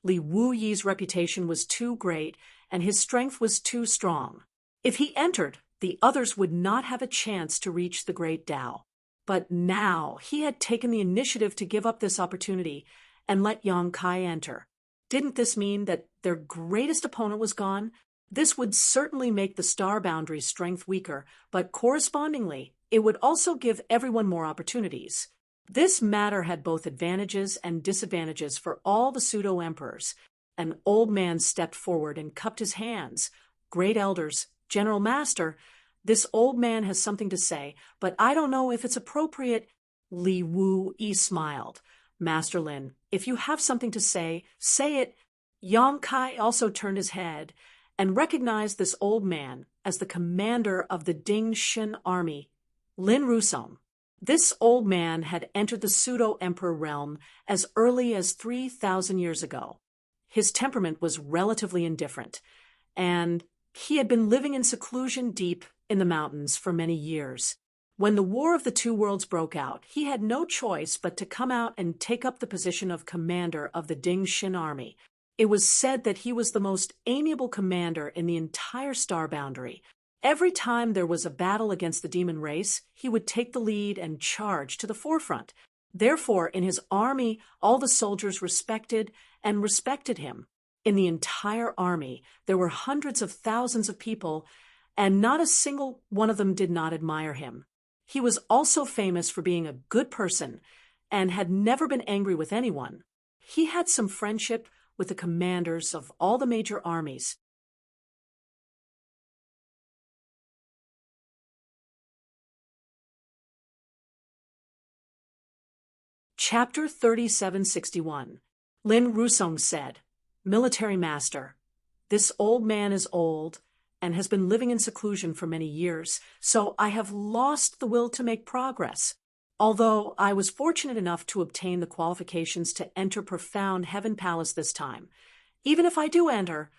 Li Wu Yi's reputation was too great, and his strength was too strong. If he entered, the others would not have a chance to reach the great Tao. But now he had taken the initiative to give up this opportunity and let Yong Kai enter. Didn't this mean that their greatest opponent was gone? This would certainly make the star boundary's strength weaker, but correspondingly, it would also give everyone more opportunities. This matter had both advantages and disadvantages for all the pseudo-emperors. An old man stepped forward and cupped his hands. Great elders, General Master, this old man has something to say, but I don't know if it's appropriate. Li Wu Yi smiled. Master Lin, if you have something to say, say it. Yong Kai also turned his head and recognized this old man as the commander of the Ding Xin army, Lin Rusong. This old man had entered the pseudo-emperor realm as early as 3,000 years ago. His temperament was relatively indifferent, and he had been living in seclusion deep in the mountains for many years. When the War of the Two Worlds broke out, he had no choice but to come out and take up the position of commander of the Ding Xin army. It was said that he was the most amiable commander in the entire star boundary. Every time there was a battle against the demon race, he would take the lead and charge to the forefront. Therefore, in his army, all the soldiers respected him. In the entire army, there were hundreds of thousands of people, and not a single one of them did not admire him. He was also famous for being a good person and had never been angry with anyone. He had some friendship with the commanders of all the major armies. Chapter 3761. Lin Rusong said, Military Master, this old man is old and has been living in seclusion for many years, so I have lost the will to make progress. Although I was fortunate enough to obtain the qualifications to enter profound heaven palace this time, even if I do enter,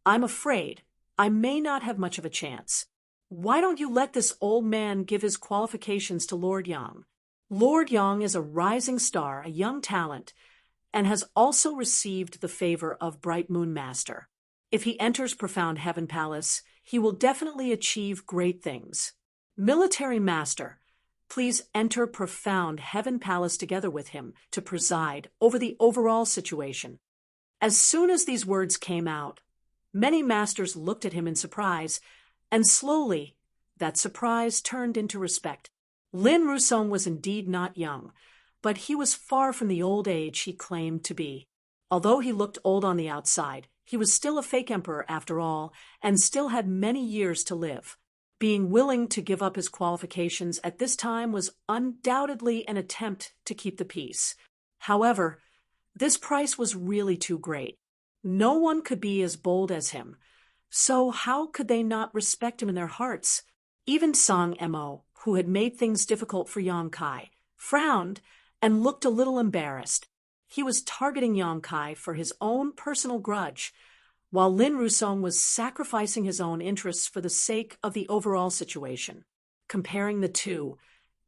I'm afraid I may not have much of a chance. Why don't you let this old man give his qualifications to Lord Yang? Lord Yang is a rising star, a young talent, and has also received the favor of Bright Moon Master. If he enters profound heaven palace, he will definitely achieve great things. Military Master, please enter profound heaven palace together with him to preside over the overall situation. As soon as these words came out, many masters looked at him in surprise, and slowly that surprise turned into respect. Lin Rusong was indeed not young, but he was far from the old age he claimed to be. Although he looked old on the outside, he was still a fake emperor after all, and still had many years to live. Being willing to give up his qualifications at this time was undoubtedly an attempt to keep the peace. However, this price was really too great. No one could be as bold as him, So how could they not respect him in their hearts? Even Song Mo, who had made things difficult for Yang Kai, frowned and looked a little embarrassed. He was targeting Yang Kai for his own personal grudge, while Lin Rusong was sacrificing his own interests for the sake of the overall situation. Comparing the two,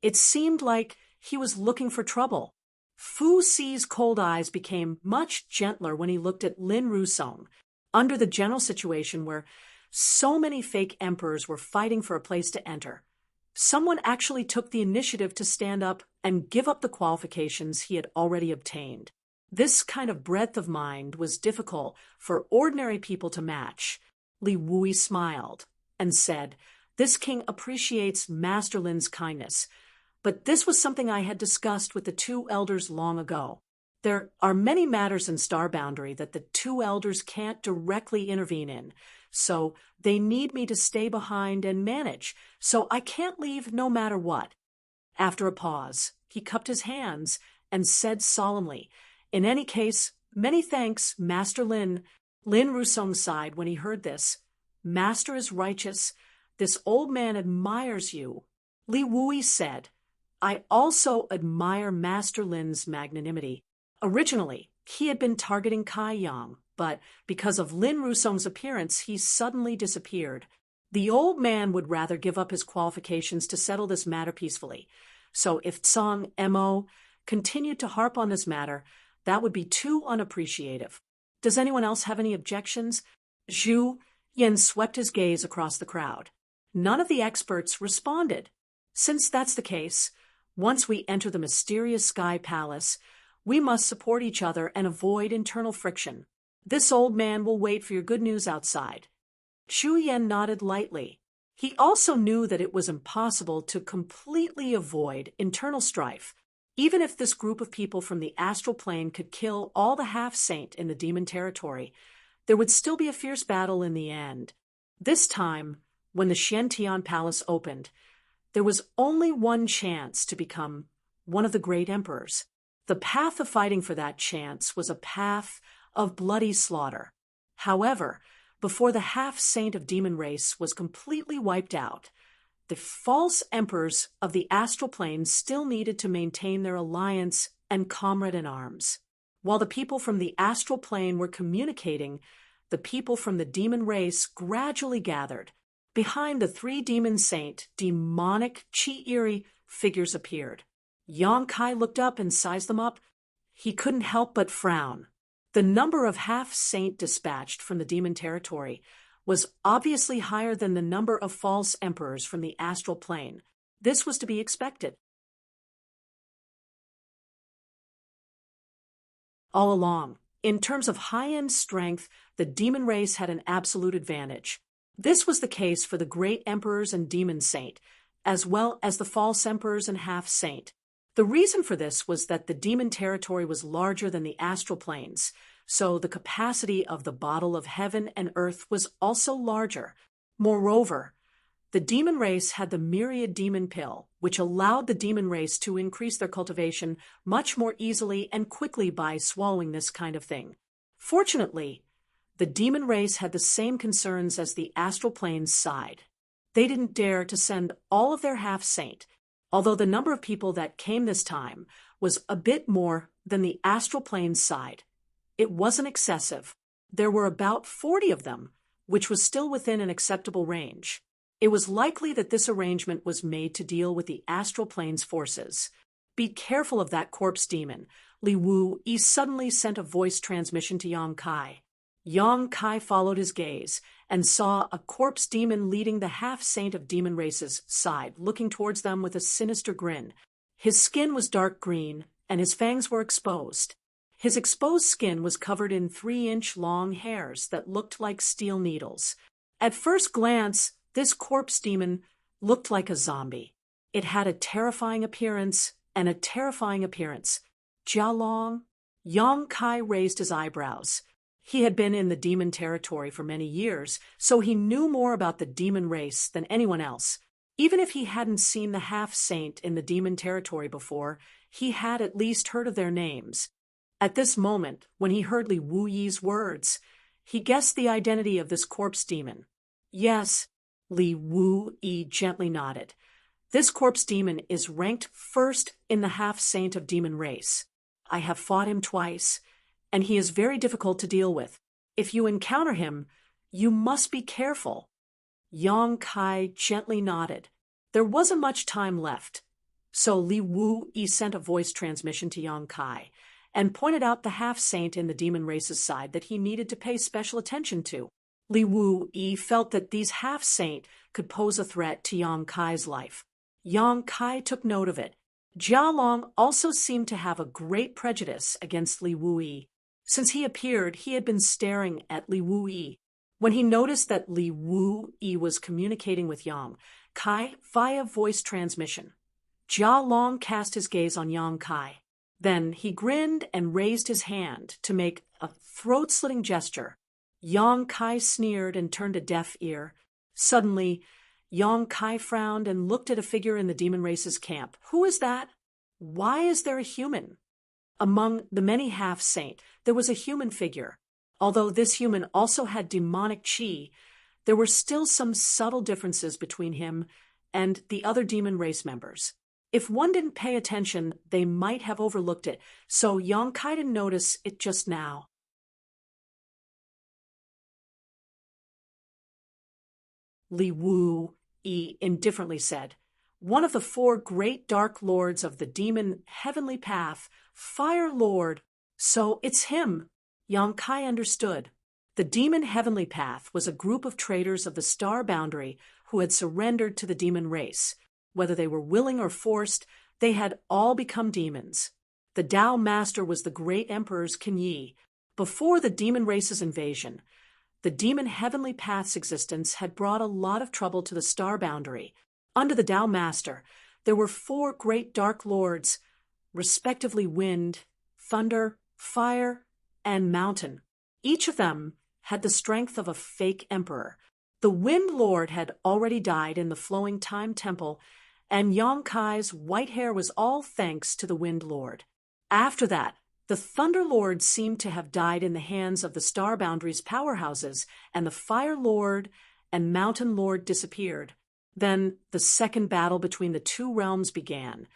it seemed like he was looking for trouble. Fu Si's cold eyes became much gentler when he looked at Lin Rusong, under the general situation where so many fake emperors were fighting for a place to enter. Someone actually took the initiative to stand up and give up the qualifications he had already obtained. This kind of breadth of mind was difficult for ordinary people to match. Li Wui smiled and said, "This king appreciates Master Lin's kindness, but this was something I had discussed with the two elders long ago. There are many matters in Star Boundary that the two elders can't directly intervene in, so they need me to stay behind and manage, so I can't leave no matter what." After a pause, he cupped his hands and said solemnly, "In any case, many thanks, Master Lin." Lin Rusong sighed when he heard this. "Master is righteous. This old man admires you." Li Wui said, "I also admire Master Lin's magnanimity." Originally, he had been targeting Kai Yang, but because of Lin Rusong's appearance, he suddenly disappeared. The old man would rather give up his qualifications to settle this matter peacefully. So if Song Mo continued to harp on this matter, that would be too unappreciative. Does anyone else have any objections? Zhu Yin swept his gaze across the crowd. None of the experts responded. Since that's the case, once we enter the mysterious Sky Palace, we must support each other and avoid internal friction. This old man will wait for your good news outside. Zhu Yan nodded lightly. He also knew that it was impossible to completely avoid internal strife. Even if this group of people from the astral plane could kill all the half-saint in the demon territory, there would still be a fierce battle in the end. This time, when the Xiantian Palace opened, there was only one chance to become one of the great emperors. The path of fighting for that chance was a path of bloody slaughter. However, before the half-saint of demon race was completely wiped out, the false emperors of the astral plane still needed to maintain their alliance and comrade in arms. While the people from the astral plane were communicating, the people from the demon race gradually gathered. Behind the three demon saint, demonic, chi-iri figures appeared. Yang Kai looked up and sized them up. He couldn't help but frown. The number of half-saint dispatched from the demon territory was obviously higher than the number of false emperors from the astral plane. This was to be expected. All along, in terms of high-end strength, the demon race had an absolute advantage. This was the case for the great emperors and demon saint, as well as the false emperors and half-saint. The reason for this was that the demon territory was larger than the astral planes, so the capacity of the bottle of heaven and earth was also larger. Moreover, the demon race had the myriad demon pill, which allowed the demon race to increase their cultivation much more easily and quickly by swallowing this kind of thing. Fortunately, the demon race had the same concerns as the astral plane's side. They didn't dare to send all of their half-saint, although the number of people that came this time was a bit more than the astral plane's side. It wasn't excessive. There were about 40 of them, which was still within an acceptable range. It was likely that this arrangement was made to deal with the astral plane's forces. "Be careful of that corpse demon," Li Wui suddenly sent a voice transmission to Yang Kai. Yang Kai followed his gaze and saw a corpse demon leading the half-saint of demon race's side, looking towards them with a sinister grin. His skin was dark green, and his fangs were exposed. His exposed skin was covered in 3-inch long hairs that looked like steel needles. At first glance, this corpse demon looked like a zombie. It had a terrifying appearance and a terrifying appearance. Jialong? Yang Kai raised his eyebrows. He had been in the demon territory for many years, so he knew more about the demon race than anyone else. Even if he hadn't seen the half-saint in the demon territory before, he had at least heard of their names. At this moment, when he heard Li Wuyi's words, He guessed the identity of this corpse demon. Yes, Li Wu-yi gently nodded. This corpse demon is ranked first in the half-saint of demon race. I have fought him twice, and he is very difficult to deal with. If you encounter him, you must be careful. Yang Kai gently nodded. There wasn't much time left, so Li Wu-yi sent a voice transmission to Yang Kai and pointed out the half-saint in the demon race's side that he needed to pay special attention to. Li Wu-yi felt that these half-saint could pose a threat to Yang Kai's life. Yang Kai took note of it. Jia Long also seemed to have a great prejudice against Li Wu-yi. Since he appeared, he had been staring at Li Wu-yi. When he noticed that Li Wu-yi was communicating with Yang Kai via voice transmission, Jia Long cast his gaze on Yang Kai. Then he grinned and raised his hand to make a throat-slitting gesture. Yang Kai sneered and turned a deaf ear. Suddenly, Yang Kai frowned and looked at a figure in the demon race's camp. Who is that? Why is there a human? Among the many half-saint, there was a human figure. Although this human also had demonic chi, there were still some subtle differences between him and the other demon race members. If one didn't pay attention, they might have overlooked it, so Yang Kai didn't notice it just now. Li Wu-yi indifferently said, "One of the 4 great dark lords of the demon heavenly path, Fire Lord." So it's him. Yang Kai understood. The demon heavenly path was a group of traders of the star boundary who had surrendered to the demon race. Whether they were willing or forced, they had all become demons. The Tao Master was the great emperor's Kinyi. Before the demon race's invasion, the demon heavenly path's existence had brought a lot of trouble to the star boundary. Under the Tao Master, there were 4 great dark lords, respectively wind, thunder, fire, and mountain. Each of them had the strength of a fake emperor. The Wind Lord had already died in the flowing time temple, and Yang Kai's white hair was all thanks to the Wind Lord. After that, the Thunder Lord seemed to have died in the hands of the Star Boundary's powerhouses, and the Fire Lord and Mountain Lord disappeared. Then the second battle between the 2 realms began,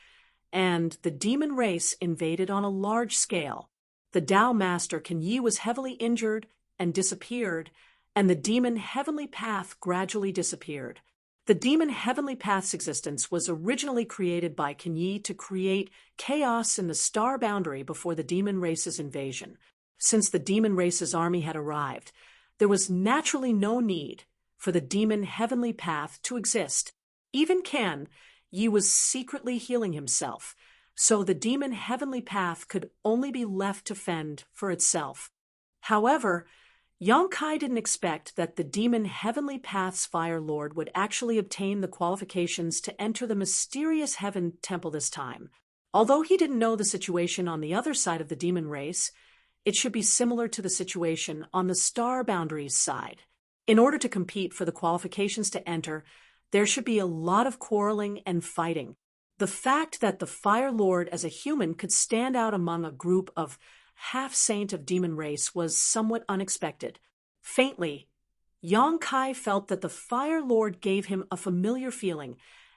and the demon race invaded on a large scale. The Tao Master Kinyi was heavily injured and disappeared, and the demon heavenly path gradually disappeared. The demon heavenly path's existence was originally created by Kinyi to create chaos in the star boundary before the demon race's invasion. Since the demon race's army had arrived, there was naturally no need for the demon heavenly path to exist. Even Yi was secretly healing himself, so the demon heavenly path could only be left to fend for itself. However, Yang Kai didn't expect that the demon heavenly path's Fire Lord would actually obtain the qualifications to enter the mysterious heaven temple this time. Although he didn't know the situation on the other side of the demon race, it should be similar to the situation on the star boundaries side. In order to compete for the qualifications to enter, there should be a lot of quarreling and fighting. The fact that the Fire Lord as a human could stand out among a group of half-saint of demon race was somewhat unexpected. Faintly, Yang Kai felt that the Fire Lord gave him a familiar feeling,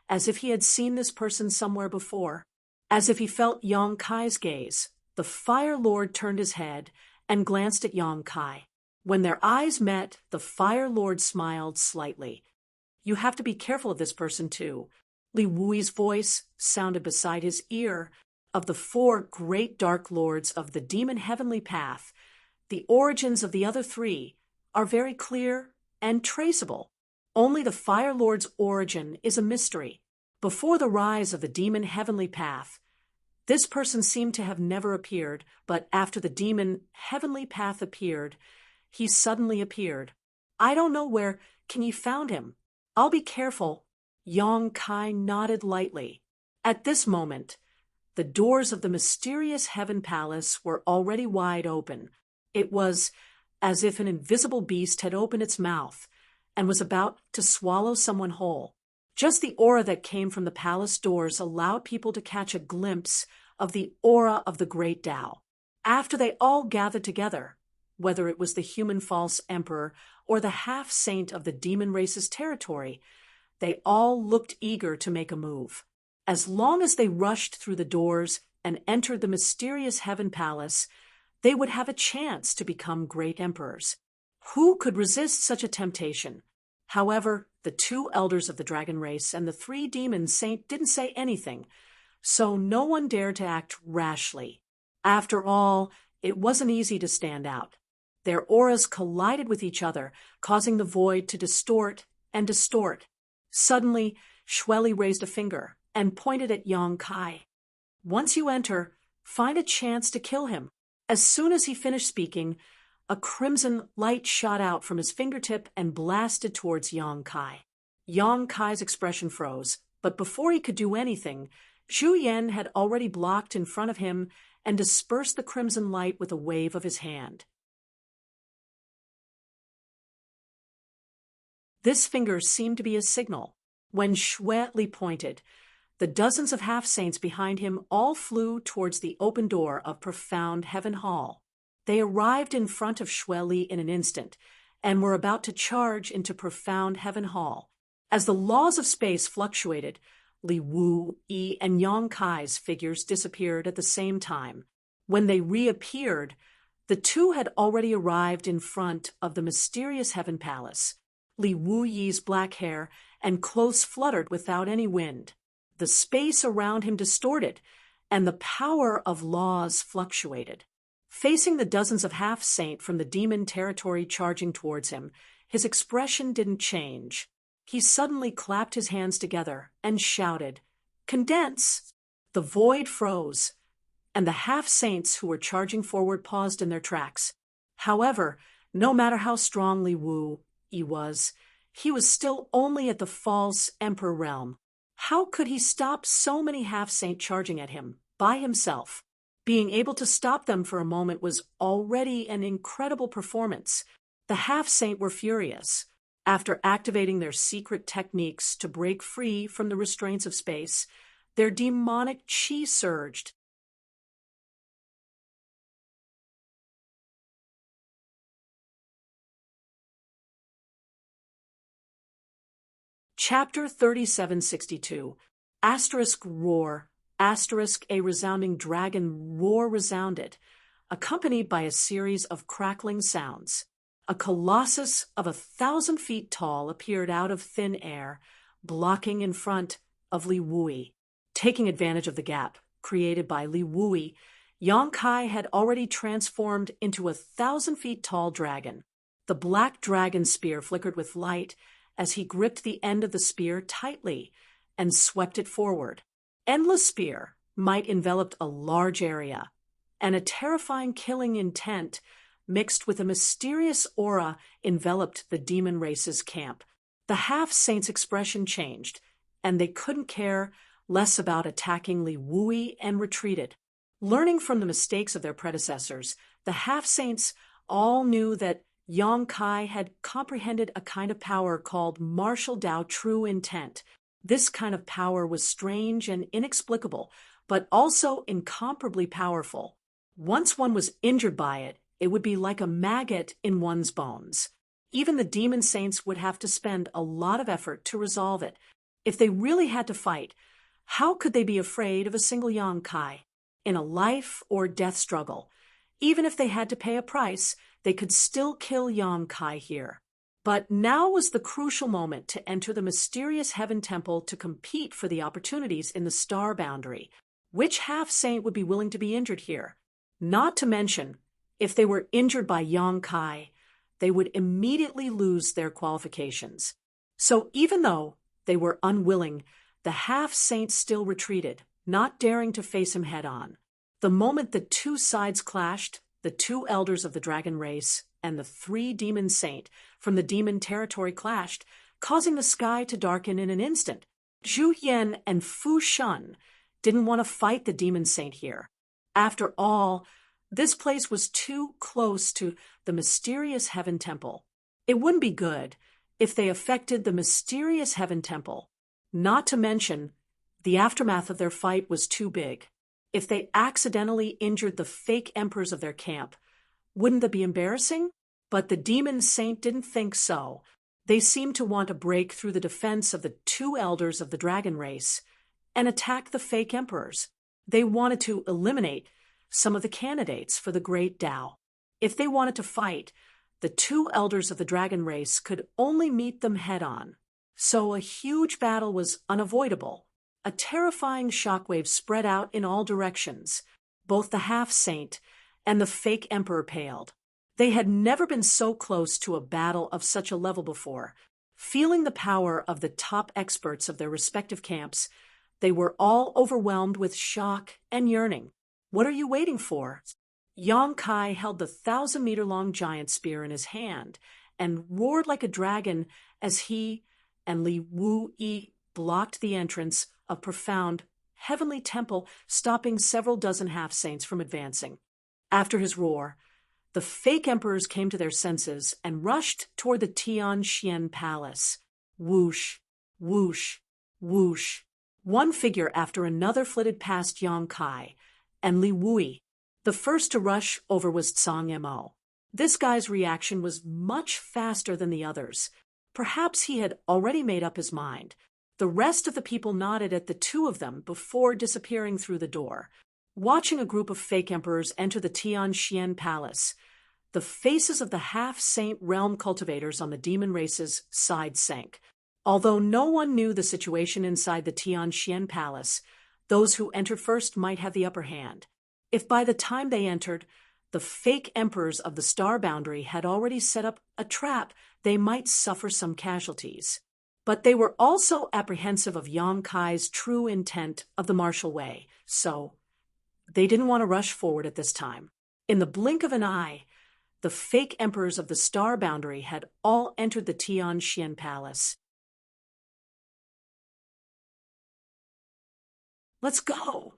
as if he had seen this person somewhere before. As if he felt Yang Kai's gaze, the Fire Lord turned his head and glanced at Yang Kai. When their eyes met, the Fire Lord smiled slightly. "You have to be careful of this person, too." Li Wui's voice sounded beside his ear. Of the 4 great dark lords of the demon heavenly path, the origins of the other 3 are very clear and traceable. Only the Fire Lord's origin is a mystery. Before the rise of the demon heavenly path, this person seemed to have never appeared, but after the demon heavenly path appeared, he suddenly appeared. "I don't know where Kinyi found him. I'll be careful." Yang Kai nodded lightly. At this moment, the doors of the mysterious heaven palace were already wide open. It was as if an invisible beast had opened its mouth and was about to swallow someone whole. Just the aura that came from the palace doors allowed people to catch a glimpse of the aura of the great Tao. After they all gathered together, whether it was the human false emperor or the half-saint of the demon race's territory. They all looked eager to make a move. As long as they rushed through the doors and entered the mysterious Heaven Palace, they would have a chance to become great emperors. Who could resist such a temptation? However, the 2 elders of the dragon race and the 3 demon saints didn't say anything, so no one dared to act rashly. After all, it wasn't easy to stand out. Their auras collided with each other, causing the void to distort and distort. Suddenly, Shueli raised a finger and pointed at Yang Kai. Once you enter, find a chance to kill him. As soon as he finished speaking, a crimson light shot out from his fingertip and blasted towards Yang Kai. Yang Kai's expression froze, but before he could do anything, Zhu Yan had already blocked in front of him and dispersed the crimson light with a wave of his hand. This finger seemed to be a signal. When Shueli pointed, the dozens of half-saints behind him all flew towards the open door of Profound Heaven Hall. They arrived in front of Shueli in an instant and were about to charge into Profound Heaven Hall. As the laws of space fluctuated, Li Wu, Yi, and Yang Kai's figures disappeared at the same time. When they reappeared, the 2 had already arrived in front of the mysterious Heaven Palace. Li Wu Yi's black hair and clothes fluttered without any wind. The space around him distorted, and the power of laws fluctuated. Facing the dozens of half-saint from the demon territory charging towards him, his expression didn't change. He suddenly clapped his hands together and shouted, "Condense!" The void froze, and the half-saints who were charging forward paused in their tracks. However, no matter how strong Li Wu Yi was, he was still only at the false emperor realm. How could he stop so many half-saint charging at him, by himself? Being able to stop them for a moment was already an incredible performance. The half-saint were furious. After activating their secret techniques to break free from the restraints of space, their demonic chi surged. Chapter 3762. Roar. A resounding dragon roar resounded, accompanied by a series of crackling sounds. A colossus of 1,000 feet tall appeared out of thin air, blocking in front of Li Wui. Taking advantage of the gap created by Li Wui, Yang Kai had already transformed into a 1,000 feet tall dragon. The black dragon spear flickered with light as he gripped the end of the spear tightly and swept it forward. Endless Spear might enveloped a large area, and a terrifying killing intent mixed with a mysterious aura enveloped the demon race's camp. The half-saints' expression changed, and they couldn't care less about attacking Li Wui and retreated. Learning from the mistakes of their predecessors, the half-saints all knew that Yang Kai had comprehended a kind of power called martial Dao true intent. This kind of power was strange and inexplicable, but also incomparably powerful. Once one was injured by it, it would be like a maggot in one's bones. Even the demon saints would have to spend a lot of effort to resolve it. If they really had to fight, how could they be afraid of a single Yang Kai? In a life or death struggle, even if they had to pay a price, they could still kill Yang Kai here. But now was the crucial moment to enter the mysterious Heaven Temple to compete for the opportunities in the star boundary. Which half-saint would be willing to be injured here? Not to mention, if they were injured by Yang Kai, they would immediately lose their qualifications. So even though they were unwilling, the half-saints still retreated, not daring to face him head-on. The moment the 2 sides clashed, the 2 elders of the dragon race and the 3 demon saint from the demon territory clashed, causing the sky to darken in an instant. Zhu Yan and Fu Shun didn't want to fight the demon saint here. After all, this place was too close to the mysterious Heaven Temple. It wouldn't be good if they affected the mysterious Heaven Temple. Not to mention, the aftermath of their fight was too big. If they accidentally injured the fake emperors of their camp, Wouldn't that be embarrassing? But the demon saint didn't think so. They seemed to want to break through the defense of the two elders of the dragon race and attack the fake emperors. They wanted to eliminate some of the candidates for the great Tao. If they wanted to fight, the two elders of the dragon race could only meet them head-on. So a huge battle was unavoidable. A terrifying shockwave spread out in all directions. Both the half-saint and the fake emperor paled. They had never been so close to a battle of such a level before. Feeling the power of the top experts of their respective camps, they were all overwhelmed with shock and yearning. What are you waiting for? Yang Kai held the 1,000-meter-long giant spear in his hand and roared like a dragon as he and Li Wu-yi blocked the entrance of profound, heavenly temple, stopping several dozen half-saints from advancing. After his roar, the fake emperors came to their senses and rushed toward the Tianxian palace. Whoosh, whoosh, whoosh. One figure after another flitted past Yang Kai and Li Wui. The first to rush over was Tsang Mo. This guy's reaction was much faster than the others. Perhaps he had already made up his mind. The rest of the people nodded at the two of them before disappearing through the door. Watching a group of fake emperors enter the Tianxian palace, the faces of the half-saint realm cultivators on the demon race's side sank. Although no one knew the situation inside the Tianxian palace, those who entered first might have the upper hand. If by the time they entered, the fake emperors of the star boundary had already set up a trap, they might suffer some casualties. But they were also apprehensive of Yang Kai's true intent of the martial way, so they didn't want to rush forward at this time. In the blink of an eye, the fake emperors of the star boundary had all entered the Tianxian palace. "Let's go!"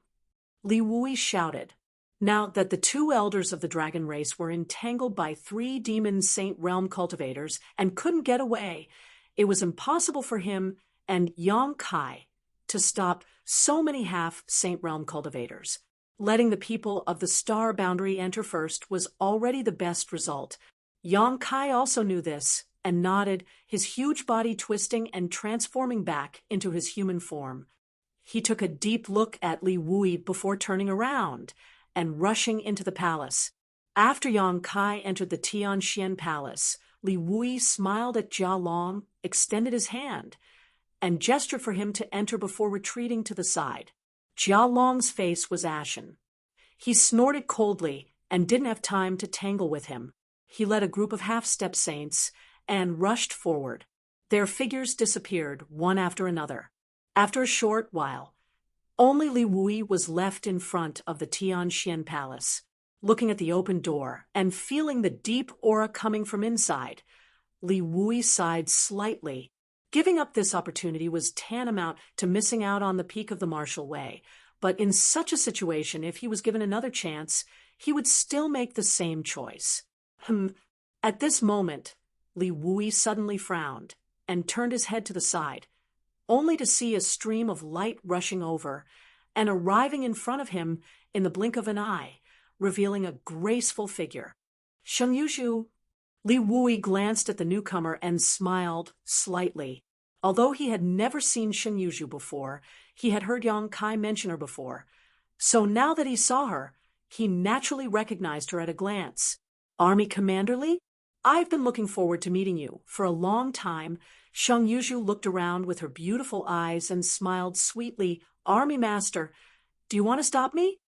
Li Wui shouted. Now that the two elders of the dragon race were entangled by 3 demon saint realm cultivators and couldn't get away, it was impossible for him and Yang Kai to stop so many half-saint realm cultivators. Letting the people of the star boundary enter first was already the best result. Yang Kai also knew this and nodded, his huge body twisting and transforming back into his human form. He took a deep look at Li Wui before turning around and rushing into the palace. After Yang Kai entered the Tianxian palace, Li Wui smiled at Jia Long, extended his hand, and gestured for him to enter before retreating to the side. Jia Long's face was ashen. He snorted coldly and didn't have time to tangle with him. He led a group of half-step saints and rushed forward. Their figures disappeared one after another. After a short while, only Li Wui was left in front of the Tianxian palace, looking at the open door and feeling the deep aura coming from inside. Li Wui sighed slightly. Giving up this opportunity was tantamount to missing out on the peak of the martial way, but in such a situation, if he was given another chance, he would still make the same choice. At this moment, Li Wui suddenly frowned and turned his head to the side, only to see a stream of light rushing over and arriving in front of him in the blink of an eye, revealing a graceful figure. Sheng Yuzhu. Li Wui glanced at the newcomer and smiled slightly. Although he had never seen Sheng Yuzhu before, he had heard Yang Kai mention her before. So now that he saw her, he naturally recognized her at a glance. "Army Commander Li? I've been looking forward to meeting you for a long time." Sheng Yuzhu looked around with her beautiful eyes and smiled sweetly. "Army Master, do you want to stop me?"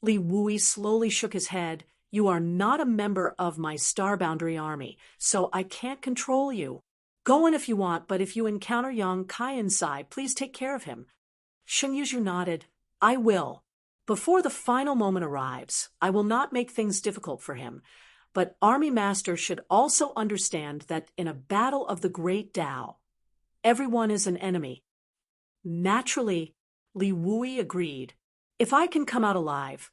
Li Wui slowly shook his head. "You are not a member of my Star Boundary army, so I can't control you. Go in if you want, but if you encounter Yang Kai inside, please take care of him." Sheng Yuzhu nodded. "I will. Before the final moment arrives, I will not make things difficult for him. But Army Master should also understand that in a battle of the Great Tao, everyone is an enemy." Naturally, Li Wui agreed. "If I can come out alive,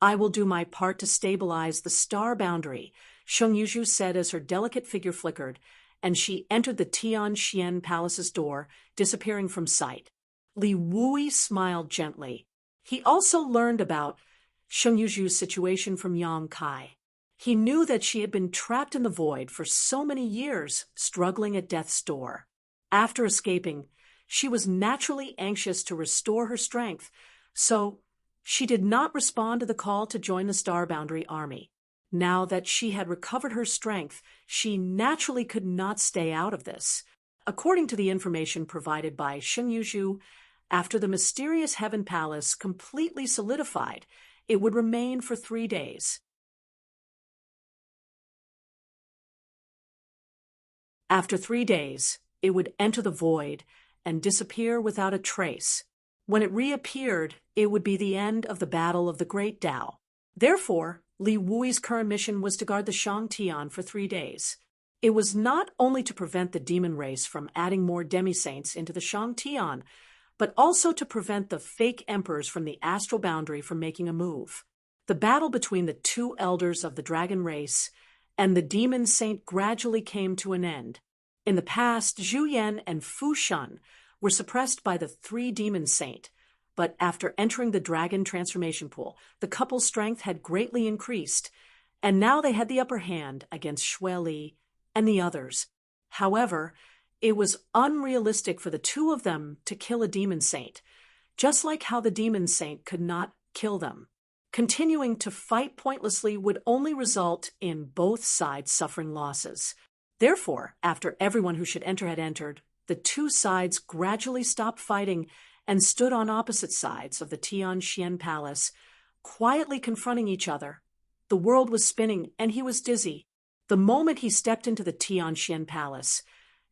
I will do my part to stabilize the star boundary," Sheng Yuzhu said as her delicate figure flickered, and she entered the Tianxian palace's door, disappearing from sight. Li Wui smiled gently. He also learned about Sheng Yuzhu's situation from Yang Kai. He knew that she had been trapped in the void for so many years, struggling at death's door. After escaping, she was naturally anxious to restore her strength, so she did not respond to the call to join the Starboundary Army. Now that she had recovered her strength, she naturally could not stay out of this. According to the information provided by Sheng Yuzhu, after the mysterious Heaven Palace completely solidified, it would remain for 3 days. After 3 days, it would enter the void and disappear without a trace. When it reappeared, it would be the end of the Battle of the Great Tao. Therefore, Li Wui's current mission was to guard the Shang-Tian for 3 days. It was not only to prevent the demon race from adding more demi-saints into the Shang-Tian, but also to prevent the fake emperors from the astral boundary from making a move. The battle between the two elders of the dragon race and the demon saint gradually came to an end. In the past, Zhu Yan and Fu Shan were suppressed by the 3 demon saint, but after entering the dragon transformation pool, the couple's strength had greatly increased, and now they had the upper hand against Xue Li and the others. However, it was unrealistic for the 2 of them to kill a demon saint, just like how the demon saint could not kill them. Continuing to fight pointlessly would only result in both sides suffering losses. Therefore, after everyone who should enter had entered, the 2 sides gradually stopped fighting and stood on opposite sides of the Tianxian Palace, quietly confronting each other. The world was spinning, and he was dizzy. The moment he stepped into the Tianxian Palace,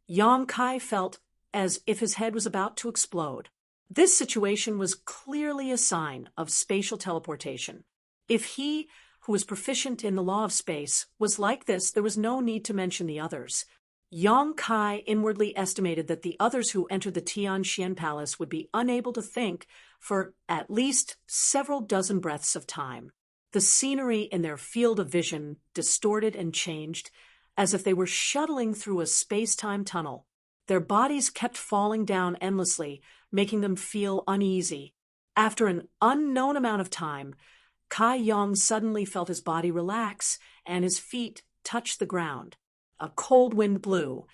Yang Kai felt as if his head was about to explode. This situation was clearly a sign of spatial teleportation. If he, who was proficient in the law of space, was like this, there was no need to mention the others. Yang Kai inwardly estimated that the others who entered the Tianxian Palace would be unable to think for at least several dozen breaths of time. The scenery in their field of vision distorted and changed, as if they were shuttling through a space-time tunnel. Their bodies kept falling down endlessly, making them feel uneasy. After an unknown amount of time, Kai Yang suddenly felt his body relax and his feet touch the ground. A cold wind blew,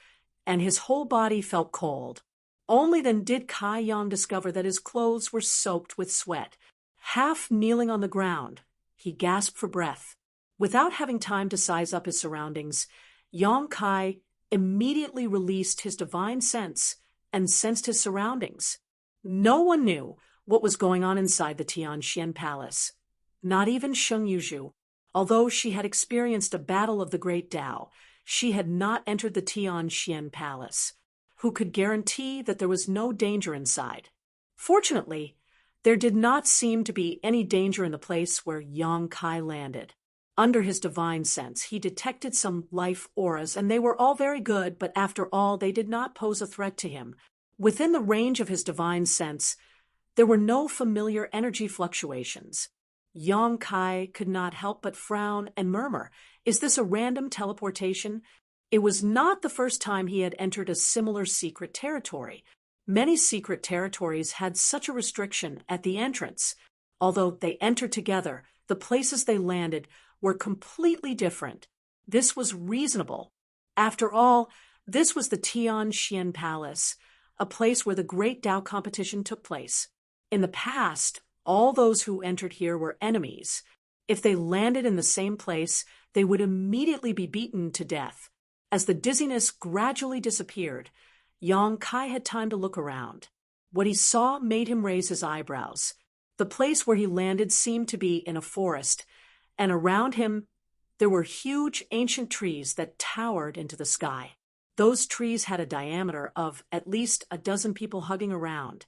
and his whole body felt cold. Only then did Kai Yang discover that his clothes were soaked with sweat. Half kneeling on the ground, he gasped for breath. Without having time to size up his surroundings, Yang Kai immediately released his divine sense and sensed his surroundings. No one knew what was going on inside the Tianxian Palace. Not even Sheng Yuzhu. Although she had experienced a battle of the Great Tao, she had not entered the Tianxian Palace. Who could guarantee that there was no danger inside? Fortunately, there did not seem to be any danger in the place where Yang Kai landed. Under his divine sense, he detected some life auras, and they were all very good, but after all, they did not pose a threat to him. Within the range of his divine sense, there were no familiar energy fluctuations. Yang Kai could not help but frown and murmur, "Is this a random teleportation?" It was not the first time he had entered a similar secret territory. Many secret territories had such a restriction at the entrance. Although they entered together, the places they landed were completely different. This was reasonable. After all, this was the Tianxian Palace, a place where the Great Tao competition took place. In the past, all those who entered here were enemies. If they landed in the same place, they would immediately be beaten to death. As the dizziness gradually disappeared, Yang Kai had time to look around. What he saw made him raise his eyebrows. The place where he landed seemed to be in a forest, and around him there were huge ancient trees that towered into the sky. Those trees had a diameter of at least a dozen people hugging around,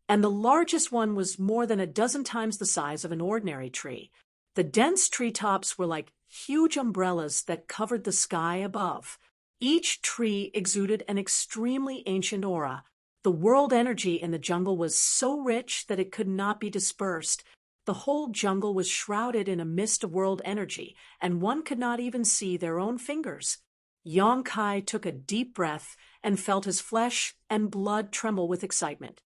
and the largest one was more than a dozen times the size of an ordinary tree. The dense treetops were like huge umbrellas that covered the sky above. Each tree exuded an extremely ancient aura. The world energy in the jungle was so rich that it could not be dispersed. The whole jungle was shrouded in a mist of world energy, and one could not even see their own fingers. Yang Kai took a deep breath and felt his flesh and blood tremble with excitement.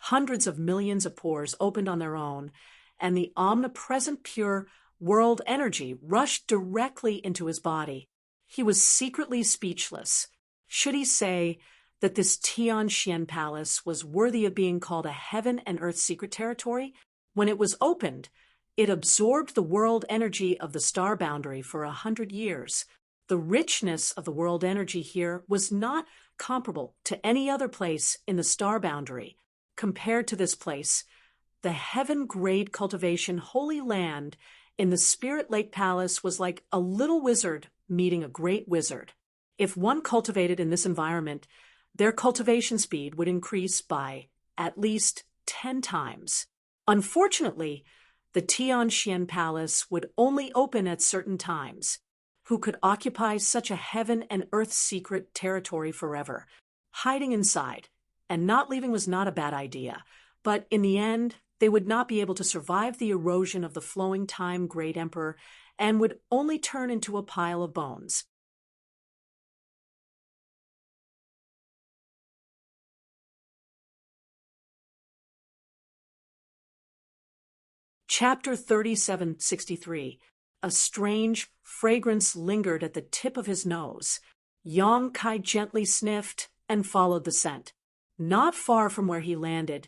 Hundreds of millions of pores opened on their own, and the omnipresent pure world energy rushed directly into his body. He was secretly speechless. Should he say that this Tianxian palace was worthy of being called a heaven and earth secret territory? When it was opened, it absorbed the world energy of the star boundary for 100 years. The richness of the world energy here was not comparable to any other place in the star boundary. Compared to this place, the heaven-grade cultivation holy land in the Spirit Lake Palace was like a little wizard meeting a great wizard. If one cultivated in this environment, their cultivation speed would increase by at least 10 times. Unfortunately, the Tianxian Palace would only open at certain times. Who could occupy such a heaven and earth secret territory forever? Hiding inside and not leaving was not a bad idea, but in the end, they would not be able to survive the erosion of the flowing time Great Emperor and would only turn into a pile of bones. Chapter 3763. A strange fragrance lingered at the tip of his nose. Yang Kai gently sniffed and followed the scent. Not far from where he landed,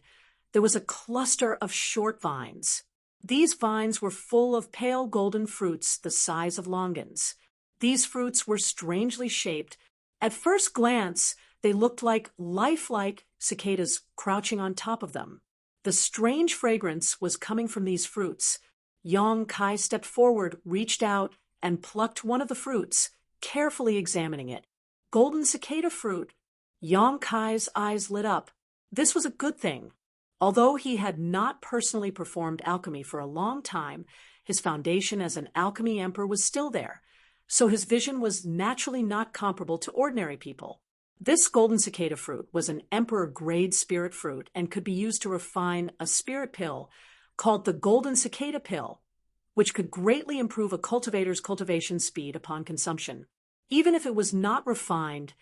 there was a cluster of short vines. These vines were full of pale golden fruits the size of longans. These fruits were strangely shaped. At first glance, they looked like lifelike cicadas crouching on top of them. The strange fragrance was coming from these fruits. Yang Kai stepped forward, reached out, and plucked one of the fruits, carefully examining it. Golden cicada fruit. Yang Kai's eyes lit up. This was a good thing. Although he had not personally performed alchemy for a long time, his foundation as an alchemy emperor was still there, so his vision was naturally not comparable to ordinary people. This golden cicada fruit was an emperor-grade spirit fruit and could be used to refine a spirit pill called the golden cicada pill, which could greatly improve a cultivator's cultivation speed upon consumption. Even if it was not refined,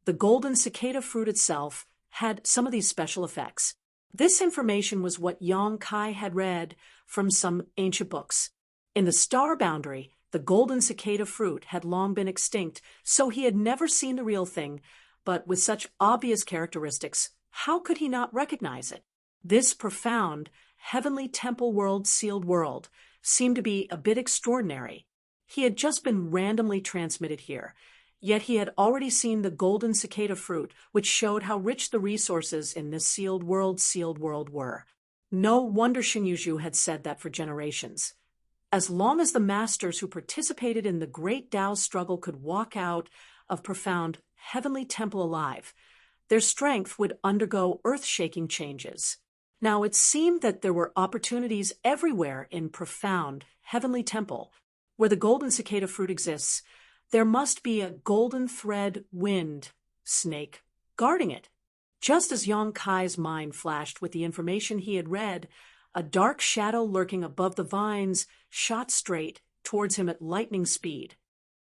the golden cicada fruit itself had some of these special effects. This information was what Yang Kai had read from some ancient books. In the star boundary, the golden cicada fruit had long been extinct, so he had never seen the real thing, but with such obvious characteristics, how could he not recognize it? This profound, heavenly temple world sealed world seemed to be a bit extraordinary. He had just been randomly transmitted here, yet he had already seen the golden cicada fruit, which showed how rich the resources in this sealed world were. No wonder Shinyuju had said that for generations. As long as the masters who participated in the great Tao struggle could walk out of profound heavenly temple alive, their strength would undergo earth-shaking changes. Now it seemed that there were opportunities everywhere in profound heavenly temple. Where the golden cicada fruit exists, there must be a golden thread wind snake guarding it. Just as Yang Kai's mind flashed with the information he had read, a dark shadow lurking above the vines shot straight towards him at lightning speed.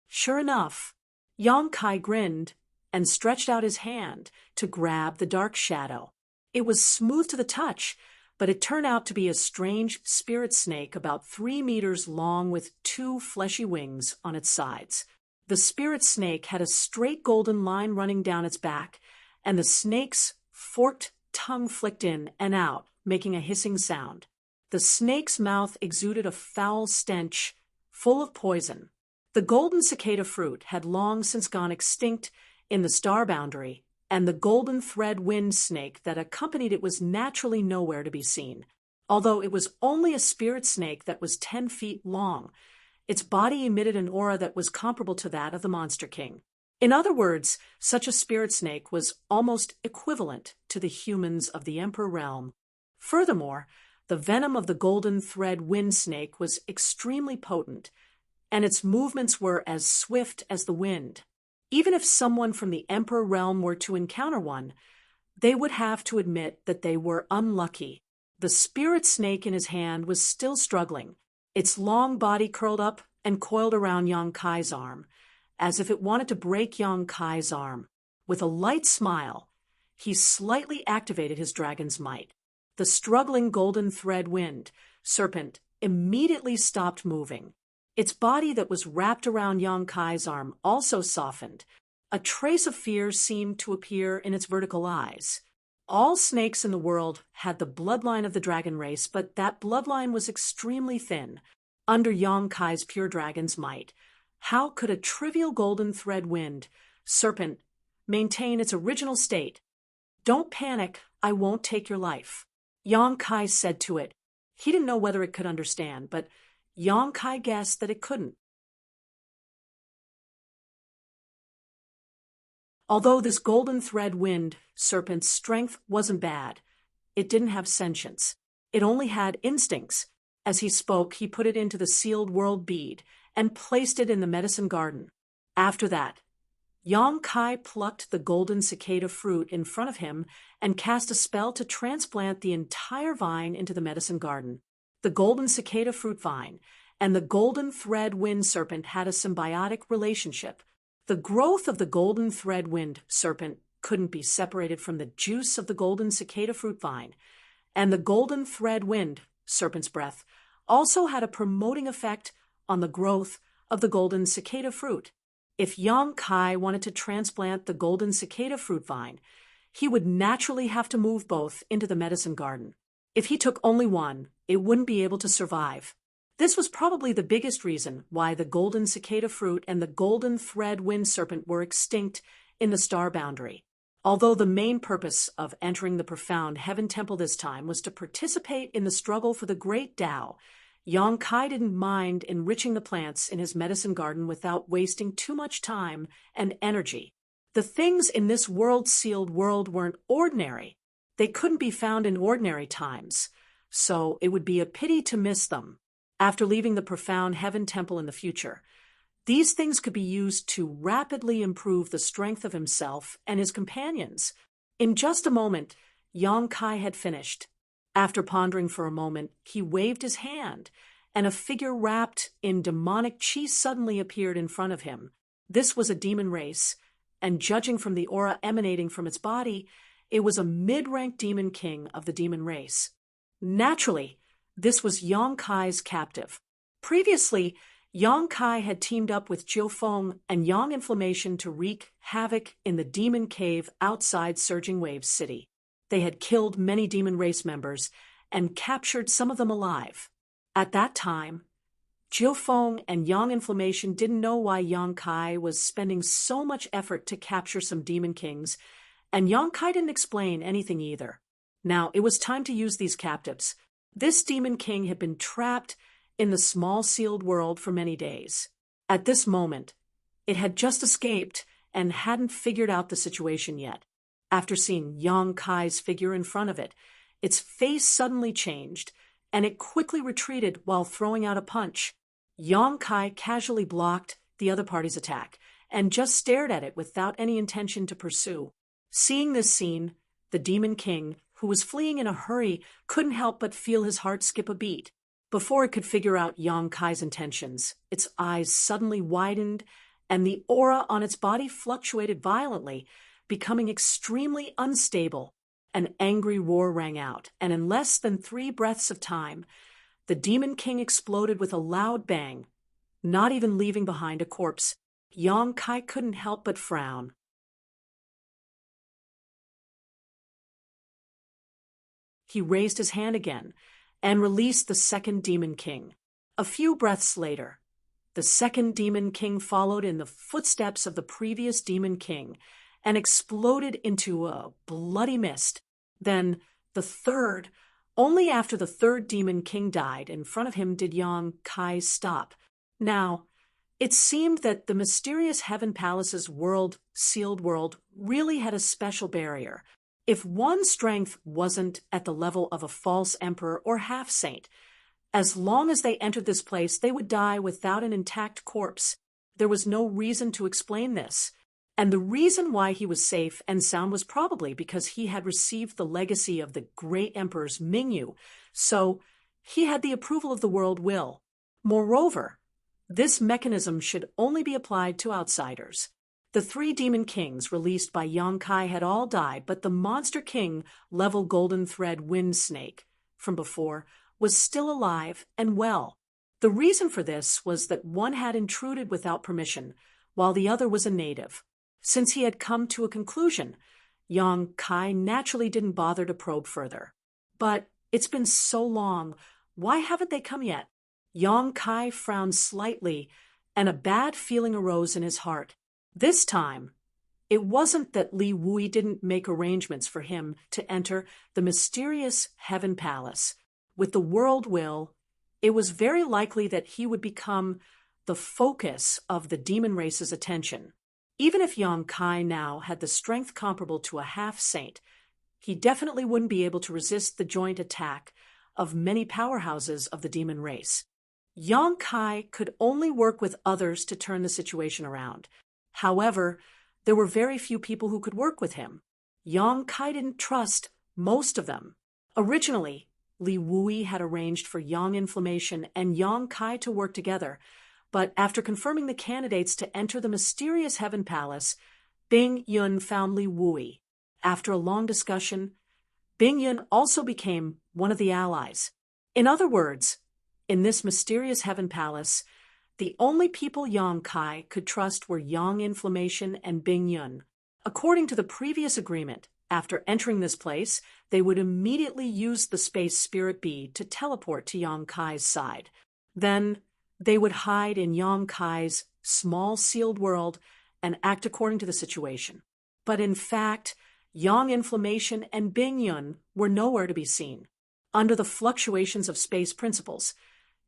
Sure enough, Yang Kai grinned and stretched out his hand to grab the dark shadow. It was smooth to the touch, but it turned out to be a strange spirit snake about 3 meters long with 2 fleshy wings on its sides. The spirit snake had a straight golden line running down its back, and the snake's forked tongue flicked in and out, making a hissing sound. The snake's mouth exuded a foul stench, full of poison. The golden cicada fruit had long since gone extinct in the star boundary, and the golden thread wind snake that accompanied it was naturally nowhere to be seen. Although it was only a spirit snake that was 10 feet long, its body emitted an aura that was comparable to that of the Monster King. In other words, such a spirit snake was almost equivalent to the humans of the Emperor realm. Furthermore, the venom of the golden thread wind snake was extremely potent, and its movements were as swift as the wind. Even if someone from the Emperor realm were to encounter one, they would have to admit that they were unlucky. The spirit snake in his hand was still struggling, its long body curled up and coiled around Yang Kai's arm, as if it wanted to break Yang Kai's arm. With a light smile, he slightly activated his dragon's might. The struggling golden thread wind serpent immediately stopped moving. Its body that was wrapped around Yang Kai's arm also softened. A trace of fear seemed to appear in its vertical eyes. All snakes in the world had the bloodline of the dragon race, but that bloodline was extremely thin. Under Yang Kai's pure dragon's might, how could a trivial golden thread wind serpent maintain its original state? "Don't panic, I won't take your life," Yang Kai said to it. He didn't know whether it could understand, but Yang Kai guessed that it couldn't. Although this golden thread wind serpent's strength wasn't bad, it didn't have sentience. It only had instincts. As he spoke, he put it into the sealed world bead and placed it in the medicine garden. After that, Yang Kai plucked the golden cicada fruit in front of him and cast a spell to transplant the entire vine into the medicine garden. The golden cicada fruit vine and the golden thread wind serpent had a symbiotic relationship. The growth of the golden thread wind serpent couldn't be separated from the juice of the golden cicada fruit vine, and the golden thread wind serpent's breath also had a promoting effect on the growth of the golden cicada fruit. If Yang Kai wanted to transplant the golden cicada fruit vine, he would naturally have to move both into the medicine garden. If he took only one, it wouldn't be able to survive. This was probably the biggest reason why the golden cicada fruit and the golden thread wind serpent were extinct in the star boundary. Although the main purpose of entering the profound heaven temple this time was to participate in the struggle for the great Tao, Yang Kai didn't mind enriching the plants in his medicine garden without wasting too much time and energy. The things in this world-sealed world weren't ordinary. They couldn't be found in ordinary times, so it would be a pity to miss them. After leaving the profound heaven temple in the future, these things could be used to rapidly improve the strength of himself and his companions. In just a moment, Yang Kai had finished. After pondering for a moment, he waved his hand, and a figure wrapped in demonic chi suddenly appeared in front of him. This was a demon race, and judging from the aura emanating from its body, it was a mid-ranked demon king of the demon race. Naturally, this was Yang Kai's captive. Previously, Yang Kai had teamed up with Jiu Feng and Yang Inflammation to wreak havoc in the demon cave outside Surging Waves City. They had killed many demon race members and captured some of them alive. At that time, Jiu Feng and Yang Inflammation didn't know why Yang Kai was spending so much effort to capture some demon kings, and Yang Kai didn't explain anything either. Now, it was time to use these captives. This demon king had been trapped in the small sealed world for many days. At this moment, it had just escaped and hadn't figured out the situation yet. After seeing Yang Kai's figure in front of it, its face suddenly changed, and it quickly retreated while throwing out a punch. Yang Kai casually blocked the other party's attack and just stared at it without any intention to pursue. Seeing this scene, the demon king, who was fleeing in a hurry, couldn't help but feel his heart skip a beat. Before it could figure out Yang Kai's intentions, its eyes suddenly widened, and the aura on its body fluctuated violently, becoming extremely unstable. An angry roar rang out, and in less than 3 breaths of time, the demon king exploded with a loud bang, not even leaving behind a corpse. Yang Kai couldn't help but frown. He raised his hand again and released the second demon king. A few breaths later, the second demon king followed in the footsteps of the previous demon king and exploded into a bloody mist. Then the third. Only after the third demon king died in front of him did Yang Kai stop. Now, it seemed that the mysterious Heaven Palace's sealed world really had a special barrier. If one's strength wasn't at the level of a false emperor or half-saint, as long as they entered this place, they would die without an intact corpse. There was no reason to explain this. And the reason why he was safe and sound was probably because he had received the legacy of the great emperors Mingyu, so he had the approval of the world will. Moreover, this mechanism should only be applied to outsiders. The 3 demon kings released by Yang Kai had all died, but the monster king level golden thread wind snake from before was still alive and well. The reason for this was that one had intruded without permission, while the other was a native. Since he had come to a conclusion, Yang Kai naturally didn't bother to probe further. But it's been so long, why haven't they come yet? Yang Kai frowned slightly, and a bad feeling arose in his heart. This time, it wasn't that Li Wui didn't make arrangements for him to enter the mysterious Heaven Palace. With the world will, it was very likely that he would become the focus of the demon race's attention. Even if Yang Kai now had the strength comparable to a half-saint, he definitely wouldn't be able to resist the joint attack of many powerhouses of the demon race. Yang Kai could only work with others to turn the situation around. However, there were very few people who could work with him. Yang Kai didn't trust most of them. Originally, Li Wui had arranged for Yang Inflammation and Yang Kai to work together, but after confirming the candidates to enter the mysterious Heaven Palace, Bing Yun found Li Wui. After a long discussion, Bing Yun also became one of the allies. In other words, in this mysterious Heaven Palace, the only people Yang Kai could trust were Yang Inflammation and Bing Yun. According to the previous agreement, after entering this place, they would immediately use the space spirit bead to teleport to Yang Kai's side. Then, they would hide in Yang Kai's small sealed world and act according to the situation. But in fact, Yang Inflammation and Bing Yun were nowhere to be seen. Under the fluctuations of space principles,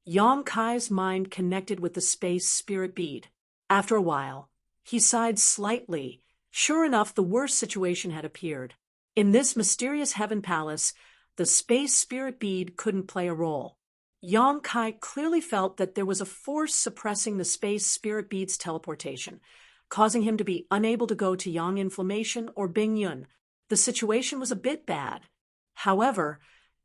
Yang Kai's mind connected with the space spirit bead. After a while, he sighed slightly. Sure enough, the worst situation had appeared. In this mysterious Heaven Palace, the space spirit bead couldn't play a role. Yang Kai clearly felt that there was a force suppressing the space spirit bead's teleportation, causing him to be unable to go to Yang Inflammation or Bing Yun. The situation was a bit bad. However,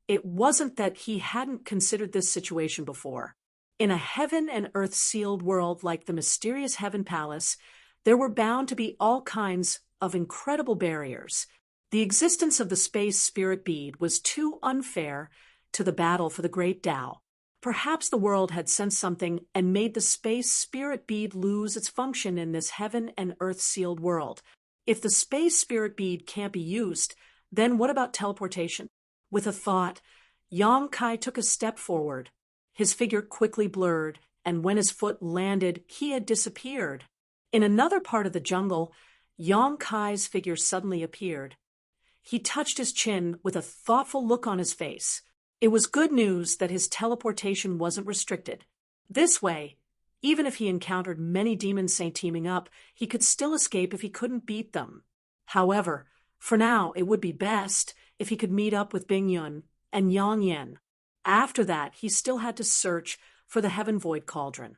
it wasn't that he hadn't considered this situation before. In a heaven and earth sealed world like the mysterious Heaven Palace, there were bound to be all kinds of incredible barriers. The existence of the space spirit bead was too unfair to the battle for the great Tao. Perhaps the world had sensed something and made the space spirit bead lose its function in this heaven and earth sealed world. If the space spirit bead can't be used, then what about teleportation? With a thought, Yang Kai took a step forward. His figure quickly blurred, and when his foot landed, he had disappeared. In another part of the jungle, Yang Kai's figure suddenly appeared. He touched his chin with a thoughtful look on his face. It was good news that his teleportation wasn't restricted. This way, even if he encountered many demon saints teaming up, he could still escape if he couldn't beat them. However, for now, it would be best if he could meet up with Bing Yun and Yang Yen. After that, he still had to search for the Heaven Void Cauldron.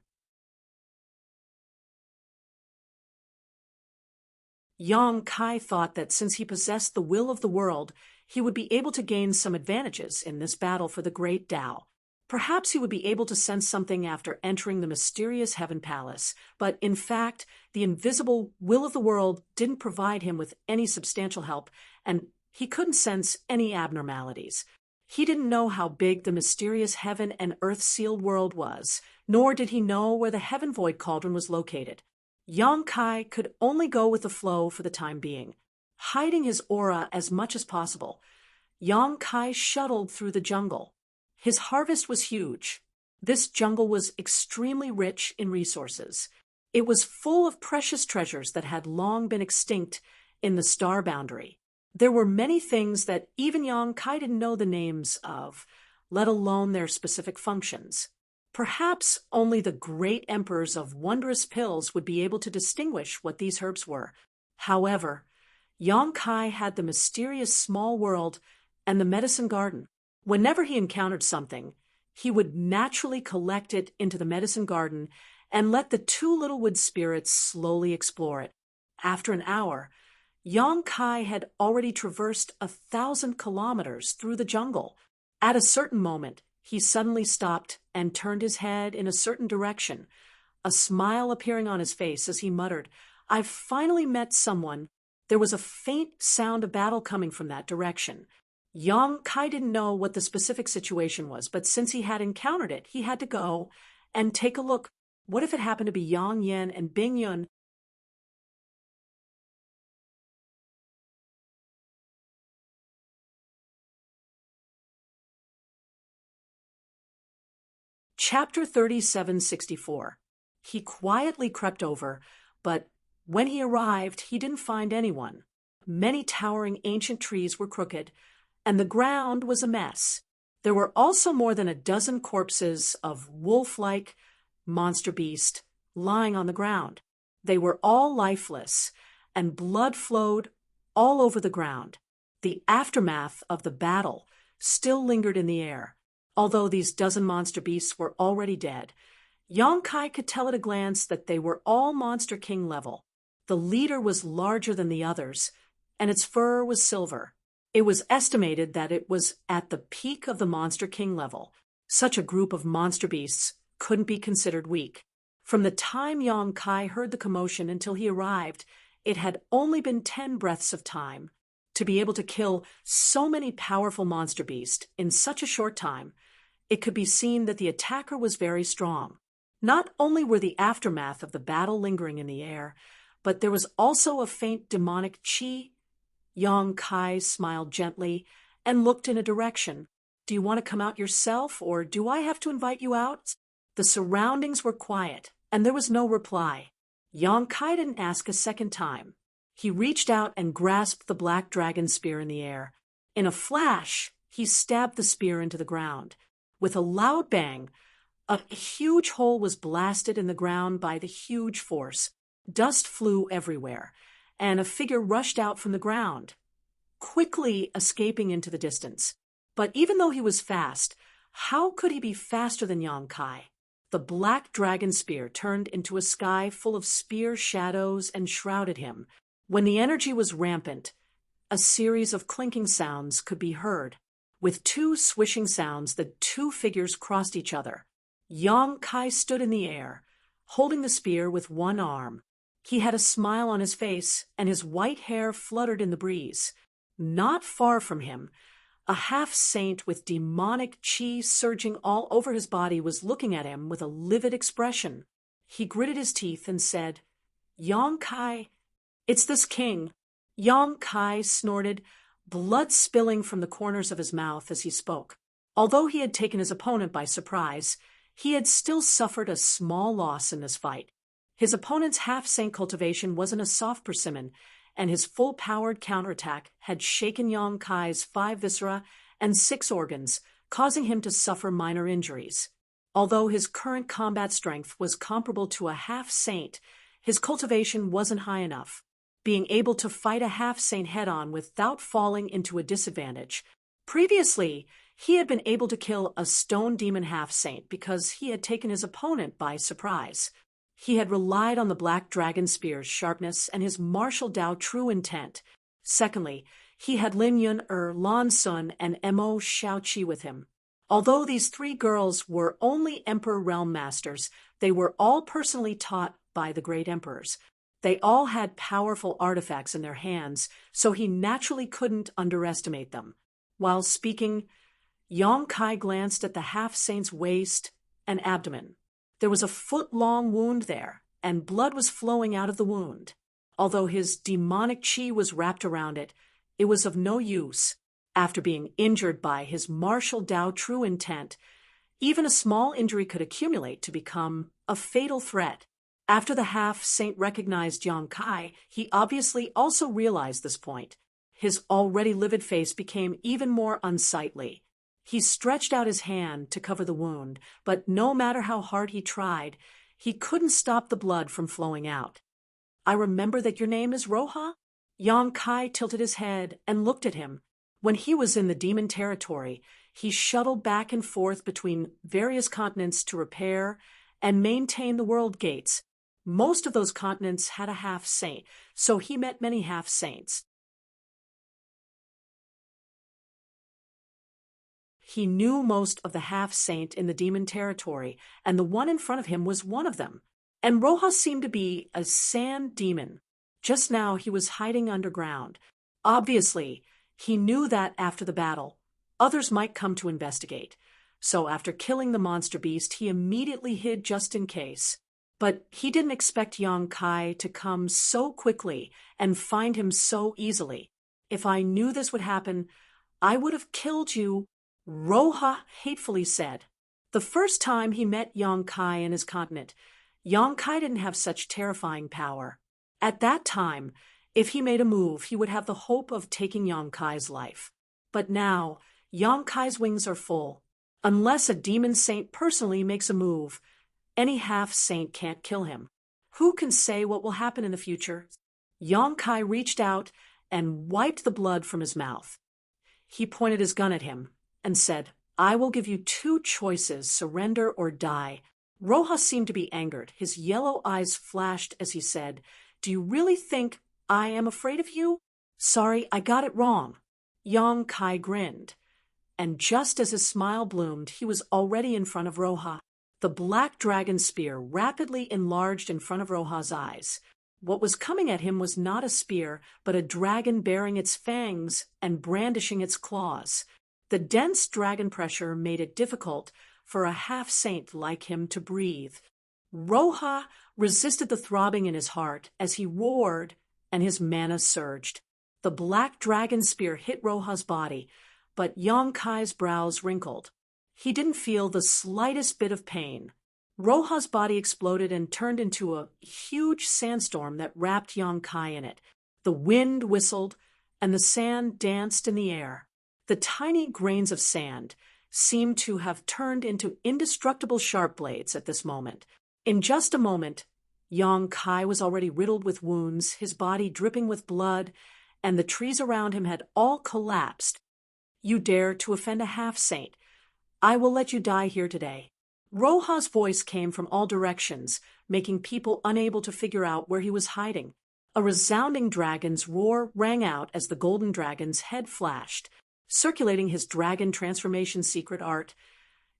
Yang Kai thought that since he possessed the will of the world, he would be able to gain some advantages in this battle for the great Tao. Perhaps he would be able to sense something after entering the mysterious Heaven Palace, but in fact, the invisible will of the world didn't provide him with any substantial help, and he couldn't sense any abnormalities. He didn't know how big the mysterious heaven and earth sealed world was, nor did he know where the Heaven Void Cauldron was located. Yang Kai could only go with the flow for the time being. Hiding his aura as much as possible, Yang Kai shuttled through the jungle. His harvest was huge. This jungle was extremely rich in resources. It was full of precious treasures that had long been extinct in the star boundary. There were many things that even Yang Kai didn't know the names of, let alone their specific functions. Perhaps only the great emperors of wondrous pills would be able to distinguish what these herbs were. However, Yang Kai had the mysterious small world and the medicine garden. Whenever he encountered something, he would naturally collect it into the medicine garden and let the two little wood spirits slowly explore it. After an hour, Yang Kai had already traversed 1,000 kilometers through the jungle. At a certain moment, he suddenly stopped and turned his head in a certain direction, a smile appearing on his face as he muttered, "I've finally met someone." There was a faint sound of battle coming from that direction. Yang Kai didn't know what the specific situation was, but since he had encountered it, he had to go and take a look. What if it happened to be Yang Yen and Bing Yun? Chapter 3764. He quietly crept over, but when he arrived, he didn't find anyone. Many towering ancient trees were crooked, and the ground was a mess. There were also more than a dozen corpses of wolf-like monster beast lying on the ground. They were all lifeless, and blood flowed all over the ground. The aftermath of the battle still lingered in the air. Although these dozen monster beasts were already dead, Yang Kai could tell at a glance that they were all Monster King level. The leader was larger than the others, and its fur was silver. It was estimated that it was at the peak of the Monster King level. Such a group of monster beasts couldn't be considered weak. From the time Yang Kai heard the commotion until he arrived, it had only been 10 breaths of time. To be able to kill so many powerful monster beasts in such a short time, it could be seen that the attacker was very strong. Not only were the aftermath of the battle lingering in the air, but there was also a faint demonic chi. Yang Kai smiled gently and looked in a direction. Do you want to come out yourself, or do I have to invite you out? The surroundings were quiet, and there was no reply. Yang Kai didn't ask a second time. He reached out and grasped the black dragon spear in the air. In a flash, he stabbed the spear into the ground. With a loud bang, a huge hole was blasted in the ground by the huge force. Dust flew everywhere, and a figure rushed out from the ground, quickly escaping into the distance. But even though he was fast, how could he be faster than Yang Kai? The black dragon spear turned into a sky full of spear shadows and shrouded him. When the energy was rampant, a series of clinking sounds could be heard. With two swishing sounds, the two figures crossed each other. Yang Kai stood in the air, holding the spear with one arm. He had a smile on his face, and his white hair fluttered in the breeze. Not far from him, a half-saint with demonic chi surging all over his body was looking at him with a livid expression. He gritted his teeth and said, "Yang Kai, it's this king." Yang Kai snorted, blood spilling from the corners of his mouth as he spoke. Although he had taken his opponent by surprise, he had still suffered a small loss in this fight. His opponent's half-saint cultivation wasn't a soft persimmon, and his full-powered counterattack had shaken Yang Kai's 5 viscera and 6 organs, causing him to suffer minor injuries. Although his current combat strength was comparable to a half-saint, his cultivation wasn't high enough. Being able to fight a half-saint head-on without falling into a disadvantage. Previously, he had been able to kill a stone demon half-saint because he had taken his opponent by surprise. He had relied on the black dragon spear's sharpness and his martial Dao true intent. Secondly, he had Lin Yun Lan Sun, and Mo Xiaoqi with him. Although these 3 girls were only Emperor Realm Masters, they were all personally taught by the great emperors. They all had powerful artifacts in their hands, so he naturally couldn't underestimate them. While speaking, Yang Kai glanced at the half-saint's waist and abdomen. There was a foot-long wound there, and blood was flowing out of the wound. Although his demonic chi was wrapped around it, it was of no use. After being injured by his martial Dao true intent, even a small injury could accumulate to become a fatal threat. After the half-saint recognized Yang Kai, he obviously also realized this point. His already livid face became even more unsightly. He stretched out his hand to cover the wound, but no matter how hard he tried, he couldn't stop the blood from flowing out. "I remember that your name is Roha?" Yang Kai tilted his head and looked at him. When he was in the demon territory, he shuttled back and forth between various continents to repair and maintain the world gates. Most of those continents had a half-saint, so he met many half-saints. He knew most of the half-saint in the demon territory, and the one in front of him was one of them. And Rojas seemed to be a sand demon. Just now he was hiding underground. Obviously, He knew that after the battle, others might come to investigate. So after killing the monster beast, he immediately hid just in case. But he didn't expect Yang Kai to come so quickly and find him so easily. If I knew this would happen, I would have killed you, Roha hatefully said. The first time he met Yang Kai in his continent, Yang Kai didn't have such terrifying power. At that time, if he made a move, he would have the hope of taking Yang Kai's life. But now, Yang Kai's wings are full. Unless a demon saint personally makes a move, any half-saint can't kill him. Who can say what will happen in the future? Yang Kai reached out and wiped the blood from his mouth. He pointed his gun at him and said, I will give you two choices, surrender or die. Rojas seemed to be angered. His yellow eyes flashed as he said, Do you really think I am afraid of you? Sorry, I got it wrong. Yang Kai grinned. And just as his smile bloomed, he was already in front of Roja. The black dragon spear rapidly enlarged in front of Roja's eyes. What was coming at him was not a spear, but a dragon bearing its fangs and brandishing its claws. The dense dragon pressure made it difficult for a half-saint like him to breathe. Roja resisted the throbbing in his heart as he roared and his mana surged. The black dragon spear hit Roja's body, but Yang Kai's brows wrinkled. He didn't feel the slightest bit of pain. Roja's body exploded and turned into a huge sandstorm that wrapped Yang Kai in it. The wind whistled, and the sand danced in the air. The tiny grains of sand seemed to have turned into indestructible sharp blades at this moment. In just a moment, Yang Kai was already riddled with wounds, his body dripping with blood, and the trees around him had all collapsed. You dare to offend a half-saint. I will let you die here today. Roja's voice came from all directions, making people unable to figure out where he was hiding. A resounding dragon's roar rang out as the golden dragon's head flashed. Circulating his dragon transformation secret art,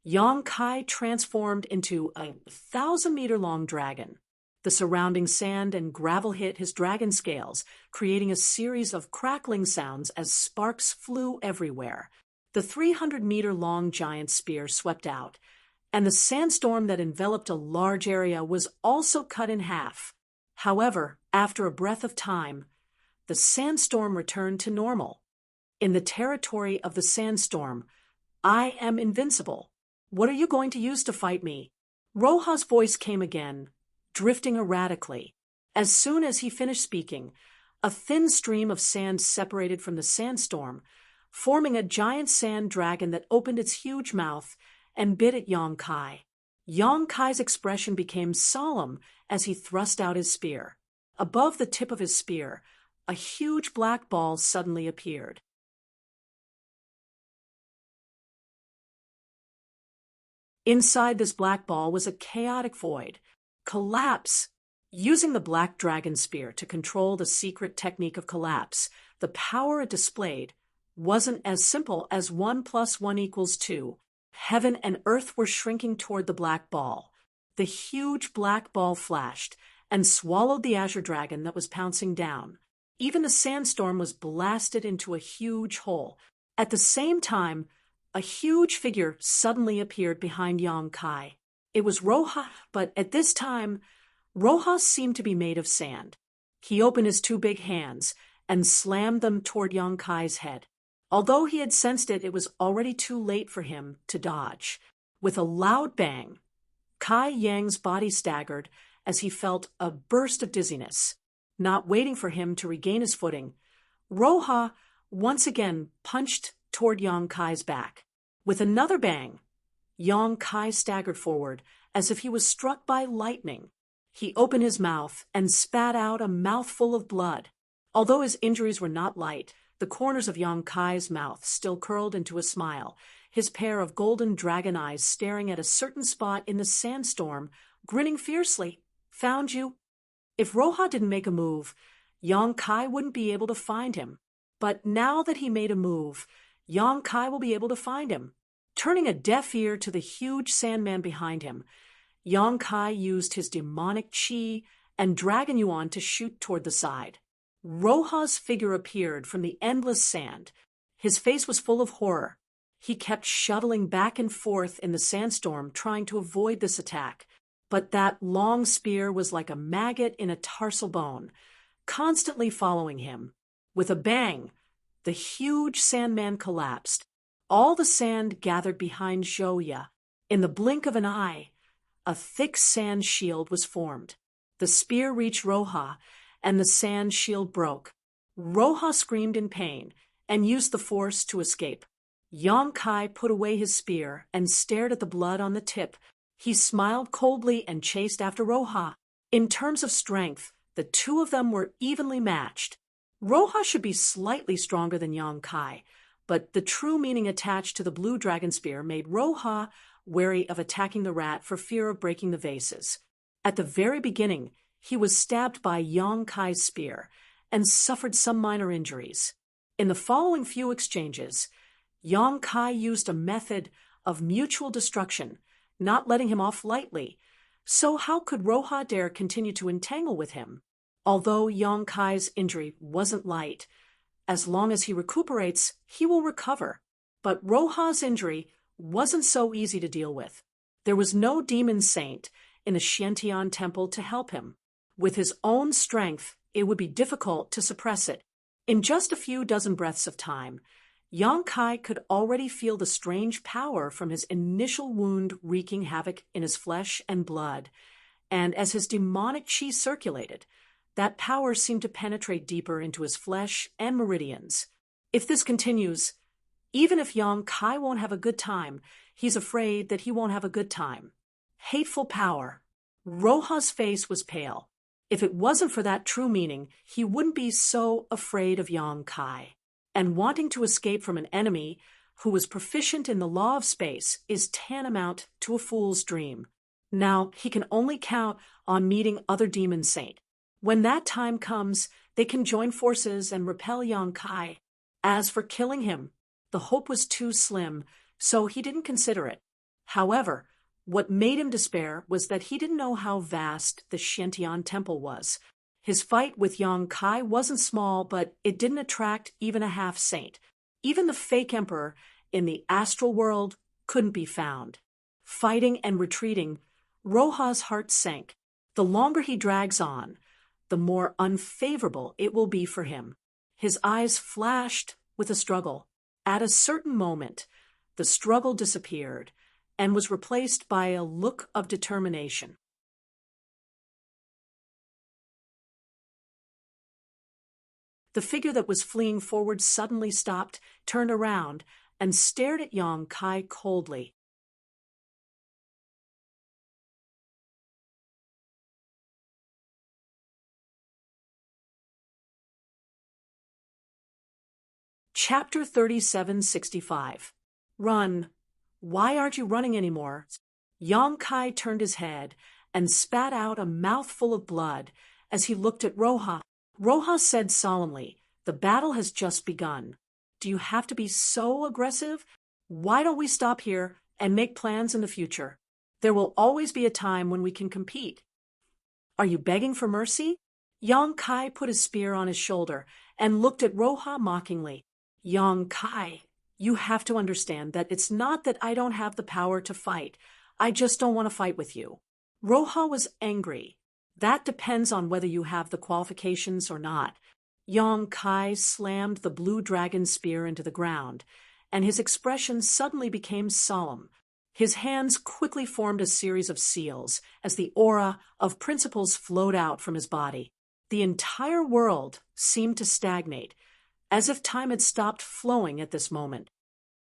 Yang Kai transformed into a 1,000-meter-long dragon. The surrounding sand and gravel hit his dragon scales, creating a series of crackling sounds as sparks flew everywhere. The 300-meter-long giant spear swept out, and the sandstorm that enveloped a large area was also cut in half. However, after a breath of time, the sandstorm returned to normal. In the territory of the sandstorm, I am invincible. What are you going to use to fight me? Roja's voice came again, drifting erratically. As soon as he finished speaking, a thin stream of sand separated from the sandstorm, forming a giant sand dragon that opened its huge mouth and bit at Yang Kai. Yang Kai's expression became solemn as he thrust out his spear. Above the tip of his spear, a huge black ball suddenly appeared. Inside this black ball was a chaotic void. Collapse! Using the black dragon spear to control the secret technique of collapse, the power it displayed wasn't as simple as 1 + 1 = 2. Heaven and earth were shrinking toward the black ball. The huge black ball flashed and swallowed the azure dragon that was pouncing down. Even the sandstorm was blasted into a huge hole. At the same time, a huge figure suddenly appeared behind Yang Kai. It was Roja, but at this time, Roja seemed to be made of sand. He opened his two big hands and slammed them toward Yang Kai's head. Although he had sensed it, it was already too late for him to dodge. With a loud bang, Kai Yang's body staggered as he felt a burst of dizziness. Not waiting for him to regain his footing, Roja once again punched toward Yang Kai's back. With another bang, Yang Kai staggered forward as if he was struck by lightning. He opened his mouth and spat out a mouthful of blood. Although his injuries were not light, the corners of Yang Kai's mouth still curled into a smile, his pair of golden dragon eyes staring at a certain spot in the sandstorm, grinning fiercely. Found you? If Roja didn't make a move, Yang Kai wouldn't be able to find him. But now that he made a move, Yang Kai will be able to find him. Turning a deaf ear to the huge sandman behind him, Yang Kai used his demonic chi and dragon yuan to shoot toward the side. Roja's figure appeared from the endless sand, His face was full of horror. He kept shuttling back and forth in the sandstorm, trying to avoid this attack. But that long spear was like a maggot in a tarsal bone, constantly following him. With a bang, the huge Sandman collapsed. All the sand gathered behind Joya. In the blink of an eye, a thick sand shield was formed. The spear reached Roja, and the sand shield broke. Roja screamed in pain and used the force to escape. Yang Kai put away his spear and stared at the blood on the tip. He smiled coldly and chased after Roja. In terms of strength, the two of them were evenly matched. Roja should be slightly stronger than Yang Kai, but the true meaning attached to the blue dragon spear made Roja wary of attacking the rat for fear of breaking the vases. At the very beginning, he was stabbed by Yang Kai's spear and suffered some minor injuries. In the following few exchanges, Yang Kai used a method of mutual destruction, not letting him off lightly. So how could Roja dare continue to entangle with him? Although Yang Kai's injury wasn't light, as long as he recuperates, he will recover. But Roja's injury wasn't so easy to deal with. There was no demon saint in the Xiantian temple to help him. With his own strength, it would be difficult to suppress it. In just a few dozen breaths of time, Yang Kai could already feel the strange power from his initial wound wreaking havoc in his flesh and blood, and as his demonic chi circulated, that power seemed to penetrate deeper into his flesh and meridians. If this continues, even if Yang Kai won't have a good time, he's afraid that he won't have a good time. Hateful power. Roja's face was pale. If it wasn't for that true meaning, he wouldn't be so afraid of Yang Kai. And wanting to escape from an enemy who was proficient in the law of space is tantamount to a fool's dream. Now he can only count on meeting other demon saint. When that time comes, they can join forces and repel Yang Kai. As for killing him, the hope was too slim, so he didn't consider it. However, what made him despair was that he didn't know how vast the Xiantian temple was. His fight with Yang Kai wasn't small, but it didn't attract even a half-saint. Even the fake emperor in the astral world couldn't be found. Fighting and retreating, Roja's heart sank. The longer he drags on, the more unfavorable it will be for him. His eyes flashed with a struggle. At a certain moment, the struggle disappeared and was replaced by a look of determination. The figure that was fleeing forward suddenly stopped, turned around, and stared at Yang Kai coldly. Chapter 3765. Run. Why aren't you running anymore? Yang Kai turned his head and spat out a mouthful of blood as he looked at Roja. Roja said solemnly, "The battle has just begun. Do you have to be so aggressive? Why don't we stop here and make plans in the future? There will always be a time when we can compete." "Are you begging for mercy?" Yang Kai put his spear on his shoulder and looked at Roja mockingly. "Yang Kai, you have to understand that it's not that I don't have the power to fight. I just don't want to fight with you." Roja was angry. "That depends on whether you have the qualifications or not." Yang Kai slammed the blue dragon spear into the ground, and his expression suddenly became solemn. His hands quickly formed a series of seals as the aura of principles flowed out from his body. The entire world seemed to stagnate, as if time had stopped flowing at this moment.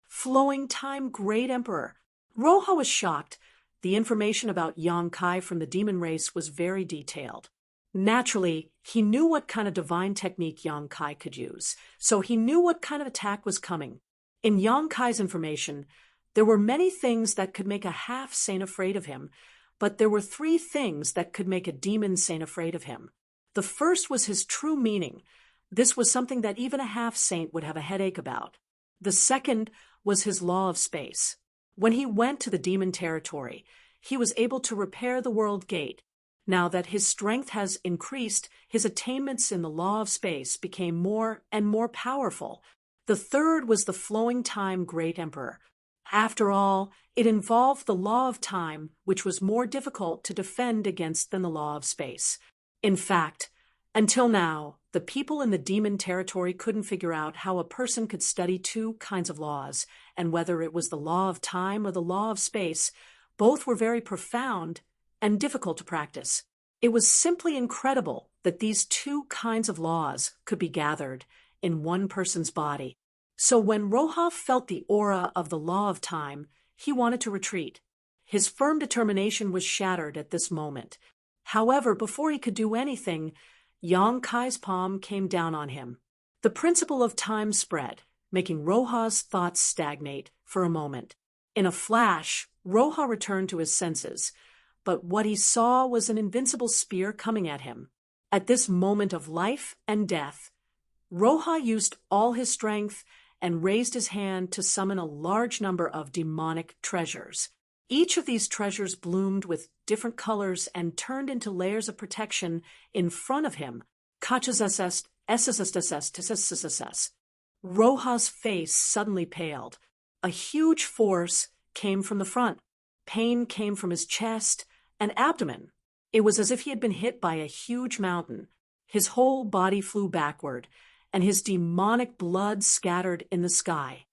Flowing time, great emperor. Roja was shocked. The information about Yang Kai from the demon race was very detailed. Naturally, he knew what kind of divine technique Yang Kai could use, so he knew what kind of attack was coming. In Yang Kai's information, there were many things that could make a half-saint afraid of him, but there were 3 things that could make a demon saint afraid of him. The first was his true meaning. This was something that even a half-saint would have a headache about. The second was his law of space. When he went to the demon territory, he was able to repair the world gate. Now that his strength has increased, his attainments in the law of space became more and more powerful. The third was the flowing time great emperor. After all, it involved the law of time, which was more difficult to defend against than the law of space. In fact, until now, the people in the demon territory couldn't figure out how a person could study two kinds of laws, and whether it was the law of time or the law of space, both were very profound and difficult to practice. It was simply incredible that these two kinds of laws could be gathered in one person's body. So when Roja felt the aura of the law of time, he wanted to retreat. His firm determination was shattered at this moment. However, before he could do anything, Yang Kai's palm came down on him. The principle of time spread, making Roja's thoughts stagnate for a moment. In a flash, Roja returned to his senses, but what he saw was an invincible spear coming at him. At this moment of life and death, Roja used all his strength and raised his hand to summon a large number of demonic treasures. Each of these treasures bloomed with different colors and turned into layers of protection in front of him. Roja's face suddenly paled. A huge force came from the front. Pain came from his chest and abdomen. It was as if he had been hit by a huge mountain. His whole body flew backward, and his demonic blood scattered in the sky.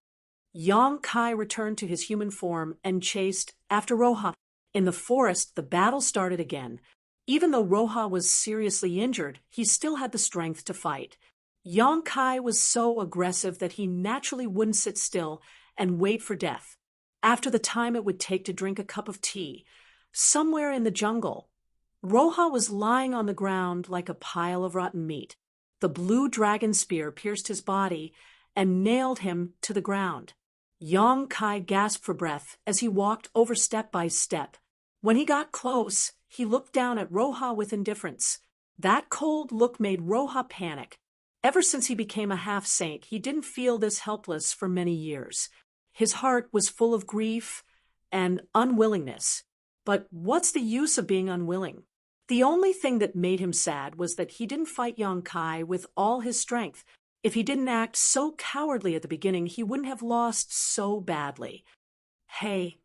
Yang Kai returned to his human form and chased after Roja. In the forest, the battle started again. Even though Roja was seriously injured, he still had the strength to fight. Yang Kai was so aggressive that he naturally wouldn't sit still and wait for death. After the time it would take to drink a cup of tea, somewhere in the jungle, Roja was lying on the ground like a pile of rotten meat. The blue dragon spear pierced his body and nailed him to the ground. Yang Kai gasped for breath as he walked over step by step. When he got close, he looked down at Roja with indifference. That cold look made Roja panic. Ever since he became a half-saint, he didn't feel this helpless for many years. His heart was full of grief and unwillingness. But what's the use of being unwilling? The only thing that made him sad was that he didn't fight Yang Kai with all his strength. If he didn't act so cowardly at the beginning, he wouldn't have lost so badly. Hey.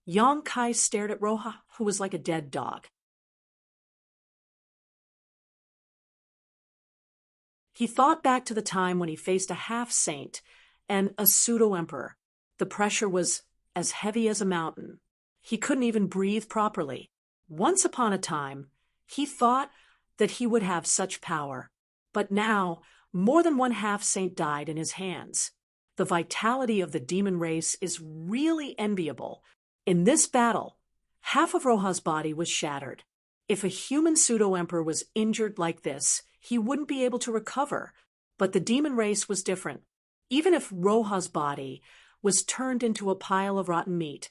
Yang Kai stared at Roja, who was like a dead dog. He thought back to the time when he faced a half-saint and a pseudo-emperor. The pressure was as heavy as a mountain. He couldn't even breathe properly. Once upon a time, he thought that he would have such power. But now, more than one half-saint died in his hands. The vitality of the demon race is really enviable. In this battle, half of Roja's body was shattered. If a human pseudo-emperor was injured like this, he wouldn't be able to recover. But the demon race was different. Even if Roja's body was turned into a pile of rotten meat,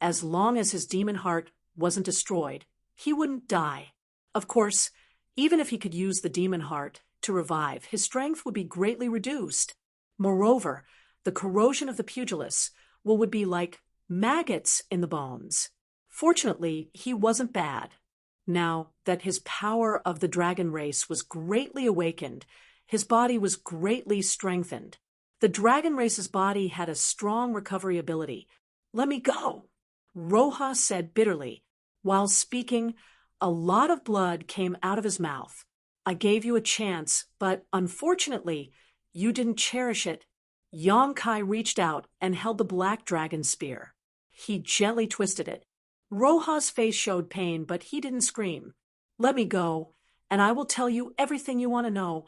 as long as his demon heart wasn't destroyed, he wouldn't die. Of course, even if he could use the demon heart to revive, his strength would be greatly reduced. Moreover, the corrosion of the pugilus would be like maggots in the bones. Fortunately, he wasn't bad. Now that his power of the dragon race was greatly awakened, his body was greatly strengthened. The dragon race's body had a strong recovery ability. "Let me go," Roja said bitterly. While speaking, a lot of blood came out of his mouth. "I gave you a chance, but unfortunately, you didn't cherish it." Yang Kai reached out and held the black dragon spear. He gently twisted it. Roja's face showed pain, but he didn't scream. "Let me go, and I will tell you everything you want to know."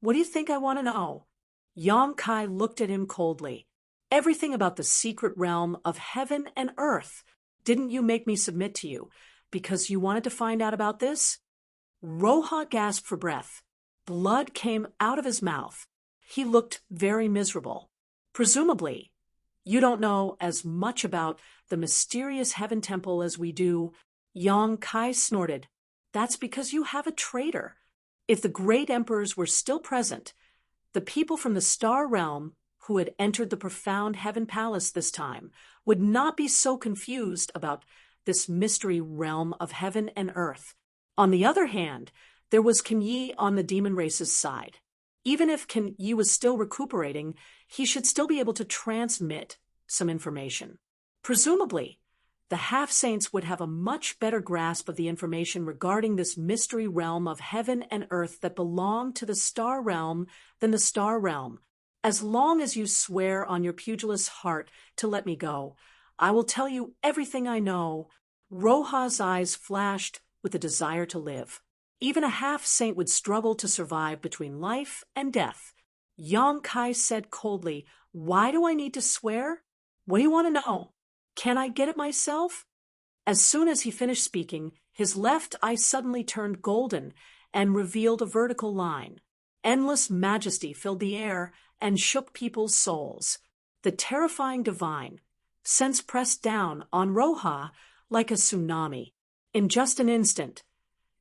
"What do you think I want to know?" Yang Kai looked at him coldly. "Everything about the secret realm of heaven and earth. Didn't you make me submit to you because you wanted to find out about this?" Roja gasped for breath. Blood came out of his mouth. He looked very miserable. "Presumably, you don't know as much about the mysterious heaven temple as we do." Yang Kai snorted. "That's because you have a traitor. If the great emperors were still present, the people from the star realm who had entered the profound heaven palace this time would not be so confused about this mystery realm of heaven and earth. On the other hand, there was Kim Yi on the demon race's side. Even if Kan Yi was still recuperating, he should still be able to transmit some information. Presumably, the half-saints would have a much better grasp of the information regarding this mystery realm of heaven and earth that belonged to the star realm than the star realm. As long as you swear on your pugilist's heart to let me go, I will tell you everything I know. Roha's eyes flashed with a desire to live. Even a half-saint would struggle to survive between life and death. Yang Kai said coldly, "Why do I need to swear? What do you want to know? Can I get it myself?" As soon as he finished speaking, his left eye suddenly turned golden and revealed a vertical line. Endless majesty filled the air and shook people's souls. The terrifying divine sense pressed down on Roha like a tsunami. In just an instant,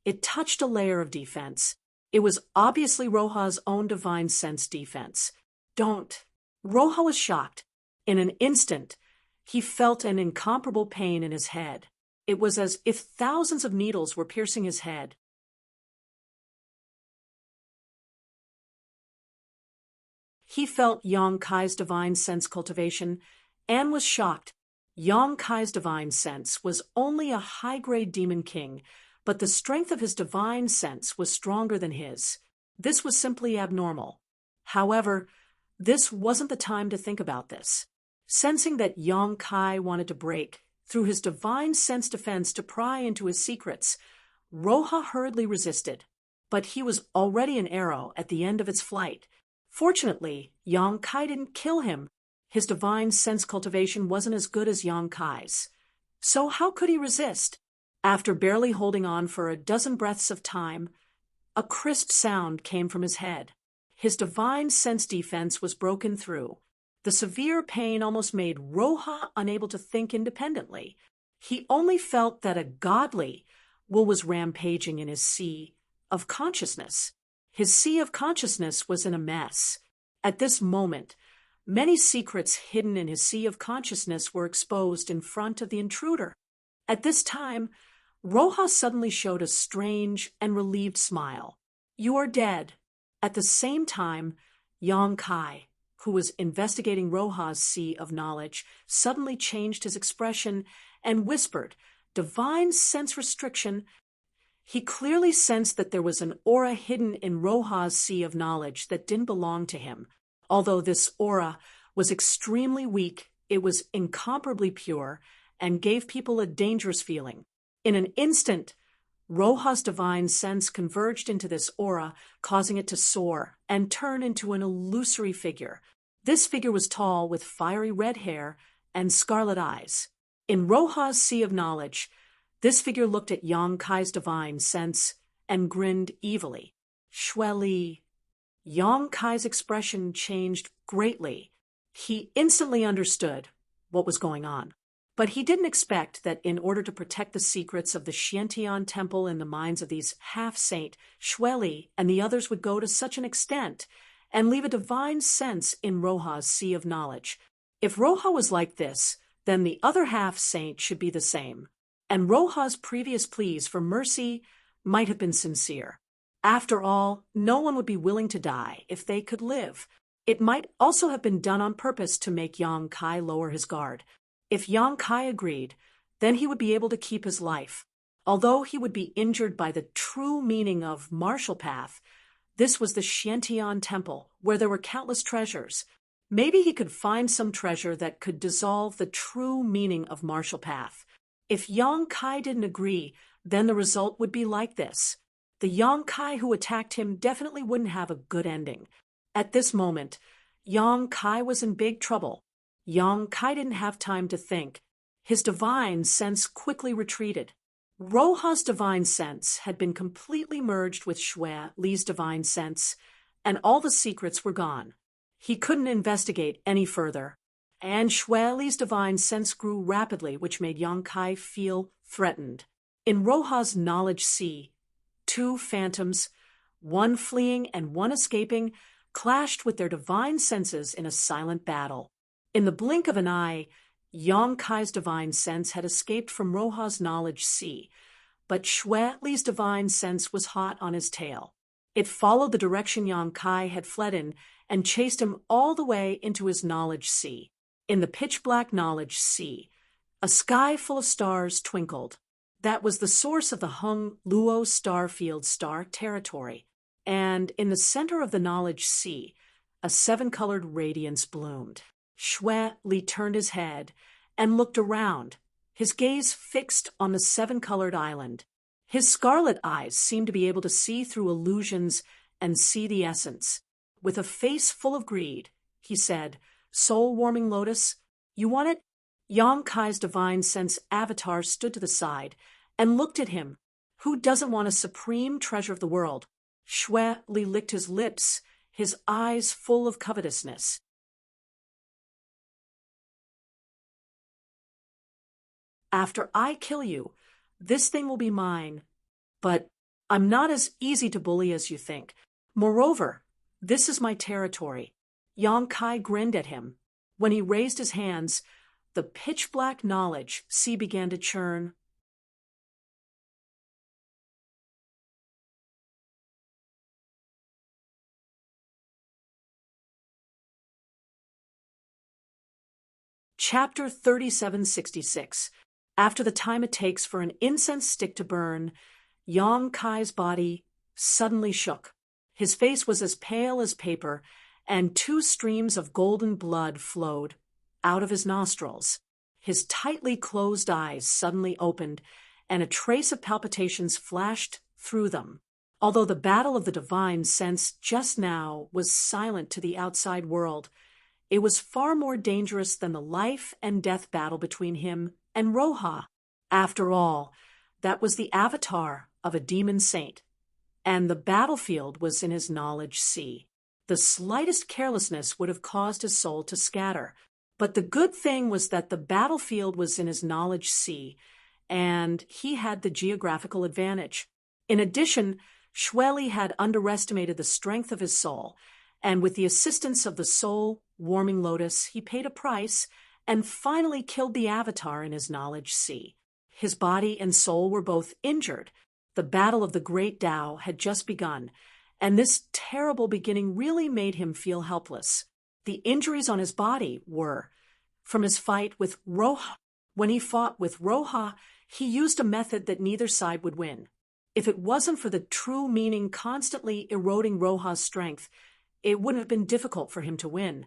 it touched a layer of defense. It was obviously Roha's own divine sense defense. Don't. Roha was shocked. In an instant, he felt an incomparable pain in his head. It was as if thousands of needles were piercing his head. He felt Yang Kai's divine sense cultivation and was shocked. Yang Kai's divine sense was only a high-grade demon king, but the strength of his divine sense was stronger than his. This was simply abnormal. However, this wasn't the time to think about this. Sensing that Yang Kai wanted to break through his divine sense defense to pry into his secrets, Roha hurriedly resisted, but he was already an arrow at the end of its flight. Fortunately, Yang Kai didn't kill him. His divine sense cultivation wasn't as good as Yang Kai's. So how could he resist? After barely holding on for a dozen breaths of time, a crisp sound came from his head. His divine sense defense was broken through. The severe pain almost made Roha unable to think independently. He only felt that a godly will was rampaging in his sea of consciousness. His sea of consciousness was in a mess. At this moment, many secrets hidden in his sea of consciousness were exposed in front of the intruder. At this time, Roha suddenly showed a strange and relieved smile. "You are dead." At the same time, Yang Kai, who was investigating Roha's sea of knowledge, suddenly changed his expression and whispered, "Divine sense restriction." He clearly sensed that there was an aura hidden in Roha's sea of knowledge that didn't belong to him. Although this aura was extremely weak, it was incomparably pure and gave people a dangerous feeling. In an instant, Roha's divine sense converged into this aura, causing it to soar and turn into an illusory figure. This figure was tall, with fiery red hair and scarlet eyes. In Roha's sea of knowledge, this figure looked at Yang Kai's divine sense and grinned evilly. "Shueli." Yang Kai's expression changed greatly. He instantly understood what was going on. But he didn't expect that in order to protect the secrets of the Xiantian temple in the minds of these half-saint, Shueli and the others would go to such an extent and leave a divine sense in Roha's sea of knowledge. If Roha was like this, then the other half-saint should be the same. And Roha's previous pleas for mercy might have been sincere. After all, no one would be willing to die if they could live. It might also have been done on purpose to make Yang Kai lower his guard. If Yang Kai agreed, then he would be able to keep his life. Although he would be injured by the true meaning of martial path, this was the Xiantian temple, where there were countless treasures. Maybe he could find some treasure that could dissolve the true meaning of martial path. If Yang Kai didn't agree, then the result would be like this. The Yang Kai who attacked him definitely wouldn't have a good ending. At this moment, Yang Kai was in big trouble. Yang Kai didn't have time to think. His divine sense quickly retreated. Roha's divine sense had been completely merged with Shueli's divine sense, and all the secrets were gone. He couldn't investigate any further, and Shueli's divine sense grew rapidly, which made Yang Kai feel threatened. In Roha's knowledge sea, two phantoms, one fleeing and one escaping, clashed with their divine senses in a silent battle. In the blink of an eye, Yang Kai's divine sense had escaped from Roha's knowledge sea, but Shueli's divine sense was hot on his tail. It followed the direction Yang Kai had fled in and chased him all the way into his knowledge sea. In the pitch-black knowledge sea, a sky full of stars twinkled. That was the source of the Hung Luo Starfield star territory. And in the center of the knowledge sea, a seven-colored radiance bloomed. Xue Li turned his head and looked around, his gaze fixed on the seven-colored island. His scarlet eyes seemed to be able to see through illusions and see the essence. With a face full of greed, he said, "Soul-warming lotus, you want it?" Yang Kai's divine sense avatar stood to the side and looked at him. Who doesn't want a supreme treasure of the world? Xue Li licked his lips, his eyes full of covetousness. "After I kill you, this thing will be mine. But I'm not as easy to bully as you think. Moreover, this is my territory." Yang Kai grinned at him. When he raised his hands, the pitch-black knowledge sea began to churn. Chapter 3766. After the time it takes for an incense stick to burn, Yang Kai's body suddenly shook. His face was as pale as paper, and two streams of golden blood flowed out of his nostrils. His tightly closed eyes suddenly opened, and a trace of palpitations flashed through them. Although the battle of the divine sense just now was silent to the outside world, it was far more dangerous than the life and death battle between him and Roha. After all, that was the avatar of a demon saint, and the battlefield was in his knowledge sea. The slightest carelessness would have caused his soul to scatter, but the good thing was that the battlefield was in his knowledge sea, and he had the geographical advantage. In addition, Xue Li had underestimated the strength of his soul, and with the assistance of the soul-warming lotus, he paid a price and finally killed the avatar in his knowledge sea. His body and soul were both injured. The battle of the great Tao had just begun, and this terrible beginning really made him feel helpless. The injuries on his body were from his fight with Roha. When he fought with Roha, he used a method that neither side would win. If it wasn't for the true meaning constantly eroding Roha's strength, it wouldn't have been difficult for him to win.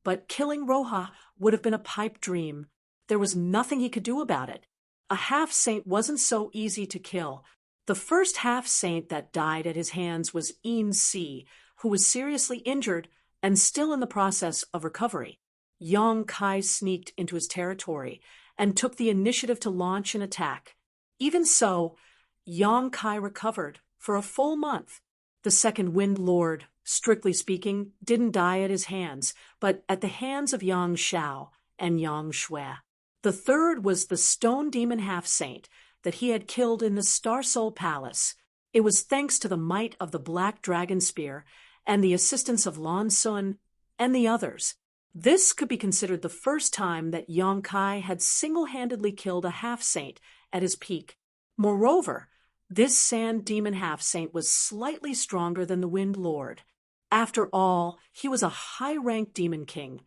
But killing Roha would have been a pipe dream. There was nothing he could do about it. A half-saint wasn't so easy to kill. The first half-saint that died at his hands was Yin Si, who was seriously injured and still in the process of recovery. Yang Kai sneaked into his territory and took the initiative to launch an attack. Even so, Yang Kai recovered for a full month. The second Wind Lord, strictly speaking, didn't die at his hands, but at the hands of Yang Shao and Yang Xue. The third was the stone demon half-saint that he had killed in the Star Soul Palace. It was thanks to the might of the Black Dragon Spear and the assistance of Lan Sun and the others. This could be considered the first time that Yang Kai had single-handedly killed a half-saint at his peak. Moreover, this sand demon half-saint was slightly stronger than the Wind Lord. After all, he was a high-ranked demon king,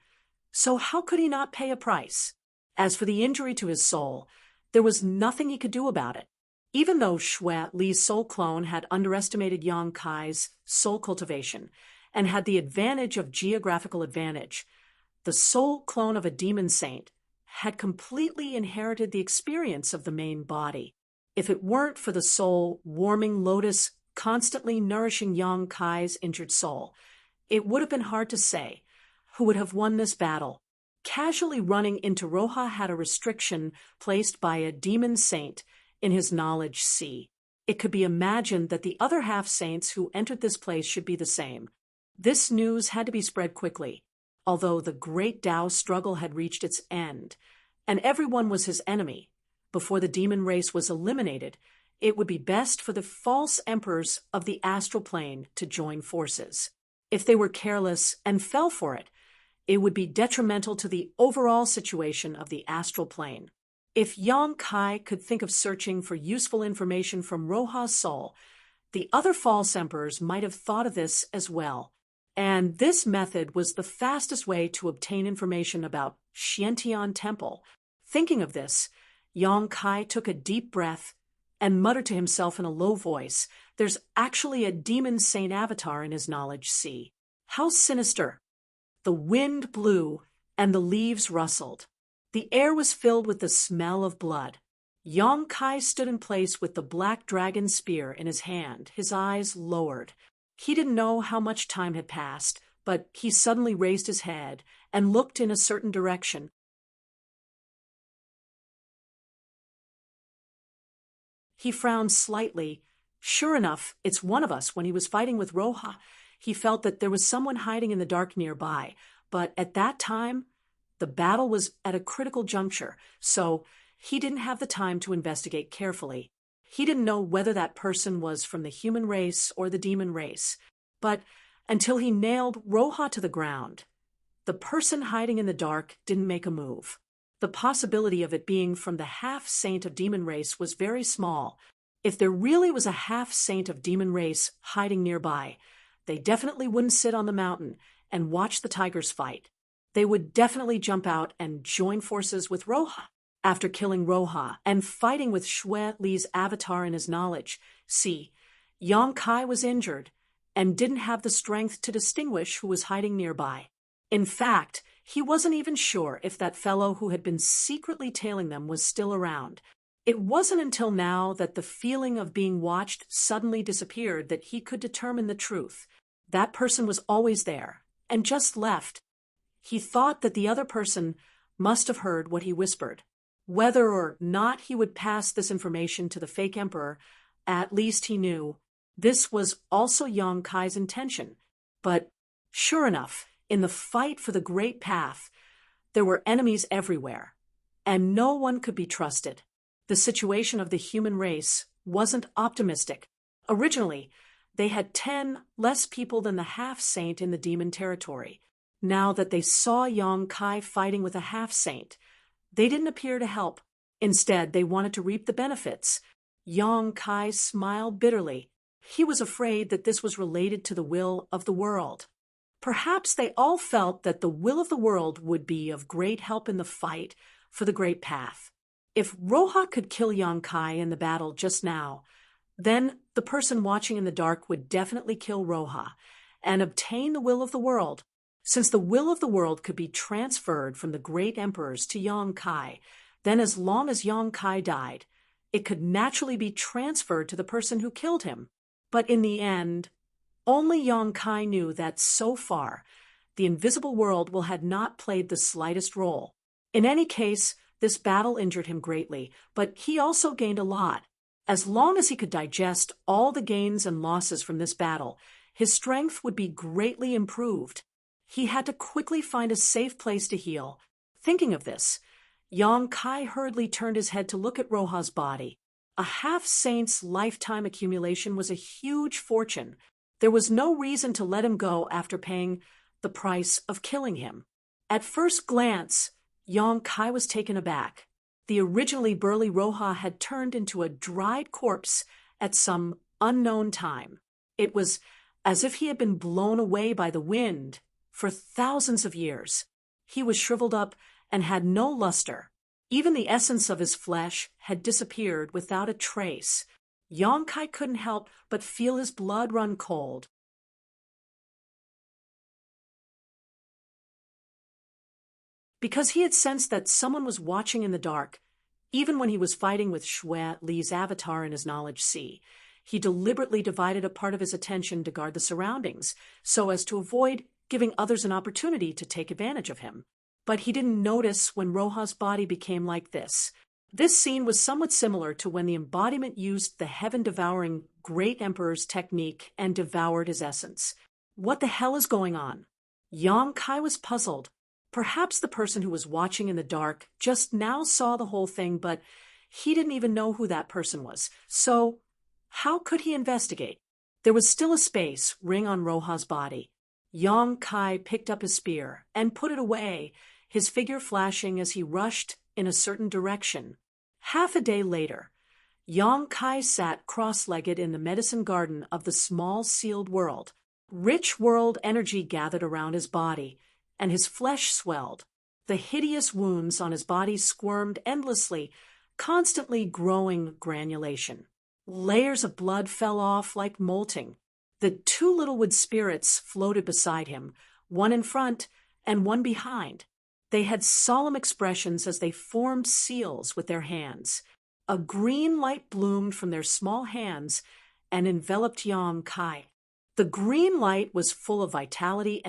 so how could he not pay a price? As for the injury to his soul, there was nothing he could do about it. Even though Xue Li's soul clone had underestimated Yang Kai's soul cultivation and had the advantage of geographical advantage, the soul clone of a demon saint had completely inherited the experience of the main body. If it weren't for the soul-warming lotus constantly nourishing Yang Kai's injured soul, it would have been hard to say who would have won this battle. Casually running into Roha had a restriction placed by a demon saint in his knowledge sea. It could be imagined that the other half-saints who entered this place should be the same. This news had to be spread quickly. Although the great Tao struggle had reached its end, and everyone was his enemy, before the demon race was eliminated, it would be best for the false emperors of the astral plane to join forces. If they were careless and fell for it, it would be detrimental to the overall situation of the astral plane. If Yang Kai could think of searching for useful information from Roha's soul, The other false emperors might have thought of this as well, and this method was the fastest way to obtain information about Xiantian Temple. Thinking of this, Yang Kai took a deep breath and muttered to himself in a low voice, "There's actually a demon saint avatar in his knowledge sea. How sinister!" The wind blew and the leaves rustled. The air was filled with the smell of blood. Yang Kai stood in place with the black dragon spear in his hand, his eyes lowered. He didn't know how much time had passed, but he suddenly raised his head and looked in a certain direction. He frowned slightly. Sure enough, it's one of us. When he was fighting with Roja, he felt that there was someone hiding in the dark nearby, but at that time, the battle was at a critical juncture, so he didn't have the time to investigate carefully. He didn't know whether that person was from the human race or the demon race, but until he nailed Roja to the ground, the person hiding in the dark didn't make a move. The possibility of it being from the half-saint of demon race was very small. If there really was a half-saint of demon race hiding nearby, they definitely wouldn't sit on the mountain and watch the tigers fight. They would definitely jump out and join forces with Roja. After killing Roja and fighting with Xue Li's avatar in his knowledge, see, Yang Kai was injured and didn't have the strength to distinguish who was hiding nearby. In fact, he wasn't even sure if that fellow who had been secretly tailing them was still around. It wasn't until now that the feeling of being watched suddenly disappeared that he could determine the truth. That person was always there and just left. He thought that the other person must have heard what he whispered. Whether or not he would pass this information to the fake emperor, at least he knew this was also Yang Kai's intention. But sure enough, in the fight for the Great Path, there were enemies everywhere, and no one could be trusted. The situation of the human race wasn't optimistic. Originally, they had 10 less people than the half-saint in the demon territory. Now that they saw Yang Kai fighting with a half-saint, they didn't appear to help. Instead, they wanted to reap the benefits. Yang Kai smiled bitterly. He was afraid that this was related to the will of the world. Perhaps they all felt that the will of the world would be of great help in the fight for the Great Path. If Roja could kill Yang Kai in the battle just now, then the person watching in the dark would definitely kill Roja and obtain the will of the world. Since the will of the world could be transferred from the great emperors to Yang Kai, then as long as Yang Kai died, it could naturally be transferred to the person who killed him. But in the end, only Yang Kai knew that so far, the invisible world had not played the slightest role. In any case, this battle injured him greatly, but he also gained a lot. As long as he could digest all the gains and losses from this battle, his strength would be greatly improved. He had to quickly find a safe place to heal. Thinking of this, Yang Kai hurriedly turned his head to look at Roja's body. A half-saint's lifetime accumulation was a huge fortune. There was no reason to let him go after paying the price of killing him. At first glance, Yang Kai was taken aback. The originally burly Roja had turned into a dried corpse at some unknown time. It was as if he had been blown away by the wind for thousands of years. He was shriveled up and had no luster. Even the essence of his flesh had disappeared without a trace. Yang Kai couldn't help but feel his blood run cold. Because he had sensed that someone was watching in the dark, even when he was fighting with Xue Li's avatar in his knowledge sea, he deliberately divided a part of his attention to guard the surroundings, so as to avoid giving others an opportunity to take advantage of him. But he didn't notice when Roja's body became like this. This scene was somewhat similar to when the embodiment used the heaven-devouring Great Emperor's technique and devoured his essence. What the hell is going on? Yang Kai was puzzled. Perhaps the person who was watching in the dark just now saw the whole thing, but he didn't even know who that person was. So, how could he investigate? There was still a space ring on Roja's body. Yang Kai picked up his spear and put it away, his figure flashing as he rushed in a certain direction. Half a day later, Yang Kai sat cross-legged in the medicine garden of the small sealed world. Rich world energy gathered around his body, and his flesh swelled. The hideous wounds on his body squirmed endlessly, constantly growing granulation. Layers of blood fell off like molting. The two little wood spirits floated beside him, one in front and one behind. They had solemn expressions as they formed seals with their hands. A green light bloomed from their small hands and enveloped Yang Kai. The green light was full of vitality,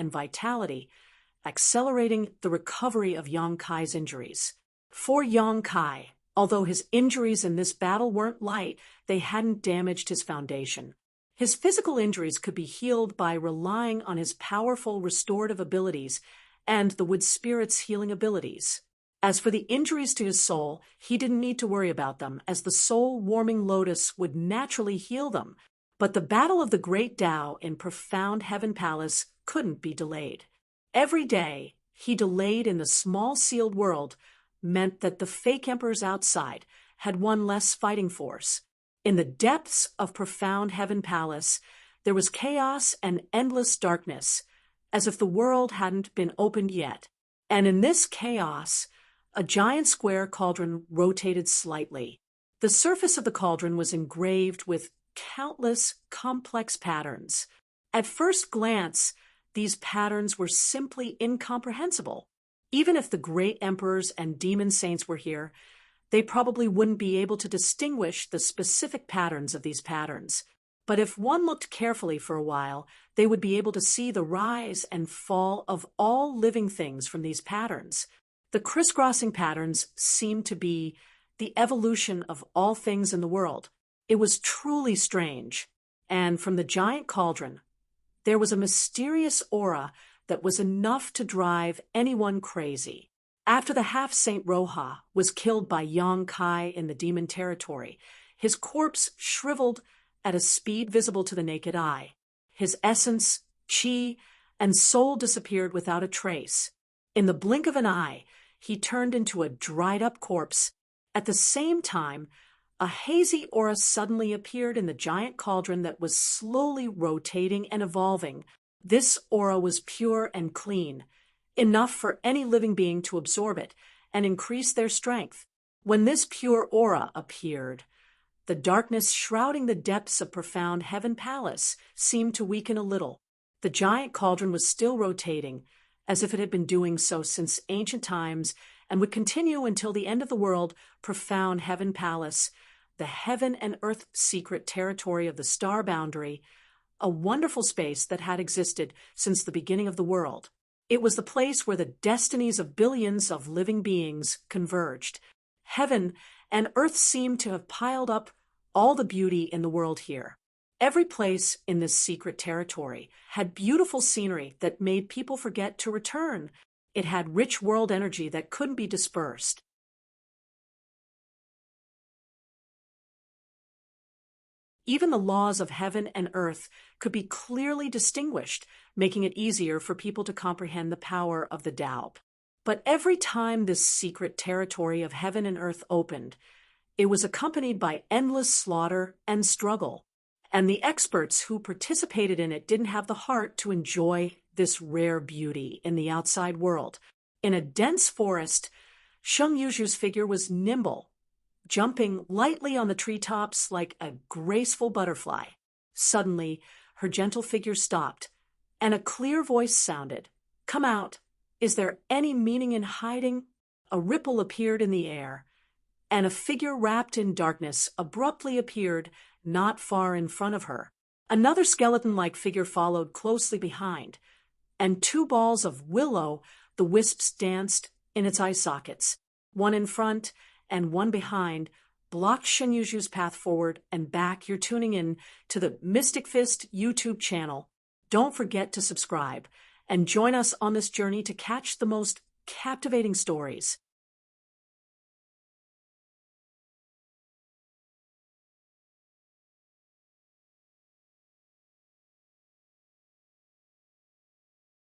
accelerating the recovery of Yang Kai's injuries. For Yang Kai, although his injuries in this battle weren't light, they hadn't damaged his foundation. His physical injuries could be healed by relying on his powerful restorative abilities and the wood spirit's healing abilities. As for the injuries to his soul, he didn't need to worry about them, as the soul-warming lotus would naturally heal them. But the battle of the great Tao in profound Heaven Palace couldn't be delayed. Every day he delayed in the small sealed world meant that the fake emperors outside had one less fighting force. In the depths of profound Heaven Palace, there was chaos and endless darkness, as if the world hadn't been opened yet. And in this chaos, a giant square cauldron rotated slightly. The surface of the cauldron was engraved with countless complex patterns. At first glance, these patterns were simply incomprehensible. Even if the great emperors and demon saints were here, they probably wouldn't be able to distinguish the specific patterns of these patterns. But if one looked carefully for a while, they would be able to see the rise and fall of all living things from these patterns. The crisscrossing patterns seemed to be the evolution of all things in the world. It was truly strange. And from the giant cauldron, there was a mysterious aura that was enough to drive anyone crazy. After the half-Saint Roha was killed by Yang Kai in the demon territory, his corpse shriveled at a speed visible to the naked eye. His essence, chi, and soul disappeared without a trace. In the blink of an eye, he turned into a dried-up corpse. At the same time, a hazy aura suddenly appeared in the giant cauldron that was slowly rotating and evolving. This aura was pure and clean, enough for any living being to absorb it and increase their strength. When this pure aura appeared, the darkness shrouding the depths of profound Heaven Palace seemed to weaken a little. The giant cauldron was still rotating, as if it had been doing so since ancient times and would continue until the end of the world. Profound Heaven Palace, the heaven and earth secret territory of the star boundary, a wonderful space that had existed since the beginning of the world. It was the place where the destinies of billions of living beings converged. Heaven and earth seemed to have piled up all the beauty in the world here. Every place in this secret territory had beautiful scenery that made people forget to return. It had rich world energy that couldn't be dispersed. Even the laws of heaven and earth could be clearly distinguished, making it easier for people to comprehend the power of the Tao. But every time this secret territory of heaven and earth opened, it was accompanied by endless slaughter and struggle. And the experts who participated in it didn't have the heart to enjoy this rare beauty in the outside world. In a dense forest, Sheng Yuzhu's figure was nimble, jumping lightly on the treetops like a graceful butterfly. Suddenly, her gentle figure stopped, and a clear voice sounded. "Come out. Is there any meaning in hiding?" A ripple appeared in the air, and a figure wrapped in darkness abruptly appeared not far in front of her. Another skeleton-like figure followed closely behind, and two balls of willow the wisps danced in its eye sockets. One in front and one behind blocked Sheng Yuzhu's path forward and back. You're tuning in to the Mystic Fist YouTube channel. Don't forget to subscribe and join us on this journey to catch the most captivating stories.